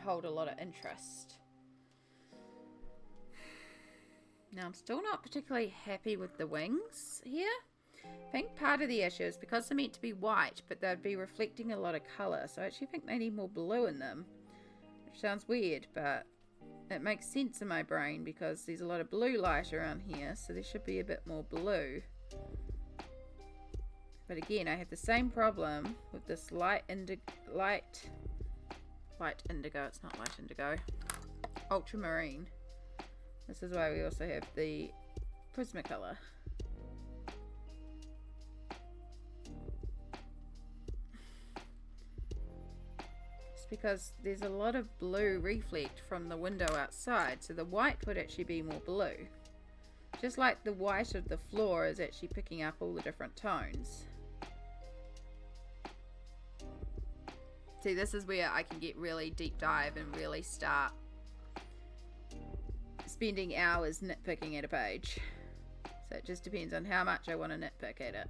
Speaker 1: hold a lot of interest. Now I'm still not particularly happy with the wings here. I think part of the issue is because they're meant to be white, but they'd be reflecting a lot of colour, so I actually think they need more blue in them, which sounds weird, but it makes sense in my brain because there's a lot of blue light around here, so there should be a bit more blue. But again, I have the same problem with this light indigo, it's not light indigo, ultramarine. This is why we also have the Prismacolor. Because there's a lot of blue reflect from the window outside, so the white would actually be more blue, just like the white of the floor is actually picking up all the different tones. See, this is where I can get really deep dive and really start spending hours nitpicking at a page. So it just depends on how much I want to nitpick at it.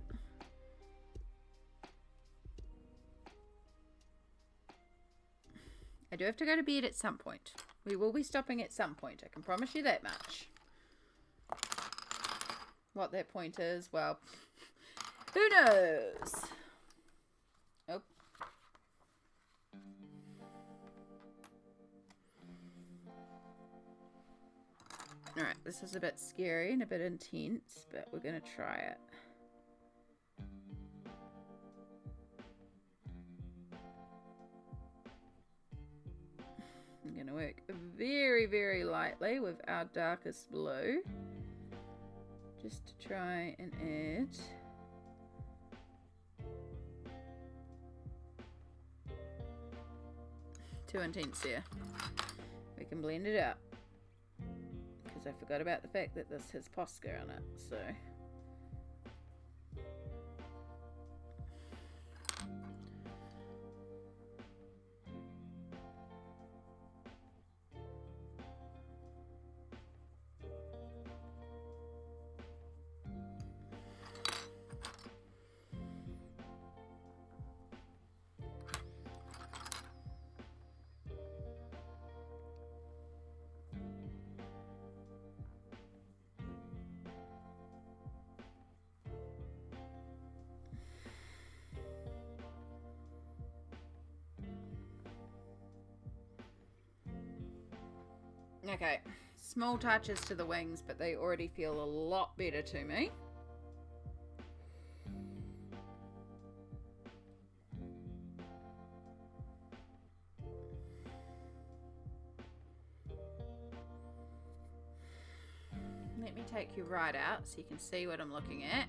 Speaker 1: I do have to go to bed at some point. We will be stopping at some point. I can promise you that much. What that point is, well, who knows? Oh. Alright, this is a bit scary and a bit intense, but we're going to try it. I'm going to work very, very lightly with our darkest blue, just to try and add too intense here. We can blend it out because I forgot about the fact that this has Posca on it, so okay, small touches to the wings, but they already feel a lot better to me. Let me take you right out so you can see what I'm looking at.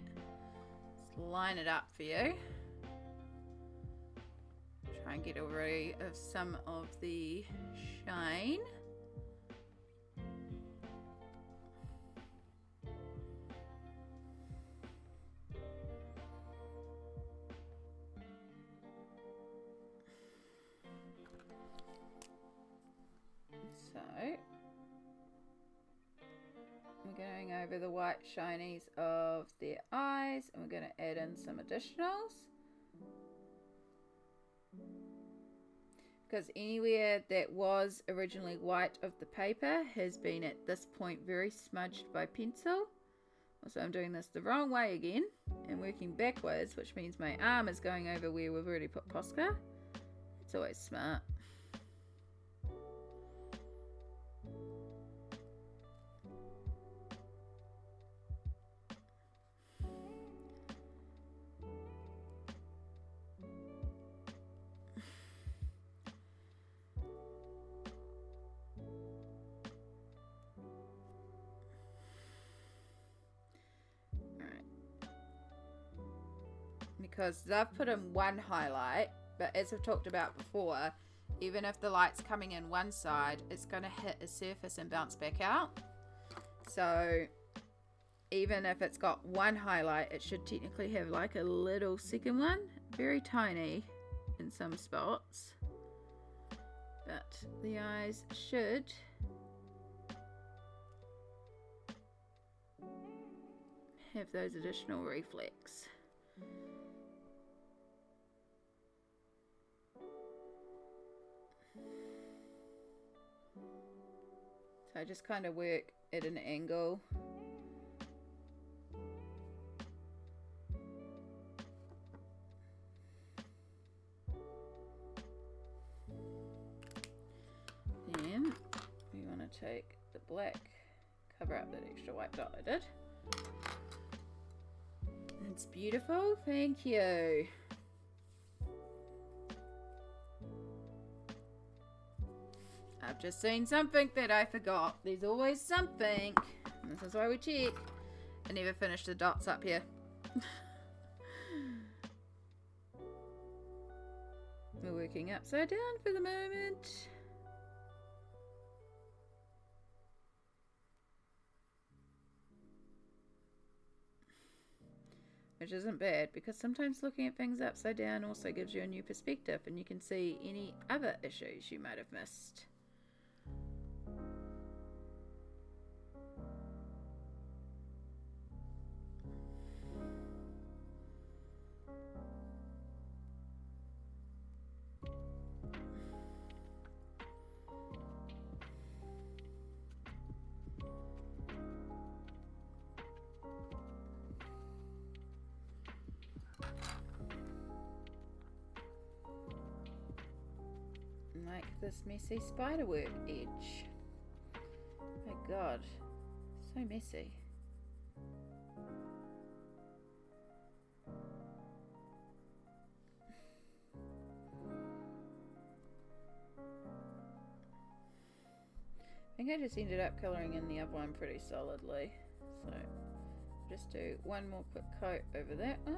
Speaker 1: Let's line it up for you. Try and get rid of some of the shine. So we're going over the white shinies of their eyes, and we're going to add in some additionals, because anywhere that was originally white of the paper has been at this point very smudged by pencil. So I'm doing this the wrong way again and working backwards, which means my arm is going over where we've already put Posca. It's always smart. Because I've put in one highlight, but as I've talked about before, even if the light's coming in one side, it's going to hit a surface and bounce back out. So even if it's got one highlight, it should technically have like a little second one, very tiny in some spots, but the eyes should have those additional reflex. So I just kind of work at an angle. Then we want to take the black, cover up that extra white dot I did. It's beautiful, thank you. I've just seen something that I forgot. There's always something. And this is why we check. I never finished the dots up here. We're working upside down for the moment. Which isn't bad, because sometimes looking at things upside down also gives you a new perspective and you can see any other issues you might have missed. Like this messy spiderwork edge. My god, so messy. I think I just ended up colouring in the other one pretty solidly, so just do one more quick coat over that one.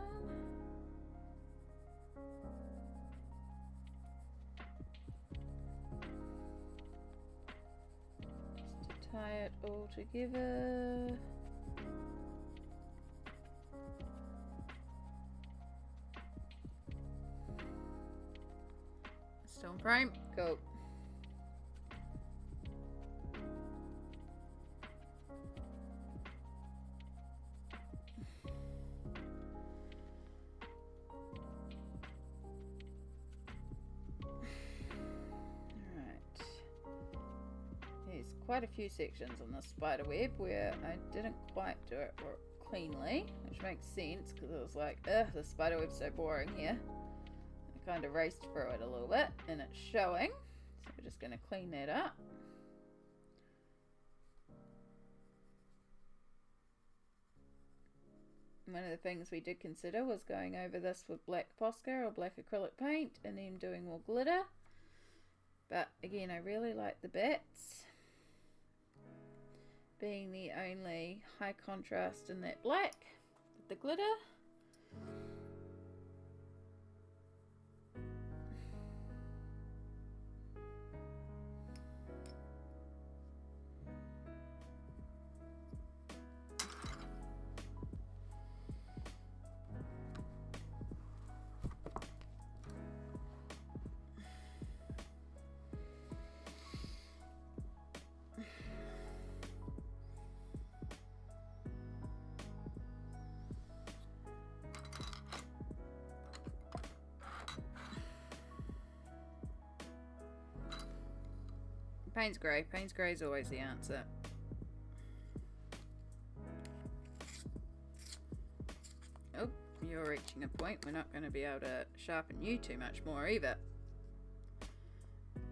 Speaker 1: Tie it all together. Stone frame, go. Quite a few sections on the spider web where I didn't quite do it cleanly, which makes sense because it was like, ugh, the spider web's so boring here. I kind of raced through it a little bit and it's showing, so we're just going to clean that up. One of the things we did consider was going over this with black Posca or black acrylic paint and then doing more glitter, but again I really like the bats being the only high contrast in that black with the glitter. Payne's grey. Payne's grey is always the answer. Oh, you're reaching a point. We're not going to be able to sharpen you too much more either.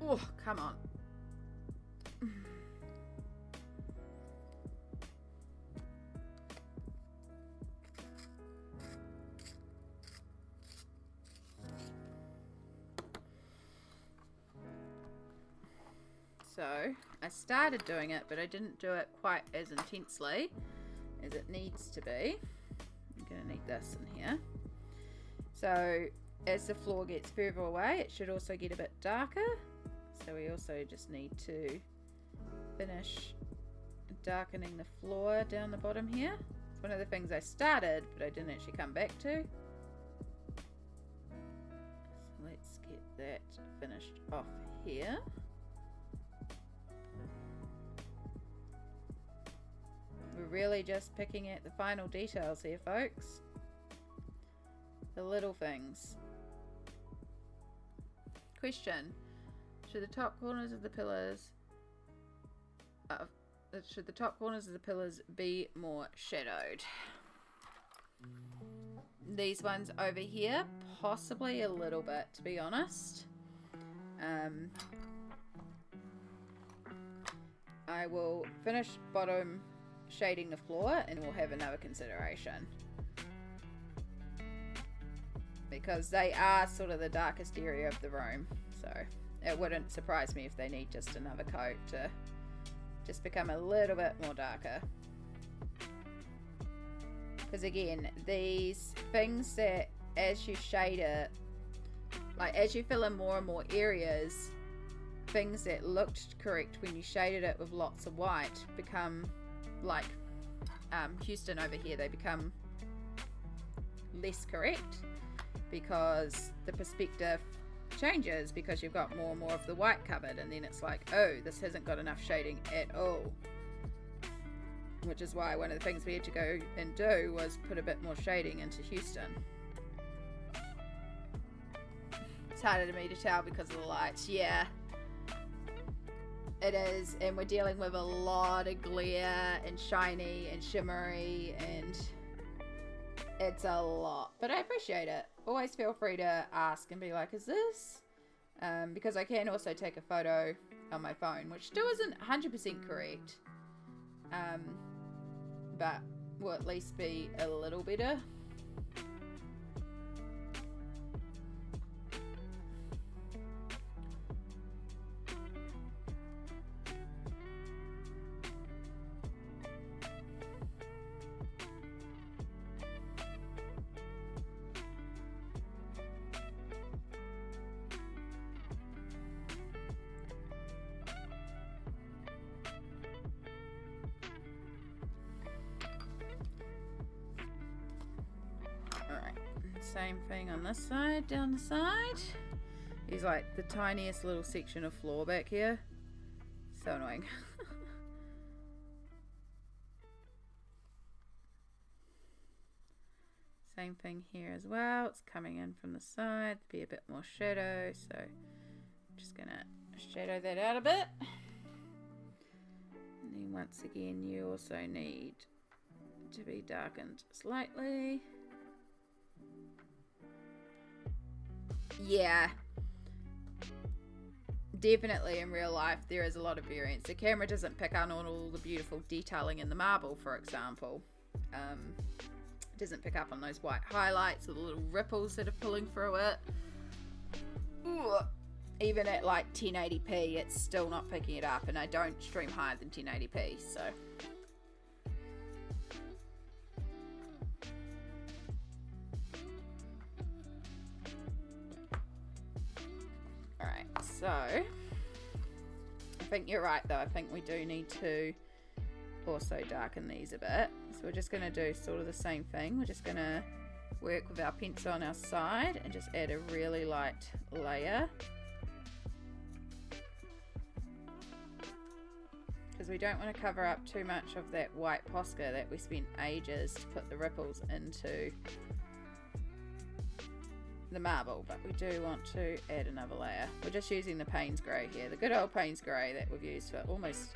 Speaker 1: Oh, come on. So I started doing it, but I didn't do it quite as intensely as it needs to be. I'm going to need this in here. So as the floor gets further away, it should also get a bit darker. So we also just need to finish darkening the floor down the bottom here. It's one of the things I started, but I didn't actually come back to. So let's get that finished off here. We're really just picking at the final details here, folks. The little things. Question. Should the top corners of the pillars be more shadowed? These ones over here, possibly a little bit, to be honest. I will finish bottom shading the floor and we'll have another consideration. Because they are sort of the darkest area of the room. So it wouldn't surprise me if they need just another coat to just become a little bit more darker. Because again, these things that as you shade it, like as you fill in more and more areas, things that looked correct when you shaded it with lots of white become like Houston over here, they become less correct because the perspective changes because you've got more and more of the white covered, and then it's like, oh, this hasn't got enough shading at all. Which is why one of the things we had to go and do was put a bit more shading into Houston. It's harder to me to tell because of the lights. Yeah, it is, and we're dealing with a lot of glare and shiny and shimmery, and it's a lot, but I appreciate it. Always feel free to ask and be like, is this? Because I can also take a photo on my phone, which still isn't 100% correct, but will at least be a little better. Same thing on this side, down the side. He's like the tiniest little section of floor back here. So annoying. Same thing here as well. It's coming in from the side, be a bit more shadow. So I'm just gonna shadow that out a bit. And then once again, you also need to be darkened slightly. Yeah, definitely in real life there is a lot of variance. The camera doesn't pick up on all the beautiful detailing in the marble, for example. It doesn't pick up on those white highlights or the little ripples that are pulling through it. Ooh. Even at like 1080p, it's still not picking it up, and I don't stream higher than 1080p, so. Alright, so I think you're right though. I think we do need to also darken these a bit. So we're just going to do sort of the same thing. We're just going to work with our pencil on our side and just add a really light layer. Because we don't want to cover up too much of that white Posca that we spent ages to put the ripples into the marble, but we do want to add another layer. We're just using the Payne's Grey here, the good old Payne's Grey that we've used for almost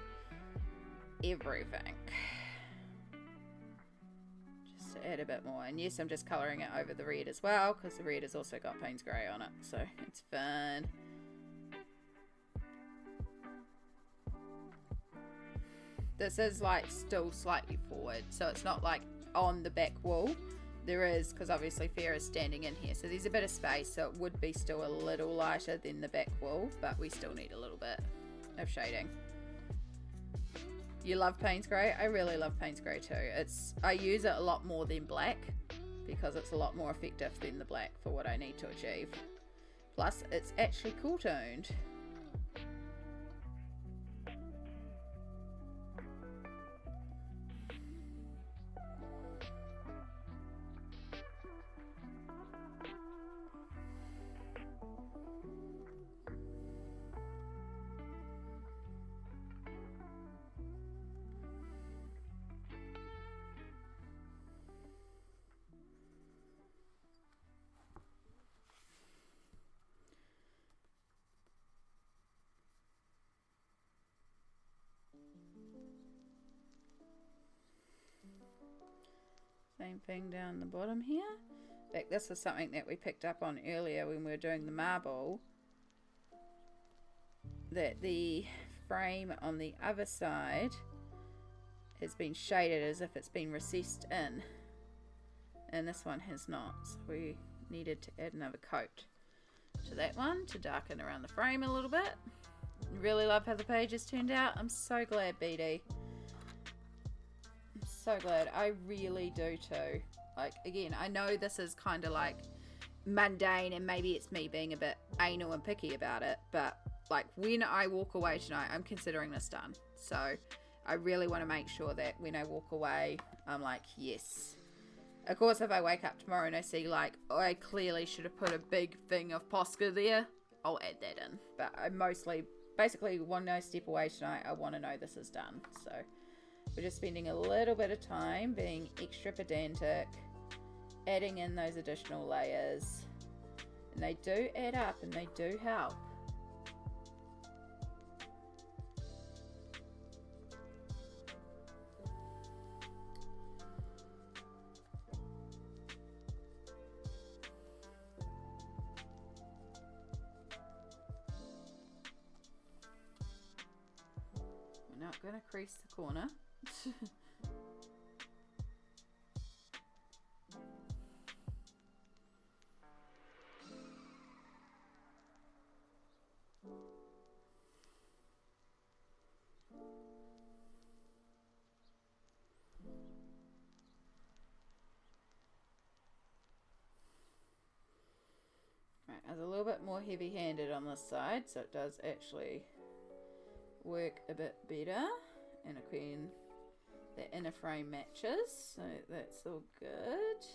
Speaker 1: everything. Just to add a bit more, and yes, I'm just colouring it over the red as well because the red has also got Payne's Grey on it, so it's fun. This is like still slightly forward, so it's not like on the back wall. There is, because obviously Fair is standing in here, so there's a bit of space, so it would be still a little lighter than the back wall, but we still need a little bit of shading. You love Payne's Grey? I really love Payne's Grey too. I use it a lot more than black because it's a lot more effective than the black for what I need to achieve. Plus, it's actually cool toned. Same thing down the bottom here. In fact, this is something that we picked up on earlier when we were doing the marble. That the frame on the other side has been shaded as if it's been recessed in, and this one has not, so we needed to add another coat to that one to darken around the frame a little bit. Really love how the pages turned out. I'm so glad, BD. I'm so glad. I really do too. Like, again, I know this is kind of like mundane and maybe it's me being a bit anal and picky about it, but like when I walk away tonight, I'm considering this done. So I really want to make sure that when I walk away, I'm like, yes. Of course, if I wake up tomorrow and I see like, oh, I clearly should have put a big thing of Posca there, I'll add that in. But I mostly, basically, one no step away tonight, I want to know this is done. So we're just spending a little bit of time being extra pedantic, adding in those additional layers. And they do add up and they do help. Not going to crease the corner. Right, I was a little bit more heavy-handed on this side, so it does actually work a bit better, and again the inner frame matches, so that's all good.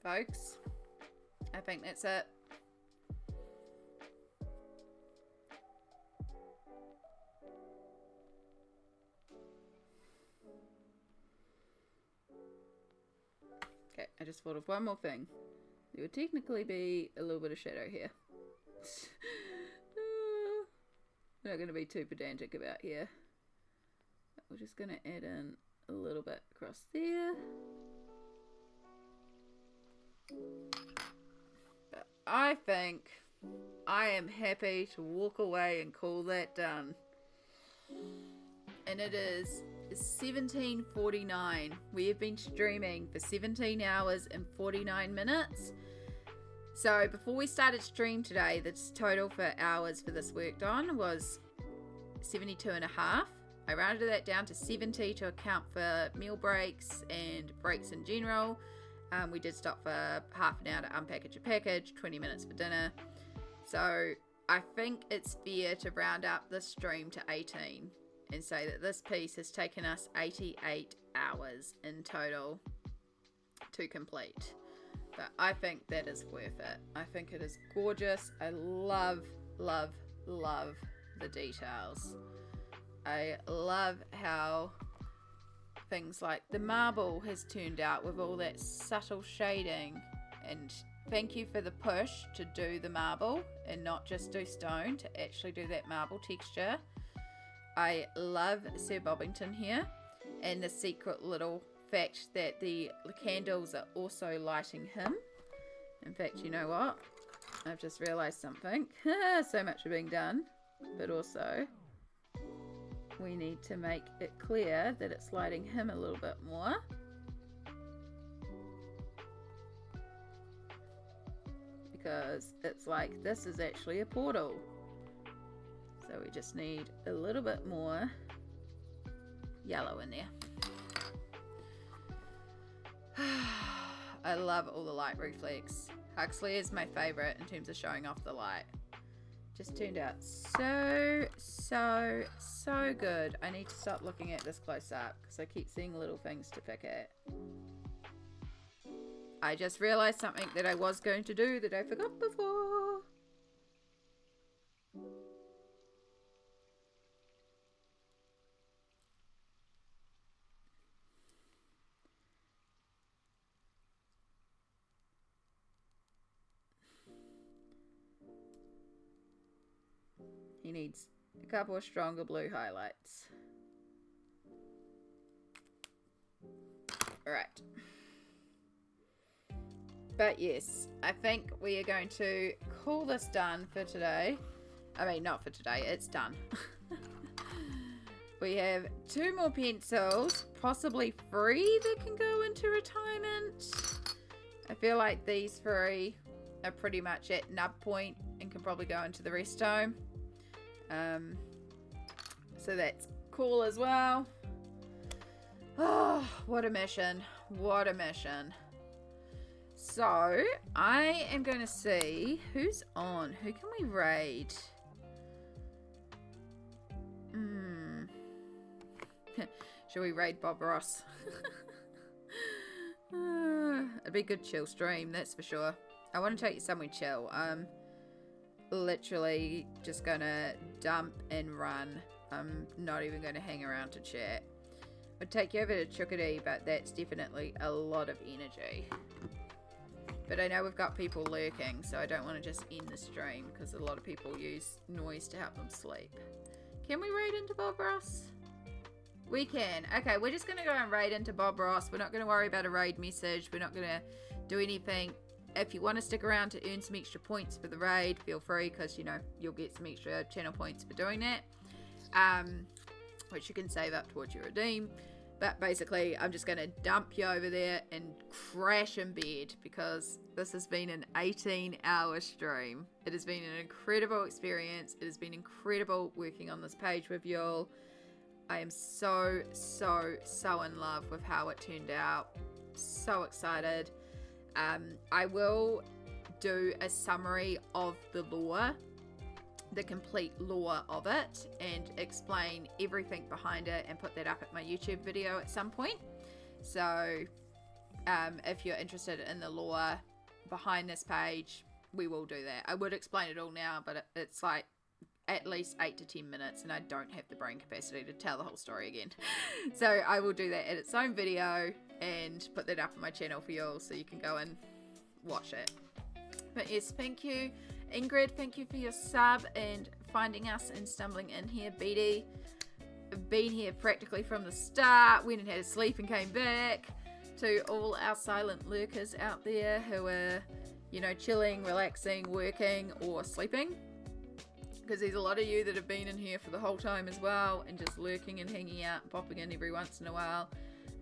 Speaker 1: Folks, I think that's it. Okay, I just thought of one more thing. There would technically be a little bit of shadow here. We're not going to be too pedantic about here. We're just going to add in a little bit across there. But I think I am happy to walk away and call that done. And it is 17:49. We have been streaming for 17 hours and 49 minutes. So before we started stream today, the total for hours for this worked on was 72 and a half. I rounded that down to 70 to account for meal breaks and breaks in general. We did stop for half an hour to unpackage a package, 20 minutes for dinner. So I think it's fair to round up this stream to 18 and say that this piece has taken us 88 hours in total to complete. But I think that is worth it. I think it is gorgeous. I love, love, love the details. I love how things like the marble has turned out with all that subtle shading, and thank you for the push to do the marble and not just do stone, to actually do that marble texture. I love Sir Bobbington here, and the secret little fact that the candles are also lighting him. In fact, you know what? I've just realized something. So much are being done, but also we need to make it clear that it's lighting him a little bit more. Because it's like this is actually a portal. So we just need a little bit more yellow in there. I love all the light reflex. Huxley is my favorite in terms of showing off the light. Just turned out so good. I need to stop looking at this close up because I keep seeing little things to pick at. I just realized something that I was going to do that I forgot before. He needs a couple of stronger blue highlights. Alright. But yes, I think we are going to call this done for today. I mean, not for today, it's done. We have 2 more pencils, possibly 3 that can go into retirement. I feel like these 3 are pretty much at nub point and can probably go into the rest home. So that's cool as well. Oh, what a mission. What a mission. So, I am going to see who's on. Who can we raid? Should we raid Bob Ross? It'd be a good chill stream, that's for sure. I want to take you somewhere chill. I'm literally just going to dump and run. I'm not even going to hang around to chat. I'd take you over to Chukadi, but that's definitely a lot of energy. But I know we've got people lurking, so I don't want to just end the stream because a lot of people use noise to help them sleep. Can we raid into Bob Ross? We can. Okay, we're just going to go and raid into Bob Ross. We're not going to worry about a raid message. We're not going to do anything. If you want to stick around to earn some extra points for the raid, feel free because, you know, you'll get some extra channel points for doing that. Which you can save up towards your redeem. But basically, I'm just going to dump you over there and crash in bed because this has been an 18-hour stream. It has been an incredible experience. It has been incredible working on this page with y'all. I am so in love with how it turned out. So excited. I will do a summary of the lore, the complete lore of it, and explain everything behind it and put that up at my YouTube video at some point. So if you're interested in the lore behind this page, we will do that. I would explain it all now, but it's like at least 8 to 10 minutes and I don't have the brain capacity to tell the whole story again. So I will do that at its own video and put that up on my channel for you all so you can go and watch it. But yes, thank you Ingrid, thank you for your sub and finding us and stumbling in here. Beatty, been here practically from the start, went and had a sleep and came back. To all our silent lurkers out there who are, you know, chilling, relaxing, working or sleeping, because there's a lot of you that have been in here for the whole time as well and just lurking and hanging out and popping in every once in a while.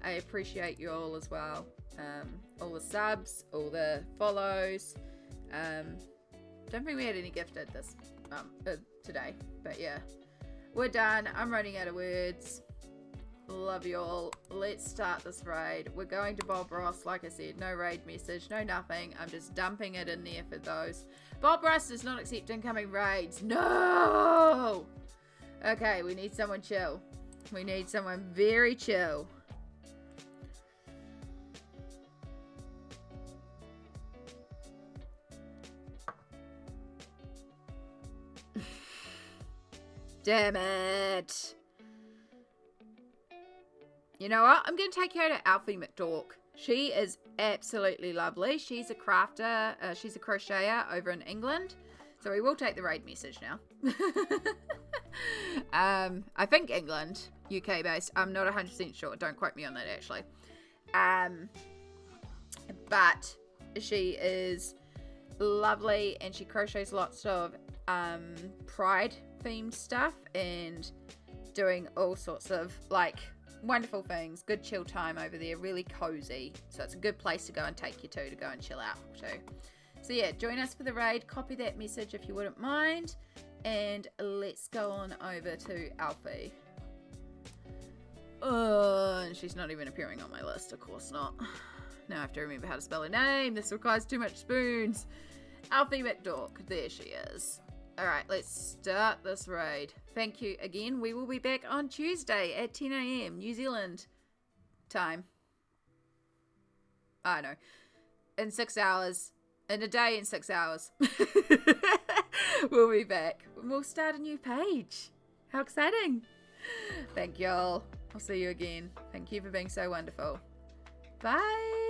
Speaker 1: I appreciate you all as well. All the subs, all the follows. Don't think we had any gifted this today, but yeah, we're done. I'm running out of words. Love you all. Let's start this raid. We're going to Bob Ross, like I said. No raid message, no nothing. I'm just dumping it in there for those. Bob Ross does not accept incoming raids. No! Okay, we need someone chill. We need someone very chill. Damn it. You know what? I'm going to take her to Alfie McDork. She is absolutely lovely. She's a crafter. She's a crocheter over in England. So we will take the raid message now. I think England. UK based. I'm not 100% sure. Don't quote me on that actually. But she is lovely and she crochets lots of pride themed stuff and doing all sorts of like wonderful things. Good chill time over there, really cozy, so it's a good place to go and take you to go and chill out too. So yeah, join us for the raid, copy that message if you wouldn't mind, and let's go on over to Alfie. And she's not even appearing on my list, of course not. Now I have to remember how to spell her name. This requires too much spoons. Alfie McDork. There she is. Alright, let's start this raid. Thank you again. We will be back on Tuesday at 10 AM New Zealand time. I know. In 6 hours. In a day in 6 hours. We'll be back. We'll start a new page. How exciting. Thank y'all. I'll see you again. Thank you for being so wonderful. Bye.